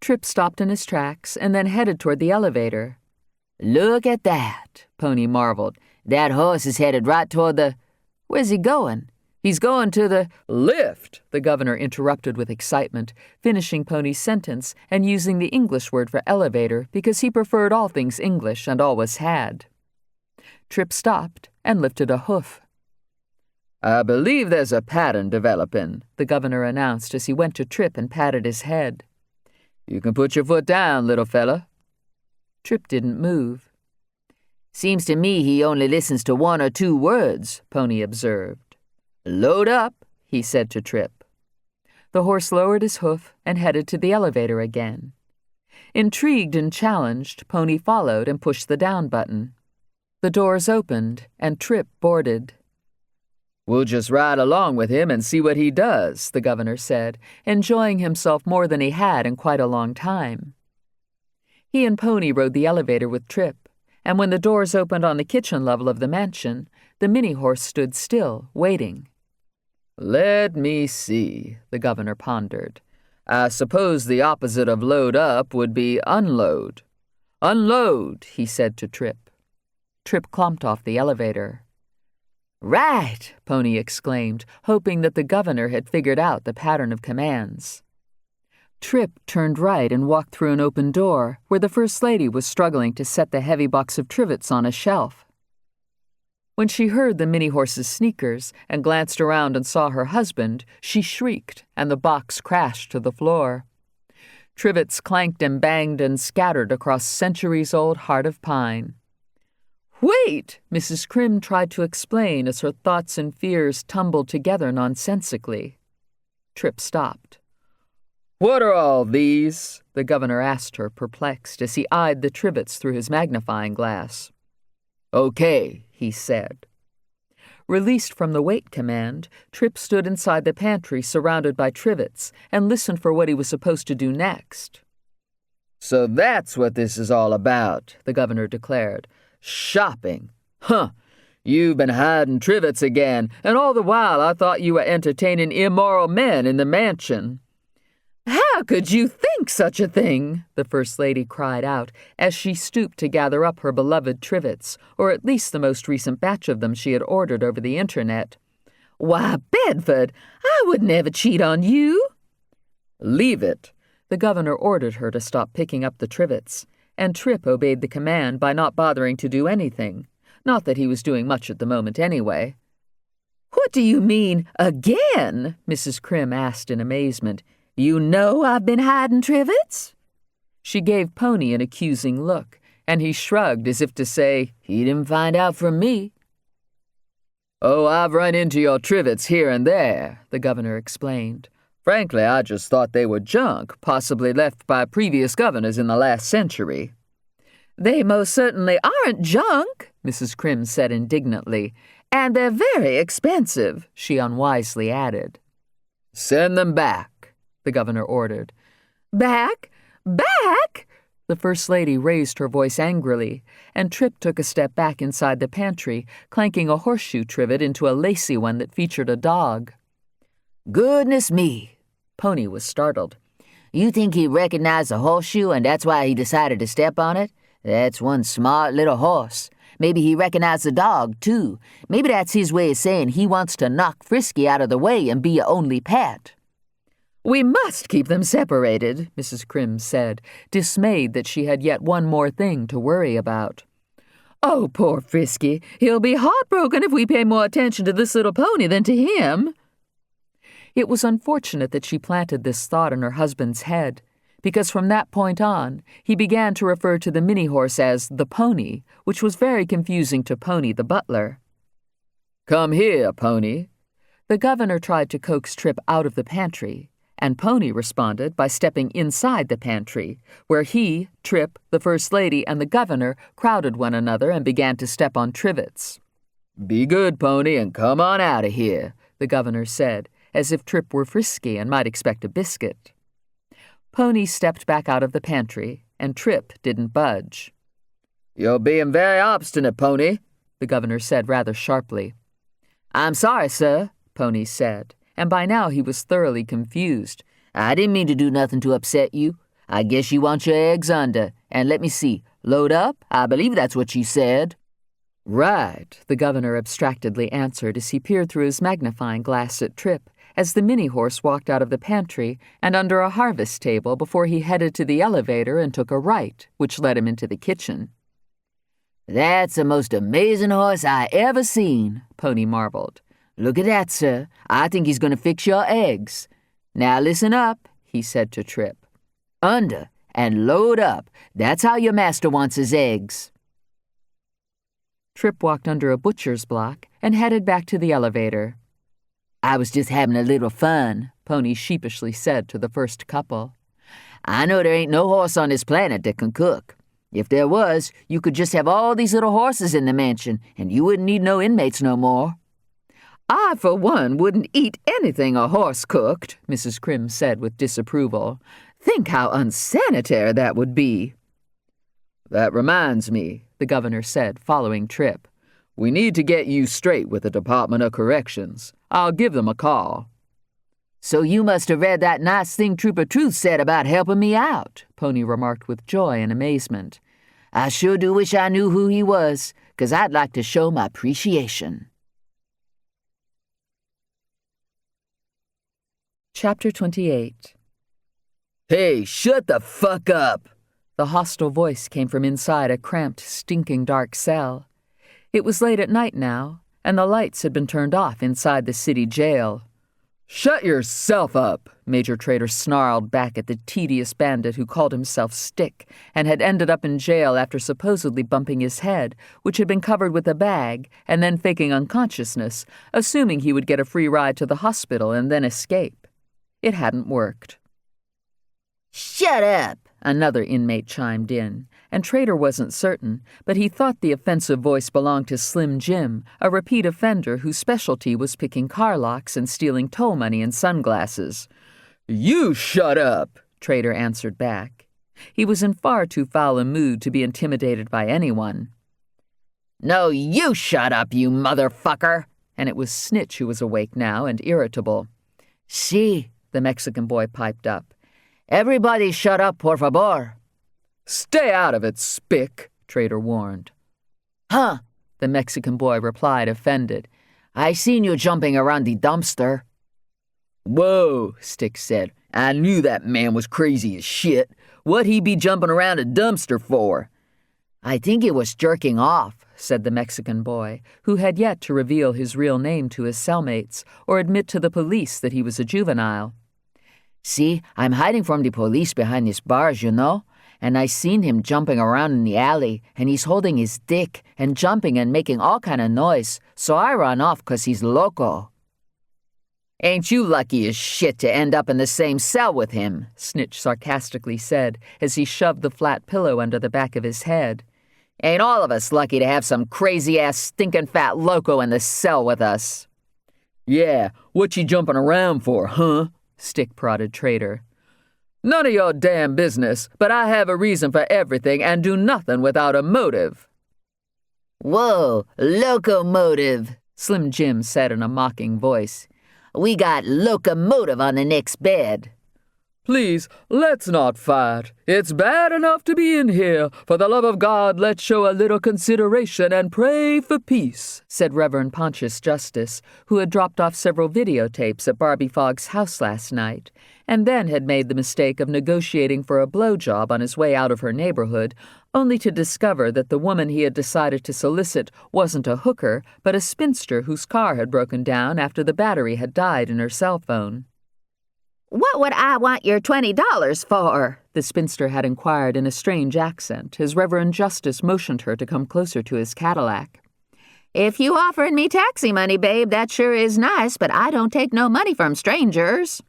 Trip stopped in his tracks and then headed toward the elevator. "Look at that," Pony marveled. "That horse is headed right toward the... Where's he going? He's going to the..." "Lift," the governor interrupted with excitement, finishing Pony's sentence and using the English word for elevator because he preferred all things English and always had. Trip stopped and lifted a hoof. "I believe there's a pattern developing," the governor announced as he went to Trip and patted his head. "You can put your foot down, little fella." Trip didn't move. "Seems to me he only listens to 1 or 2 words," Pony observed. "Load up," he said to Trip. The horse lowered his hoof and headed to the elevator again. Intrigued and challenged, Pony followed and pushed the down button. The doors opened and Trip boarded. "We'll just ride along with him and see what he does," the governor said, enjoying himself more than he had in quite a long time. He and Pony rode the elevator with Trip, and when the doors opened on the kitchen level of the mansion, the mini-horse stood still, waiting. "Let me see," the governor pondered. "I suppose the opposite of load up would be unload." "Unload," he said to Trip. Trip clumped off the elevator. "Right," Pony exclaimed, hoping that the governor had figured out the pattern of commands. Trip turned right and walked through an open door where the First Lady was struggling to set the heavy box of trivets on a shelf. When she heard the mini-horse's sneakers and glanced around and saw her husband, she shrieked, and the box crashed to the floor. Trivets clanked and banged and scattered across centuries-old heart of pine. "Wait!" Mrs. Crim tried to explain as her thoughts and fears tumbled together nonsensically. Trip stopped. "What are all these?" the governor asked her, perplexed, as he eyed the trivets through his magnifying glass. "Okay," he said. Released from the wait command, Trip stood inside the pantry surrounded by trivets and listened for what he was supposed to do next. "So that's what this is all about," the governor declared. "Shopping. Huh. You've been hiding trivets again, and all the while I thought you were entertaining immoral men in the mansion." "How could you think such a thing?" the First Lady cried out as she stooped to gather up her beloved trivets, or at least the most recent batch of them she had ordered over the internet. "Why, Bedford, I would never cheat on you." "Leave it." The governor ordered her to stop picking up the trivets, and Trip obeyed the command by not bothering to do anything. Not that he was doing much at the moment anyway. "What do you mean, again?" Mrs. Crim asked in amazement. "You know I've been hiding trivets?" She gave Pony an accusing look, and he shrugged as if to say, "He didn't find out from me." "Oh, I've run into your trivets here and there," the governor explained. "Frankly, I just thought they were junk, possibly left by previous governors in the last century." "They most certainly aren't junk," Mrs. Crim said indignantly, "and they're very expensive," she unwisely added. "Send them back," the governor ordered. "Back? Back?" The First Lady raised her voice angrily, and Trip took a step back inside the pantry, clanking a horseshoe trivet into a lacy one that featured a dog. Goodness me, Pony was startled. You think he recognized the horseshoe and that's why he decided to step on it? That's one smart little horse. Maybe he recognized the dog, too. Maybe that's his way of saying he wants to knock Frisky out of the way and be your only pet. "We must keep them separated," Mrs. Crim said, dismayed that she had yet one more thing to worry about. "Oh, poor Frisky. He'll be heartbroken if we pay more attention to this little pony than to him." It was unfortunate that she planted this thought in her husband's head, because from that point on, he began to refer to the mini-horse as the pony, which was very confusing to Pony the butler. "Come here, Pony." The governor tried to coax Trip out of the pantry, and Pony responded by stepping inside the pantry, where he, Trip, the First Lady, and the governor crowded one another and began to step on trivets. "Be good, Pony, and come on out of here," the governor said, as if Trip were frisky and might expect a biscuit. Pony stepped back out of the pantry, and Trip didn't budge. "You're being very obstinate, Pony," the governor said rather sharply. "I'm sorry, sir," Pony said, and by now he was thoroughly confused. I didn't mean to do nothing to upset you. I guess you want your eggs under. And let me see, load up? I believe that's what you said. "Right," the governor abstractedly answered as he peered through his magnifying glass at Trip, as the mini-horse walked out of the pantry and under a harvest table before he headed to the elevator and took a right, which led him into the kitchen. "That's the most amazing horse I ever seen," Pony marveled. "Look at that, sir. I think he's going to fix your eggs. Now listen up," he said to Trip. "Under and load up. That's how your master wants his eggs." Trip walked under a butcher's block and headed back to the elevator. "I was just having a little fun," Pony sheepishly said to the first couple. "I know there ain't no horse on this planet that can cook. If there was, you could just have all these little horses in the mansion, and you wouldn't need no inmates no more." "I, for one, wouldn't eat anything a horse cooked," Mrs. Crim said with disapproval. "Think how unsanitary that would be." "That reminds me," the governor said, following Trip. "We need to get you straight with the Department of Corrections. I'll give them a call." "So you must have read that nice thing Trooper Truth said about helping me out," Pony remarked with joy and amazement. "I sure do wish I knew who he was, 'cause I'd like to show my appreciation." Chapter 28. "Hey, shut the fuck up!" The hostile voice came from inside a cramped, stinking dark cell. It was late at night now, and the lights had been turned off inside the city jail. "Shut yourself up," Major Trader snarled back at the tedious bandit who called himself Stick and had ended up in jail after supposedly bumping his head, which had been covered with a bag, and then faking unconsciousness, assuming he would get a free ride to the hospital and then escape. It hadn't worked. "Shut up," another inmate chimed in, and Trader wasn't certain, but he thought the offensive voice belonged to Slim Jim, a repeat offender whose specialty was picking car locks and stealing toll money and sunglasses. "You shut up," Trader answered back. He was in far too foul a mood to be intimidated by anyone. "No, you shut up, you motherfucker," and it was Snitch who was awake now and irritable. "Si," the Mexican boy piped up. "Everybody shut up, por favor." "Stay out of it, Spick," Trader warned. "Huh," the Mexican boy replied, offended. "I seen you jumping around the dumpster." "Whoa," Stick said. "I knew that man was crazy as shit. What'd he be jumping around a dumpster for?" "I think he was jerking off," said the Mexican boy, who had yet to reveal his real name to his cellmates or admit to the police that he was a juvenile. "See, I'm hiding from the police behind this bars, you know? And I seen him jumping around in the alley, and he's holding his dick and jumping and making all kind of noise, so I run off 'cause he's loco." "Ain't you lucky as shit to end up in the same cell with him?" Snitch sarcastically said as he shoved the flat pillow under the back of his head. "Ain't all of us lucky to have some crazy-ass stinking fat loco in the cell with us?" "Yeah, what you jumping around for, huh?" Stick prodded Trader. "None of your damn business, but I have a reason for everything and do nothing without a motive." "Whoa, locomotive," Slim Jim said in a mocking voice. "We got locomotive on the next bed." "Please, let's not fight. It's bad enough to be in here. For the love of God, let's show a little consideration and pray for peace," said Reverend Pontius Justice, who had dropped off several videotapes at Barbie Fogg's house last night, and then had made the mistake of negotiating for a blowjob on his way out of her neighborhood, only to discover that the woman he had decided to solicit wasn't a hooker, but a spinster whose car had broken down after the battery had died in her cell phone. "What would I want your $20 for?" the spinster had inquired in a strange accent as Reverend Justice motioned her to come closer to his Cadillac. "If you offered me taxi money, babe, that sure is nice, but I don't take no money from strangers."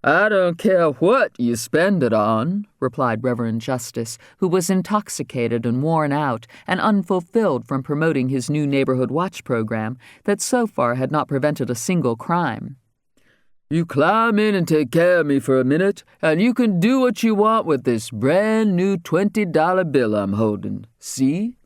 "I don't care what you spend it on," replied Reverend Justice, who was intoxicated and worn out and unfulfilled from promoting his new neighborhood watch program that so far had not prevented a single crime. "You climb in and take care of me for a minute, and you can do what you want with this brand new $20 bill I'm holding. See?"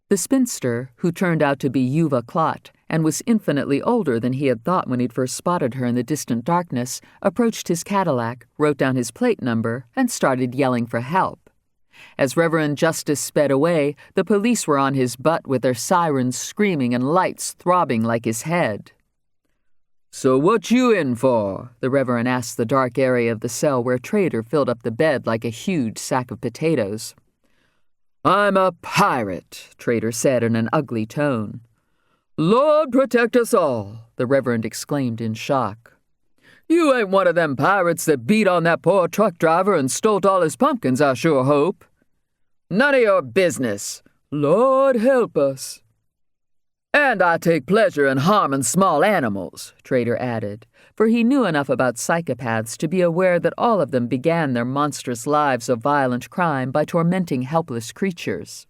The spinster, who turned out to be Yuva Klott and was infinitely older than he had thought when he'd first spotted her in the distant darkness, approached his Cadillac, wrote down his plate number, and started yelling for help. As Reverend Justice sped away, the police were on his butt with their sirens screaming and lights throbbing like his head. "So what you in for?" the Reverend asked the dark area of the cell where Trader filled up the bed like a huge sack of potatoes. "I'm a pirate," Trader said in an ugly tone. "Lord protect us all," the Reverend exclaimed in shock. "You ain't one of them pirates that beat on that poor truck driver and stole all his pumpkins, I sure hope." "None of your business." "Lord help us." "And I take pleasure in harming small animals," Trader added, for he knew enough about psychopaths to be aware that all of them began their monstrous lives of violent crime by tormenting helpless creatures.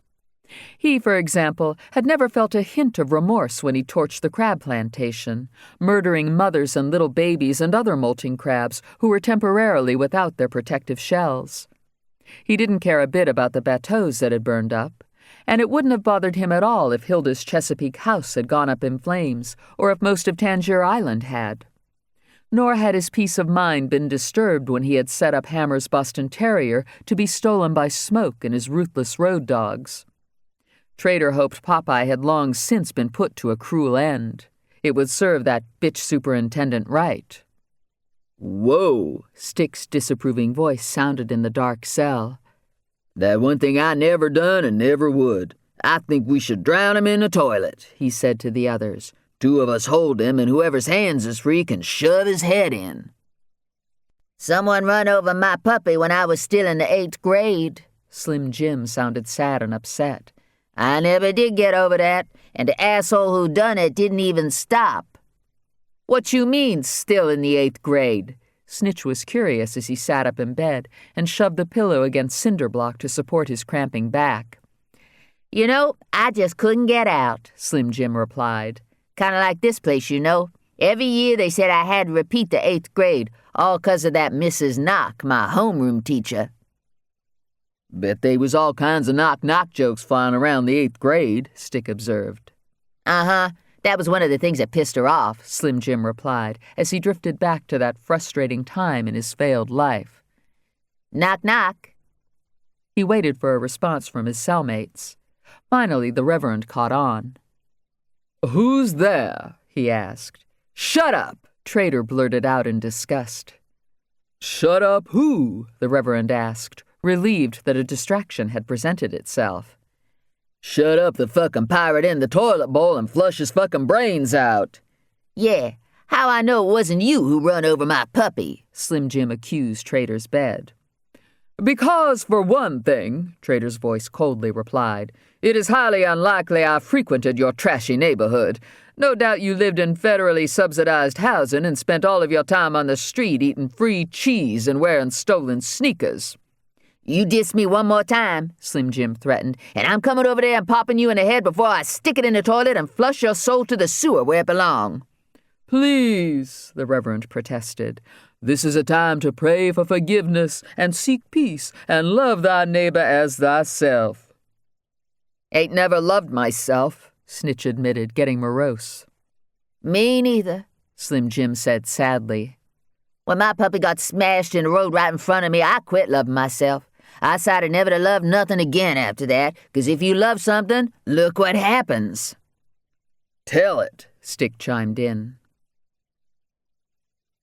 He, for example, had never felt a hint of remorse when he torched the crab plantation, murdering mothers and little babies and other molting crabs who were temporarily without their protective shells. He didn't care a bit about the bateaux that had burned up, and it wouldn't have bothered him at all if Hilda's Chesapeake house had gone up in flames, or if most of Tangier Island had. Nor had his peace of mind been disturbed when he had set up Hammer's Boston Terrier to be stolen by Smoke and his ruthless road dogs. Trader hoped Popeye had long since been put to a cruel end. It would serve that bitch superintendent right. "Whoa," Stick's disapproving voice sounded in the dark cell. "That one thing I never done and never would. I think we should drown him in the toilet, he said to the others. 2 of us hold him, and whoever's hands is free can shove his head in. Someone run over my puppy when I was still in the 8th grade. Slim Jim sounded sad and upset. I never did get over that, and the asshole who done it didn't even stop. What you mean, still in the 8th grade? Snitch was curious as he sat up in bed and shoved the pillow against cinder block to support his cramping back. You know, I just couldn't get out, Slim Jim replied. Kind of like this place, you know. Every year they said I had to repeat the 8th grade, all 'cause of that Mrs. Knock, my homeroom teacher. Bet they was all kinds of knock-knock jokes flying around the 8th grade, Stick observed. Uh-huh. That was one of the things that pissed her off, Slim Jim replied, as he drifted back to that frustrating time in his failed life. Knock, knock. He waited for a response from his cellmates. Finally, the Reverend caught on. "Who's there?" he asked. "Shut up!" Trader blurted out in disgust. "Shut up who?" the Reverend asked, relieved that a distraction had presented itself. "Shut up the fucking pirate in the toilet bowl and flush his fucking brains out." "Yeah, how I know it wasn't you who run over my puppy?" Slim Jim accused Trader's bed. "Because, for one thing," Trader's voice coldly replied, "it is highly unlikely I frequented your trashy neighborhood. No doubt you lived in federally subsidized housing and spent all of your time on the street eating free cheese and wearing stolen sneakers." "You diss me one more time," Slim Jim threatened, "and I'm coming over there and popping you in the head before I stick it in the toilet and flush your soul to the sewer where it belongs." "Please," the Reverend protested. "This is a time to pray for forgiveness and seek peace and love thy neighbor as thyself." "Ain't never loved myself," Snitch admitted, getting morose. "Me neither," Slim Jim said sadly. "When my puppy got smashed in the road right in front of me, I quit loving myself. I decided never to love nothing again after that, 'cause if you love something, look what happens." "Tell it," Stick chimed in.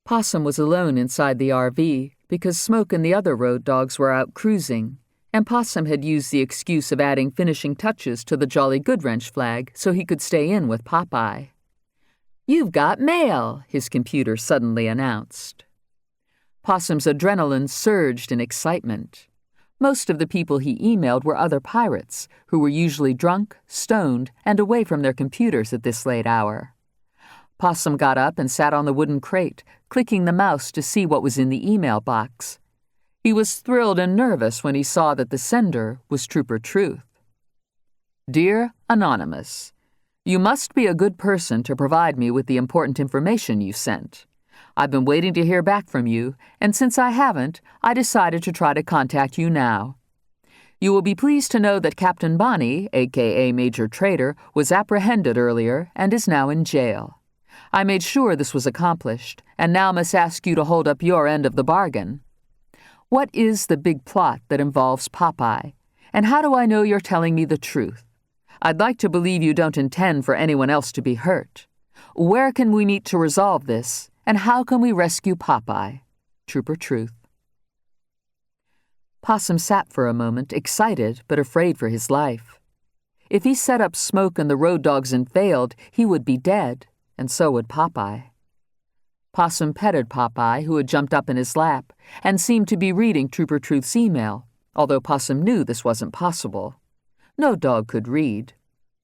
Possum was alone inside the RV because Smoke and the other road dogs were out cruising, and Possum had used the excuse of adding finishing touches to the Jolly Good Wrench flag so he could stay in with Popeye. "You've got mail," his computer suddenly announced. Possum's adrenaline surged in excitement. Most of the people he emailed were other pirates, who were usually drunk, stoned, and away from their computers at this late hour. Possum got up and sat on the wooden crate, clicking the mouse to see what was in the email box. He was thrilled and nervous when he saw that the sender was Trooper Truth. "Dear Anonymous, you must be a good person to provide me with the important information you sent. I've been waiting to hear back from you, and since I haven't, I decided to try to contact you now. You will be pleased to know that Captain Bonnie, a.k.a. Major Trader, was apprehended earlier and is now in jail. I made sure this was accomplished, and now must ask you to hold up your end of the bargain. What is the big plot that involves Popeye, and how do I know you're telling me the truth? I'd like to believe you don't intend for anyone else to be hurt. Where can we meet to resolve this, and how can we rescue Popeye? Trooper Truth." Possum sat for a moment, excited but afraid for his life. If he set up Smoke and the road dogs and failed, he would be dead, and so would Popeye. Possum petted Popeye, who had jumped up in his lap, and seemed to be reading Trooper Truth's email, although Possum knew this wasn't possible. No dog could read.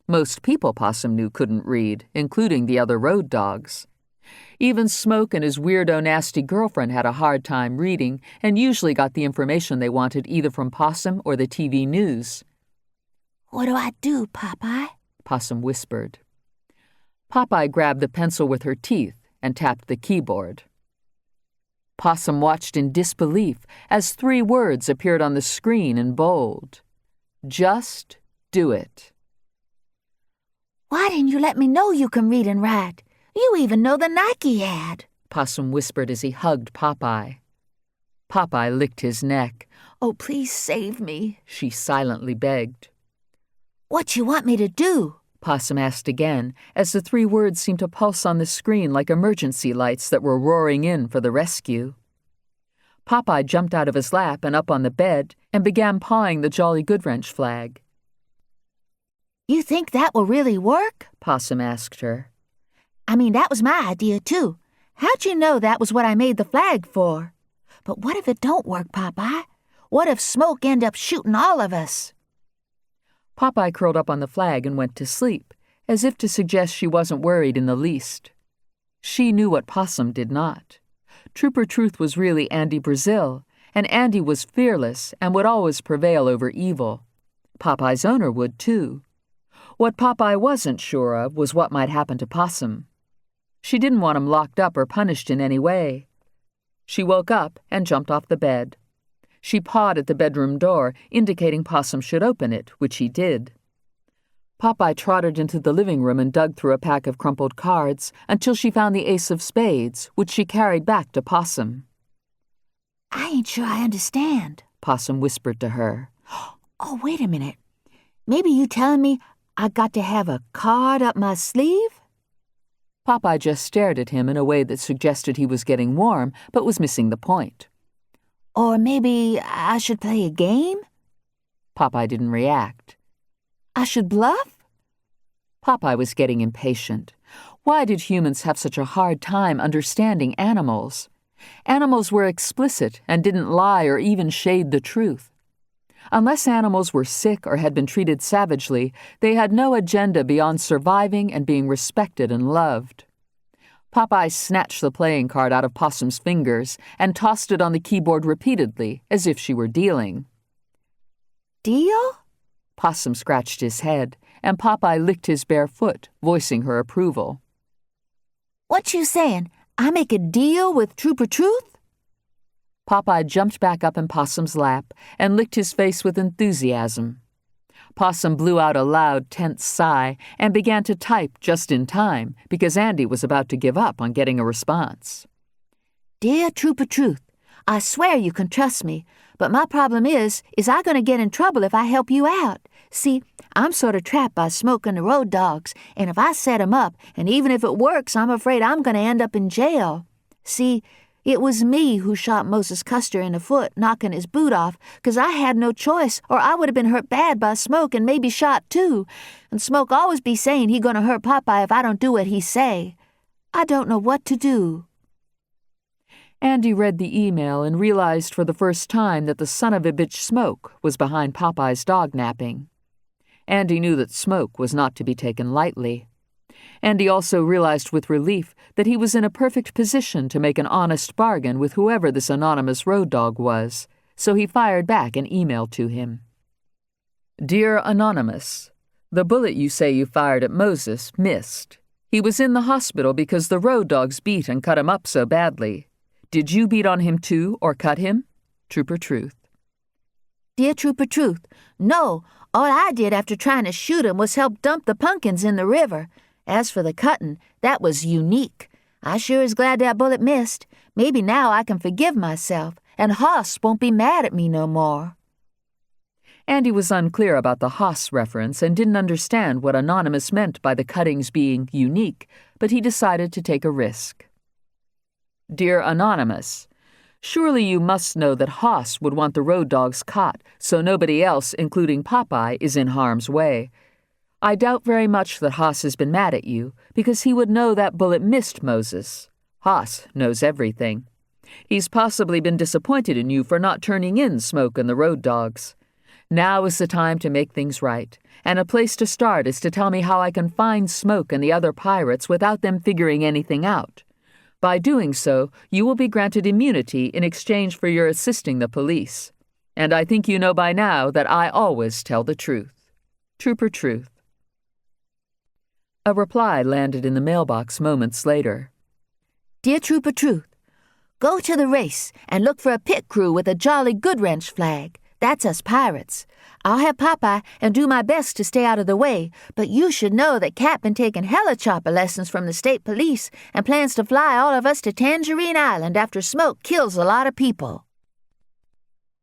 Most people Possum knew couldn't read, including the other road dogs. Even Smoke and his weirdo nasty girlfriend had a hard time reading and usually got the information they wanted either from Possum or the TV news. "What do I do, Popeye?" Possum whispered. Popeye grabbed the pencil with her teeth and tapped the keyboard. Possum watched in disbelief as 3 words appeared on the screen in bold. Just do it. "Why didn't you let me know you can read and write? You even know the Nike ad," Possum whispered as he hugged Popeye. Popeye licked his neck. "Oh, please save me," she silently begged. "What you want me to do?" Possum asked again, as the 3 words seemed to pulse on the screen like emergency lights that were roaring in for the rescue. Popeye jumped out of his lap and up on the bed and began pawing the Jolly Good Wrench flag. You think that will really work? Possum asked her. I mean, that was my idea, too. How'd you know that was what I made the flag for? But what if it don't work, Popeye? What if Smoke end up shooting all of us? Popeye curled up on the flag and went to sleep, as if to suggest she wasn't worried in the least. She knew what Possum did not. Trooper Truth was really Andy Brazil, and Andy was fearless and would always prevail over evil. Popeye's owner would, too. What Popeye wasn't sure of was what might happen to Possum. She didn't want him locked up or punished in any way. She woke up and jumped off the bed. She pawed at the bedroom door, indicating Possum should open it, which he did. Popeye trotted into the living room and dug through a pack of crumpled cards until she found the ace of spades, which she carried back to Possum. I ain't sure I understand, Possum whispered to her. Oh, wait a minute. Maybe you telling me I got to have a card up my sleeve? Popeye just stared at him in a way that suggested he was getting warm, but was missing the point. Or maybe I should play a game? Popeye didn't react. I should bluff? Popeye was getting impatient. Why did humans have such a hard time understanding animals? Animals were explicit and didn't lie or even shade the truth. Unless animals were sick or had been treated savagely, they had no agenda beyond surviving and being respected and loved. Popeye snatched the playing card out of Possum's fingers and tossed it on the keyboard repeatedly, as if she were dealing. Deal? Possum scratched his head, and Popeye licked his bare foot, voicing her approval. What you saying? I make a deal with Trooper Truth? Popeye jumped back up in Possum's lap and licked his face with enthusiasm. Possum blew out a loud, tense sigh and began to type just in time because Andy was about to give up on getting a response. Dear Trooper Truth, I swear you can trust me, but my problem is I going to get in trouble if I help you out. See, I'm sort of trapped by Smoke and the road dogs, and if I set 'em up, and even if it works, I'm afraid I'm going to end up in jail. See, it was me who shot Moses Custer in the foot, knocking his boot off, 'cause I had no choice, or I would have been hurt bad by Smoke and maybe shot too. And Smoke always be saying he gonna hurt Popeye if I don't do what he say. I don't know what to do. Andy read the email and realized for the first time that the son of a bitch Smoke was behind Popeye's dog napping. Andy knew that Smoke was not to be taken lightly. Andy also realized with relief that he was in a perfect position to make an honest bargain with whoever this anonymous road dog was, so he fired back an email to him. Dear Anonymous, the bullet you say you fired at Moses missed. He was in the hospital because the road dogs beat and cut him up so badly. Did you beat on him too or cut him? Trooper Truth. Dear Trooper Truth, no, all I did after trying to shoot him was help dump the pumpkins in the river. As for the cutting, that was unique. I sure is glad that bullet missed. Maybe now I can forgive myself, and Hoss won't be mad at me no more. Andy was unclear about the Hoss reference and didn't understand what Anonymous meant by the cuttings being unique, but he decided to take a risk. Dear Anonymous, surely you must know that Hoss would want the road dogs caught so nobody else, including Popeye, is in harm's way. I doubt very much that Hoss has been mad at you, because he would know that bullet missed Moses. Hoss knows everything. He's possibly been disappointed in you for not turning in Smoke and the road dogs. Now is the time to make things right, and a place to start is to tell me how I can find Smoke and the other pirates without them figuring anything out. By doing so, you will be granted immunity in exchange for your assisting the police. And I think you know by now that I always tell the truth. Trooper Truth. A reply landed in the mailbox moments later. Dear Trooper Truth, go to the race and look for a pit crew with a Jolly Good Wrench flag. That's us pirates. I'll have Popeye and do my best to stay out of the way, but you should know that Cap been taking helichopper lessons from the state police and plans to fly all of us to Tangerine Island after Smoke kills a lot of people.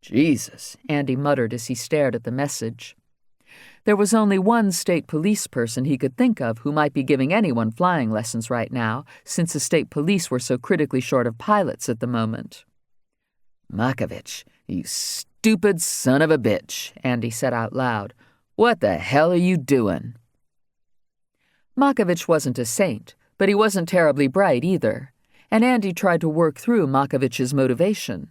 Jesus, Andy muttered as he stared at the message. There was only one state police person he could think of who might be giving anyone flying lessons right now, since the state police were so critically short of pilots at the moment. Markovich, you stupid son of a bitch, Andy said out loud. What the hell are you doing?" Makovich wasn't a saint, but he wasn't terribly bright either, and Andy tried to work through Makovich's motivation.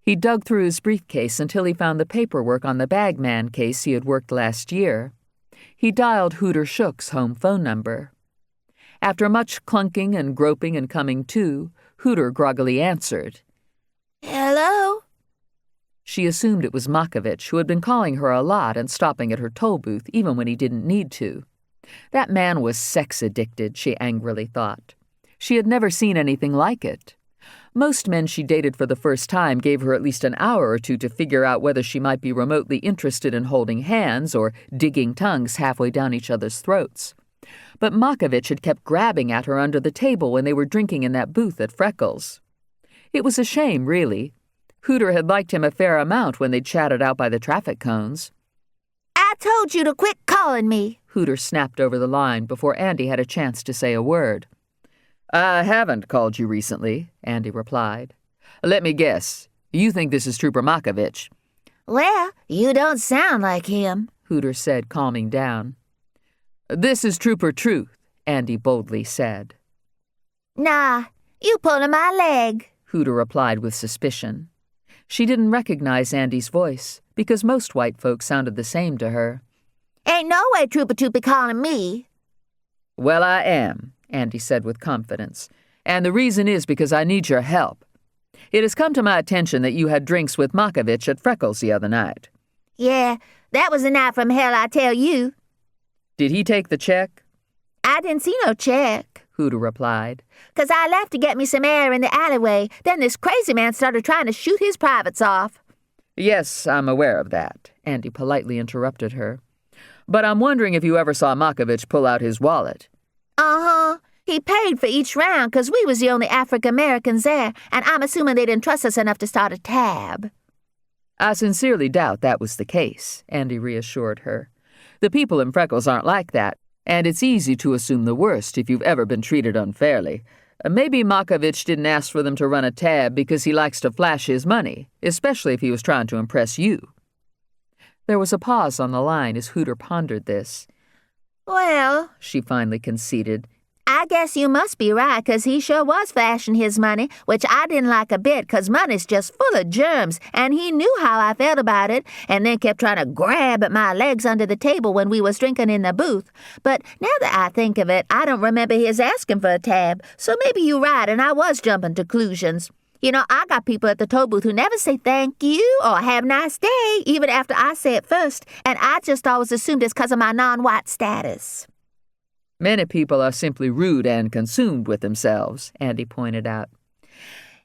He dug through his briefcase until he found the paperwork on the bagman case he had worked last year. He dialed Hooter Shook's home phone number. After much clunking and groping and coming to, Hooter groggily answered. Hello? She assumed it was Makovich, who had been calling her a lot and stopping at her toll booth even when he didn't need to. That man was sex-addicted, she angrily thought. She had never seen anything like it. Most men she dated for the first time gave her at least an hour or two to figure out whether she might be remotely interested in holding hands or digging tongues halfway down each other's throats. But Makovich had kept grabbing at her under the table when they were drinking in that booth at Freckles. It was a shame, really. Hooter had liked him a fair amount when they'd chatted out by the traffic cones. I told you to quit calling me, Hooter snapped over the line before Andy had a chance to say a word. "I haven't called you recently," Andy replied. "Let me guess. You think this is Trooper Makovich." Well, you don't sound like him, Hooter said, calming down. "This is Trooper Truth," Andy boldly said. Nah, you pulling my leg, Hooter replied with suspicion. She didn't recognize Andy's voice, because most white folks sounded the same to her. Ain't no way Trooper Troop be calling me. "Well, I am," Andy said with confidence. "And the reason is because I need your help. It has come to my attention that you had drinks with Makovich at Freckles the other night." Yeah, that was a night from hell, I tell you. "Did he take the check?" I didn't see no check, Hooter replied. 'Cause I left to get me some air in the alleyway. Then this crazy man started trying to shoot his privates off. "Yes, I'm aware of that," Andy politely interrupted her. "But I'm wondering if you ever saw Makovich pull out his wallet." Uh-huh. He paid for each round 'cause we was the only African-Americans there, and I'm assuming they didn't trust us enough to start a tab. "I sincerely doubt that was the case," Andy reassured her. "The people in Freckles aren't like that, and it's easy to assume the worst if you've ever been treated unfairly. Maybe Makovich didn't ask for them to run a tab because he likes to flash his money, especially if he was trying to impress you." There was a pause on the line as Hooter pondered this. Well, She finally conceded. I guess you must be right, 'cause he sure was flashing his money, which I didn't like a bit, 'cause money's just full of germs, and he knew how I felt about it, and then kept trying to grab at my legs under the table when we was drinking in the booth. But now that I think of it, I don't remember his asking for a tab, so maybe you're right, and I was jumping to conclusions. You know, I got people at the toll booth who never say thank you or have a nice day, even after I say it first, and I just always assumed it's 'cause of my non-white status. "Many people are simply rude and consumed with themselves," Andy pointed out.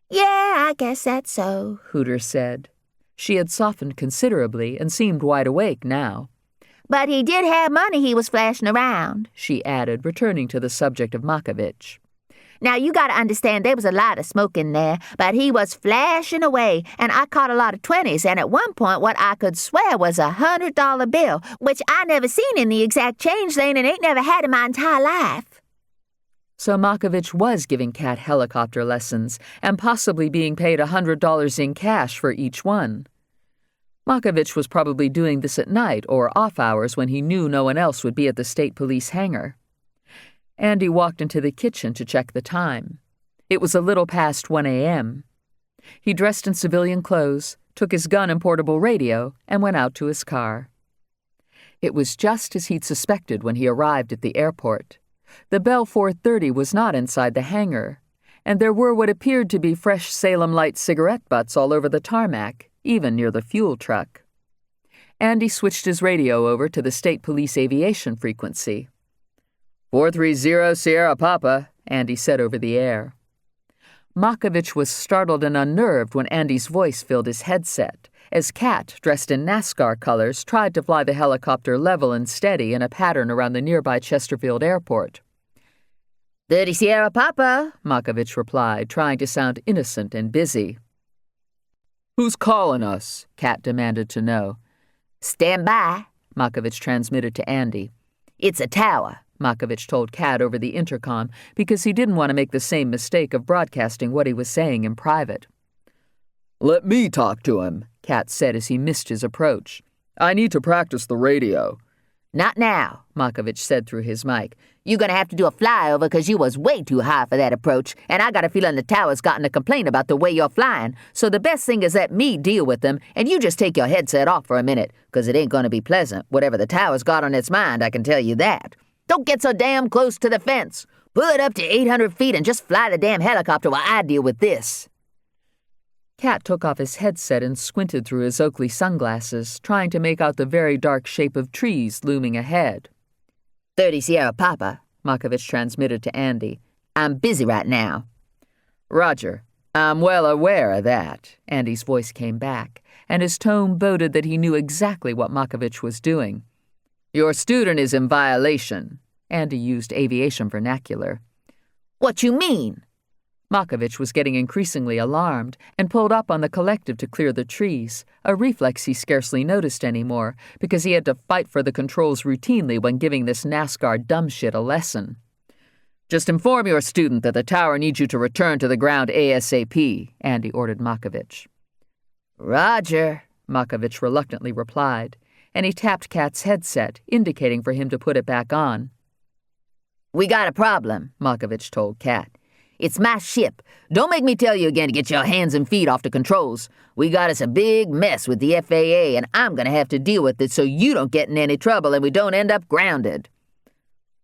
Yeah, I guess that's so, Hooter said. She had softened considerably and seemed wide awake now. But he did have money he was flashing around, She added, returning to the subject of Makovich. Now, you gotta understand there was a lot of smoke in there, but he was flashing away, and I caught a lot of 20s, and at one point what I could swear was a $100 bill, which I never seen in the exact change lane and ain't never had in my entire life. So Makovich was giving Kat helicopter lessons and possibly being paid $100 in cash for each one. Makovich was probably doing this at night or off hours when he knew no one else would be at the state police hangar. Andy walked into the kitchen to check the time. It was a little past 1 a.m. He dressed in civilian clothes, took his gun and portable radio, and went out to his car. It was just as he'd suspected when he arrived at the airport. The Bell 430 was not inside the hangar, and there were what appeared to be fresh Salem Light cigarette butts all over the tarmac, even near the fuel truck. Andy switched his radio over to the state police aviation frequency. 430 Sierra Papa, Andy said over the air. Makovich was startled and unnerved when Andy's voice filled his headset, as Kat, dressed in NASCAR colors, tried to fly the helicopter level and steady in a pattern around the nearby Chesterfield Airport. 30 Sierra Papa, Makovich replied, trying to sound innocent and busy. "Who's calling us?" Kat demanded to know. stand by. Makovich transmitted to Andy. It's a tower. Makovich told Kat over the intercom because he didn't want to make the same mistake of broadcasting what he was saying in private. "Let me talk to him," Kat said as he missed his approach. I need to practice the radio. Not now, Markovich said through his mic. You're gonna have to do a flyover 'cause you was way too high for that approach, and I got a feeling the tower's gotten a complaint about the way you're flying, so the best thing is let me deal with them, and you just take your headset off for a minute, 'cause it ain't gonna be pleasant, whatever the tower's got on its mind, I can tell you that. Don't get so damn close to the fence. Pull it up to 800 feet and just fly the damn helicopter while I deal with this. Cat took off his headset and squinted through his Oakley sunglasses, trying to make out the very dark shape of trees looming ahead. 30 Sierra Papa, Markovich transmitted to Andy. I'm busy right now. Roger. I'm well aware of that. Andy's voice came back, and his tone boded that he knew exactly what Markovich was doing. Your student is in violation. Andy used aviation vernacular. What you mean? Markovich was getting increasingly alarmed and pulled up on the collective to clear the trees, a reflex he scarcely noticed anymore because he had to fight for the controls routinely when giving this NASCAR dumbshit a lesson. Just inform your student that the tower needs you to return to the ground ASAP, Andy ordered Markovich. Roger, Markovich reluctantly replied, and he tapped Cat's headset, indicating for him to put it back on. We got a problem, Markovich told Cat. It's my ship. Don't make me tell you again to get your hands and feet off the controls. We got us a big mess with the FAA, and I'm going to have to deal with it so you don't get in any trouble and we don't end up grounded.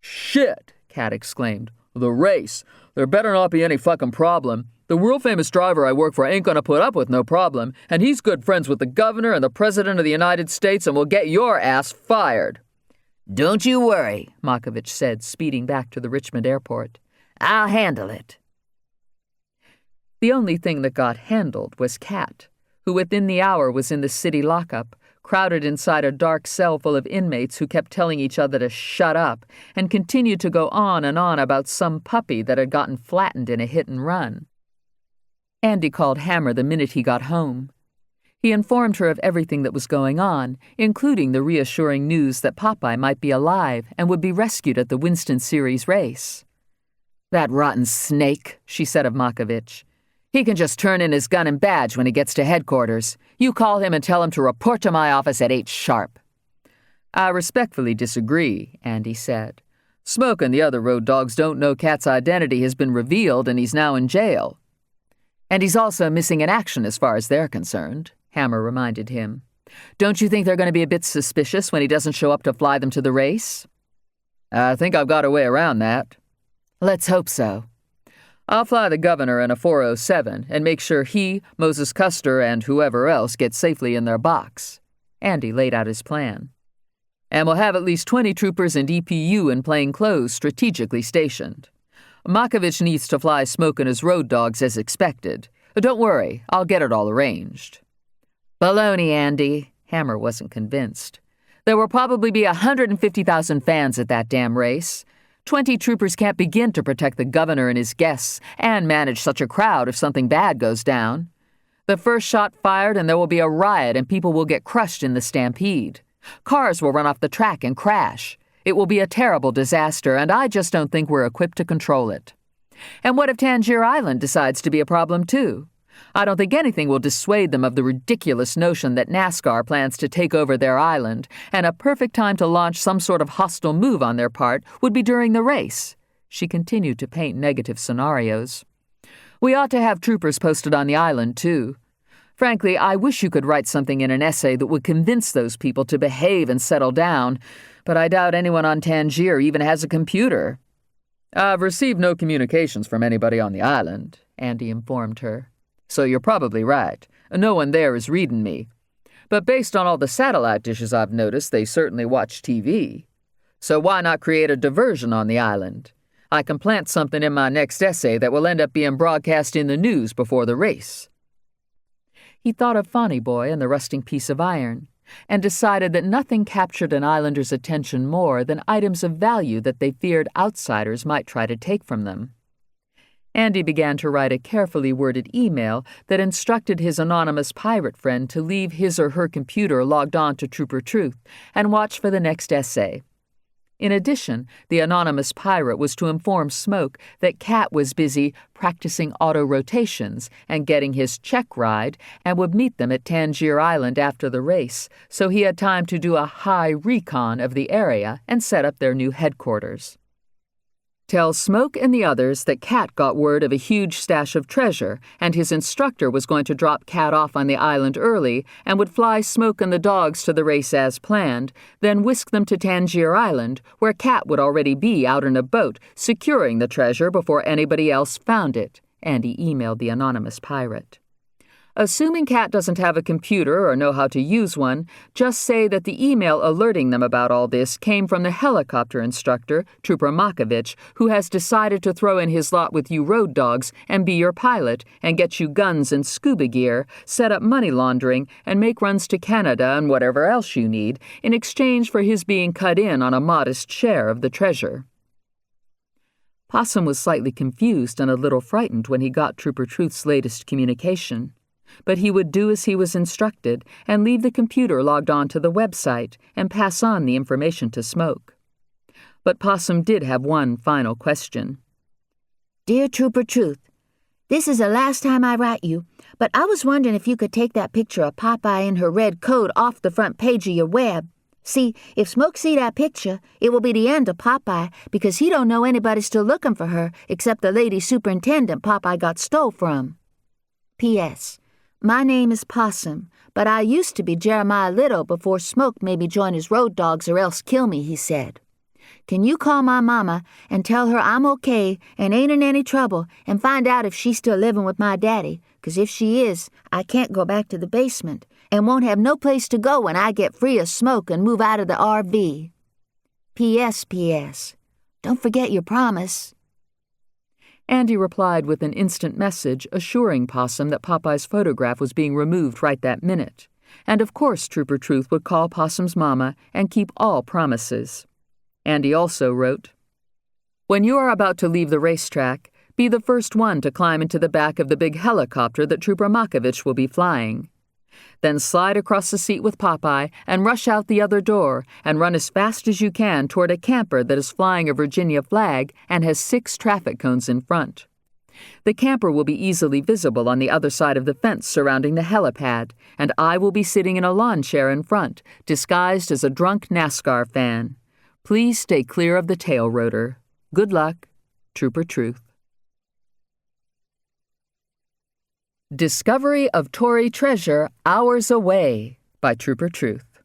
Shit, Cat exclaimed. The race. There better not be any fucking problem. The world-famous driver I work for ain't going to put up with no problem, and he's good friends with the governor and the president of the United States and will get your ass fired. Don't you worry, Markovich said, speeding back to the Richmond airport. I'll handle it. The only thing that got handled was Cat, who within the hour was in the city lockup, crowded inside a dark cell full of inmates who kept telling each other to shut up and continued to go on and on about some puppy that had gotten flattened in a hit and run. Andy called Hammer the minute he got home. He informed her of everything that was going on, including the reassuring news that Popeye might be alive and would be rescued at the Winston Series race. That rotten snake, she said of Markovich. He can just turn in his gun and badge when he gets to headquarters. You call him and tell him to report to my office at 8 sharp. I respectfully disagree, Andy said. Smoke and the other road dogs don't know Cat's identity has been revealed and he's now in jail. And he's also missing in action as far as they're concerned, Hammer reminded him. Don't you think they're going to be a bit suspicious when he doesn't show up to fly them to the race? I think I've got a way around that. Let's hope so. I'll fly the governor in a 407 and make sure he, Moses Custer, and whoever else get safely in their box. Andy laid out his plan. And we'll have at least 20 troopers and EPU in plain clothes strategically stationed. Markovich needs to fly Smoke and his road dogs as expected. Don't worry, I'll get it all arranged. Baloney, Andy. Hammer wasn't convinced. There will probably be 150,000 fans at that damn race. 20 troopers can't begin to protect the governor and his guests and manage such a crowd if something bad goes down. The first shot fired and there will be a riot and people will get crushed in the stampede. Cars will run off the track and crash. It will be a terrible disaster, and I just don't think we're equipped to control it. And what if Tangier Island decides to be a problem too? I don't think anything will dissuade them of the ridiculous notion that NASCAR plans to take over their island, and a perfect time to launch some sort of hostile move on their part would be during the race. She continued to paint negative scenarios. We ought to have troopers posted on the island, too. Frankly, I wish you could write something in an essay that would convince those people to behave and settle down, but I doubt anyone on Tangier even has a computer. I've received no communications from anybody on the island, Andy informed her. So you're probably right. No one there is reading me. But based on all the satellite dishes I've noticed, they certainly watch TV. So why not create a diversion on the island? I can plant something in my next essay that will end up being broadcast in the news before the race. He thought of Fonny Boy and the rusting piece of iron, and decided that nothing captured an islander's attention more than items of value that they feared outsiders might try to take from them. Andy began to write a carefully worded email that instructed his anonymous pirate friend to leave his or her computer logged on to Trooper Truth and watch for the next essay. In addition, the anonymous pirate was to inform Smoke that Cat was busy practicing auto-rotations and getting his check ride and would meet them at Tangier Island after the race, so he had time to do a high recon of the area and set up their new headquarters. Tell Smoke and the others that Cat got word of a huge stash of treasure, and his instructor was going to drop Cat off on the island early and would fly Smoke and the dogs to the race as planned, then whisk them to Tangier Island, where Cat would already be out in a boat, securing the treasure before anybody else found it, Andy emailed the anonymous pirate. Assuming Cat doesn't have a computer or know how to use one, just say that the email alerting them about all this came from the helicopter instructor, Trooper Makovich, who has decided to throw in his lot with you road dogs and be your pilot and get you guns and scuba gear, set up money laundering, and make runs to Canada and whatever else you need in exchange for his being cut in on a modest share of the treasure. Possum was slightly confused and a little frightened when he got Trooper Truth's latest communication. But he would do as he was instructed and leave the computer logged on to the website and pass on the information to Smoke. But Possum did have one final question. Dear Trooper Truth, this is the last time I write you, but I was wondering if you could take that picture of Popeye in her red coat off the front page of your web. See, if Smoke see that picture, it will be the end of Popeye because he don't know anybody still looking for her except the lady superintendent Popeye got stole from. P.S. My name is Possum, but I used to be Jeremiah Little before Smoke made me join his road dogs or else kill me, he said. Can you call my mama and tell her I'm okay and ain't in any trouble and find out if she's still living with my daddy? 'Cause if she is, I can't go back to the basement and won't have no place to go when I get free of Smoke and move out of the RV. P.S. P.S. Don't forget your promise. Andy replied with an instant message assuring Possum that Popeye's photograph was being removed right that minute. And of course Trooper Truth would call Possum's mama and keep all promises. Andy also wrote, When you are about to leave the racetrack, be the first one to climb into the back of the big helicopter that Trooper Makovich will be flying. Then slide across the seat with Popeye and rush out the other door and run as fast as you can toward a camper that is flying a Virginia flag and has 6 traffic cones in front. The camper will be easily visible on the other side of the fence surrounding the helipad, and I will be sitting in a lawn chair in front, disguised as a drunk NASCAR fan. Please stay clear of the tail rotor. Good luck, Trooper Truth. Discovery of Tory Treasure Hours Away by Trooper Truth.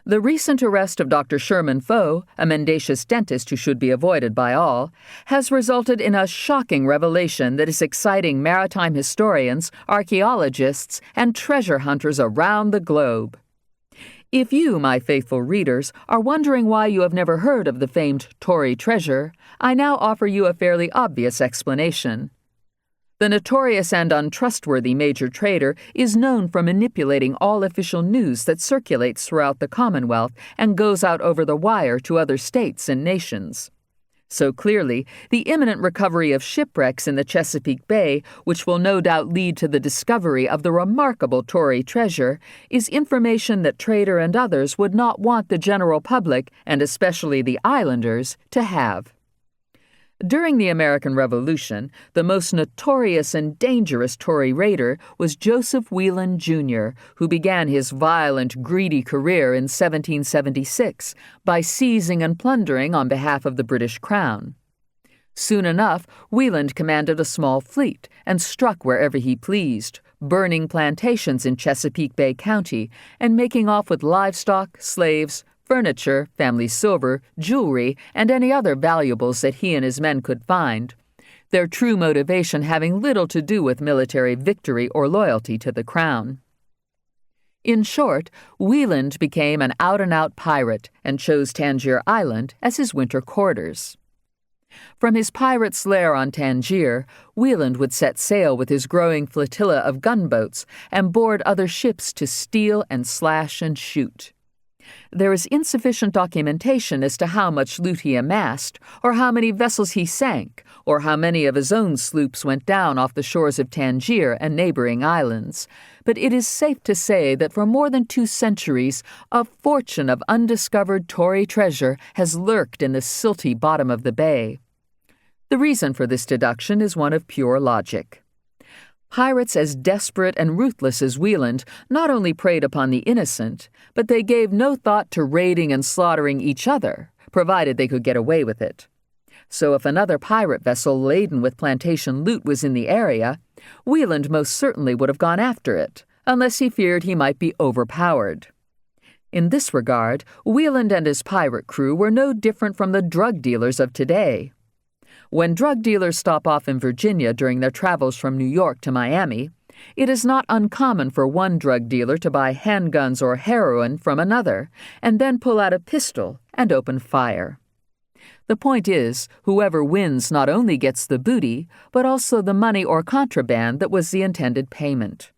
The recent arrest of Dr. Sherman Foe, a mendacious dentist who should be avoided by all, has resulted in a shocking revelation that is exciting maritime historians, archaeologists, and treasure hunters around the globe. If you, my faithful readers, are wondering why you have never heard of the famed Tory treasure, I now offer you a fairly obvious explanation. The notorious and untrustworthy major trader is known for manipulating all official news that circulates throughout the Commonwealth and goes out over the wire to other states and nations. So clearly, the imminent recovery of shipwrecks in the Chesapeake Bay, which will no doubt lead to the discovery of the remarkable Tory treasure, is information that trader and others would not want the general public, and especially the islanders, to have. During the American Revolution, the most notorious and dangerous Tory raider was Joseph Whelan, Jr., who began his violent, greedy career in 1776 by seizing and plundering on behalf of the British Crown. Soon enough, Whelan commanded a small fleet and struck wherever he pleased, burning plantations in Chesapeake Bay County and making off with livestock, slaves, furniture, family silver, jewelry, and any other valuables that he and his men could find, their true motivation having little to do with military victory or loyalty to the crown. In short, Whelan became an out-and-out pirate and chose Tangier Island as his winter quarters. From his pirate's lair on Tangier, Whelan would set sail with his growing flotilla of gunboats and board other ships to steal and slash and shoot. There is insufficient documentation as to how much loot he amassed, or how many vessels he sank, or how many of his own sloops went down off the shores of Tangier and neighboring islands, but it is safe to say that for more than 2 centuries a fortune of undiscovered Tory treasure has lurked in the silty bottom of the bay. The reason for this deduction is one of pure logic. Pirates as desperate and ruthless as Wieland not only preyed upon the innocent, but they gave no thought to raiding and slaughtering each other, provided they could get away with it. So if another pirate vessel laden with plantation loot was in the area, Wieland most certainly would have gone after it, unless he feared he might be overpowered. In this regard, Wieland and his pirate crew were no different from the drug dealers of today. When drug dealers stop off in Virginia during their travels from New York to Miami, it is not uncommon for one drug dealer to buy handguns or heroin from another, and then pull out a pistol and open fire. The point is, whoever wins not only gets the booty, but also the money or contraband that was the intended payment.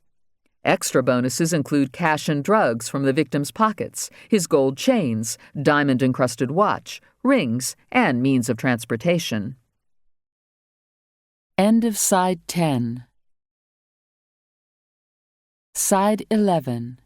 Extra bonuses include cash and drugs from the victim's pockets, his gold chains, diamond-encrusted watch, rings, and means of transportation. End of Side 10. Side 11.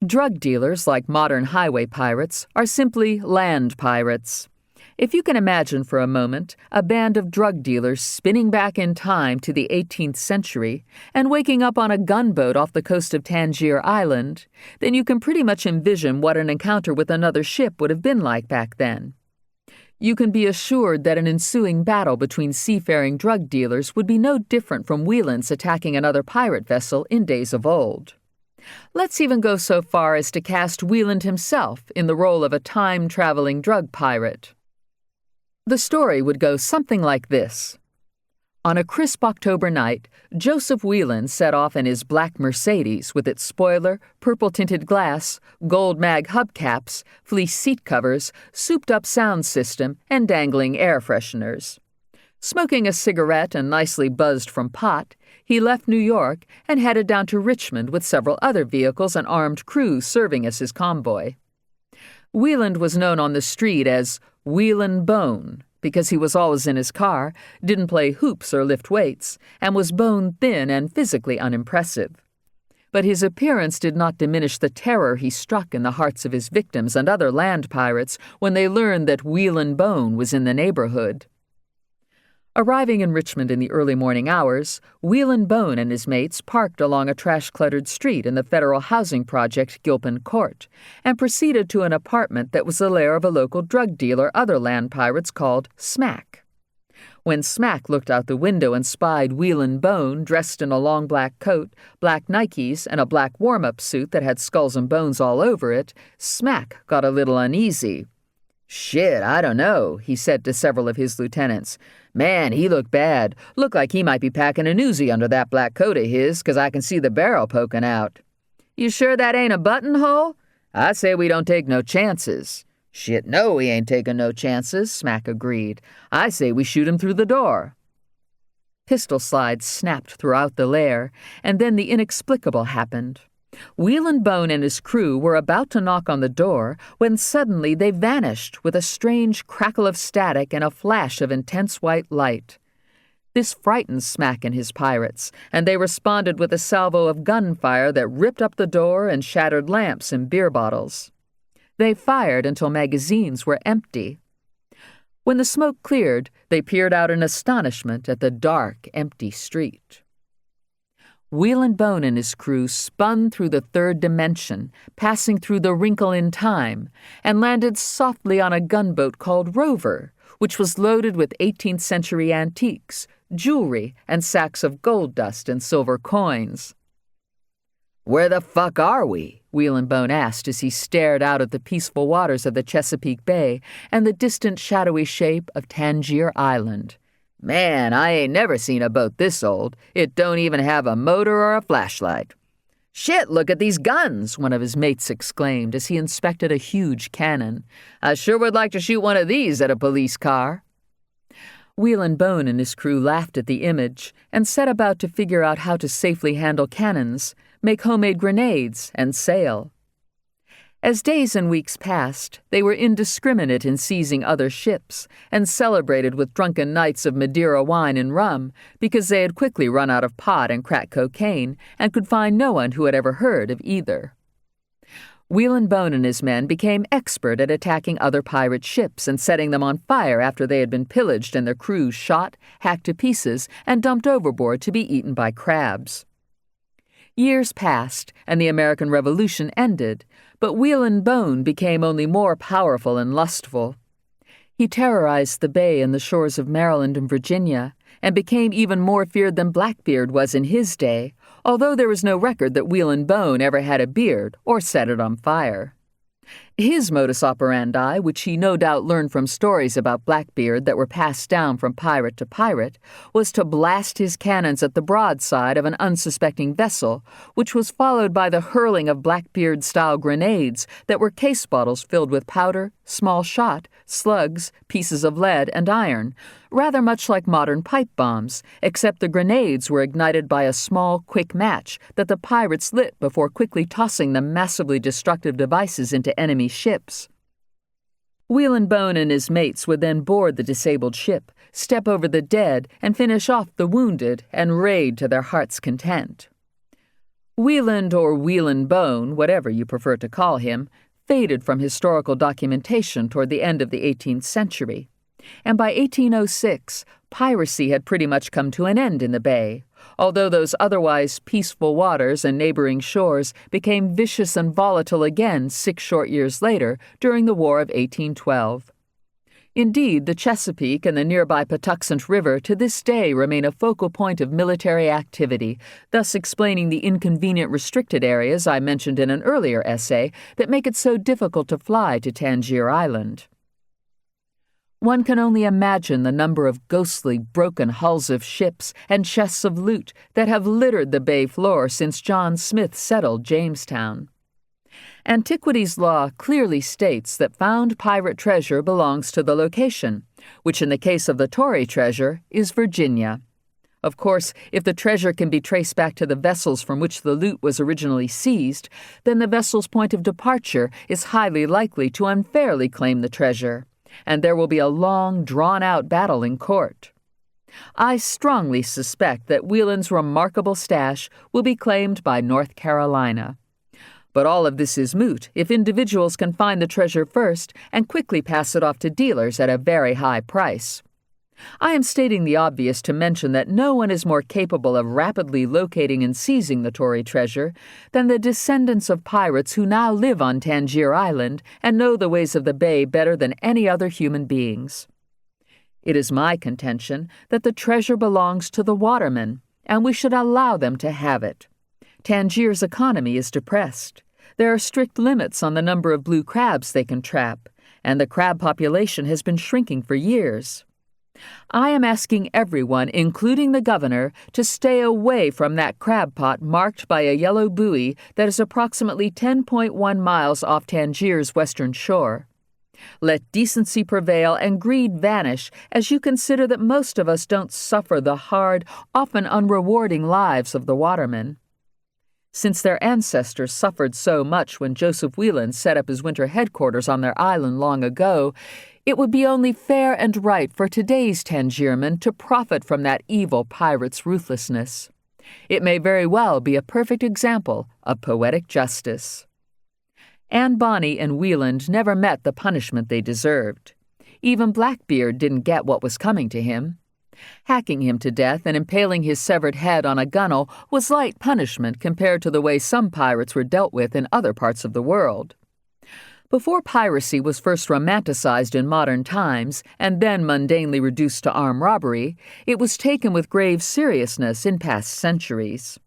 Drug dealers, like modern highway pirates, are simply land pirates. If you can imagine for a moment a band of drug dealers spinning back in time to the 18th century and waking up on a gunboat off the coast of Tangier Island, then you can pretty much envision what an encounter with another ship would have been like back then. You can be assured that an ensuing battle between seafaring drug dealers would be no different from Wieland's attacking another pirate vessel in days of old. Let's even go so far as to cast Wieland himself in the role of a time-traveling drug pirate. The story would go something like this. On a crisp October night, Joseph Wieland set off in his black Mercedes with its spoiler, purple-tinted glass, gold mag hubcaps, fleece seat covers, souped-up sound system, and dangling air fresheners. Smoking a cigarette and nicely buzzed from pot, he left New York and headed down to Richmond with several other vehicles and armed crews serving as his convoy. Wieland was known on the street as Wheelin' Bone, because he was always in his car, didn't play hoops or lift weights, and was bone-thin and physically unimpressive. But his appearance did not diminish the terror he struck in the hearts of his victims and other land pirates when they learned that Wheelin' Bone was in the neighborhood. Arriving in Richmond in the early morning hours, Wheelin' Bone and his mates parked along a trash-cluttered street in the federal housing project Gilpin Court and proceeded to an apartment that was the lair of a local drug dealer other land pirates called Smack. When Smack looked out the window and spied Wheelin' Bone dressed in a long black coat, black Nikes, and a black warm-up suit that had skulls and bones all over it, Smack got a little uneasy. "Shit, I don't know," he said to several of his lieutenants. "Man, he looked bad. Looked like he might be packing an Uzi under that black coat of his, 'cause I can see the barrel poking out." "You sure that ain't a buttonhole?" "I say we don't take no chances." "Shit, no, we ain't taking no chances," Smack agreed. "I say we shoot him through the door." Pistol slides snapped throughout the lair, and then the inexplicable happened. Wheelin' Bone and his crew were about to knock on the door when suddenly they vanished with a strange crackle of static and a flash of intense white light. This frightened Smack and his pirates, and they responded with a salvo of gunfire that ripped up the door and shattered lamps and beer bottles. They fired until magazines were empty. When the smoke cleared, they peered out in astonishment at the dark, empty street. Wheelin' Bone and his crew spun through the third dimension, passing through the wrinkle in time, and landed softly on a gunboat called Rover, which was loaded with 18th century antiques, jewelry, and sacks of gold dust and silver coins. "Where the fuck are we?" Wheelin' Bone asked as he stared out at the peaceful waters of the Chesapeake Bay and the distant shadowy shape of Tangier Island. "Man, I ain't never seen a boat this old. It don't even have a motor or a flashlight." "Shit, look at these guns," one of his mates exclaimed as he inspected a huge cannon. "I sure would like to shoot one of these at a police car." Wheelin' Bone and his crew laughed at the image and set about to figure out how to safely handle cannons, make homemade grenades, and sail. As days and weeks passed, they were indiscriminate in seizing other ships and celebrated with drunken nights of Madeira wine and rum because they had quickly run out of pot and crack cocaine and could find no one who had ever heard of either. Whelan Bone and his men became expert at attacking other pirate ships and setting them on fire after they had been pillaged and their crews shot, hacked to pieces, and dumped overboard to be eaten by crabs. Years passed, and the American Revolution ended, but Whelan Bone became only more powerful and lustful. He terrorized the Bay and the shores of Maryland and Virginia, and became even more feared than Blackbeard was in his day, although there is no record that Whelan Bone ever had a beard or set it on fire. His modus operandi, which he no doubt learned from stories about Blackbeard that were passed down from pirate to pirate, was to blast his cannons at the broadside of an unsuspecting vessel, which was followed by the hurling of Blackbeard-style grenades that were case bottles filled with powder, small shot, slugs, pieces of lead, and iron, rather much like modern pipe bombs, except the grenades were ignited by a small, quick match that the pirates lit before quickly tossing the massively destructive devices into enemy ships. Whelan Bone and his mates would then board the disabled ship, step over the dead, and finish off the wounded and raid to their heart's content. Whelan or Whelan Bone, whatever you prefer to call him, faded from historical documentation toward the end of the 18th century. And by 1806, piracy had pretty much come to an end in the Bay, although those otherwise peaceful waters and neighboring shores became vicious and volatile again 6 short years later during the War of 1812. Indeed, the Chesapeake and the nearby Patuxent River to this day remain a focal point of military activity, thus explaining the inconvenient restricted areas I mentioned in an earlier essay that make it so difficult to fly to Tangier Island. One can only imagine the number of ghostly, broken hulls of ships and chests of loot that have littered the bay floor since John Smith settled Jamestown. Antiquities law clearly states that found pirate treasure belongs to the location, which in the case of the Tory treasure is Virginia. Of course, if the treasure can be traced back to the vessels from which the loot was originally seized, then the vessel's point of departure is highly likely to unfairly claim the treasure, and there will be a long, drawn-out battle in court. I strongly suspect that Whelan's remarkable stash will be claimed by North Carolina. But all of this is moot if individuals can find the treasure first and quickly pass it off to dealers at a very high price. I am stating the obvious to mention that no one is more capable of rapidly locating and seizing the Tory treasure than the descendants of pirates who now live on Tangier Island and know the ways of the bay better than any other human beings. It is my contention that the treasure belongs to the watermen, and we should allow them to have it. Tangier's economy is depressed. There are strict limits on the number of blue crabs they can trap, and the crab population has been shrinking for years. I am asking everyone, including the governor, to stay away from that crab pot marked by a yellow buoy that is approximately 10.1 miles off Tangier's western shore. Let decency prevail and greed vanish as you consider that most of us don't suffer the hard, often unrewarding lives of the watermen. Since their ancestors suffered so much when Joseph Whelan set up his winter headquarters on their island long ago, it would be only fair and right for today's Tangiermen to profit from that evil pirate's ruthlessness. It may very well be a perfect example of poetic justice. Anne Bonny and Whelan never met the punishment they deserved. Even Blackbeard didn't get what was coming to him. Hacking him to death and impaling his severed head on a gunwale was light punishment compared to the way some pirates were dealt with in other parts of the world. Before piracy was first romanticized in modern times and then mundanely reduced to armed robbery, it was taken with grave seriousness in past centuries.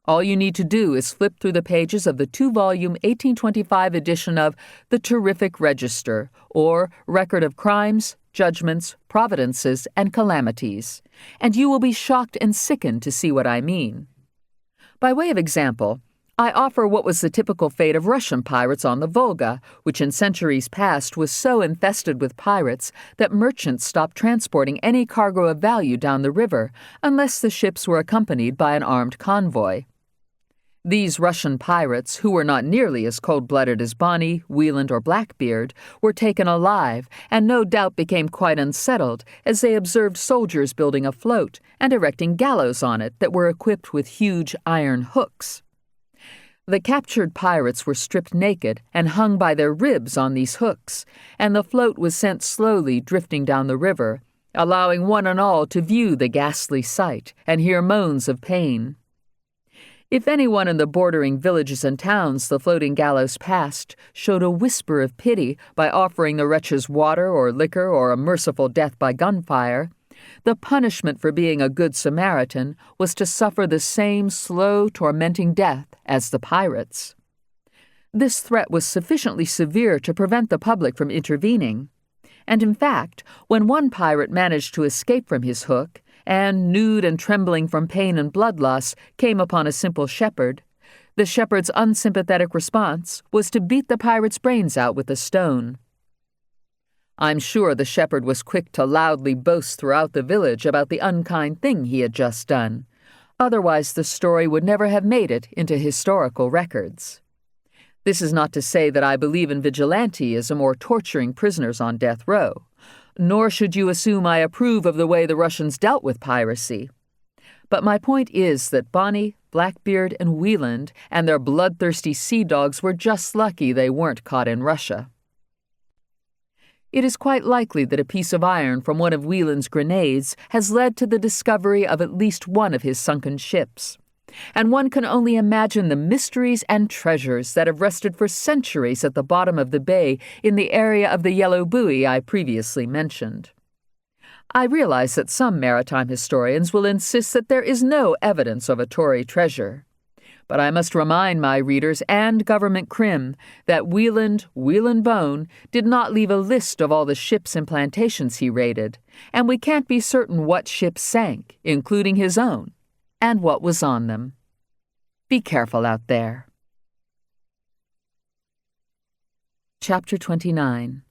All you need to do is flip through the pages of the 2-volume 1825 edition of The Terrific Register, or Record of Crimes, Judgments, Providences, and Calamities, and you will be shocked and sickened to see what I mean. By way of example, I offer what was the typical fate of Russian pirates on the Volga, which in centuries past was so infested with pirates that merchants stopped transporting any cargo of value down the river unless the ships were accompanied by an armed convoy. These Russian pirates, who were not nearly as cold-blooded as Bonnie, Wieland, or Blackbeard, were taken alive and no doubt became quite unsettled as they observed soldiers building a float and erecting gallows on it that were equipped with huge iron hooks. The captured pirates were stripped naked and hung by their ribs on these hooks, and the float was sent slowly drifting down the river, allowing one and all to view the ghastly sight and hear moans of pain. If anyone in the bordering villages and towns the floating gallows passed showed a whisper of pity by offering the wretches water or liquor or a merciful death by gunfire, the punishment for being a good Samaritan was to suffer the same slow, tormenting death as the pirates. This threat was sufficiently severe to prevent the public from intervening. And in fact, when one pirate managed to escape from his hook, and, nude and trembling from pain and blood loss, came upon a simple shepherd, the shepherd's unsympathetic response was to beat the pirate's brains out with a stone. I'm sure the shepherd was quick to loudly boast throughout the village about the unkind thing he had just done. Otherwise, the story would never have made it into historical records. This is not to say that I believe in vigilantism or torturing prisoners on death row. Nor should you assume I approve of the way the Russians dealt with piracy. But my point is that Bonnie, Blackbeard, and Wieland and their bloodthirsty sea dogs were just lucky they weren't caught in Russia. It is quite likely that a piece of iron from one of Wieland's grenades has led to the discovery of at least one of his sunken ships. And one can only imagine the mysteries and treasures that have rested for centuries at the bottom of the bay in the area of the yellow buoy I previously mentioned. I realize that some maritime historians will insist that there is no evidence of a Tory treasure. But I must remind my readers and Government Crim that Wieland Bone did not leave a list of all the ships and plantations he raided, and we can't be certain what ships sank, including his own, and what was on them. Be careful out there. Chapter 29.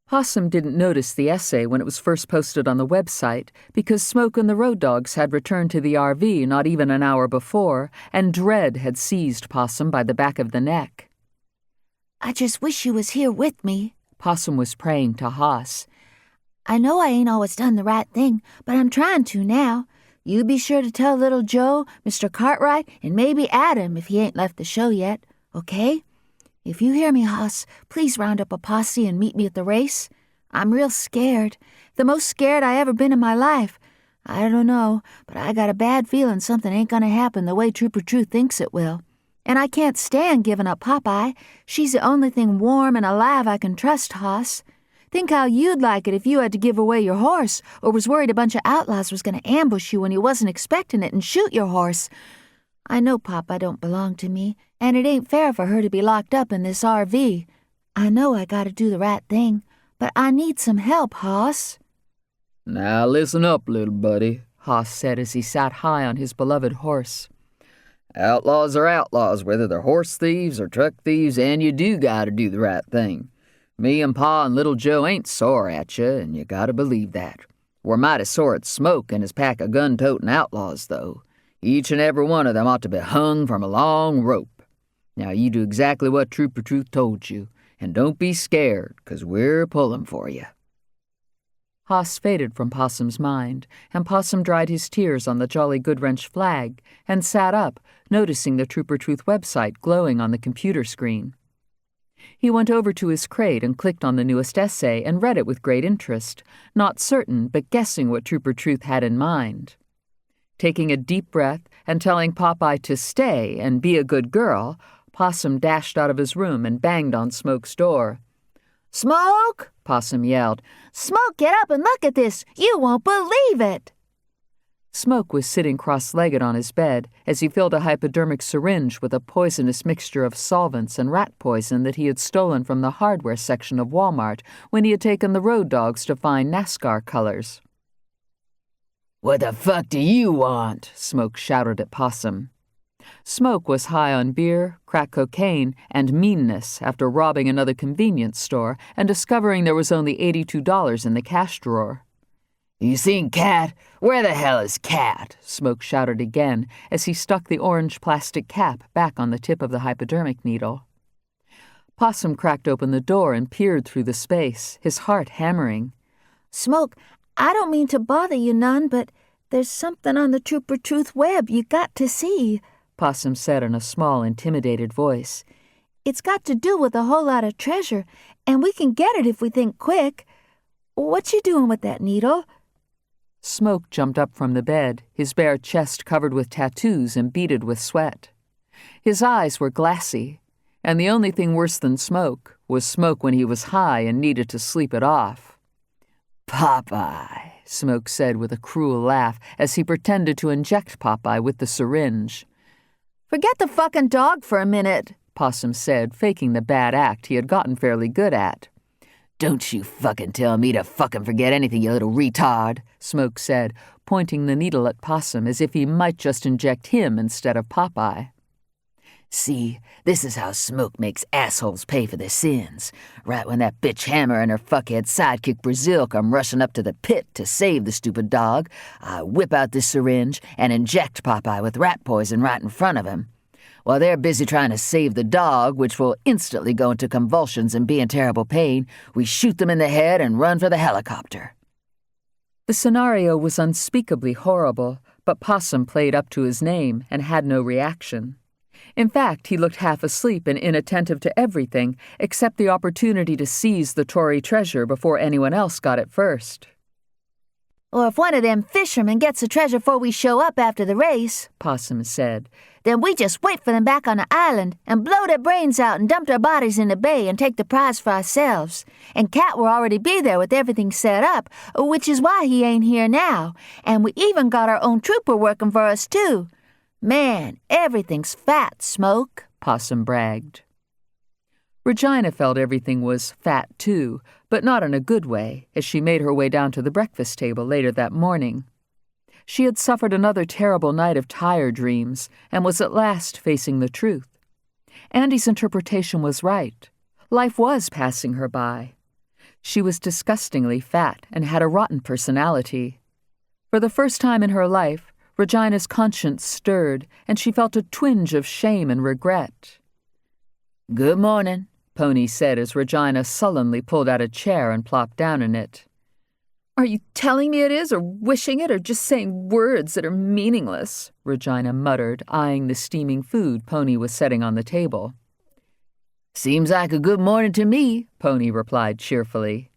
Possum didn't notice the essay when it was first posted on the website because Smoke and the road dogs had returned to the RV not even an hour before, and dread had seized Possum by the back of the neck. I just wish you was here with me, Possum was praying to Hoss. I know I ain't always done the right thing, but I'm trying to now. You be sure to tell little Joe, Mr. Cartwright, and maybe Adam if he ain't left the show yet, okay? If you hear me, Hoss, please round up a posse and meet me at the race. I'm real scared. The most scared I ever been in my life. I don't know, but I got a bad feeling something ain't gonna happen the way Trooper Truth thinks it will. And I can't stand giving up Popeye. She's the only thing warm and alive I can trust, Hoss. Think how you'd like it if you had to give away your horse or was worried a bunch of outlaws was going to ambush you when you wasn't expecting it and shoot your horse. I know Popeye don't belong to me, and it ain't fair for her to be locked up in this RV. I know I got to do the right thing, but I need some help, Hoss. Now listen up, little buddy, Hoss said as he sat high on his beloved horse. Outlaws are outlaws, whether they're horse thieves or truck thieves, and you do gotta do the right thing. Me and Pa and little Joe ain't sore at you, and you gotta believe that. We're mighty sore at Smoke and his pack of gun-toting outlaws, though. Each and every one of them ought to be hung from a long rope. Now you do exactly what Trooper Truth told you, and don't be scared, 'cause we're pulling for you. Hoss faded from Possum's mind, and Possum dried his tears on the Jolly Good Wrench flag and sat up, noticing the Trooper Truth website glowing on the computer screen. He went over to his crate and clicked on the newest essay and read it with great interest, not certain but guessing what Trooper Truth had in mind. Taking a deep breath and telling Popeye to stay and be a good girl, Possum dashed out of his room and banged on Smoke's door. Smoke! Possum yelled. Smoke, get up and look at this! You won't believe it! Smoke was sitting cross-legged on his bed as he filled a hypodermic syringe with a poisonous mixture of solvents and rat poison that he had stolen from the hardware section of Walmart when he had taken the road dogs to find NASCAR colors. "What the fuck do you want?" Smoke shouted at Possum. Smoke was high on beer, crack cocaine, and meanness after robbing another convenience store and discovering there was only $82 in the cash drawer. You seen Cat? Where the hell is Cat? Smoke shouted again as he stuck the orange plastic cap back on the tip of the hypodermic needle. Possum cracked open the door and peered through the space, his heart hammering. Smoke, I don't mean to bother you none, but there's something on the Trooper Truth web you got to see, Possum said in a small, intimidated voice. It's got to do with a whole lot of treasure, and we can get it if we think quick. What you doing with that needle? Smoke jumped up from the bed, his bare chest covered with tattoos and beaded with sweat. His eyes were glassy, and the only thing worse than smoke was smoke when he was high and needed to sleep it off. Popeye, Smoke said with a cruel laugh as he pretended to inject Popeye with the syringe. Forget the fucking dog for a minute, Possum said, faking the bad act he had gotten fairly good at. Don't you fucking tell me to fucking forget anything, you little retard, Smoke said, pointing the needle at Possum as if he might just inject him instead of Popeye. See, this is how Smoke makes assholes pay for their sins. Right when that bitch Hammer and her fuckhead sidekick Brazil come rushing up to the pit to save the stupid dog, I whip out this syringe and inject Popeye with rat poison right in front of him. While they're busy trying to save the dog, which will instantly go into convulsions and be in terrible pain, we shoot them in the head and run for the helicopter. The scenario was unspeakably horrible, but Possum played up to his name and had no reaction. In fact, he looked half asleep and inattentive to everything except the opportunity to seize the Tory treasure before anyone else got it first. Or if one of them fishermen gets the treasure before we show up after the race, Possum said, then we just wait for them back on the island and blow their brains out and dump their bodies in the bay and take the prize for ourselves. And Cat will already be there with everything set up, which is why he ain't here now. And we even got our own trooper working for us, too. Man, everything's fat, Smoke, Possum bragged. Regina felt everything was fat, too, but not in a good way, as she made her way down to the breakfast table later that morning. She had suffered another terrible night of tire dreams and was at last facing the truth. Andy's interpretation was right. Life was passing her by. She was disgustingly fat and had a rotten personality. For the first time in her life, Regina's conscience stirred, and she felt a twinge of shame and regret. Good morning, Pony said as Regina sullenly pulled out a chair and plopped down in it. Are you telling me it is, or wishing it, or just saying words that are meaningless? Regina muttered, eyeing the steaming food Pony was setting on the table. Seems like a good morning to me, Pony replied cheerfully.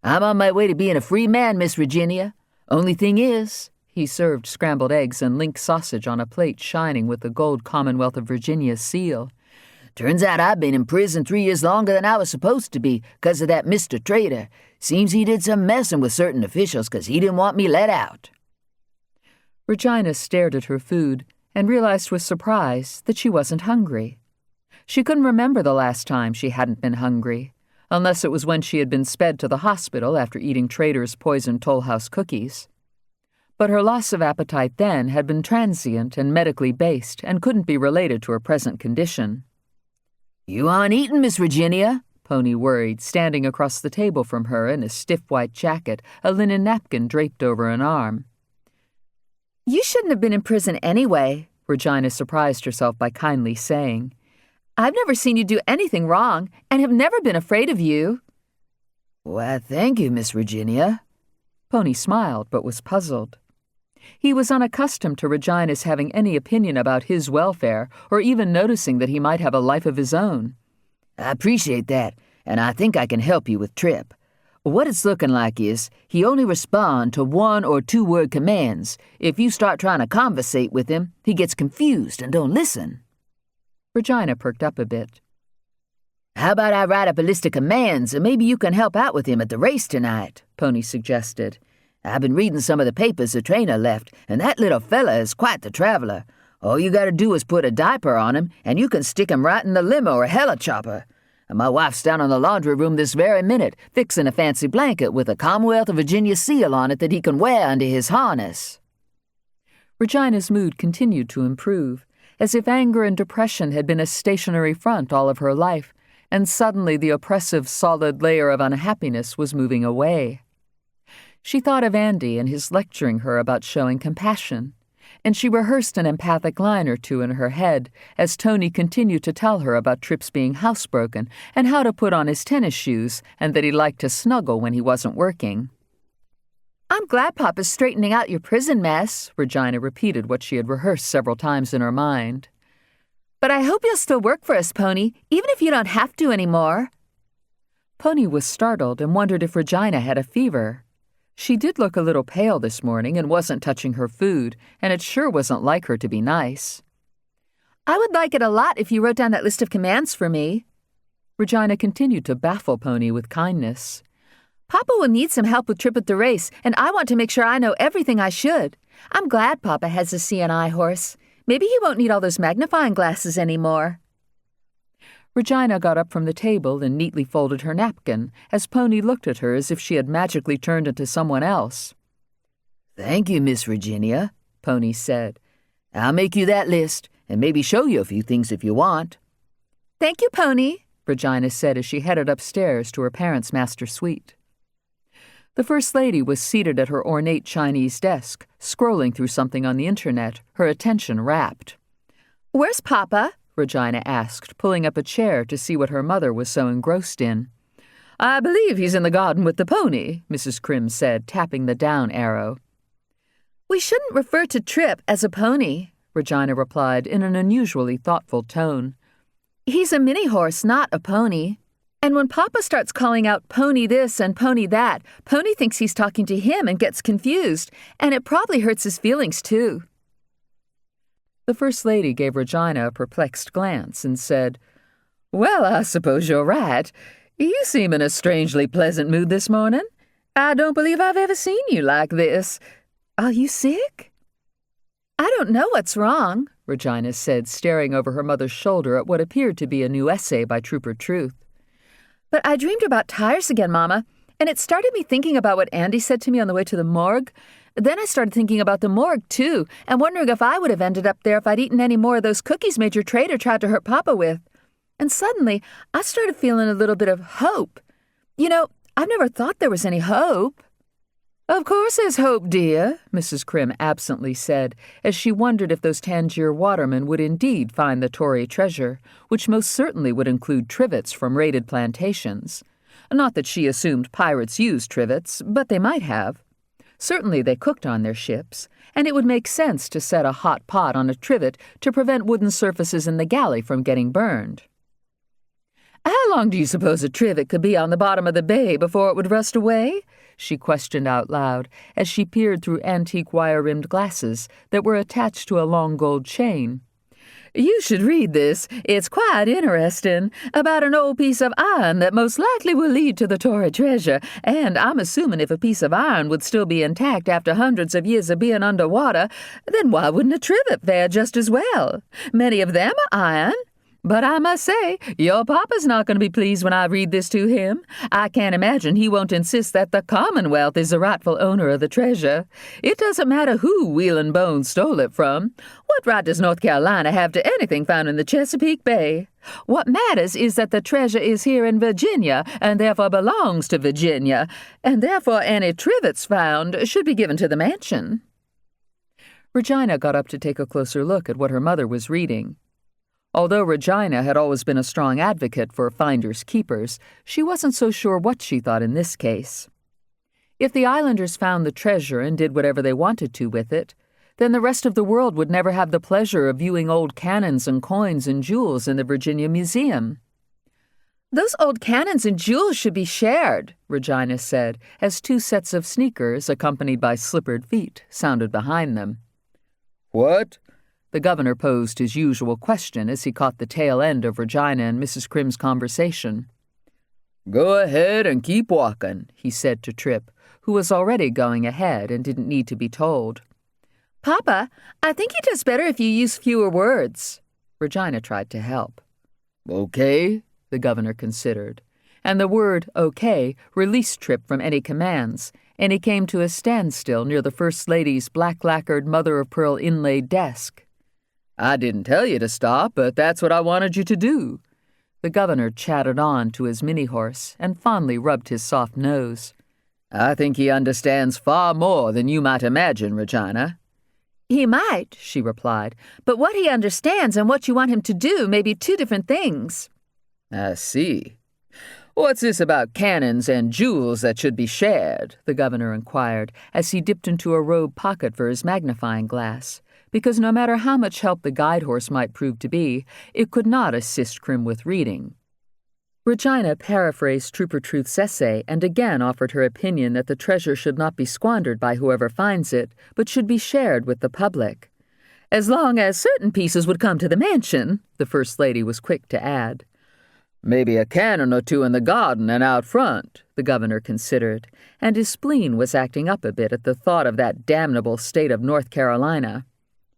I'm on my way to being a free man, Miss Virginia. Only thing is... He served scrambled eggs and link sausage on a plate shining with the gold Commonwealth of Virginia seal. Turns out I've been in prison 3 years longer than I was supposed to be 'cause of that Mr. Trader. Seems he did some messing with certain officials 'cause he didn't want me let out. Regina stared at her food and realized with surprise that she wasn't hungry. She couldn't remember the last time she hadn't been hungry, unless it was when she had been sped to the hospital after eating Trader's poisoned Toll House cookies. But her loss of appetite then had been transient and medically based and couldn't be related to her present condition. You aren't eating, Miss Virginia, Pony worried, standing across the table from her in a stiff white jacket, a linen napkin draped over an arm. You shouldn't have been in prison anyway, Regina surprised herself by kindly saying. I've never seen you do anything wrong and have never been afraid of you. Why, thank you, Miss Virginia. Pony smiled but was puzzled. He was unaccustomed to Regina's having any opinion about his welfare or even noticing that he might have a life of his own. I appreciate that, and I think I can help you with Trip. What it's looking like is he only respond to 1 or 2 word commands. If you start trying to conversate with him, he gets confused and don't listen. Regina perked up a bit. How about I write up a list of commands and maybe you can help out with him at the race tonight, Pony suggested. I've been reading some of the papers the trainer left, and that little fella is quite the traveler. All you gotta do is put a diaper on him, and you can stick him right in the limo or helichopper. And my wife's down in the laundry room this very minute, fixing a fancy blanket with a Commonwealth of Virginia seal on it that he can wear under his harness. Regina's mood continued to improve, as if anger and depression had been a stationary front all of her life, and suddenly the oppressive solid layer of unhappiness was moving away. She thought of Andy and his lecturing her about showing compassion, and she rehearsed an empathic line or two in her head as Tony continued to tell her about Tripp's being housebroken and how to put on his tennis shoes and that he liked to snuggle when he wasn't working. I'm glad Papa's straightening out your prison mess, Regina repeated what she had rehearsed several times in her mind. But I hope you'll still work for us, Pony, even if you don't have to anymore. Pony was startled and wondered if Regina had a fever. She did look a little pale this morning and wasn't touching her food, and it sure wasn't like her to be nice. I would like it a lot if you wrote down that list of commands for me. Regina continued to baffle Pony with kindness. Papa will need some help with Trip at the race, and I want to make sure I know everything I should. I'm glad Papa has a C&I horse. Maybe he won't need all those magnifying glasses anymore. Regina got up from the table and neatly folded her napkin as Pony looked at her as if she had magically turned into someone else. "Thank you, Miss Virginia," Pony said. "I'll make you that list and maybe show you a few things if you want." "Thank you, Pony," Regina said as she headed upstairs to her parents' master suite. The First Lady was seated at her ornate Chinese desk, scrolling through something on the internet, her attention rapt. "Where's Papa?" Regina asked, pulling up a chair to see what her mother was so engrossed in. "I believe he's in the garden with the pony," Mrs. Crimm said, tapping the down arrow. "We shouldn't refer to Trip as a pony," Regina replied in an unusually thoughtful tone. "He's a mini horse, not a pony. And when Papa starts calling out pony this and pony that, Pony thinks he's talking to him and gets confused, and it probably hurts his feelings, too." The First Lady gave Regina a perplexed glance and said, "Well, I suppose you're right. You seem in a strangely pleasant mood this morning. I don't believe I've ever seen you like this. Are you sick?" "I don't know what's wrong," Regina said, staring over her mother's shoulder at what appeared to be a new essay by Trooper Truth. "But I dreamed about tires again, Mama, and it started me thinking about what Andy said to me on the way to the morgue. Then I started thinking about the morgue, too, and wondering if I would have ended up there if I'd eaten any more of those cookies Major Trader tried to hurt Papa with. And suddenly, I started feeling a little bit of hope. You know, I've never thought there was any hope." "Of course there's hope, dear," Mrs. Crimm absently said, as she wondered if those Tangier watermen would indeed find the Tory treasure, which most certainly would include trivets from raided plantations. Not that she assumed pirates used trivets, but they might have. Certainly they cooked on their ships, and it would make sense to set a hot pot on a trivet to prevent wooden surfaces in the galley from getting burned. "How long do you suppose a trivet could be on the bottom of the bay before it would rust away?" she questioned out loud as she peered through antique wire-rimmed glasses that were attached to a long gold chain. "You should read this. It's quite interesting, about an old piece of iron that most likely will lead to the Tory treasure, and I'm assuming if a piece of iron would still be intact after hundreds of years of being underwater, then why wouldn't a trivet fare just as well? Many of them are iron. But I must say, your papa's not going to be pleased when I read this to him. I can't imagine he won't insist that the Commonwealth is the rightful owner of the treasure. It doesn't matter who Wheel and Bone stole it from. What right does North Carolina have to anything found in the Chesapeake Bay? What matters is that the treasure is here in Virginia and therefore belongs to Virginia, and therefore any trivets found should be given to the mansion." Regina got up to take a closer look at what her mother was reading. Although Regina had always been a strong advocate for finders keepers, she wasn't so sure what she thought in this case. If the islanders found the treasure and did whatever they wanted to with it, then the rest of the world would never have the pleasure of viewing old cannons and coins and jewels in the Virginia Museum. "Those old cannons and jewels should be shared," Regina said, as two sets of sneakers, accompanied by slippered feet, sounded behind them. "What?" The governor posed his usual question as he caught the tail end of Regina and Mrs. Crimm's conversation. "Go ahead and keep walking," he said to Trip, who was already going ahead and didn't need to be told. "Papa, I think he does better if you use fewer words." Regina tried to help. "Okay," the governor considered, and the word okay released Trip from any commands, and he came to a standstill near the First Lady's black-lacquered mother-of-pearl inlaid desk. "I didn't tell you to stop, but that's what I wanted you to do." The governor chatted on to his mini-horse and fondly rubbed his soft nose. I think he understands far more than you might imagine, Regina. He might, she replied, but what he understands and what you want him to do may be two different things. I see. What's this about cannons and jewels that should be shared? The governor inquired, as he dipped into a robe pocket for his magnifying glass, because no matter how much help the guide horse might prove to be, it could not assist Crim with reading. Regina paraphrased Trooper Truth's essay and again offered her opinion that the treasure should not be squandered by whoever finds it, but should be shared with the public. As long as certain pieces would come to the mansion, the First Lady was quick to add. Maybe a cannon or two in the garden and out front, the governor considered, and his spleen was acting up a bit at the thought of that damnable state of North Carolina.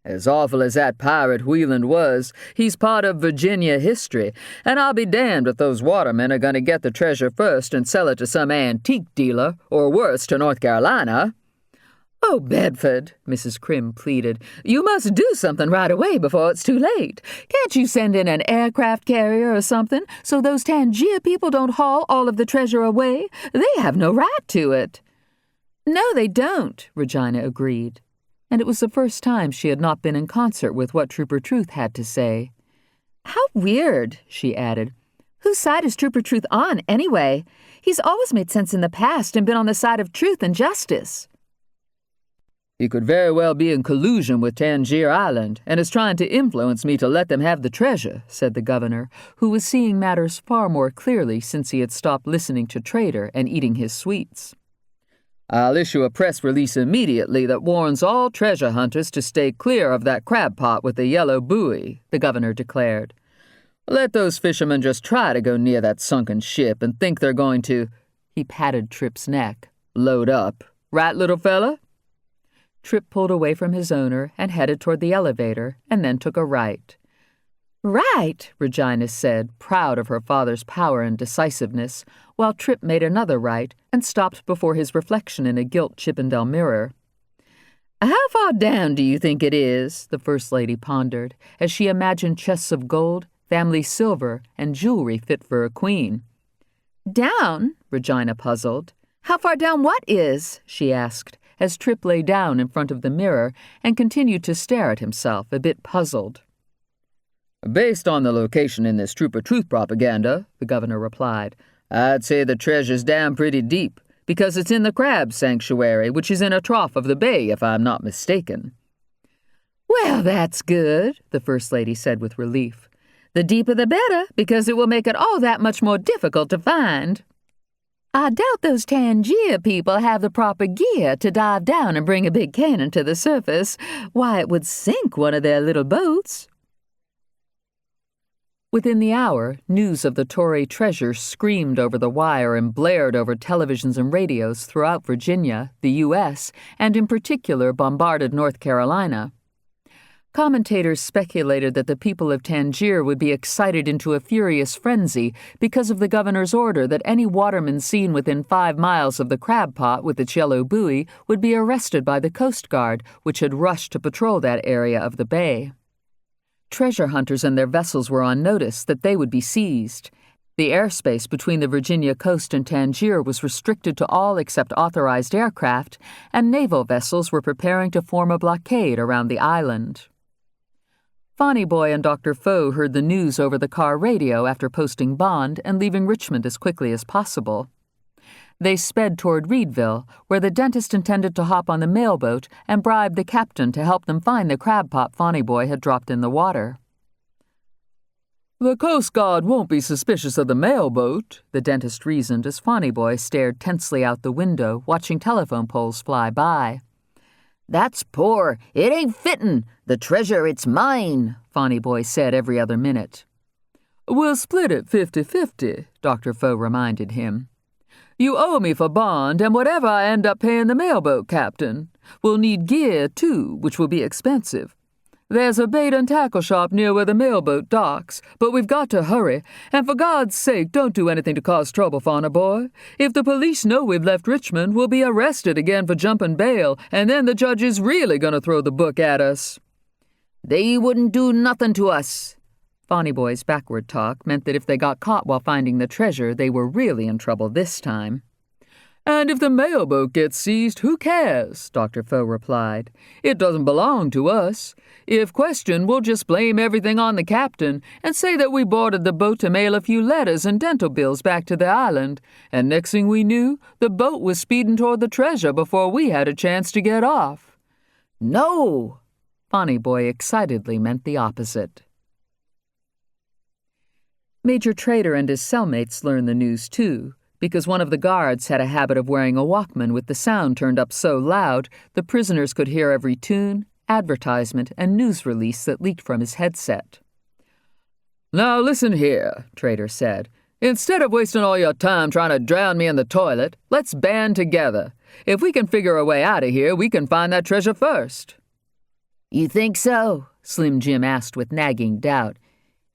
As awful as that pirate Wheeland was, he's part of Virginia history, and I'll be damned if those watermen are going to get the treasure first and sell it to some antique dealer, or worse, to North Carolina. Oh, Bedford, Mrs. Crim pleaded, you must do something right away before it's too late. Can't you send in an aircraft carrier or something so those Tangier people don't haul all of the treasure away? They have no right to it. No, they don't, Regina agreed. And it was the first time she had not been in concert with what Trooper Truth had to say. How weird, she added. Whose side is Trooper Truth on, anyway? He's always made sense in the past and been on the side of truth and justice. He could very well be in collusion with Tangier Island and is trying to influence me to let them have the treasure, said the governor, who was seeing matters far more clearly since he had stopped listening to Trader and eating his sweets. I'll issue a press release immediately that warns all treasure hunters to stay clear of that crab pot with the yellow buoy, the governor declared. Let those fishermen just try to go near that sunken ship and think they're going to, he patted Tripp's neck, load up. Right, little fella? Tripp pulled away from his owner and headed toward the elevator, and then took a right. Right, Regina said, proud of her father's power and decisiveness, while Tripp made another right and stopped before his reflection in a gilt Chippendale mirror. How far down do you think it is? The First Lady pondered, as she imagined chests of gold, family silver, and jewelry fit for a queen. Down? Regina puzzled. How far down what is? She asked, as Tripp lay down in front of the mirror and continued to stare at himself, a bit puzzled. Based on the location in this Trooper Truth propaganda, the governor replied, I'd say the treasure's down pretty deep, because it's in the crab sanctuary, which is in a trough of the bay, if I'm not mistaken. Well, that's good, the First Lady said with relief. The deeper the better, because it will make it all that much more difficult to find. I doubt those Tangier people have the proper gear to dive down and bring a big cannon to the surface. Why, it would sink one of their little boats. Within the hour, news of the Tory treasure screamed over the wire and blared over televisions and radios throughout Virginia, the U.S., and in particular bombarded North Carolina. Commentators speculated that the people of Tangier would be excited into a furious frenzy because of the governor's order that any waterman seen within 5 miles of the crab pot with its yellow buoy would be arrested by the Coast Guard, which had rushed to patrol that area of the bay. Treasure hunters and their vessels were on notice that they would be seized. The airspace between the Virginia coast and Tangier was restricted to all except authorized aircraft, and naval vessels were preparing to form a blockade around the island. Fonny Boy and Dr. Foe heard the news over the car radio after posting bond and leaving Richmond as quickly as possible. They sped toward Reedville, where the dentist intended to hop on the mailboat and bribe the captain to help them find the crab pot Fonny Boy had dropped in the water. The Coast Guard won't be suspicious of the mailboat, the dentist reasoned as Fonny Boy stared tensely out the window, watching telephone poles fly by. That's poor. It ain't fittin'. The treasure, it's mine, Fonny Boy said every other minute. We'll split it 50-50, Dr. Foe reminded him. You owe me for bond and whatever I end up paying the mailboat captain. We'll need gear, too, which will be expensive. There's a bait and tackle shop near where the mailboat docks, but we've got to hurry, and for God's sake, don't do anything to cause trouble, Fonny Boy. If the police know we've left Richmond, we'll be arrested again for jumping bail, and then the judge is really going to throw the book at us. They wouldn't do nothing to us. Fonny Boy's backward talk meant that if they got caught while finding the treasure, they were really in trouble this time. And if the mailboat gets seized, who cares? Dr. Foe replied. It doesn't belong to us. If questioned, we'll just blame everything on the captain and say that we boarded the boat to mail a few letters and dental bills back to the island. And next thing we knew, the boat was speeding toward the treasure before we had a chance to get off. No! Bonnie Boy excitedly meant the opposite. Major Trader and his cellmates learned the news, too, because one of the guards had a habit of wearing a Walkman with the sound turned up so loud the prisoners could hear every tune, advertisement, and news release that leaked from his headset. Now listen here, Trader said. Instead of wasting all your time trying to drown me in the toilet, let's band together. If we can figure a way out of here, we can find that treasure first. You think so? Slim Jim asked with nagging doubt.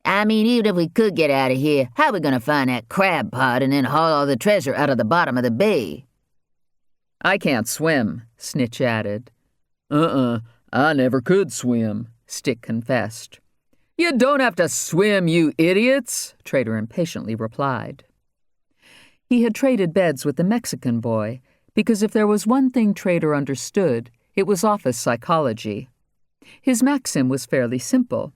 I mean, even if we could get out of here, how are we going to find that crab pot and then haul all the treasure out of the bottom of the bay? I can't swim, Snitch added. I never could swim, Stick confessed. You don't have to swim, you idiots, Trader impatiently replied. He had traded beds with the Mexican boy, because if there was one thing Trader understood, it was office psychology. His maxim was fairly simple.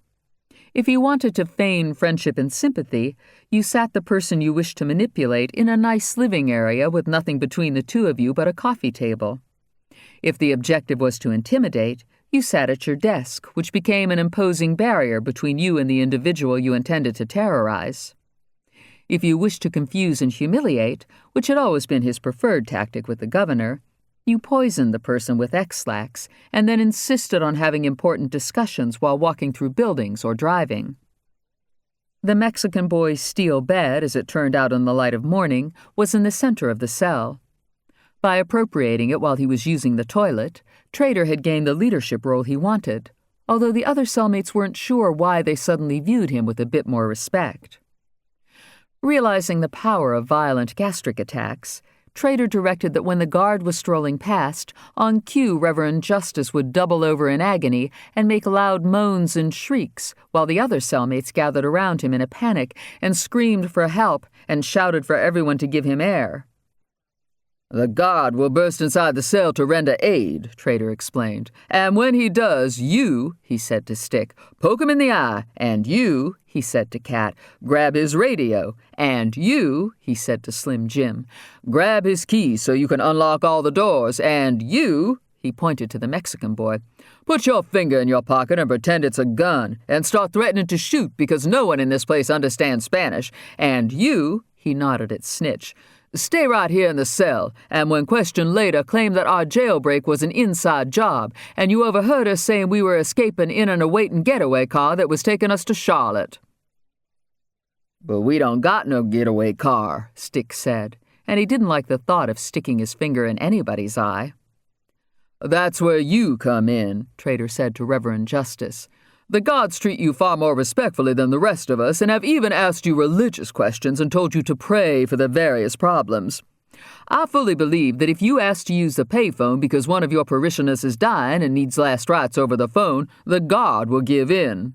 If you wanted to feign friendship and sympathy, you sat the person you wished to manipulate in a nice living area with nothing between the two of you but a coffee table. If the objective was to intimidate, you sat at your desk, which became an imposing barrier between you and the individual you intended to terrorize. If you wished to confuse and humiliate, which had always been his preferred tactic with the governor, you poisoned the person with X-lax and then insisted on having important discussions while walking through buildings or driving. The Mexican boy's steel bed, as it turned out in the light of morning, was in the center of the cell. By appropriating it while he was using the toilet, Trader had gained the leadership role he wanted, although the other cellmates weren't sure why they suddenly viewed him with a bit more respect. Realizing the power of violent gastric attacks, Trader directed that when the guard was strolling past, on cue Reverend Justice would double over in agony and make loud moans and shrieks, while the other cellmates gathered around him in a panic and screamed for help and shouted for everyone to give him air. The guard will burst inside the cell to render aid, Trader explained. And when he does, you, he said to Stick, poke him in the eye, and you, he said to Cat, grab his radio, and you, he said to Slim Jim, grab his keys so you can unlock all the doors, and you, he pointed to the Mexican boy, put your finger in your pocket and pretend it's a gun, and start threatening to shoot because no one in this place understands Spanish, and you, he nodded at Snitch, stay right here in the cell, and when questioned later, claim that our jailbreak was an inside job, and you overheard us saying we were escaping in an awaiting getaway car that was taking us to Charlotte. But we don't got no getaway car, Stick said, and he didn't like the thought of sticking his finger in anybody's eye. That's where you come in, Trader said to Reverend Justice. The gods treat you far more respectfully than the rest of us and have even asked you religious questions and told you to pray for their various problems. I fully believe that if you ask to use the payphone because one of your parishioners is dying and needs last rites over the phone, the God will give in.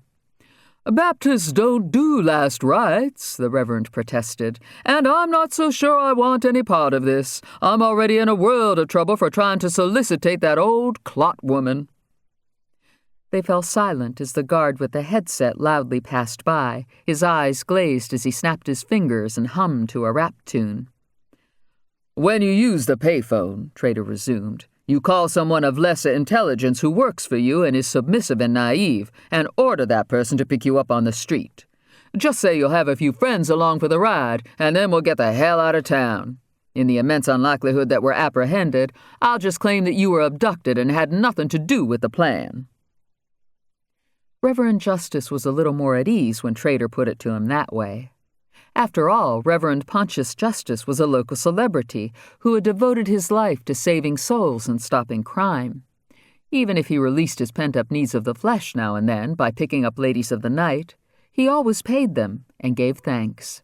Baptists don't do last rites, the Reverend protested, and I'm not so sure I want any part of this. I'm already in a world of trouble for trying to solicitate that old clot woman. They fell silent as the guard with the headset loudly passed by, his eyes glazed as he snapped his fingers and hummed to a rap tune. When you use the payphone, Trader resumed, you call someone of lesser intelligence who works for you and is submissive and naive, and order that person to pick you up on the street. Just say you'll have a few friends along for the ride, and then we'll get the hell out of town. In the immense unlikelihood that we're apprehended, I'll just claim that you were abducted and had nothing to do with the plan. Reverend Justice was a little more at ease when Trader put it to him that way. After all, Reverend Pontius Justice was a local celebrity who had devoted his life to saving souls and stopping crime. Even if he released his pent-up needs of the flesh now and then by picking up ladies of the night, he always paid them and gave thanks.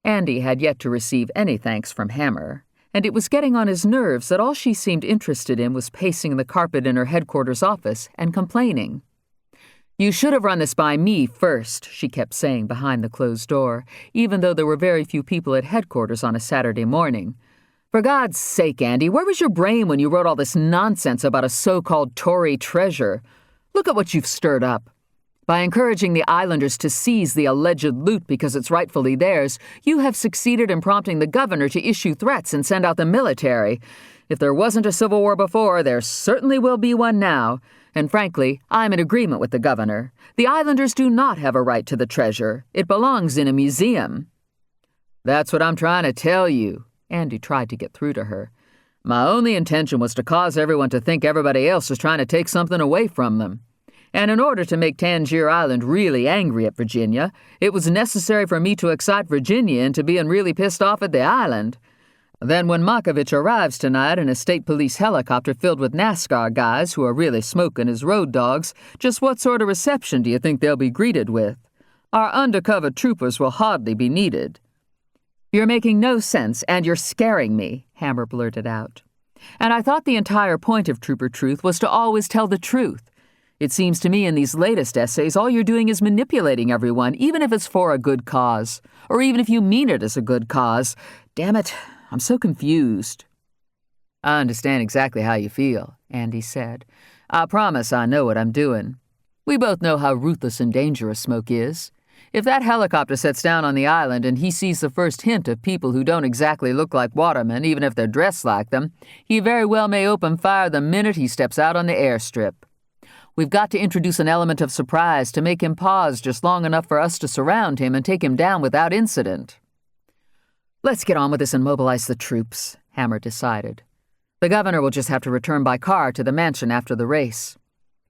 Andy had yet to receive any thanks from Hammer, and it was getting on his nerves that all she seemed interested in was pacing the carpet in her headquarters office and complaining. You should have run this by me first, she kept saying behind the closed door, even though there were very few people at headquarters on a Saturday morning. For God's sake, Andy, where was your brain when you wrote all this nonsense about a so-called Tory treasure? Look at what you've stirred up. By encouraging the islanders to seize the alleged loot because it's rightfully theirs, you have succeeded in prompting the governor to issue threats and send out the military. If there wasn't a civil war before, there certainly will be one now. And frankly, I'm in agreement with the governor. The islanders do not have a right to the treasure. It belongs in a museum. That's what I'm trying to tell you. Andy tried to get through to her. My only intention was to cause everyone to think everybody else is trying to take something away from them. And in order to make Tangier Island really angry at Virginia, it was necessary for me to excite Virginia into being really pissed off at the island. Then when Makovich arrives tonight in a state police helicopter filled with NASCAR guys who are really smoking as road dogs, just what sort of reception do you think they'll be greeted with? Our undercover troopers will hardly be needed. You're making no sense, and you're scaring me, Hammer blurted out. And I thought the entire point of Trooper Truth was to always tell the truth. It seems to me in these latest essays all you're doing is manipulating everyone, even if it's for a good cause, or even if you mean it as a good cause. Damn it, I'm so confused. I understand exactly how you feel, Andy said. I promise I know what I'm doing. We both know how ruthless and dangerous Smoke is. If that helicopter sets down on the island and he sees the first hint of people who don't exactly look like watermen, even if they're dressed like them, he very well may open fire the minute he steps out on the airstrip. We've got to introduce an element of surprise to make him pause just long enough for us to surround him and take him down without incident. Let's get on with this and mobilize the troops, Hammer decided. The governor will just have to return by car to the mansion after the race.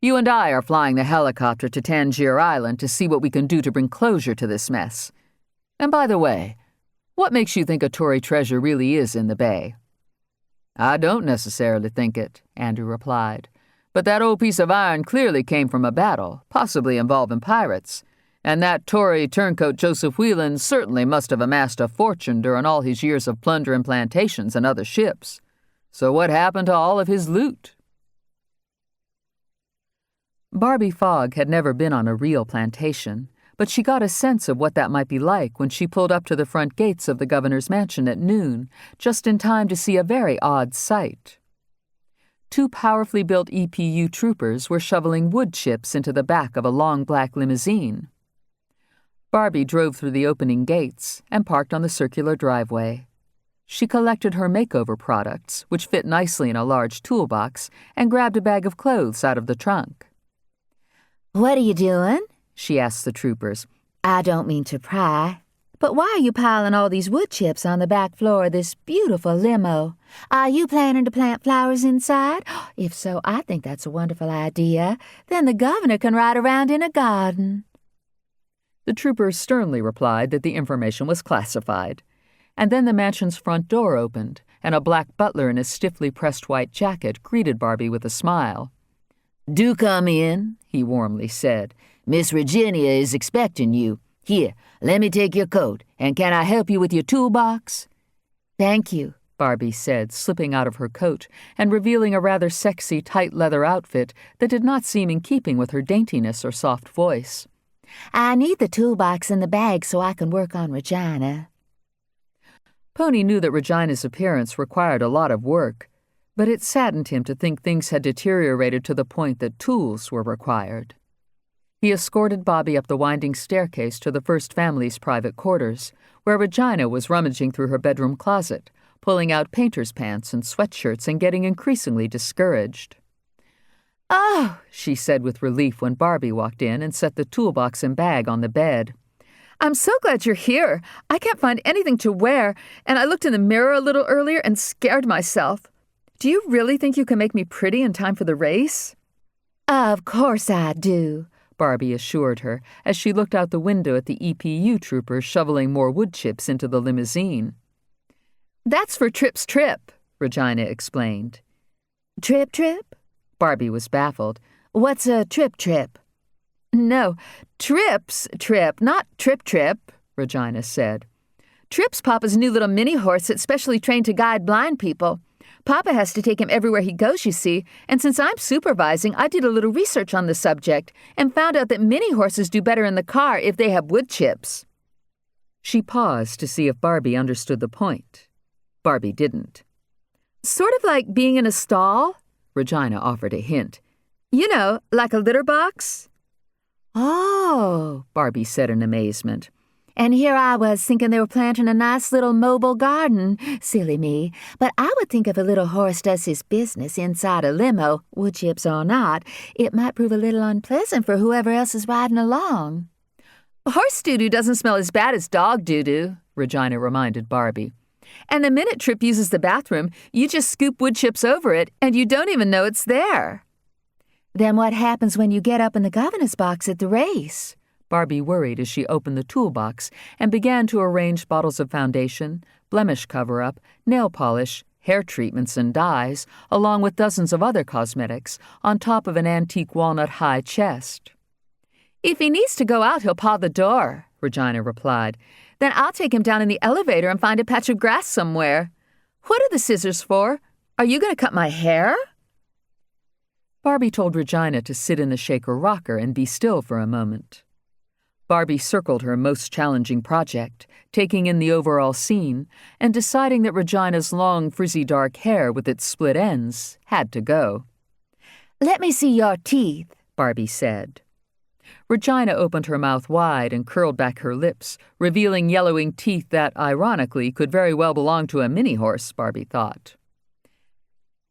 You and I are flying the helicopter to Tangier Island to see what we can do to bring closure to this mess. And by the way, what makes you think a Tory treasure really is in the bay? I don't necessarily think it, Andrew replied. But that old piece of iron clearly came from a battle, possibly involving pirates. And that Tory turncoat Joseph Whelan certainly must have amassed a fortune during all his years of plundering plantations and other ships. So what happened to all of his loot? Barbie Fogg had never been on a real plantation, but she got a sense of what that might be like when she pulled up to the front gates of the governor's mansion at noon, just in time to see a very odd sight. 2 powerfully built EPU troopers were shoveling wood chips into the back of a long black limousine. Barbie drove through the opening gates and parked on the circular driveway. She collected her makeover products, which fit nicely in a large toolbox, and grabbed a bag of clothes out of the trunk. "What are you doing?" she asked the troopers. "I don't mean to pry, but why are you piling all these wood chips on the back floor of this beautiful limo? Are you planning to plant flowers inside? If so, I think that's a wonderful idea. Then the governor can ride around in a garden." The troopers sternly replied that the information was classified. And then the mansion's front door opened, and a black butler in a stiffly pressed white jacket greeted Barbie with a smile. "Do come in," he warmly said. "Miss Virginia is expecting you. Here, let me take your coat, and can I help you with your toolbox?" "Thank you," Barbie said, slipping out of her coat and revealing a rather sexy tight leather outfit that did not seem in keeping with her daintiness or soft voice. "I need the toolbox in the bag so I can work on Regina." Pony knew that Regina's appearance required a lot of work, but it saddened him to think things had deteriorated to the point that tools were required. He escorted Bobby up the winding staircase to the first family's private quarters, where Regina was rummaging through her bedroom closet, pulling out painter's pants and sweatshirts and getting increasingly discouraged. "Oh," she said with relief when Barbie walked in and set the toolbox and bag on the bed. "I'm so glad you're here. I can't find anything to wear, and I looked in the mirror a little earlier and scared myself. Do you really think you can make me pretty in time for the race?" "Of course I do," Barbie assured her as she looked out the window at the EPU troopers shoveling more wood chips into the limousine. "That's for Trip's trip," Regina explained. "Trip? Barbie was baffled. What's a trip? "No, Trip's trip, not Trip," Regina said. "Trip's Papa's new little mini horse that's specially trained to guide blind people. Papa has to take him everywhere he goes, you see, and since I'm supervising, I did a little research on the subject and found out that many horses do better in the car if they have wood chips." She paused to see if Barbie understood the point. Barbie didn't. "Sort of like being in a stall?" Regina offered a hint. "You know, like a litter box?" "Oh," Barbie said in amazement. "And here I was thinking they were planting a nice little mobile garden. Silly me. But I would think if a little horse does his business inside a limo, wood chips or not, it might prove a little unpleasant for whoever else is riding along." "Horse doo-doo doesn't smell as bad as dog doo-doo," Regina reminded Barbie. "And the minute Trip uses the bathroom, you just scoop wood chips over it, and you don't even know it's there." "Then what happens when you get up in the governor's box at the race?" Barbie worried as she opened the toolbox and began to arrange bottles of foundation, blemish cover-up, nail polish, hair treatments and dyes, along with dozens of other cosmetics, on top of an antique walnut-high chest. "If he needs to go out, he'll paw the door," Regina replied. "Then I'll take him down in the elevator and find a patch of grass somewhere. What are the scissors for? Are you going to cut my hair?" Barbie told Regina to sit in the shaker rocker and be still for a moment. Barbie circled her most challenging project, taking in the overall scene, and deciding that Regina's long, frizzy dark hair with its split ends had to go. "Let me see your teeth," Barbie said. Regina opened her mouth wide and curled back her lips, revealing yellowing teeth that, ironically, could very well belong to a mini-horse, Barbie thought.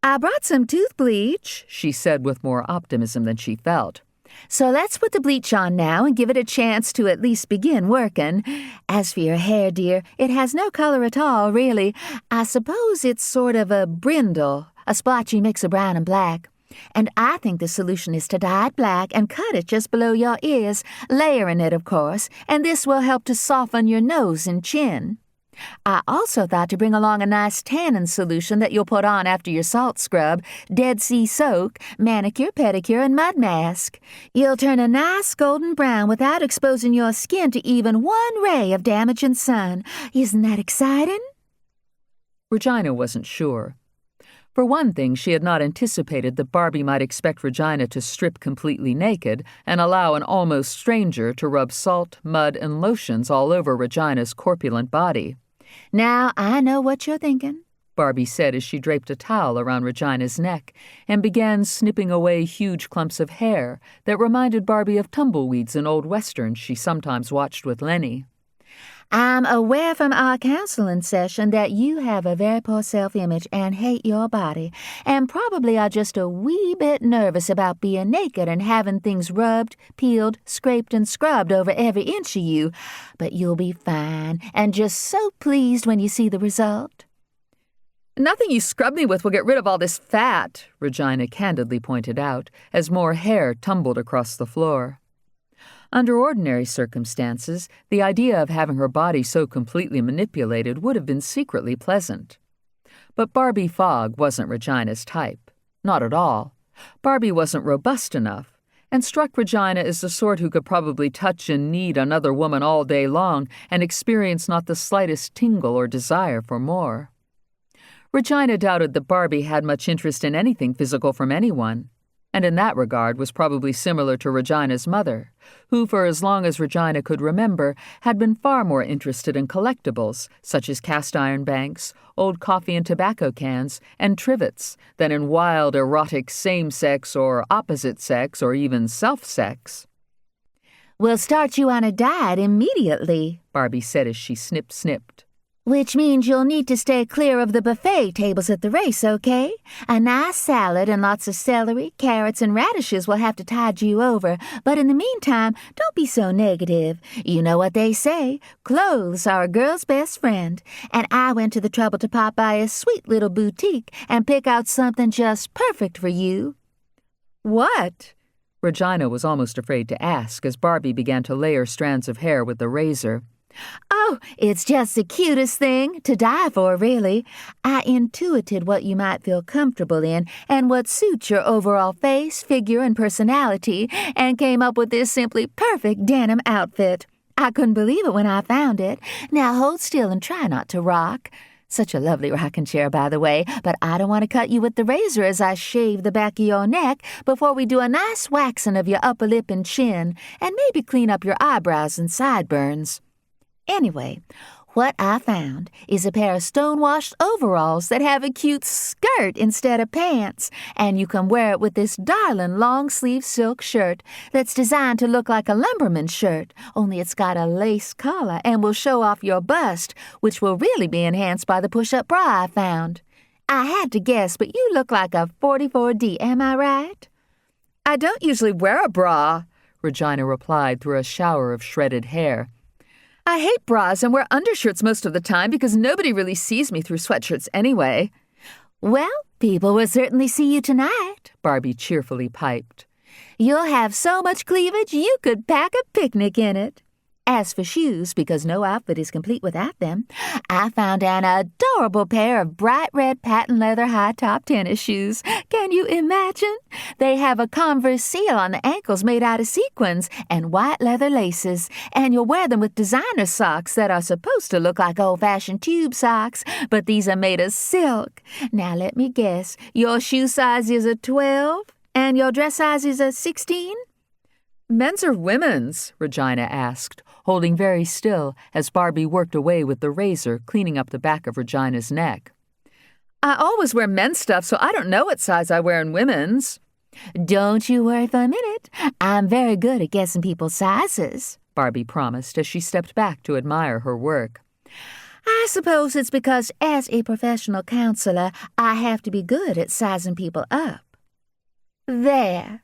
"I brought some tooth bleach," she said with more optimism than she felt. "So let's put the bleach on now and give it a chance to at least begin working. As for your hair, dear, it has no color at all, really. I suppose it's sort of a brindle, a splotchy mix of brown and black. And I think the solution is to dye it black and cut it just below your ears, layering it, of course, and this will help to soften your nose and chin. I also thought to bring along a nice tannin solution that you'll put on after your salt scrub, Dead Sea soak, manicure, pedicure, and mud mask. You'll turn a nice golden brown without exposing your skin to even one ray of damaging sun. Isn't that exciting?" Regina wasn't sure. For one thing, she had not anticipated that Barbie might expect Regina to strip completely naked and allow an almost stranger to rub salt, mud, and lotions all over Regina's corpulent body. "Now I know what you're thinking," Barbie said as she draped a towel around Regina's neck and began snipping away huge clumps of hair that reminded Barbie of tumbleweeds in old westerns she sometimes watched with Lenny. "I'm aware from our counseling session that you have a very poor self-image and hate your body, and probably are just a wee bit nervous about being naked and having things rubbed, peeled, scraped, and scrubbed over every inch of you, but you'll be fine and just so pleased when you see the result." "Nothing you scrub me with will get rid of all this fat," Regina candidly pointed out, as more hair tumbled across the floor. Under ordinary circumstances, the idea of having her body so completely manipulated would have been secretly pleasant. But Barbie Fogg wasn't Regina's type. Not at all. Barbie wasn't robust enough, and struck Regina as the sort who could probably touch and knead another woman all day long and experience not the slightest tingle or desire for more. Regina doubted that Barbie had much interest in anything physical from anyone, and in that regard was probably similar to Regina's mother, who, for as long as Regina could remember, had been far more interested in collectibles, such as cast-iron banks, old coffee and tobacco cans, and trivets, than in wild, erotic same-sex or opposite-sex or even self-sex. "We'll start you on a diet immediately," Barbie said as she snipped. "Which means you'll need to stay clear of the buffet tables at the race, okay? A nice salad and lots of celery, carrots, and radishes will have to tide you over, but in the meantime, don't be so negative. You know what they say, clothes are a girl's best friend, and I went to the trouble to pop by a sweet little boutique and pick out something just perfect for you." "What?" Regina was almost afraid to ask as Barbie began to layer strands of hair with the razor. "Oh, it's just the cutest thing, to die for, really. I intuited what you might feel comfortable in and what suits your overall face, figure, and personality, and came up with this simply perfect denim outfit. I couldn't believe it when I found it. Now hold still and try not to rock. Such a lovely rocking chair, by the way, but I don't want to cut you with the razor as I shave the back of your neck before we do a nice waxing of your upper lip and chin, and maybe clean up your eyebrows and sideburns. Anyway, what I found is a pair of stonewashed overalls that have a cute skirt instead of pants, and you can wear it with this darling long-sleeve silk shirt that's designed to look like a lumberman's shirt, only it's got a lace collar and will show off your bust, which will really be enhanced by the push-up bra I found. I had to guess, but you look like a 44D, am I right? I don't usually wear a bra, Regina replied through a shower of shredded hair. I hate bras and wear undershirts most of the time because nobody really sees me through sweatshirts anyway. Well, people will certainly see you tonight, Barbie cheerfully piped. You'll have so much cleavage you could pack a picnic in it. As for shoes, because no outfit is complete without them, I found an adorable pair of bright red patent leather high-top tennis shoes. Can you imagine? They have a Converse seal on the ankles made out of sequins and white leather laces, and you'll wear them with designer socks that are supposed to look like old-fashioned tube socks, but these are made of silk. Now let me guess, your shoe size is a 12, and your dress size is a 16? Men's or women's? Regina asked, holding very still as Barbie worked away with the razor, cleaning up the back of Regina's neck. I always wear men's stuff, so I don't know what size I wear in women's. Don't you worry for a minute. I'm very good at guessing people's sizes, Barbie promised as she stepped back to admire her work. I suppose it's because as a professional counselor, I have to be good at sizing people up. There.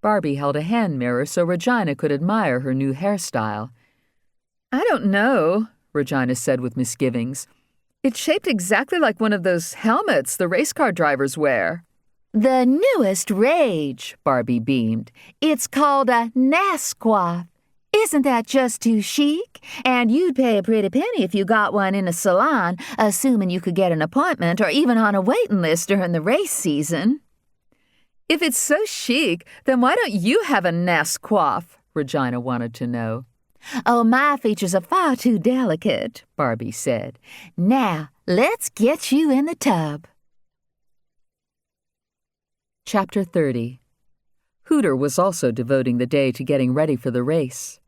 Barbie held a hand mirror so Regina could admire her new hairstyle. I don't know, Regina said with misgivings. It's shaped exactly like one of those helmets the race car drivers wear. The newest rage, Barbie beamed. It's called a NASQuaff. Isn't that just too chic? And you'd pay a pretty penny if you got one in a salon, assuming you could get an appointment or even on a waiting list during the race season. If it's so chic, then why don't you have a NASQuaff? Regina wanted to know. Oh, my features are far too delicate, Barbie said. Now, let's get you in the tub. Chapter 30. Hooter was also devoting the day to getting ready for the race.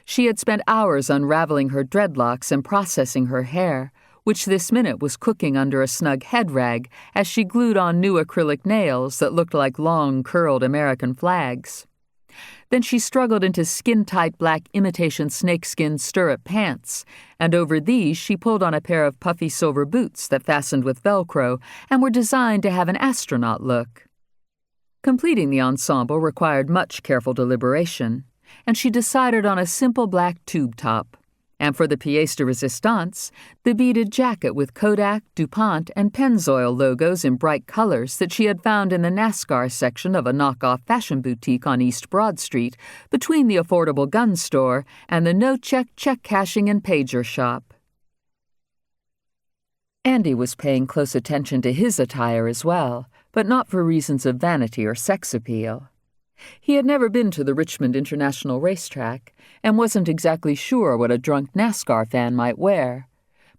She had spent hours unraveling her dreadlocks and processing her hair, which this minute was cooking under a snug head rag as she glued on new acrylic nails that looked like long, curled American flags. Then she struggled into skin-tight black imitation snakeskin stirrup pants, and over these she pulled on a pair of puffy silver boots that fastened with Velcro and were designed to have an astronaut look. Completing the ensemble required much careful deliberation, and she decided on a simple black tube top. And for the pièce de résistance, the beaded jacket with Kodak, DuPont, and Pennzoil logos in bright colors that she had found in the NASCAR section of a knockoff fashion boutique on East Broad Street between the affordable gun store and the no-check check-cashing and pager shop. Andy was paying close attention to his attire as well, but not for reasons of vanity or sex appeal. He had never been to the Richmond International Racetrack and wasn't exactly sure what a drunk NASCAR fan might wear,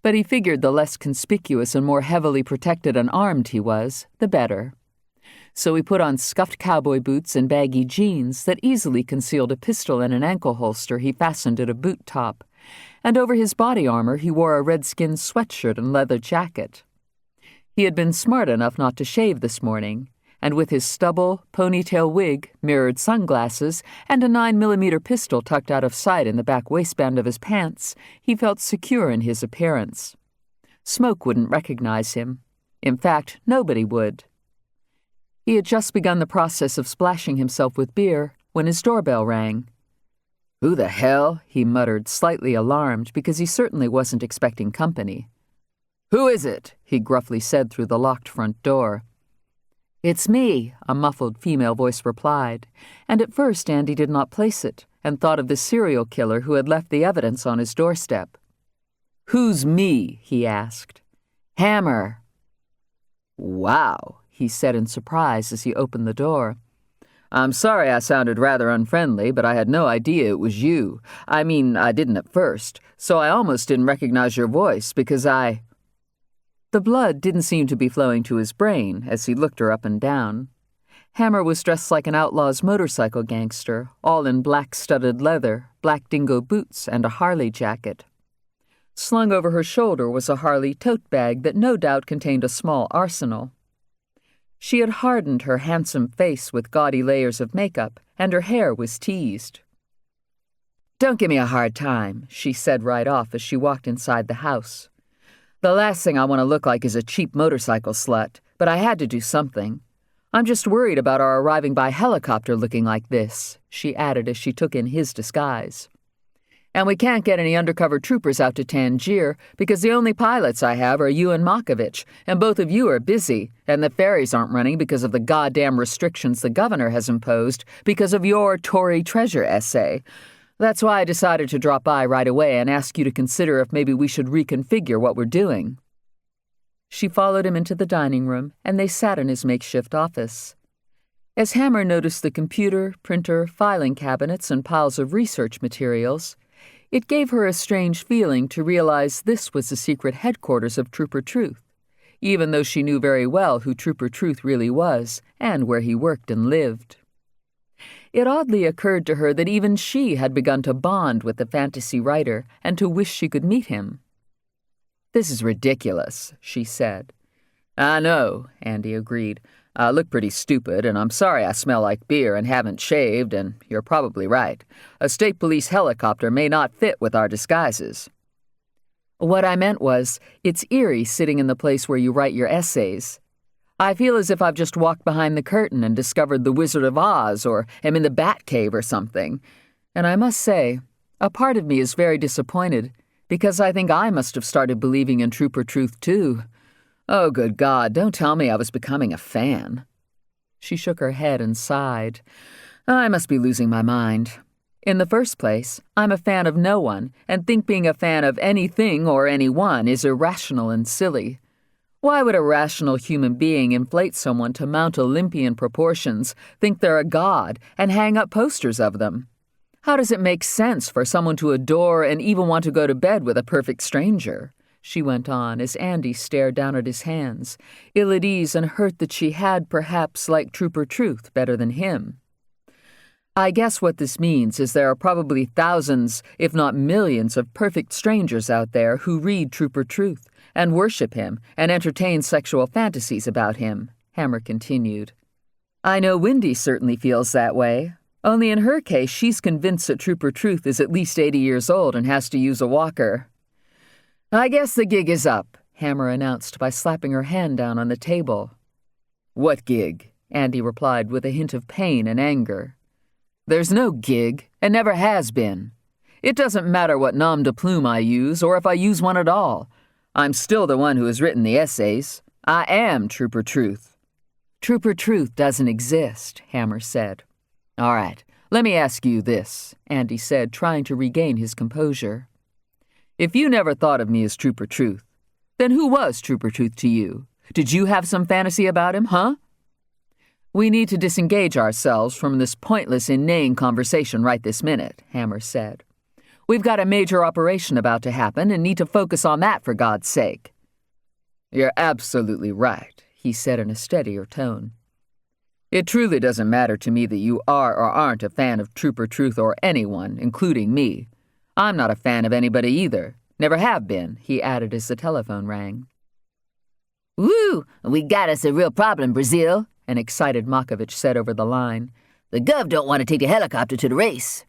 but he figured the less conspicuous and more heavily protected and armed he was, the better. So he put on scuffed cowboy boots and baggy jeans that easily concealed a pistol and an ankle holster he fastened at a boot top, and over his body armor he wore a redskin sweatshirt and leather jacket. He had been smart enough not to shave this morning, and with his stubble, ponytail wig, mirrored sunglasses, and a 9mm pistol tucked out of sight in the back waistband of his pants, he felt secure in his appearance. Smoke wouldn't recognize him. In fact, nobody would. He had just begun the process of splashing himself with beer when his doorbell rang. "Who the hell?" he muttered, slightly alarmed because he certainly wasn't expecting company. "Who is it?" he gruffly said through the locked front door. "It's me," a muffled female voice replied, and at first Andy did not place it and thought of the serial killer who had left the evidence on his doorstep. "Who's me?" he asked. "Hammer." "Wow," he said in surprise as he opened the door. "I'm sorry I sounded rather unfriendly, but I had no idea it was you. I mean, I didn't at first, so I almost didn't recognize your voice because The blood didn't seem to be flowing to his brain as he looked her up and down. Hammer was dressed like an outlaw's motorcycle gangster, all in black studded leather, black dingo boots, and a Harley jacket. Slung over her shoulder was a Harley tote bag that no doubt contained a small arsenal. She had hardened her handsome face with gaudy layers of makeup, and her hair was teased. "Don't give me a hard time," she said right off as she walked inside the house. "The last thing I want to look like is a cheap motorcycle slut, but I had to do something. I'm just worried about our arriving by helicopter looking like this," she added as she took in his disguise. "And we can't get any undercover troopers out to Tangier because the only pilots I have are you and Makovich, and both of you are busy, and the ferries aren't running because of the goddamn restrictions the governor has imposed because of your Tory treasure essay. That's why I decided to drop by right away and ask you to consider if maybe we should reconfigure what we're doing." She followed him into the dining room, and they sat in his makeshift office. As Hammer noticed the computer, printer, filing cabinets, and piles of research materials, it gave her a strange feeling to realize this was the secret headquarters of Trooper Truth, even though she knew very well who Trooper Truth really was and where he worked and lived. It oddly occurred to her that even she had begun to bond with the fantasy writer and to wish she could meet him. "This is ridiculous," she said. "I know," Andy agreed. "I look pretty stupid, and I'm sorry I smell like beer and haven't shaved, and you're probably right. A state police helicopter may not fit with our disguises." "What I meant was, it's eerie sitting in the place where you write your essays. I feel as if I've just walked behind the curtain and discovered the Wizard of Oz or am in the Batcave or something. And I must say, a part of me is very disappointed, because I think I must have started believing in Trooper Truth too. Oh, good God, don't tell me I was becoming a fan." She shook her head and sighed. "I must be losing my mind. In the first place, I'm a fan of no one, and think being a fan of anything or anyone is irrational and silly. Why would a rational human being inflate someone to Mount Olympian proportions, think they're a god, and hang up posters of them? How does it make sense for someone to adore and even want to go to bed with a perfect stranger?" she went on as Andy stared down at his hands, ill at ease and hurt that she had perhaps liked Trooper Truth better than him. "I guess what this means is there are probably thousands, if not millions, of perfect strangers out there who read Trooper Truth and worship him and entertain sexual fantasies about him," Hammer continued. "I know Wendy certainly feels that way. Only in her case, she's convinced that Trooper Truth is at least 80 years old and has to use a walker." "I guess the gig is up," Hammer announced by slapping her hand down on the table. "What gig?" Andy replied with a hint of pain and anger. "There's no gig, and never has been. It doesn't matter what nom de plume I use or if I use one at all. I'm still the one who has written the essays. I am Trooper Truth." "Trooper Truth doesn't exist," Hammer said. "All right, let me ask you this," Andy said, trying to regain his composure. "If you never thought of me as Trooper Truth, then who was Trooper Truth to you? Did you have some fantasy about him, huh?" "We need to disengage ourselves from this pointless, inane conversation right this minute," Hammer said. "We've got a major operation about to happen and need to focus on that for God's sake." "You're absolutely right," he said in a steadier tone. "It truly doesn't matter to me that you are or aren't a fan of Trooper Truth or anyone, including me. I'm not a fan of anybody either. Never have been," he added as the telephone rang. "Woo! We got us a real problem, Brazil," an excited Makovich said over the line. "The Gov don't want to take the helicopter to the race."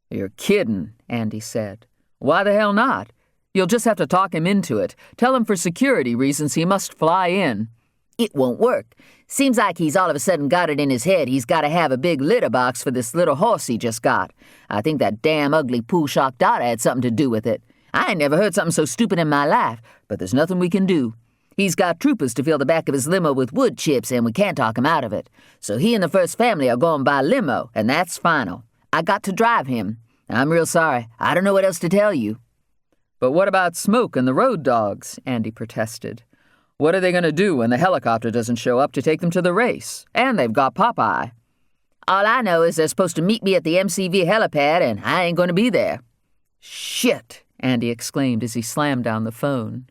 "You're kidding," Andy said. "Why the hell not? You'll just have to talk him into it. Tell him for security reasons he must fly in." "It won't work. Seems like he's all of a sudden got it in his head he's got to have a big litter box for this little horse he just got. I think that damn ugly pool shock daughter had something to do with it. I ain't never heard something so stupid in my life, but there's nothing we can do. He's got troopers to fill the back of his limo with wood chips, and we can't talk him out of it. So he and the first family are going by limo, and that's final. I got to drive him. I'm real sorry. I don't know what else to tell you." "But what about Smoke and the road dogs?" Andy protested. "What are they going to do when the helicopter doesn't show up to take them to the race? And they've got Popeye." "All I know is they're supposed to meet me at the MCV helipad, and I ain't going to be there." "Shit!" Andy exclaimed as he slammed down the phone.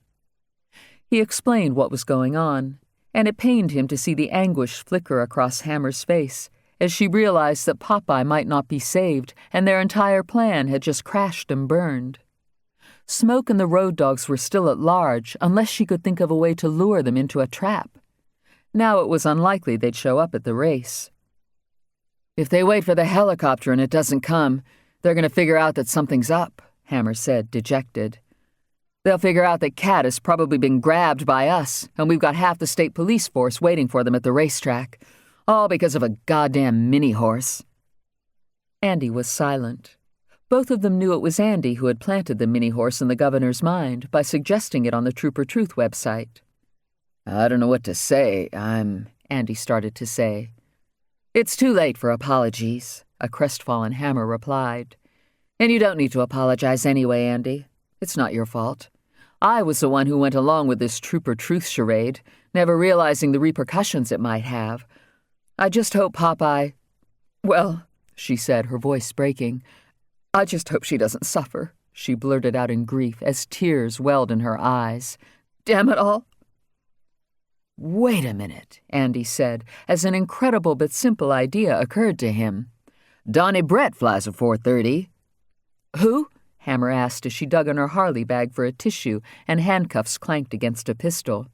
He explained what was going on, and it pained him to see the anguish flicker across Hammer's face as she realized that Popeye might not be saved and their entire plan had just crashed and burned. Smoke and the road dogs were still at large unless she could think of a way to lure them into a trap. Now it was unlikely they'd show up at the race. "If they wait for the helicopter and it doesn't come, they're going to figure out that something's up," Hammer said, dejected. "They'll figure out that Cat has probably been grabbed by us, and we've got half the state police force waiting for them at the racetrack, all because of a goddamn mini-horse." Andy was silent. Both of them knew it was Andy who had planted the mini-horse in the governor's mind by suggesting it on the Trooper Truth website. "I don't know what to say. Andy started to say. "It's too late for apologies," a crestfallen Hammer replied. "And you don't need to apologize anyway, Andy. It's not your fault. I was the one who went along with this Trooper Truth charade, never realizing the repercussions it might have. I just hope Popeye—" "Well," she said, her voice breaking, "I just hope she doesn't suffer," she blurted out in grief as tears welled in her eyes. "Damn it all." "Wait a minute," Andy said, as an incredible but simple idea occurred to him. "Donnie Brett flies a 430. "Who?" Hammer asked as she dug in her Harley bag for a tissue and handcuffs clanked against a pistol.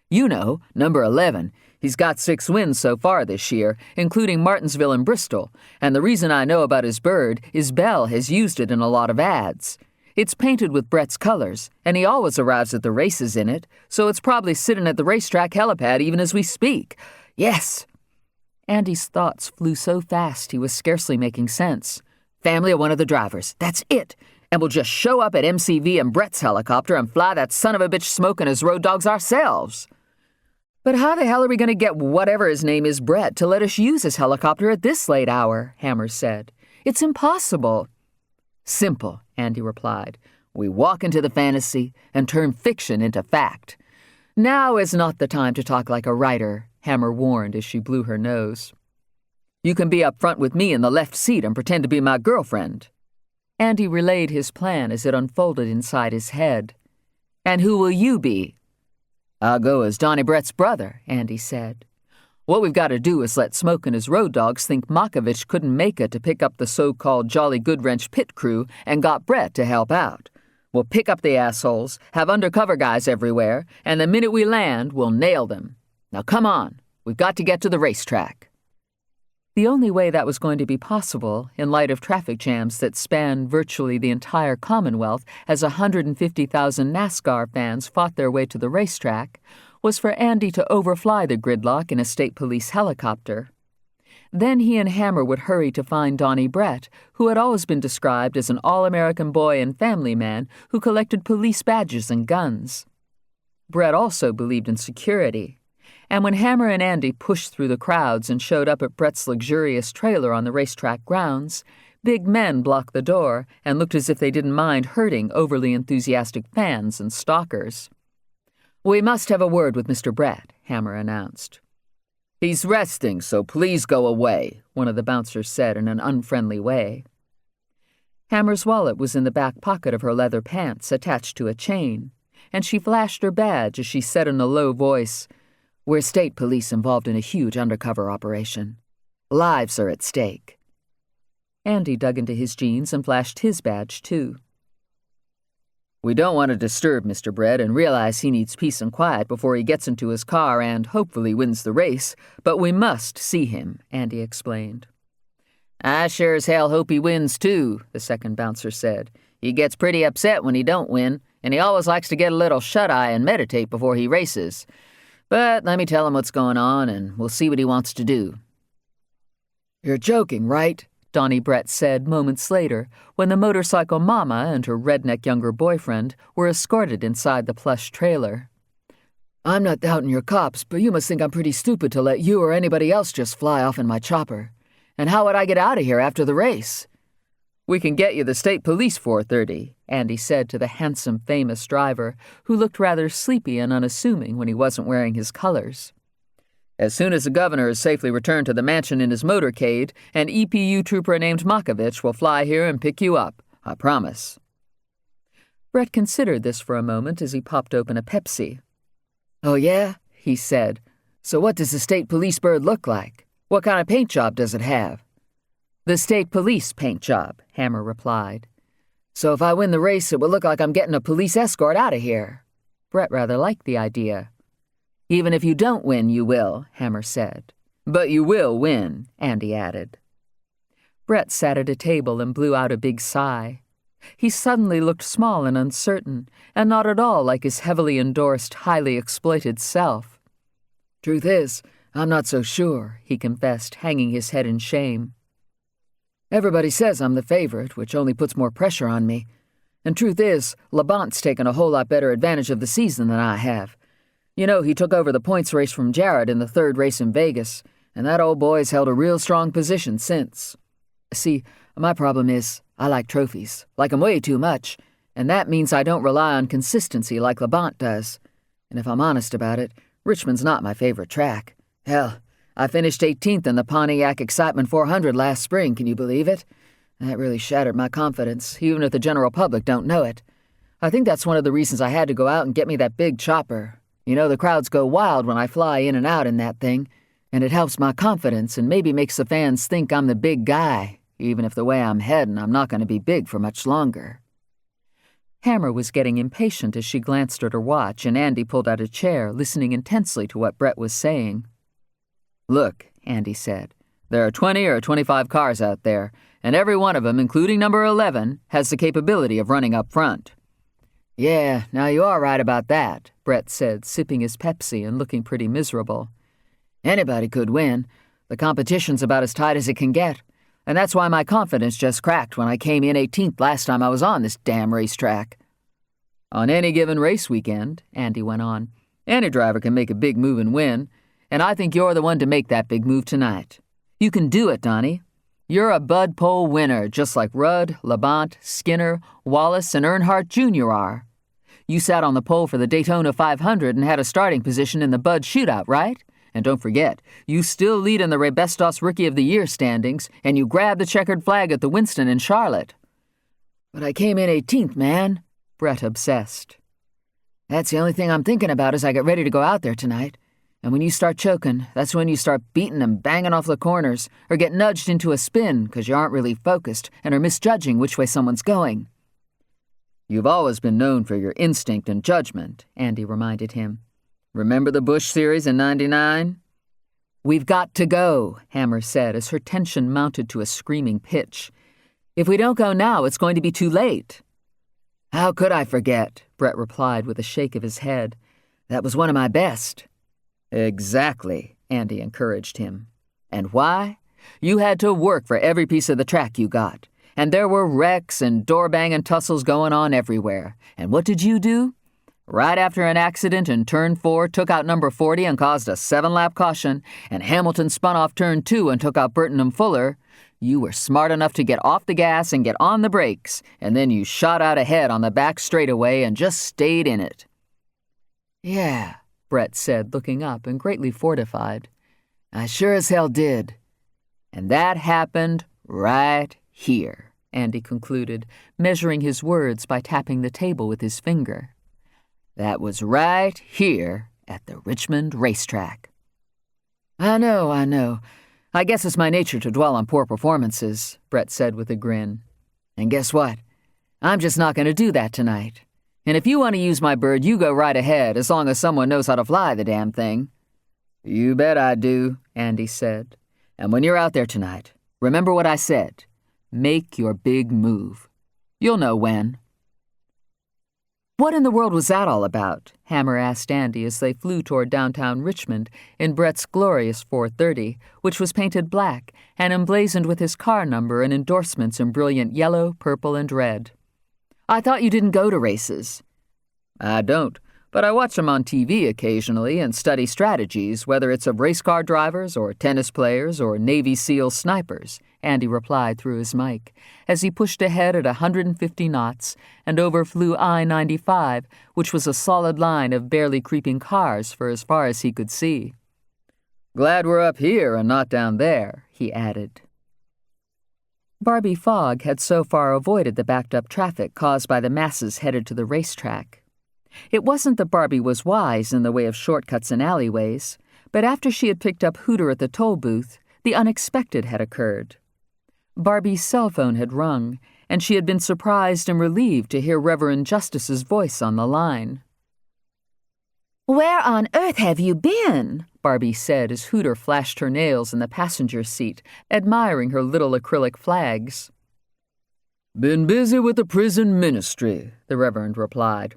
"You know, number 11. He's got 6 wins so far this year, including Martinsville and Bristol, and the reason I know about his bird is Bell has used it in a lot of ads. It's painted with Brett's colors, and he always arrives at the races in it, so it's probably sitting at the racetrack helipad even as we speak. Yes!" Andy's thoughts flew so fast he was scarcely making sense. "Family of one of the drivers. That's it. And we'll just show up at MCV and Brett's helicopter and fly that son of a bitch Smoke and his road dogs ourselves." "But how the hell are we going to get whatever his name is, Brett, to let us use his helicopter at this late hour?" Hammer said. "It's impossible." "Simple," Andy replied. "We walk into the fantasy and turn fiction into fact." "Now is not the time to talk like a writer," Hammer warned as she blew her nose. "You can be up front with me in the left seat and pretend to be my girlfriend." Andy relayed his plan as it unfolded inside his head. "And who will you be?" I'll go as Donnie Brett's brother, Andy said. What we've got to do is let Smoke and his road dogs think Makovich couldn't make it to pick up the so-called Jolly Good Wrench pit crew and got Brett to help out. We'll pick up the assholes, have undercover guys everywhere, and the minute we land, we'll nail them. Now come on, we've got to get to the racetrack. The only way that was going to be possible, in light of traffic jams that spanned virtually the entire Commonwealth as 150,000 NASCAR fans fought their way to the racetrack, was for Andy to overfly the gridlock in a state police helicopter. Then he and Hammer would hurry to find Donnie Brett, who had always been described as an all-American boy and family man who collected police badges and guns. Brett also believed in security, and when Hammer and Andy pushed through the crowds and showed up at Brett's luxurious trailer on the racetrack grounds, big men blocked the door and looked as if they didn't mind hurting overly enthusiastic fans and stalkers. We must have a word with Mr. Brett, Hammer announced. He's resting, so please go away, one of the bouncers said in an unfriendly way. Hammer's wallet was in the back pocket of her leather pants attached to a chain, and she flashed her badge as she said in a low voice, We're state police involved in a huge undercover operation. Lives are at stake. Andy dug into his jeans and flashed his badge, too. We don't want to disturb Mr. Brett and realize he needs peace and quiet before he gets into his car and hopefully wins the race, but we must see him, Andy explained. I sure as hell hope he wins, too, the second bouncer said. He gets pretty upset when he don't win, and he always likes to get a little shut-eye and meditate before he races. But let me tell him what's going on, and we'll see what he wants to do. You're joking, right? Donnie Brett said moments later, when the motorcycle mama and her redneck younger boyfriend were escorted inside the plush trailer. I'm not doubting your cops, but you must think I'm pretty stupid to let you or anybody else just fly off in my chopper. And how would I get out of here after the race? We can get you the state police 430, Andy said to the handsome, famous driver, who looked rather sleepy and unassuming when he wasn't wearing his colors. As soon as the governor is safely returned to the mansion in his motorcade, an EPU trooper named Makovich will fly here and pick you up, I promise. Brett considered this for a moment as he popped open a Pepsi. "Oh, yeah?" he said. "So what does the state police bird look like? What kind of paint job does it have?" "The state police paint job," Hammer replied. "So if I win the race, it will look like I'm getting a police escort out of here." Brett rather liked the idea. "Even if you don't win, you will," Hammer said. "But you will win," Andy added. Brett sat at a table and blew out a big sigh. He suddenly looked small and uncertain, and not at all like his heavily endorsed, highly exploited self. "Truth is, I'm not so sure," he confessed, hanging his head in shame. "Everybody says I'm the favorite, which only puts more pressure on me. And truth is, Labonte's taken a whole lot better advantage of the season than I have. You know, he took over the points race from Jared in the third race in Vegas, and that old boy's held a real strong position since. See, my problem is, I like trophies, like 'em way too much, and that means I don't rely on consistency like Labonte does. And if I'm honest about it, Richmond's not my favorite track. Hell, I finished 18th in the Pontiac Excitement 400 last spring, can you believe it? That really shattered my confidence, even if the general public don't know it. I think that's one of the reasons I had to go out and get me that big chopper. You know, the crowds go wild when I fly in and out in that thing, and it helps my confidence and maybe makes the fans think I'm the big guy, even if the way I'm heading, I'm not going to be big for much longer." Hammer was getting impatient as she glanced at her watch, and Andy pulled out a chair, listening intensely to what Brett was saying. "Look," Andy said, "there are 20 or 25 cars out there, and every one of them, including number 11, has the capability of running up front." "Yeah, now you are right about that," Brett said, sipping his Pepsi and looking pretty miserable. "Anybody could win. The competition's about as tight as it can get, and that's why my confidence just cracked when I came in 18th last time I was on this damn racetrack." "On any given race weekend," Andy went on, "any driver can make a big move and win, and I think you're the one to make that big move tonight. You can do it, Donnie. You're a Bud Pole winner, just like Rudd, Labonte, Skinner, Wallace, and Earnhardt Jr. are. You sat on the pole for the Daytona 500 and had a starting position in the Bud shootout, right? And don't forget, you still lead in the Rebestos Rookie of the Year standings, and you grabbed the checkered flag at the Winston in Charlotte." "But I came in 18th, man," Brett obsessed. "That's the only thing I'm thinking about as I get ready to go out there tonight. And when you start choking, that's when you start beating and banging off the corners, or get nudged into a spin because you aren't really focused and are misjudging which way someone's going." "You've always been known for your instinct and judgment," Andy reminded him. "Remember the Busch Series in '99? "We've got to go," Hammer said as her tension mounted to a screaming pitch. "If we don't go now, it's going to be too late." "How could I forget?" Brett replied with a shake of his head. "That was one of my best." "Exactly," Andy encouraged him. "And why? You had to work for every piece of the track you got. And there were wrecks and door-banging tussles going on everywhere. And what did you do? Right after an accident in Turn 4 took out number 40 and caused a 7-lap caution, and Hamilton spun off Turn 2 and took out Burton and Fuller, you were smart enough to get off the gas and get on the brakes, and then you shot out ahead on the back straightaway and just stayed in it." "Yeah," Brett said, looking up and greatly fortified. "I sure as hell did." "And that happened right here," Andy concluded, measuring his words by tapping the table with his finger. "That was right here at the Richmond racetrack." I know. I guess it's my nature to dwell on poor performances," Brett said with a grin. "And guess what? I'm just not going to do that tonight. And if you want to use my bird, you go right ahead, as long as someone knows how to fly the damn thing." "You bet I do," Andy said. "And when you're out there tonight, remember what I said. Make your big move. You'll know when." "What in the world was that all about?" Hammer asked Andy as they flew toward downtown Richmond in Brett's glorious 430, which was painted black and emblazoned with his car number and endorsements in brilliant yellow, purple, and red. "I thought you didn't go to races." "I don't, but I watch them on TV occasionally and study strategies, whether it's of race car drivers or tennis players or Navy SEAL snipers," Andy replied through his mic, as he pushed ahead at 150 knots and overflew I-95, which was a solid line of barely creeping cars for as far as he could see. "Glad we're up here and not down there," he added. Barbie Fogg had so far avoided the backed-up traffic caused by the masses headed to the racetrack. It wasn't that Barbie was wise in the way of shortcuts and alleyways, but after she had picked up Hooter at the toll booth, the unexpected had occurred. Barbie's cell phone had rung, and she had been surprised and relieved to hear Reverend Justice's voice on the line. "Where on earth have you been?" Barbie said as Hooter flashed her nails in the passenger seat, admiring her little acrylic flags. "Been busy with the prison ministry," the Reverend replied.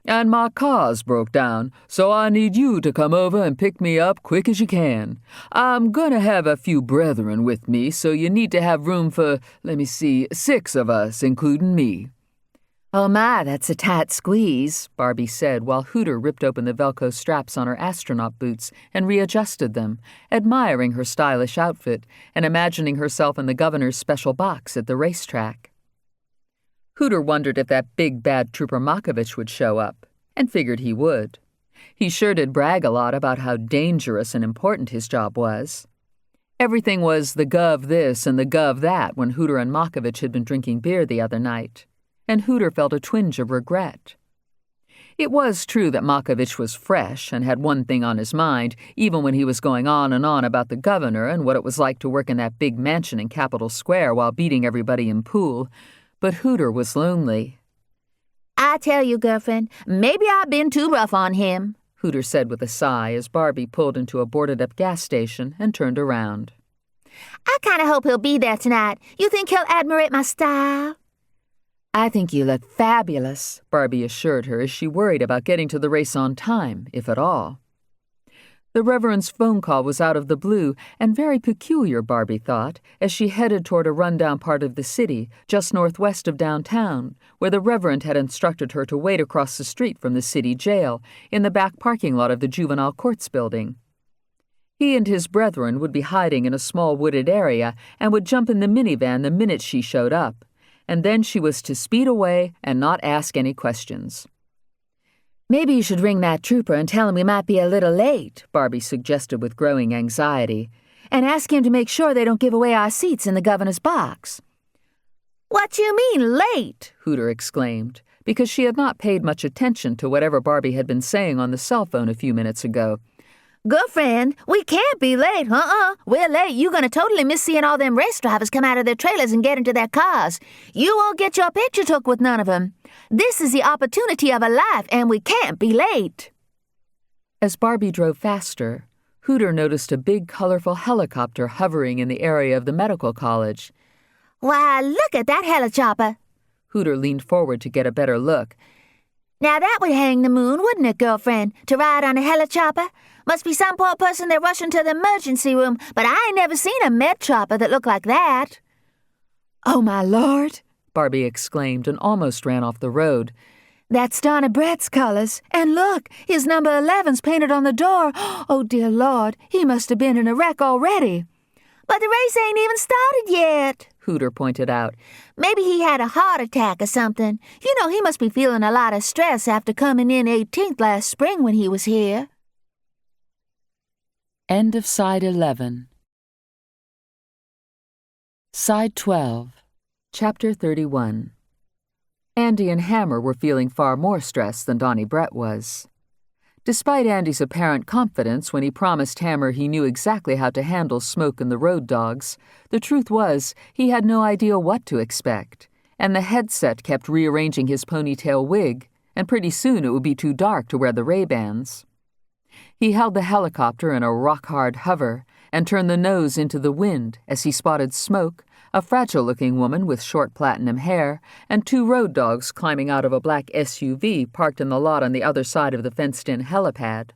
"And my car's broke down, so I need you to come over and pick me up quick as you can. I'm gonna have a few brethren with me, so you need to have room for, 6 of us, including me." "Oh my, that's a tight squeeze," Barbie said while Hooter ripped open the Velcro straps on her astronaut boots and readjusted them, admiring her stylish outfit and imagining herself in the governor's special box at the racetrack. Hooter wondered if that big bad Trooper Makovich would show up, and figured he would. He sure did brag a lot about how dangerous and important his job was. Everything was the gov this and the gov that when Hooter and Makovich had been drinking beer the other night, and Hooter felt a twinge of regret. It was true that Makovich was fresh and had one thing on his mind, even when he was going on and on about the governor and what it was like to work in that big mansion in Capitol Square while beating everybody in pool, but Hooter was lonely. "I tell you, girlfriend, maybe I've been too rough on him," Hooter said with a sigh as Barbie pulled into a boarded-up gas station and turned around. "I kind of hope he'll be there tonight. You think he'll admirate my style?" "I think you look fabulous," Barbie assured her as she worried about getting to the race on time, if at all. The Reverend's phone call was out of the blue and very peculiar, Barbie thought, as she headed toward a rundown part of the city, just northwest of downtown, where the Reverend had instructed her to wait across the street from the city jail, in the back parking lot of the Juvenile Courts building. He and his brethren would be hiding in a small wooded area and would jump in the minivan the minute she showed up, and then she was to speed away and not ask any questions. "Maybe you should ring that trooper and tell him we might be a little late," Barbie suggested with growing anxiety, "and ask him to make sure they don't give away our seats in the governor's box." "What you mean, late?" Hooter exclaimed, because she had not paid much attention to whatever Barbie had been saying on the cell phone a few minutes ago. "Girlfriend, we can't be late. We're late. You're going to totally miss seeing all them race drivers come out of their trailers and get into their cars. You won't get your picture took with none of them. This is the opportunity of a life, and we can't be late." As Barbie drove faster, Hooter noticed a big, colorful helicopter hovering in the area of the medical college. "Why, look at that helichopper." Hooter leaned forward to get a better look. "Now that would hang the moon, wouldn't it, girlfriend, to ride on a helichopper? Must be some poor person they're rushing to the emergency room, but I ain't never seen a med chopper that looked like that." "Oh, my Lord," Barbie exclaimed and almost ran off the road. "That's Donnie Brett's colors, and look, his number 11's painted on the door. Oh, dear Lord, he must have been in a wreck already." "But the race ain't even started yet," Hooter pointed out. "Maybe he had a heart attack or something. You know he must be feeling a lot of stress after coming in 18th last spring when he was here." End of Side 11. Side 12. Chapter 31. Andy and Hammer were feeling far more stress than Donnie Brett was. Despite Andy's apparent confidence when he promised Hammer he knew exactly how to handle Smoke and the road dogs, the truth was he had no idea what to expect, and the headset kept rearranging his ponytail wig, and pretty soon it would be too dark to wear the Ray-Bans. He held the helicopter in a rock-hard hover and turned the nose into the wind as he spotted Smoke, a fragile-looking woman with short platinum hair, and 2 road dogs climbing out of a black SUV parked in the lot on the other side of the fenced-in helipad.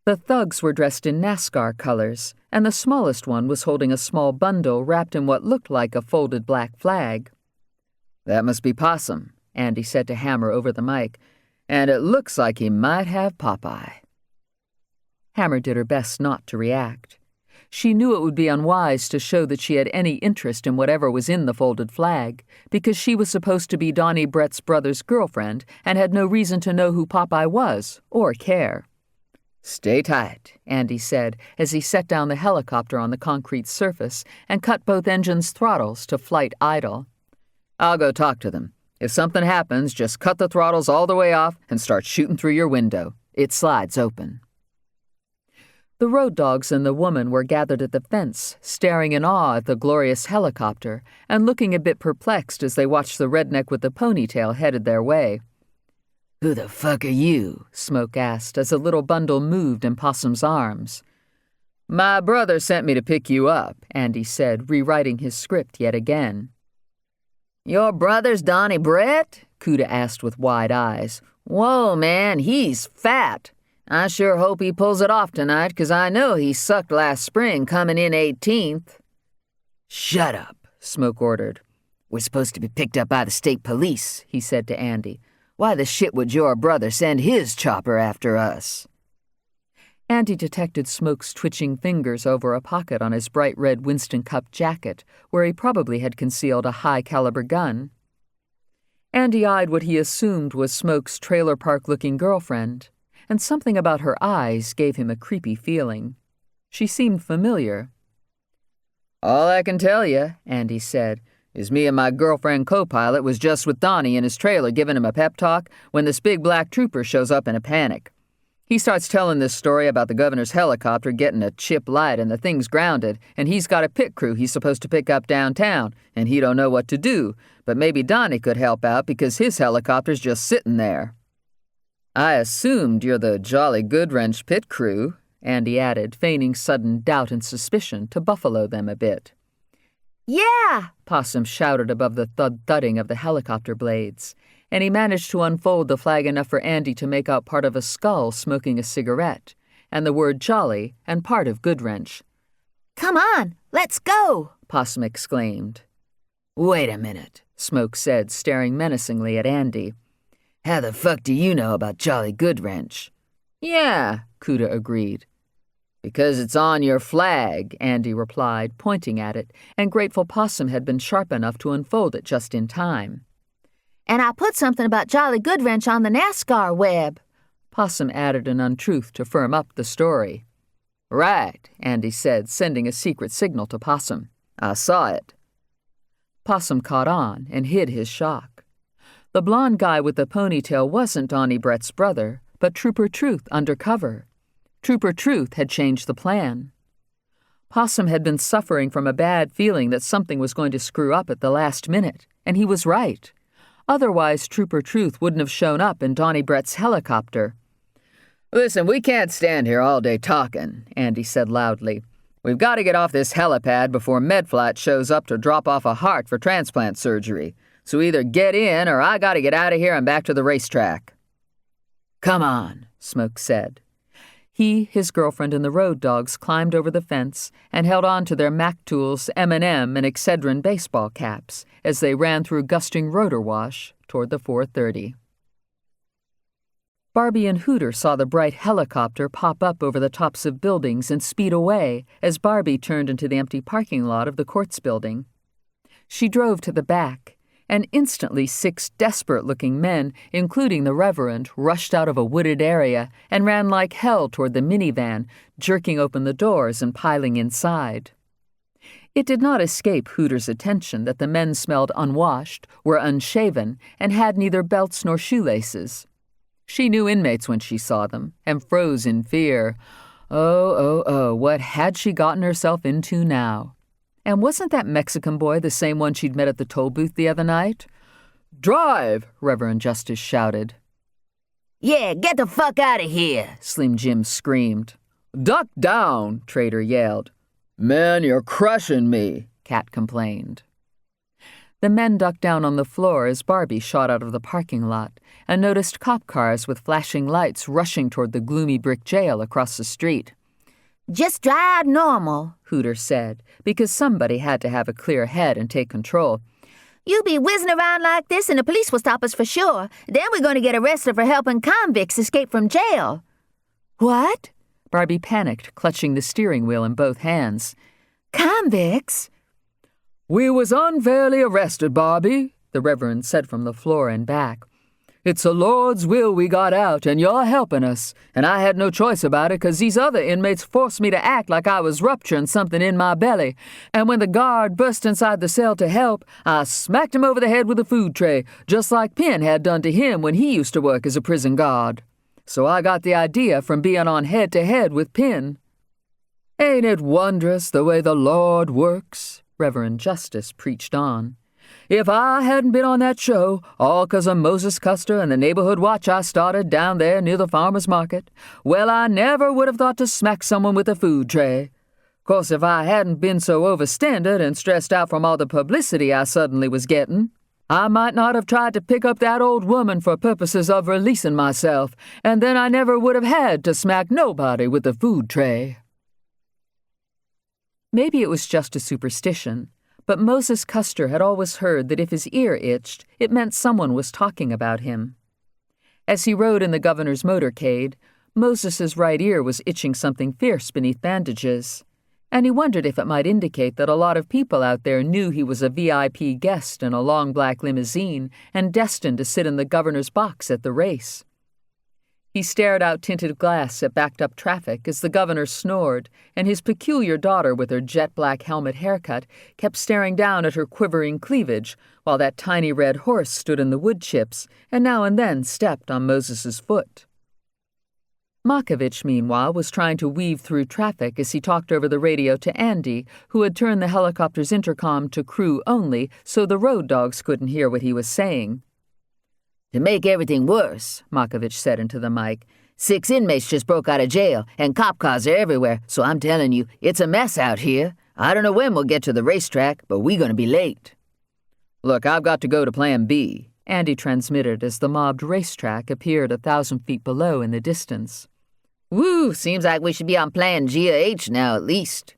The thugs were dressed in NASCAR colors, and the smallest one was holding a small bundle wrapped in what looked like a folded black flag. "That must be Possum," Andy said to Hammer over the mic, "and it looks like he might have Popeye." Hammer did her best not to react. She knew it would be unwise to show that she had any interest in whatever was in the folded flag, because she was supposed to be Donnie Brett's brother's girlfriend and had no reason to know who Popeye was, or care. "Stay tight," Andy said as he set down the helicopter on the concrete surface and cut both engines' throttles to flight idle. "I'll go talk to them. If something happens, just cut the throttles all the way off and start shooting through your window. It slides open." The road dogs and the woman were gathered at the fence, staring in awe at the glorious helicopter and looking a bit perplexed as they watched the redneck with the ponytail headed their way. "Who the fuck are you?" Smoke asked as a little bundle moved in Possum's arms. "My brother sent me to pick you up," Andy said, rewriting his script yet again. "Your brother's Donnie Brett?" Cuda asked with wide eyes. "Whoa, man, he's fat. I sure hope he pulls it off tonight, 'cause I know he sucked last spring coming in 18th. "Shut up," Smoke ordered. "We're supposed to be picked up by the state police," he said to Andy. "Why the shit would your brother send his chopper after us?" Andy detected Smoke's twitching fingers over a pocket on his bright red Winston Cup jacket, where he probably had concealed a high-caliber gun. Andy eyed what he assumed was Smoke's trailer park-looking girlfriend, and something about her eyes gave him a creepy feeling. She seemed familiar. "All I can tell you," Andy said, "is me and my girlfriend co-pilot was just with Donnie in his trailer giving him a pep talk when this big black trooper shows up in a panic. He starts telling this story about the governor's helicopter getting a chip light and the thing's grounded, and he's got a pit crew he's supposed to pick up downtown, and he don't know what to do, but maybe Donnie could help out because his helicopter's just sitting there." "I assumed you're the Jolly Good Wrench pit crew," Andy added, feigning sudden doubt and suspicion to buffalo them a bit. Yeah! Possum shouted above the thud-thudding of the helicopter blades, and he managed to unfold the flag enough for Andy to make out part of a skull smoking a cigarette, and the word Jolly and part of Goodwrench. "Come on, let's go!" Possum exclaimed. "Wait a minute," Smoke said, staring menacingly at Andy. "How the fuck do you know about Jolly Good Wrench?" "Yeah," Cuda agreed. "Because it's on your flag," Andy replied, pointing at it, and grateful Possum had been sharp enough to unfold it just in time. "And I put something about Jolly Goodwrench on the NASCAR web." Possum added an untruth to firm up the story. "Right," Andy said, sending a secret signal to Possum. "I saw it." Possum caught on and hid his shock. The blond guy with the ponytail wasn't Donnie Brett's brother, but Trooper Truth undercover. Trooper Truth had changed the plan. Possum had been suffering from a bad feeling that something was going to screw up at the last minute, and he was right. Otherwise, Trooper Truth wouldn't have shown up in Donnie Brett's helicopter. "Listen, we can't stand here all day talking," Andy said loudly. "We've got to get off this helipad before MedFlight shows up to drop off a heart for transplant surgery. So either get in or I got to get out of here and back to the racetrack." "Come on," Smoke said. He, his girlfriend, and the road dogs climbed over the fence and held on to their Mac Tools, M&M, and Excedrin baseball caps as they ran through gusting rotor wash toward the 430. Barbie and Hooter saw the bright helicopter pop up over the tops of buildings and speed away as Barbie turned into the empty parking lot of the courts building. She drove to the back, and instantly 6 desperate-looking men, including the Reverend, rushed out of a wooded area and ran like hell toward the minivan, jerking open the doors and piling inside. It did not escape Hooter's attention that the men smelled unwashed, were unshaven, and had neither belts nor shoelaces. She knew inmates when she saw them, and froze in fear. Oh, what had she gotten herself into now? And wasn't that Mexican boy the same one she'd met at the toll booth the other night? "Drive!" Reverend Justice shouted. "Yeah, get the fuck out of here!" Slim Jim screamed. "Duck down!" Trader yelled. "Man, you're crushing me," Cat complained. The men ducked down on the floor as Barbie shot out of the parking lot and noticed cop cars with flashing lights rushing toward the gloomy brick jail across the street. "Just drive normal," Hooter said, because somebody had to have a clear head and take control. "You be whizzing around like this and the police will stop us for sure. Then we're going to get arrested for helping convicts escape from jail." "What?" Barbie panicked, clutching the steering wheel in both hands. "Convicts?" "We was unfairly arrested, Barbie," the Reverend said from the floor and back. It's the Lord's will we got out, and you're helping us. And I had no choice about it, 'cause these other inmates forced me to act like I was rupturing something in my belly. And when the guard burst inside the cell to help, I smacked him over the head with a food tray, just like Penn had done to him when he used to work as a prison guard. So I got the idea from being on head-to-head with Penn. Ain't it wondrous the way the Lord works? Reverend Justice preached on. If I hadn't been on that show, all 'cause of Moses Custer and the neighborhood watch I started down there near the farmer's market, well, I never would have thought to smack someone with a food tray. Course, if I hadn't been so overstandard and stressed out from all the publicity I suddenly was getting, I might not have tried to pick up that old woman for purposes of releasing myself, and then I never would have had to smack nobody with a food tray. Maybe it was just a superstition, but Moses Custer had always heard that if his ear itched, it meant someone was talking about him. As he rode in the governor's motorcade, Moses's right ear was itching something fierce beneath bandages, and he wondered if it might indicate that a lot of people out there knew he was a VIP guest in a long black limousine and destined to sit in the governor's box at the race. He stared out tinted glass at backed-up traffic as the governor snored, and his peculiar daughter with her jet-black helmet haircut kept staring down at her quivering cleavage, while that tiny red horse stood in the wood chips and now and then stepped on Moses's foot. Makovich, meanwhile, was trying to weave through traffic as he talked over the radio to Andy, who had turned the helicopter's intercom to crew only so the road dogs couldn't hear what he was saying. To make everything worse, Makovich said into the mic, 6 inmates just broke out of jail, and cop cars are everywhere, so I'm telling you, it's a mess out here. I don't know when we'll get to the racetrack, but we're going to be late. Look, I've got to go to Plan B, Andy transmitted as the mobbed racetrack appeared 1,000 feet below in the distance. Woo, seems like we should be on Plan G or H now at least.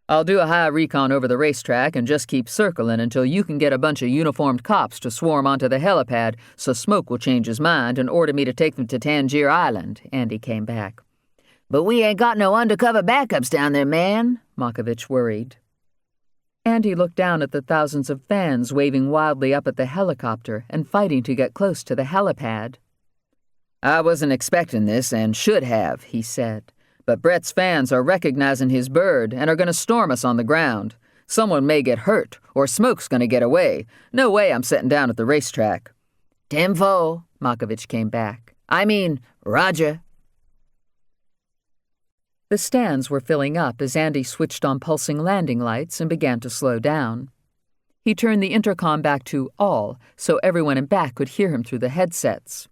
I'll do a high recon over the racetrack and just keep circling until you can get a bunch of uniformed cops to swarm onto the helipad so Smoke will change his mind and order me to take them to Tangier Island, Andy came back. But we ain't got no undercover backups down there, man, Makovich worried. Andy looked down at the thousands of fans waving wildly up at the helicopter and fighting to get close to the helipad. I wasn't expecting this and should have, he said. But Brett's fans are recognizing his bird and are going to storm us on the ground. Someone may get hurt, or Smoke's going to get away. No way I'm sitting down at the racetrack. 10-4, Makovich came back. I mean, Roger. The stands were filling up as Andy switched on pulsing landing lights and began to slow down. He turned the intercom back to all so everyone in back could hear him through the headsets.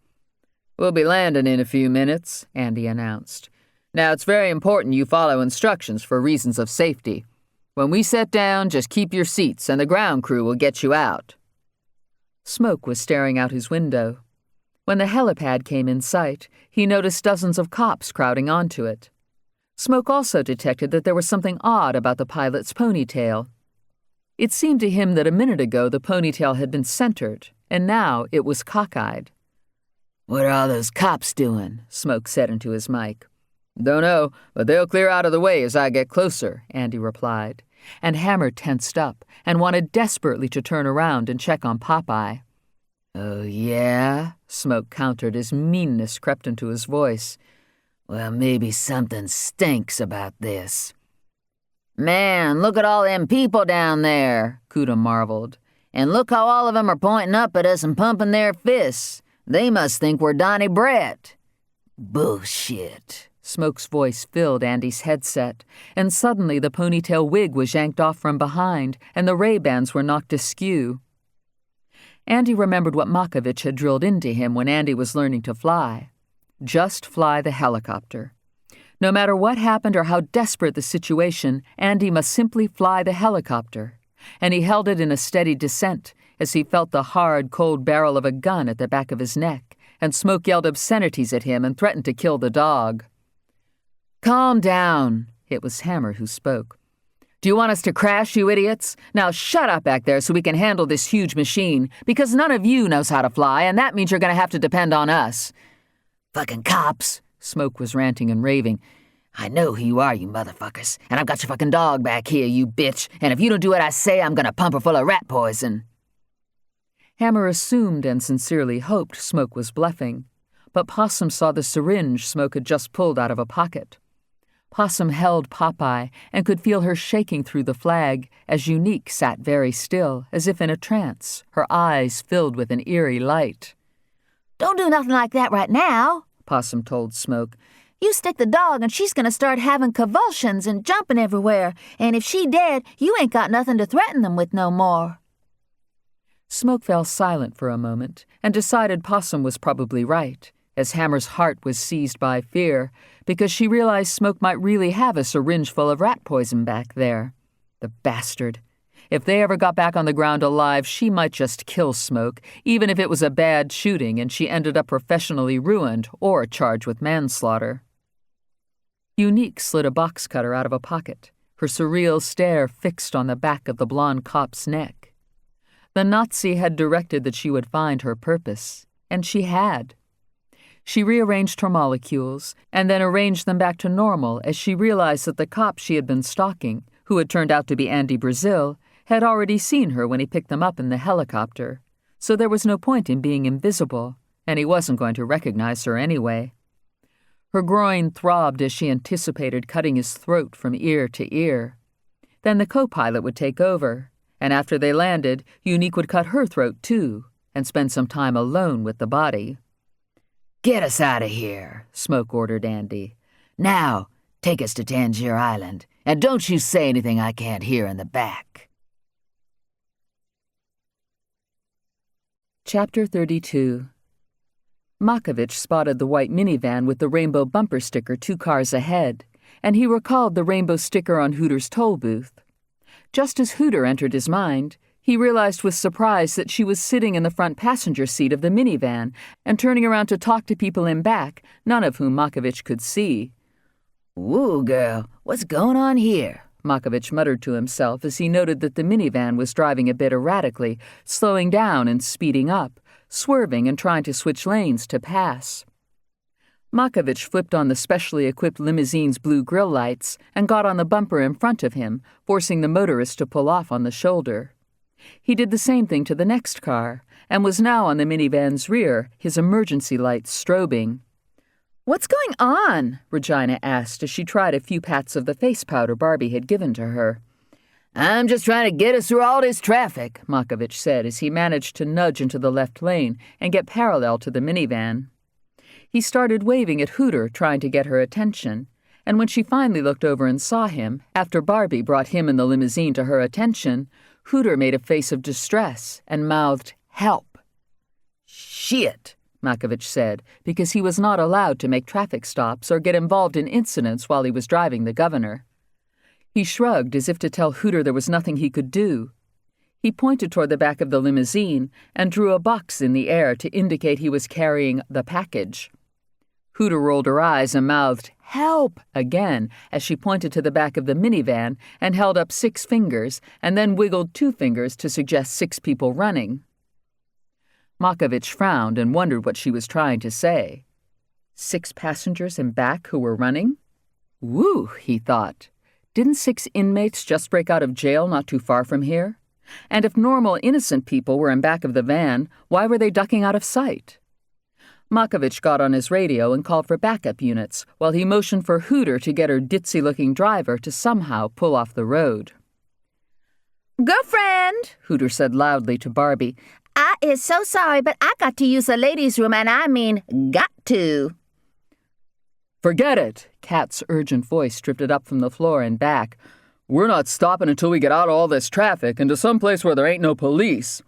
We'll be landing in a few minutes, Andy announced. Now, it's very important you follow instructions for reasons of safety. When we set down, just keep your seats and the ground crew will get you out. Smoke was staring out his window. When the helipad came in sight, he noticed dozens of cops crowding onto it. Smoke also detected that there was something odd about the pilot's ponytail. It seemed to him that a minute ago the ponytail had been centered, and now it was cockeyed. What are all those cops doing? Smoke said into his mic. Don't know, but they'll clear out of the way as I get closer, Andy replied, and Hammer tensed up and wanted desperately to turn around and check on Popeye. Oh, yeah? Smoke countered as meanness crept into his voice. Well, maybe something stinks about this. Man, look at all them people down there, Kuda marveled. And look how all of them are pointing up at us and pumping their fists. They must think we're Donnie Brett. Bullshit. Smoke's voice filled Andy's headset, and suddenly the ponytail wig was yanked off from behind, and the Ray-Bans were knocked askew. Andy remembered what Makovich had drilled into him when Andy was learning to fly. Just fly the helicopter. No matter what happened or how desperate the situation, Andy must simply fly the helicopter. And he held it in a steady descent as he felt the hard, cold barrel of a gun at the back of his neck, and Smoke yelled obscenities at him and threatened to kill the dog. Calm down. It was Hammer who spoke. Do you want us to crash, you idiots? Now shut up back there so we can handle this huge machine, because none of you knows how to fly, and that means you're going to have to depend on us. Fucking cops, Smoke was ranting and raving. I know who you are, you motherfuckers, and I've got your fucking dog back here, you bitch, and if you don't do what I say, I'm going to pump her full of rat poison. Hammer assumed and sincerely hoped Smoke was bluffing, but Possum saw the syringe Smoke had just pulled out of a pocket. Possum held Popeye and could feel her shaking through the flag as Unique sat very still, as if in a trance, her eyes filled with an eerie light. "Don't do nothing like that right now," Possum told Smoke. "You stick the dog and she's gonna start having convulsions and jumping everywhere, and if she dead, you ain't got nothing to threaten them with no more." Smoke fell silent for a moment and decided Possum was probably right, as Hammer's heart was seized by fear, because she realized Smoke might really have a syringe full of rat poison back there. The bastard. If they ever got back on the ground alive, she might just kill Smoke, even if it was a bad shooting and she ended up professionally ruined or charged with manslaughter. Unique slid a box cutter out of a pocket, her surreal stare fixed on the back of the blonde cop's neck. The Nazi had directed that she would find her purpose, and she had. She rearranged her molecules and then arranged them back to normal as she realized that the cop she had been stalking, who had turned out to be Andy Brazil, had already seen her when he picked them up in the helicopter, so there was no point in being invisible, and he wasn't going to recognize her anyway. Her groin throbbed as she anticipated cutting his throat from ear to ear. Then the co-pilot would take over, and after they landed, Unique would cut her throat too, and spend some time alone with the body. "Get us out of here," Smoke ordered Andy. "Now, take us to Tangier Island, and don't you say anything I can't hear in the back." Chapter 32. Makovich spotted the white minivan with the rainbow bumper sticker 2 cars ahead, and he recalled the rainbow sticker on Hooter's toll booth. Just as Hooter entered his mind, he realized with surprise that she was sitting in the front passenger seat of the minivan and turning around to talk to people in back, none of whom Makovich could see. "Woo, girl, what's going on here?" Makovich muttered to himself as he noted that the minivan was driving a bit erratically, slowing down and speeding up, swerving and trying to switch lanes to pass. Makovich flipped on the specially equipped limousine's blue grille lights and got on the bumper in front of him, forcing the motorist to pull off on the shoulder. He did the same thing to the next car, and was now on the minivan's rear, his emergency lights strobing. "What's going on?" Regina asked as she tried a few pats of the face powder Barbie had given to her. "I'm just trying to get us through all this traffic," Makovich said as he managed to nudge into the left lane and get parallel to the minivan. He started waving at Hooter, trying to get her attention, and when she finally looked over and saw him, after Barbie brought him and the limousine to her attention, Hooter made a face of distress and mouthed, "Help." "Shit," Makovich said, because he was not allowed to make traffic stops or get involved in incidents while he was driving the governor. He shrugged as if to tell Hooter there was nothing he could do. He pointed toward the back of the limousine and drew a box in the air to indicate he was carrying the package. Hooter rolled her eyes and mouthed, "Help," again as she pointed to the back of the minivan and held up 6 fingers and then wiggled 2 fingers to suggest 6 people running. Makovich frowned and wondered what she was trying to say. 6 passengers in back who were running? Woo, he thought. Didn't 6 inmates just break out of jail not too far from here? And if normal, innocent people were in back of the van, why were they ducking out of sight? Makovich got on his radio and called for backup units, while he motioned for Hooter to get her ditzy-looking driver to somehow pull off the road. "Girlfriend," Hooter said loudly to Barbie, "I is so sorry, but I got to use the ladies' room, and I mean got to." "Forget it," Kat's urgent voice drifted up from the floor and back. "We're not stopping until we get out of all this traffic and to some place where there ain't no police."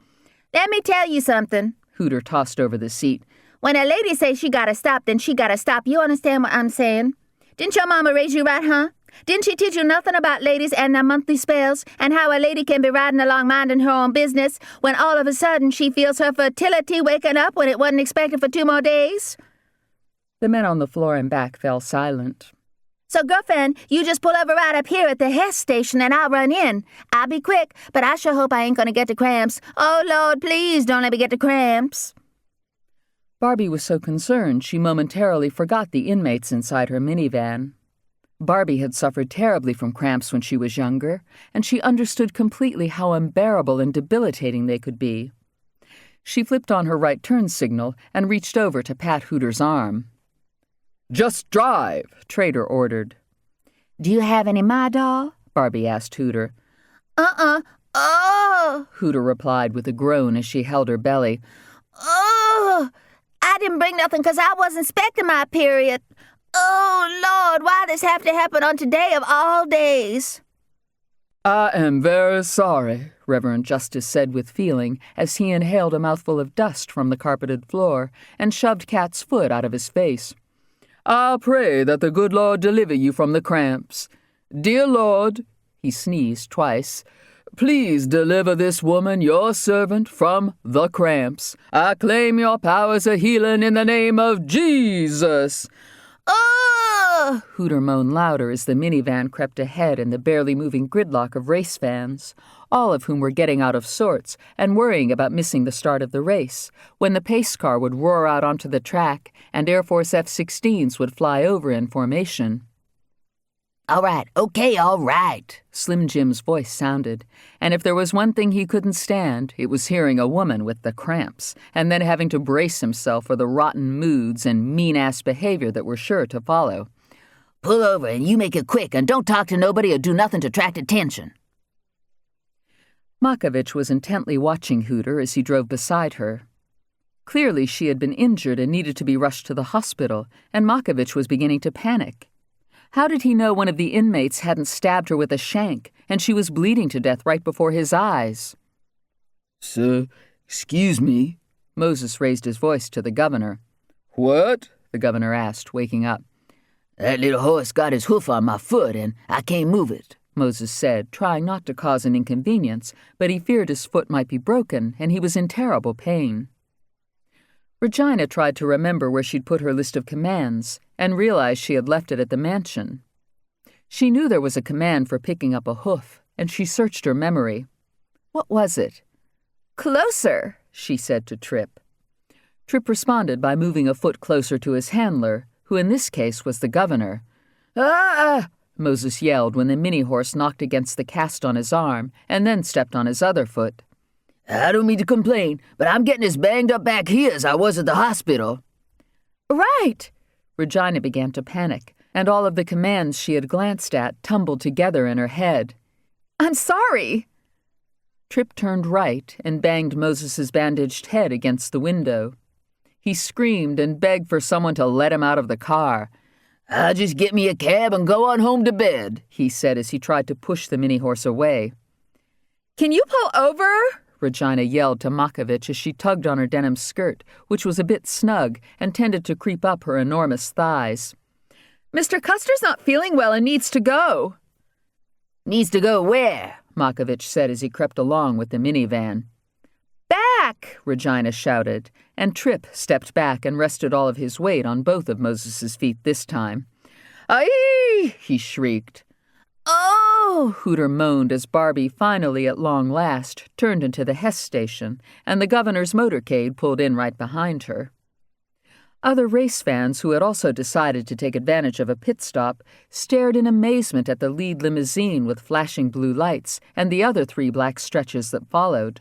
"Let me tell you something," Hooter tossed over the seat. "When a lady says she gotta stop, then she gotta stop. You understand what I'm saying? Didn't your mama raise you right, huh? Didn't she teach you nothing about ladies and their monthly spells, and how a lady can be riding along minding her own business when all of a sudden she feels her fertility waking up when it wasn't expected for 2 more days?" The men on the floor and back fell silent. "So, girlfriend, you just pull over right up here at the hair station and I'll run in. I'll be quick, but I sure hope I ain't gonna get the cramps. Oh, Lord, please don't let me get the cramps." Barbie was so concerned she momentarily forgot the inmates inside her minivan. Barbie had suffered terribly from cramps when she was younger, and she understood completely how unbearable and debilitating they could be. She flipped on her right turn signal and reached over to pat Hooter's arm. "Just drive," Trader ordered. "Do you have any my doll?" Barbie asked Hooter. Oh! Hooter replied with a groan as she held her belly. Oh! I didn't bring nothing 'cause I wasn't expecting my period. Oh, Lord, why this have to happen on today of all days? "I am very sorry," Reverend Justice said with feeling as he inhaled a mouthful of dust from the carpeted floor and shoved Cat's foot out of his face. "I pray that the good Lord deliver you from the cramps. Dear Lord," he sneezed twice, "please deliver this woman, your servant, from the cramps. I claim your powers of healing in the name of Jesus." Oh! Hooter moaned louder as the minivan crept ahead in the barely moving gridlock of race fans, all of whom were getting out of sorts and worrying about missing the start of the race, when the pace car would roar out onto the track and Air Force F-16s would fly over in formation. All right, Slim Jim's voice sounded, and if there was one thing he couldn't stand, it was hearing a woman with the cramps, and then having to brace himself for the rotten moods and mean-ass behavior that were sure to follow. Pull over and you make it quick, and don't talk to nobody or do nothing to attract attention. Makovich was intently watching Hooter as he drove beside her. Clearly she had been injured and needed to be rushed to the hospital, and Makovich was beginning to panic. How did he know one of the inmates hadn't stabbed her with a shank, and she was bleeding to death right before his eyes? "Sir, excuse me." Moses raised his voice to the governor. "What?" the governor asked, waking up. "That little horse got his hoof on my foot, and I can't move it," Moses said, trying not to cause an inconvenience, but he feared his foot might be broken, and he was in terrible pain. Regina tried to remember where she'd put her list of commands, and realized she had left it at the mansion. She knew there was a command for picking up a hoof, and she searched her memory. What was it? "Closer," she said to Trip. Trip responded by moving a foot closer to his handler, who in this case was the governor. "Ah!" Moses yelled when the mini-horse knocked against the cast on his arm and then stepped on his other foot. "I don't mean to complain, but I'm getting as banged up back here as I was at the hospital." "Right!" Regina began to panic, and all of the commands she had glanced at tumbled together in her head. "I'm sorry!" Trip turned right and banged Moses's bandaged head against the window. He screamed and begged for someone to let him out of the car. "I'll just get me a cab and go on home to bed," he said as he tried to push the mini-horse away. "Can you pull over?" Regina yelled to Makovich as she tugged on her denim skirt, which was a bit snug and tended to creep up her enormous thighs. "Mr. Custer's not feeling well and needs to go." "Needs to go where?" Makovich said as he crept along with the minivan. "Back!" Regina shouted, and Trip stepped back and rested all of his weight on both of Moses's feet this time. "Aye!" he shrieked. Oh! Hooter moaned as Barbie finally, at long last, turned into the Hess station, and the governor's motorcade pulled in right behind her. Other race fans who had also decided to take advantage of a pit stop stared in amazement at the lead limousine with flashing blue lights and the other 3 black stretches that followed.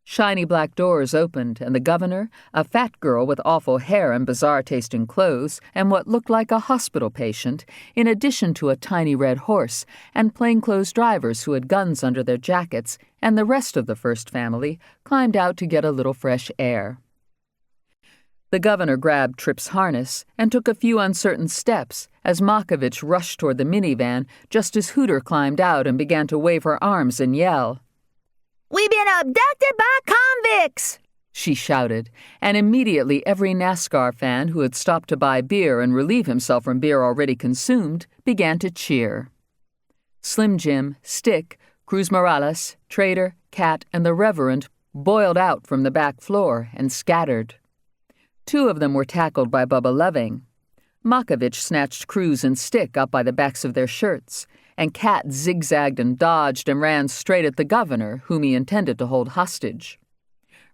Shiny black doors opened, and the governor, a fat girl with awful hair and bizarre-tasting clothes, and what looked like a hospital patient, in addition to a tiny red horse, and plainclothes drivers who had guns under their jackets, and the rest of the first family, climbed out to get a little fresh air. The governor grabbed Trip's harness and took a few uncertain steps as Makovich rushed toward the minivan just as Hooter climbed out and began to wave her arms and yell. "We've been abducted by convicts!" she shouted, and immediately every NASCAR fan who had stopped to buy beer and relieve himself from beer already consumed began to cheer. Slim Jim, Stick, Cruz Morales, Trader, Cat, and the Reverend boiled out from the back floor and scattered. 2 of them were tackled by Bubba Loving. Makovich snatched Cruz and Stick up by the backs of their shirts, and Cat zigzagged and dodged and ran straight at the governor, whom he intended to hold hostage.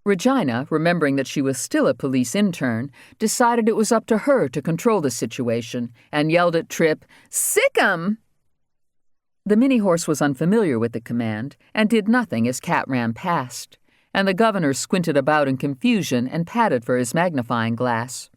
Regina, remembering that she was still a police intern, decided it was up to her to control the situation and yelled at Trip, "Sick 'em!" The mini-horse was unfamiliar with the command and did nothing as Cat ran past, and the governor squinted about in confusion and patted for his magnifying glass.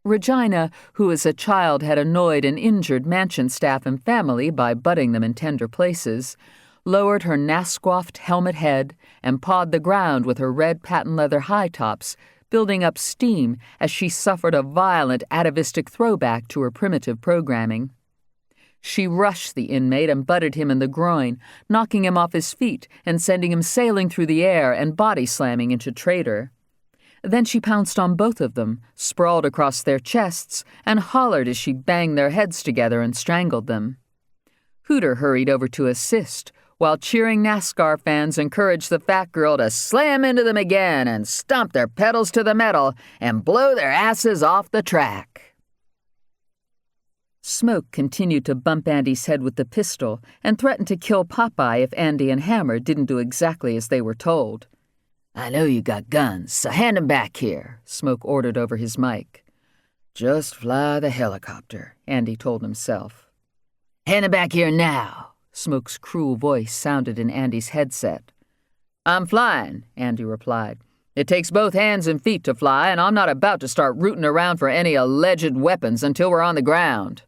Regina, who as a child had annoyed and injured mansion staff and family by butting them in tender places, lowered her nasquaffed helmet head and pawed the ground with her red patent leather high tops, building up steam as she suffered a violent atavistic throwback to her primitive programming. She rushed the inmate and butted him in the groin, knocking him off his feet and sending him sailing through the air and body-slamming into Trader. Then she pounced on both of them, sprawled across their chests, and hollered as she banged their heads together and strangled them. Hooter hurried over to assist, while cheering NASCAR fans encouraged the fat girl to slam into them again and stomp their pedals to the metal and blow their asses off the track. Smoke continued to bump Andy's head with the pistol and threatened to kill Popeye if Andy and Hammer didn't do exactly as they were told. "I know you got guns, so hand 'em back here," Smoke ordered over his mic. "Just fly the helicopter," Andy told himself. "Hand 'em back here now," Smoke's cruel voice sounded in Andy's headset. "I'm flying," Andy replied. "It takes both hands and feet to fly, and I'm not about to start rooting around for any alleged weapons until we're on the ground."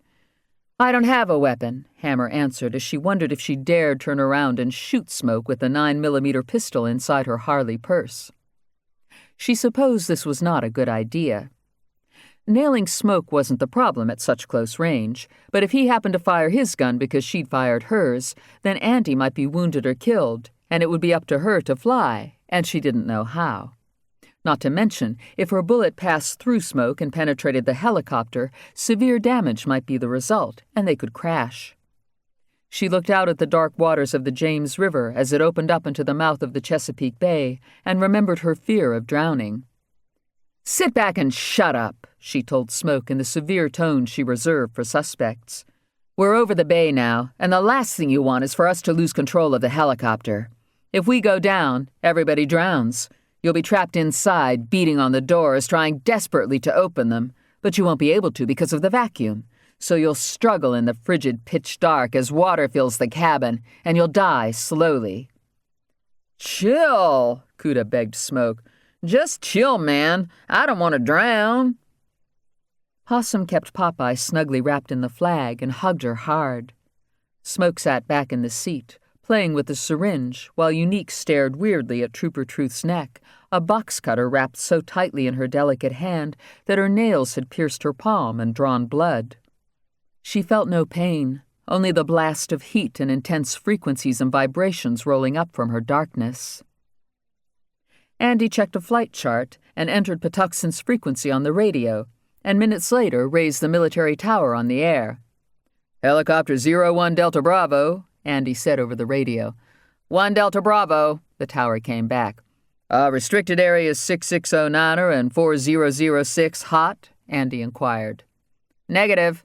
"I don't have a weapon," Hammer answered as she wondered if she dared turn around and shoot Smoke with the 9mm pistol inside her Harley purse. She supposed this was not a good idea. Nailing Smoke wasn't the problem at such close range, but if he happened to fire his gun because she'd fired hers, then Andy might be wounded or killed, and it would be up to her to fly, and she didn't know how. Not to mention, if her bullet passed through Smoke and penetrated the helicopter, severe damage might be the result, and they could crash. She looked out at the dark waters of the James River as it opened up into the mouth of the Chesapeake Bay, and remembered her fear of drowning. "Sit back and shut up," she told Smoke in the severe tone she reserved for suspects. "We're over the bay now, and the last thing you want is for us to lose control of the helicopter. If we go down, everybody drowns. You'll be trapped inside, beating on the doors, trying desperately to open them, but you won't be able to because of the vacuum. So you'll struggle in the frigid pitch dark as water fills the cabin, and you'll die slowly." "Chill," Kuda begged Smoke. "Just chill, man. I don't want to drown." Possum kept Popeye snugly wrapped in the flag and hugged her hard. Smoke sat back in the seat, playing with the syringe, while Unique stared weirdly at Trooper Truth's neck, a box cutter wrapped so tightly in her delicate hand that her nails had pierced her palm and drawn blood. She felt no pain, only the blast of heat and intense frequencies and vibrations rolling up from her darkness. Andy checked a flight chart and entered Patuxent's frequency on the radio, and minutes later raised the military tower on the air. "Helicopter 01 Delta Bravo," Andy said over the radio. "1 Delta Bravo," the tower came back. Restricted areas 6609er and 4006 hot?" Andy inquired. "Negative."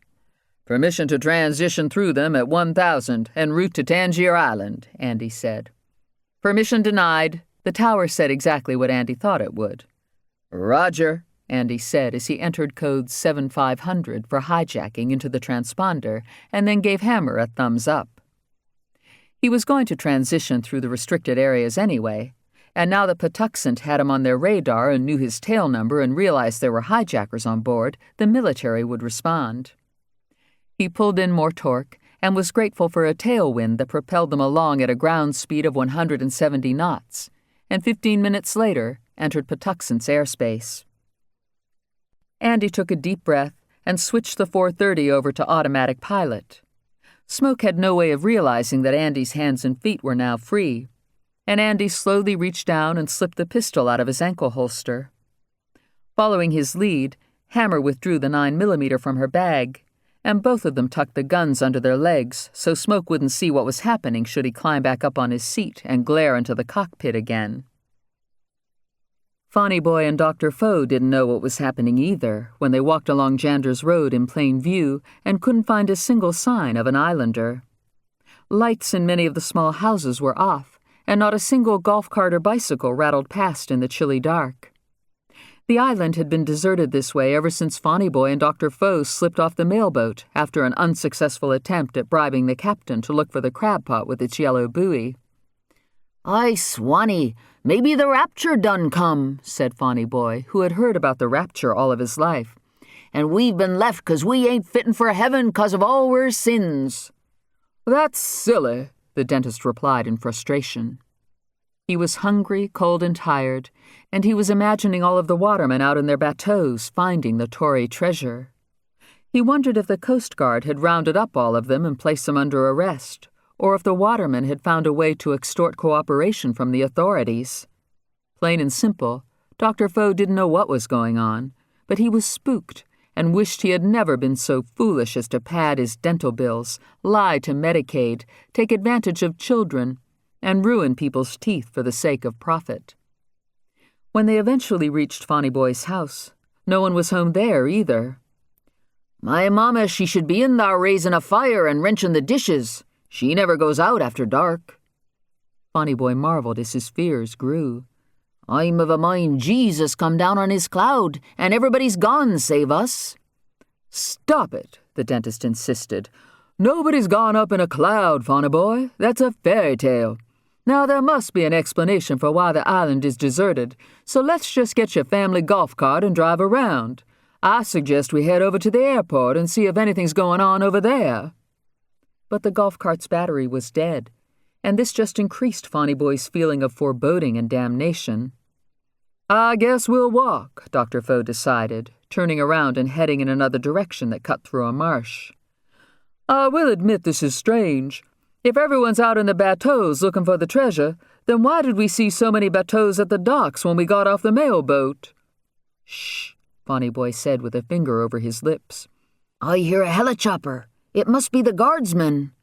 "Permission to transition through them at 1000 en route to Tangier Island," Andy said. "Permission denied." The tower said exactly what Andy thought it would. "Roger," Andy said as he entered code 7500 for hijacking into the transponder and then gave Hammer a thumbs up. He was going to transition through the restricted areas anyway, and now that Patuxent had him on their radar and knew his tail number and realized there were hijackers on board, the military would respond. He pulled in more torque and was grateful for a tailwind that propelled them along at a ground speed of 170 knots, and 15 minutes later entered Patuxent's airspace. Andy took a deep breath and switched the 430 over to automatic pilot. Smoke had no way of realizing that Andy's hands and feet were now free, and Andy slowly reached down and slipped the pistol out of his ankle holster. Following his lead, Hammer withdrew the 9mm from her bag, and both of them tucked the guns under their legs so Smoke wouldn't see what was happening should he climb back up on his seat and glare into the cockpit again. Fonny Boy and Dr. Foe didn't know what was happening either when they walked along Jander's Road in plain view and couldn't find a single sign of an islander. Lights in many of the small houses were off, and not a single golf cart or bicycle rattled past in the chilly dark. The island had been deserted this way ever since Fonny Boy and Dr. Foe slipped off the mailboat after an unsuccessful attempt at bribing the captain to look for the crab pot with its yellow buoy. "Aye, Swanee, maybe the rapture done come," said Fonny Boy, who had heard about the rapture all of his life. "And we've been left 'cause we ain't fittin' for heaven 'cause of all our sins." "That's silly," the dentist replied in frustration. He was hungry, cold, and tired, and he was imagining all of the watermen out in their bateaux finding the Tory treasure. He wondered if the Coast Guard had rounded up all of them and placed them under arrest, or if the watermen had found a way to extort cooperation from the authorities. Plain and simple, Dr. Foe didn't know what was going on, but he was spooked and wished he had never been so foolish as to pad his dental bills, lie to Medicaid, take advantage of children, and ruin people's teeth for the sake of profit. When they eventually reached Fonny Boy's house, no one was home there either. "My mamma, she should be in thar raising a fire and wrenching the dishes. She never goes out after dark." Fonny Boy marveled as his fears grew. "I'm of a mind Jesus come down on his cloud, and everybody's gone save us." "Stop it," the dentist insisted. "Nobody's gone up in a cloud, Fonny Boy. That's a fairy tale. Now, there must be an explanation for why the island is deserted, so let's just get your family golf cart and drive around. I suggest we head over to the airport and see if anything's going on over there." But the golf cart's battery was dead, and this just increased Fonny Boy's feeling of foreboding and damnation. "I guess we'll walk," Dr. Foe decided, turning around and heading in another direction that cut through a marsh. "I will admit this is strange. If everyone's out in the bateaux looking for the treasure, then why did we see so many bateaux at the docks when we got off the mail boat?" "Shh," Fonny Boy said with a finger over his lips. "I hear a helichopper. It must be the guardsmen."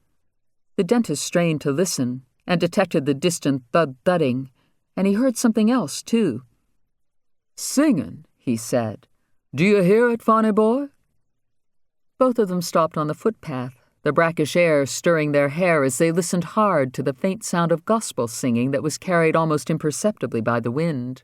The dentist strained to listen and detected the distant thud-thudding, and he heard something else, too. "Singing," he said. "Do you hear it, Fonny Boy?" Both of them stopped on the footpath, the brackish air stirring their hair as they listened hard to the faint sound of gospel singing that was carried almost imperceptibly by the wind.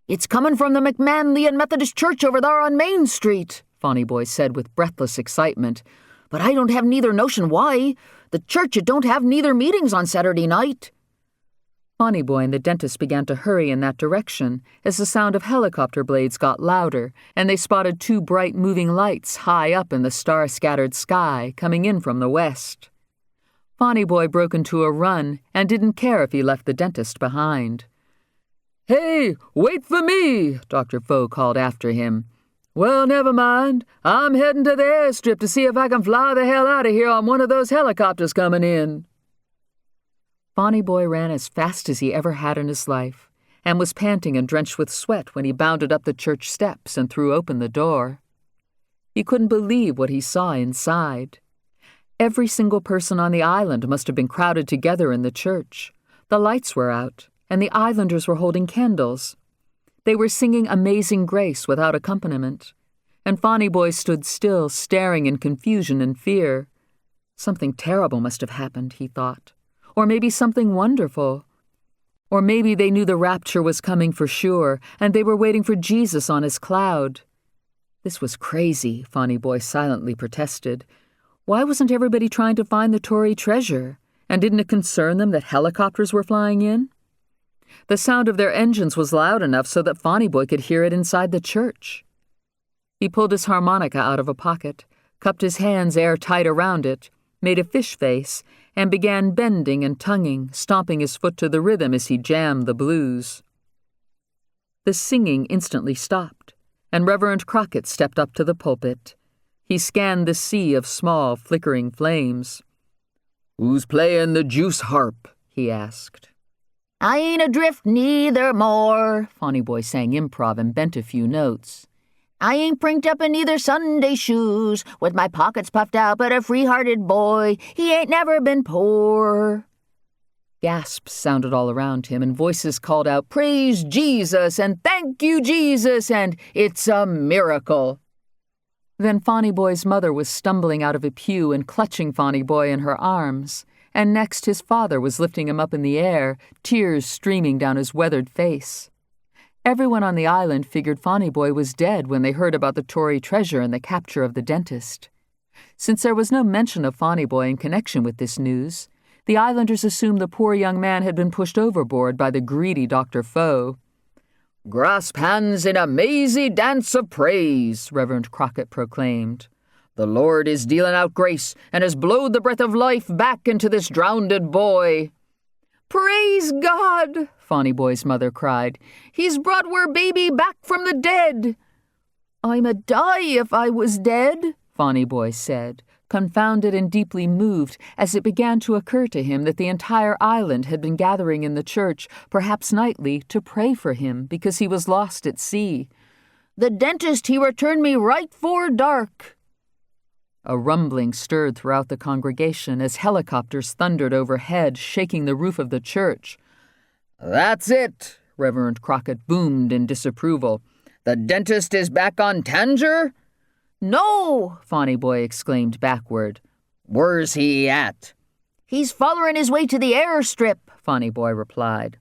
"It's coming from the McManleyan Methodist Church over there on Main Street," Fonny Boy said with breathless excitement. "But I don't have neither notion why. The church it don't have neither meetings on Saturday night." Fonny Boy and the dentist began to hurry in that direction as the sound of helicopter blades got louder, and they spotted two bright moving lights high up in the star-scattered sky coming in from the west. Fonny Boy broke into a run and didn't care if he left the dentist behind. "Hey, wait for me!" Dr. Foe called after him. "Well, never mind. I'm heading to the airstrip to see if I can fly the hell out of here on one of those helicopters coming in." Fonny Boy ran as fast as he ever had in his life, and was panting and drenched with sweat when he bounded up the church steps and threw open the door. He couldn't believe what he saw inside. Every single person on the island must have been crowded together in the church. The lights were out, and the islanders were holding candles. They were singing Amazing Grace without accompaniment, and Fonny Boy stood still, staring in confusion and fear. Something terrible must have happened, he thought. Or maybe something wonderful. Or maybe they knew the rapture was coming for sure, and they were waiting for Jesus on his cloud. This was crazy, Fonny Boy silently protested. Why wasn't everybody trying to find the Tory treasure? And didn't it concern them that helicopters were flying in? The sound of their engines was loud enough so that Fonny Boy could hear it inside the church. He pulled his harmonica out of a pocket, cupped his hands airtight around it, made a fish face, and began bending and tonguing, stomping his foot to the rhythm as he jammed the blues. The singing instantly stopped, and Reverend Crockett stepped up to the pulpit. He scanned the sea of small, flickering flames. "Who's playing the juice harp?" he asked. "I ain't adrift neither more," Fonny Boy sang improv and bent a few notes. "I ain't prinked up in either Sunday shoes, with my pockets puffed out, but a free-hearted boy, he ain't never been poor." Gasps sounded all around him, and voices called out, "Praise Jesus," and "Thank you, Jesus," and "It's a miracle." Then Fonny Boy's mother was stumbling out of a pew and clutching Fonny Boy in her arms, and next his father was lifting him up in the air, tears streaming down his weathered face. Everyone on the island figured Fonny Boy was dead when they heard about the Tory treasure and the capture of the dentist. Since there was no mention of Fonny Boy in connection with this news, The islanders assumed the poor young man had been pushed overboard by the greedy Dr. Foe. "Grasp hands in a mazy dance of praise," Reverend Crockett proclaimed. "The Lord is dealing out grace and has blowed the breath of life back into this drownded boy." "Praise God!" Fonny Boy's mother cried. "He's brought wer baby back from the dead." "I'm a die if I was dead," Fonny Boy said, confounded and deeply moved as it began to occur to him that the entire island had been gathering in the church, perhaps nightly, to pray for him because he was lost at sea. "The dentist he returned me right 'fore dark." A rumbling stirred throughout the congregation as helicopters thundered overhead, shaking the roof of the church. "That's it," Reverend Crockett boomed in disapproval. "The dentist is back on Tanger?" "No!" Fonny Boy exclaimed backward. "Where's he at?" "He's follerin' his way to the airstrip," Fonny Boy replied.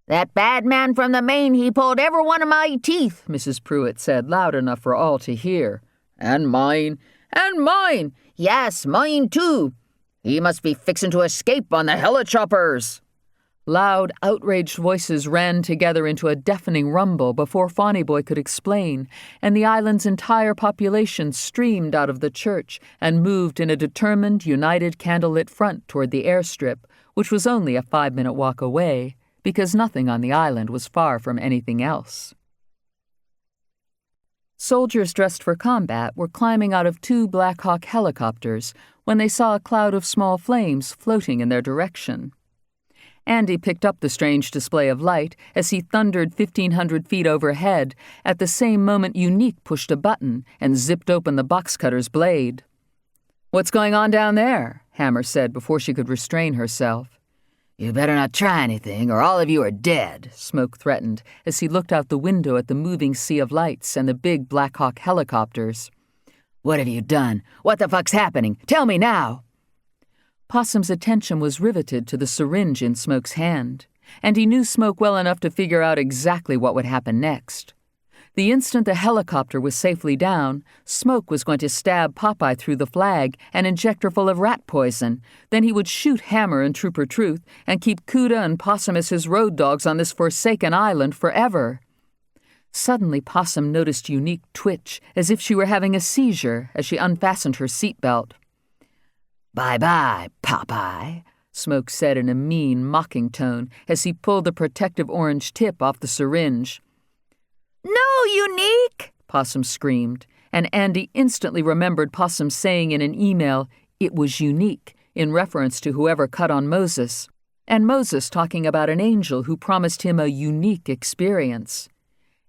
"That bad man from the Main, he pulled every one of my teeth," Mrs. Pruitt said loud enough for all to hear. "And mine." "And mine." "Yes, mine too." "He must be fixin' to escape on the helichoppers." Loud, outraged voices ran together into a deafening rumble before Fonny Boy could explain, and the island's entire population streamed out of the church and moved in a determined, united candlelit front toward the airstrip, which was only a 5-minute walk away, because nothing on the island was far from anything else. Soldiers dressed for combat were climbing out of 2 Black Hawk helicopters when they saw a cloud of small flames floating in their direction. Andy picked up the strange display of light as he thundered 1,500 feet overhead. At the same moment, Unique pushed a button and zipped open the box cutter's blade. "What's going on down there?" Hammer said before she could restrain herself. "You better not try anything, or all of you are dead," Smoke threatened as he looked out the window at the moving sea of lights and the big Black Hawk helicopters. "What have you done? What the fuck's happening? Tell me now!" Possum's attention was riveted to the syringe in Smoke's hand, and he knew Smoke well enough to figure out exactly what would happen next. The instant the helicopter was safely down, Smoke was going to stab Popeye through the flag and inject her full of rat poison. Then he would shoot Hammer and Trooper Truth and keep Cuda and Possum as his road dogs on this forsaken island forever. Suddenly, Possum noticed Unique twitch as if she were having a seizure as she unfastened her seatbelt. "Bye-bye, Popeye," Smoke said in a mean, mocking tone as he pulled the protective orange tip off the syringe. "No, Unique!" Possum screamed, and Andy instantly remembered Possum saying in an email, "It was unique," in reference to whoever cut on Moses, and Moses talking about an angel who promised him a unique experience.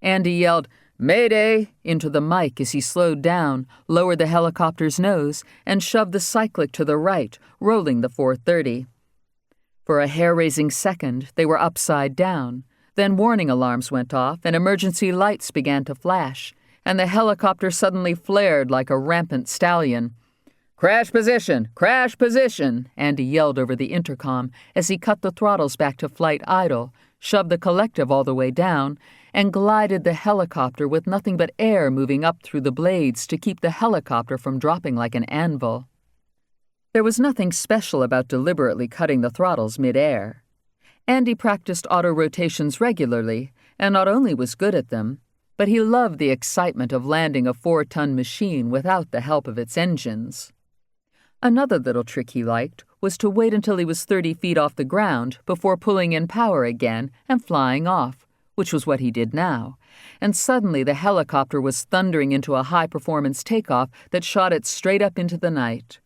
Andy yelled, "Mayday!" into the mic as he slowed down, lowered the helicopter's nose, and shoved the cyclic to the right, rolling the 430. For a hair-raising second, they were upside down. Then warning alarms went off, and emergency lights began to flash, and the helicopter suddenly flared like a rampant stallion. "Crash position! Crash position!" Andy yelled over the intercom as he cut the throttles back to flight idle, shoved the collective all the way down, and glided the helicopter with nothing but air moving up through the blades to keep the helicopter from dropping like an anvil. There was nothing special about deliberately cutting the throttles mid-air. Andy practiced auto-rotations regularly, and not only was good at them, but he loved the excitement of landing a 4-ton machine without the help of its engines. Another little trick he liked was to wait until he was 30 feet off the ground before pulling in power again and flying off, which was what he did now, and suddenly the helicopter was thundering into a high-performance takeoff that shot it straight up into the night.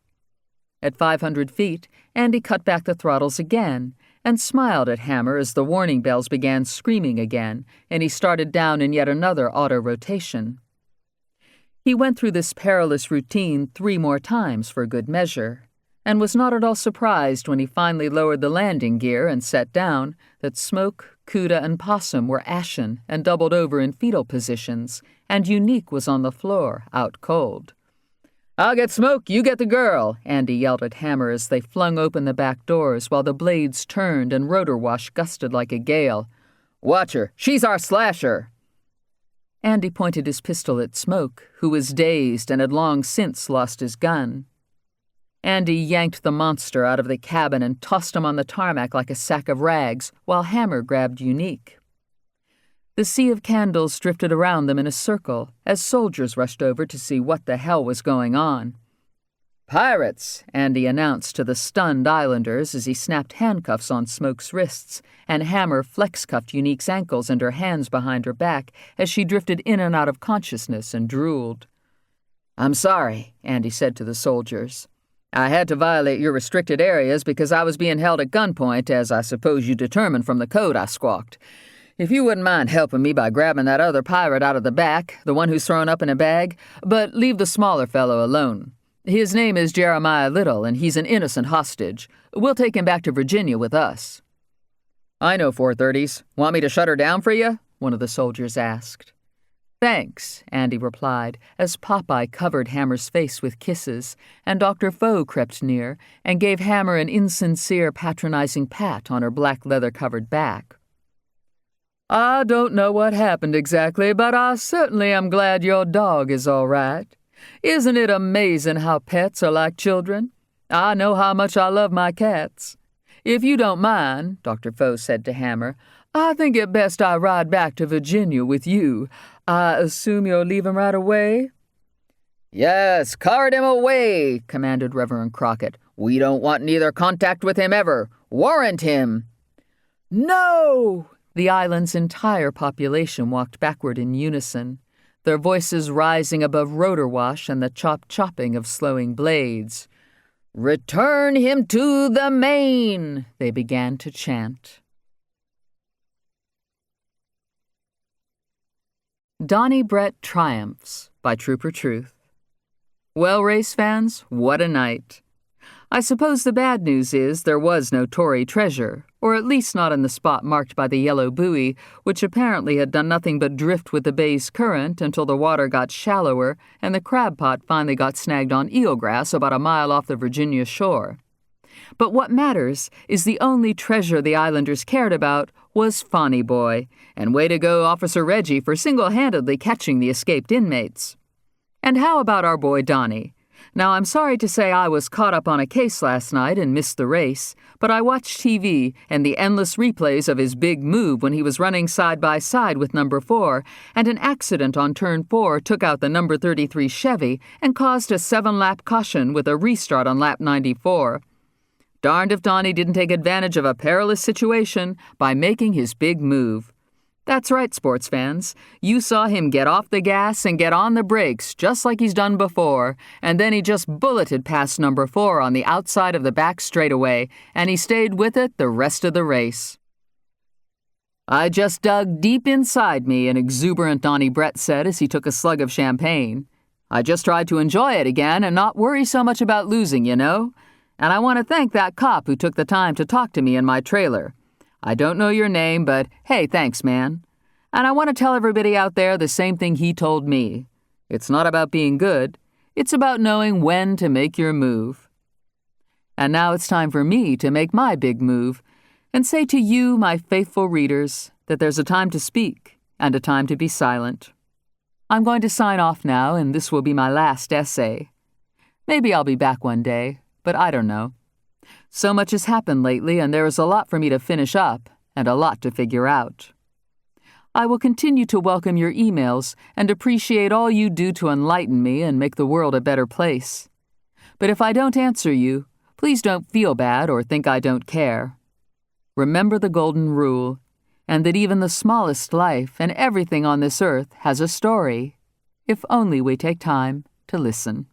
At 500 feet, Andy cut back the throttles again and smiled at Hammer as the warning bells began screaming again, and he started down in yet another auto-rotation. He went through this perilous routine 3 more times for good measure, and was not at all surprised when he finally lowered the landing gear and set down that Smoke, Cuda, and Possum were ashen and doubled over in fetal positions, and Unique was on the floor, out cold. "I'll get Smoke, you get the girl," Andy yelled at Hammer as they flung open the back doors while the blades turned and rotor wash gusted like a gale. "Watch her, she's our slasher." Andy pointed his pistol at Smoke, who was dazed and had long since lost his gun. Andy yanked the monster out of the cabin and tossed him on the tarmac like a sack of rags, while Hammer grabbed Unique. The sea of candles drifted around them in a circle as soldiers rushed over to see what the hell was going on. "Pirates!" Andy announced to the stunned islanders as he snapped handcuffs on Smoke's wrists, and Hammer flex-cuffed Unique's ankles and her hands behind her back as she drifted in and out of consciousness and drooled. "I'm sorry," Andy said to the soldiers. "I had to violate your restricted areas because I was being held at gunpoint, as I suppose you determined from the code I squawked. If you wouldn't mind helping me by grabbing that other pirate out of the back, the one who's thrown up in a bag, but leave the smaller fellow alone. His name is Jeremiah Little, and he's an innocent hostage. We'll take him back to Virginia with us." "I know 430s. Want me to shut her down for you?" one of the soldiers asked. "Thanks," Andy replied, as Popeye covered Hammer's face with kisses, and Dr. Foe crept near and gave Hammer an insincere, patronizing pat on her black leather-covered back. "I don't know what happened exactly, but I certainly am glad your dog is all right. Isn't it amazing how pets are like children? I know how much I love my cats. If you don't mind," Dr. Foe said to Hammer, "I think it best I ride back to Virginia with you. I assume you're leaving right away?" "Yes, cart him away," commanded Reverend Crockett. "We don't want neither contact with him ever. Warrant him." "No!" The island's entire population walked backward in unison, their voices rising above rotor wash and the chop-chopping of slowing blades. "Return him to the main," they began to chant. Donnie Brett Triumphs by Trooper Truth. Well, race fans, what a night. I suppose the bad news is there was no Tory treasure, or at least not in the spot marked by the yellow buoy, which apparently had done nothing but drift with the bay's current until the water got shallower and the crab pot finally got snagged on eelgrass about a mile off the Virginia shore. But what matters is the only treasure the islanders cared about was Fonny Boy, and way to go Officer Reggie for single-handedly catching the escaped inmates. And how about our boy Donnie? Now, I'm sorry to say I was caught up on a case last night and missed the race, but I watched TV and the endless replays of his big move when he was running side by side with number 4, and an accident on turn 4 took out the number 33 Chevy and caused a 7-lap caution with a restart on lap 94. Darned if Donnie didn't take advantage of a perilous situation by making his big move. That's right, sports fans. You saw him get off the gas and get on the brakes just like he's done before, and then he just bulleted past number 4 on the outside of the back straightaway, and he stayed with it the rest of the race. "I just dug deep inside me," an exuberant Donnie Brett said as he took a slug of champagne. "I just tried to enjoy it again and not worry so much about losing, you know. And I want to thank that cop who took the time to talk to me in my trailer. I don't know your name, but hey, thanks, man. And I want to tell everybody out there the same thing he told me. It's not about being good. It's about knowing when to make your move." And now it's time for me to make my big move and say to you, my faithful readers, that there's a time to speak and a time to be silent. I'm going to sign off now, and this will be my last essay. Maybe I'll be back one day, but I don't know. So much has happened lately, and there is a lot for me to finish up and a lot to figure out. I will continue to welcome your emails and appreciate all you do to enlighten me and make the world a better place. But if I don't answer you, please don't feel bad or think I don't care. Remember the golden rule, and that even the smallest life and everything on this earth has a story, if only we take time to listen.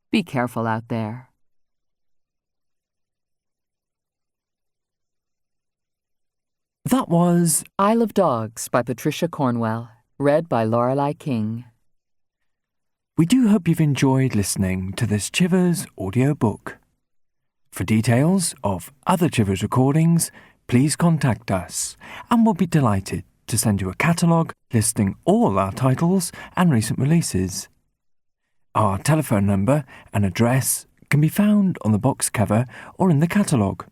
Be careful out there. That was Isle of Dogs by Patricia Cornwell, read by Lorelei King. We do hope you've enjoyed listening to this Chivers audiobook. For details of other Chivers recordings, please contact us, and we'll be delighted to send you a catalogue listing all our titles and recent releases. Our telephone number and address can be found on the box cover or in the catalogue.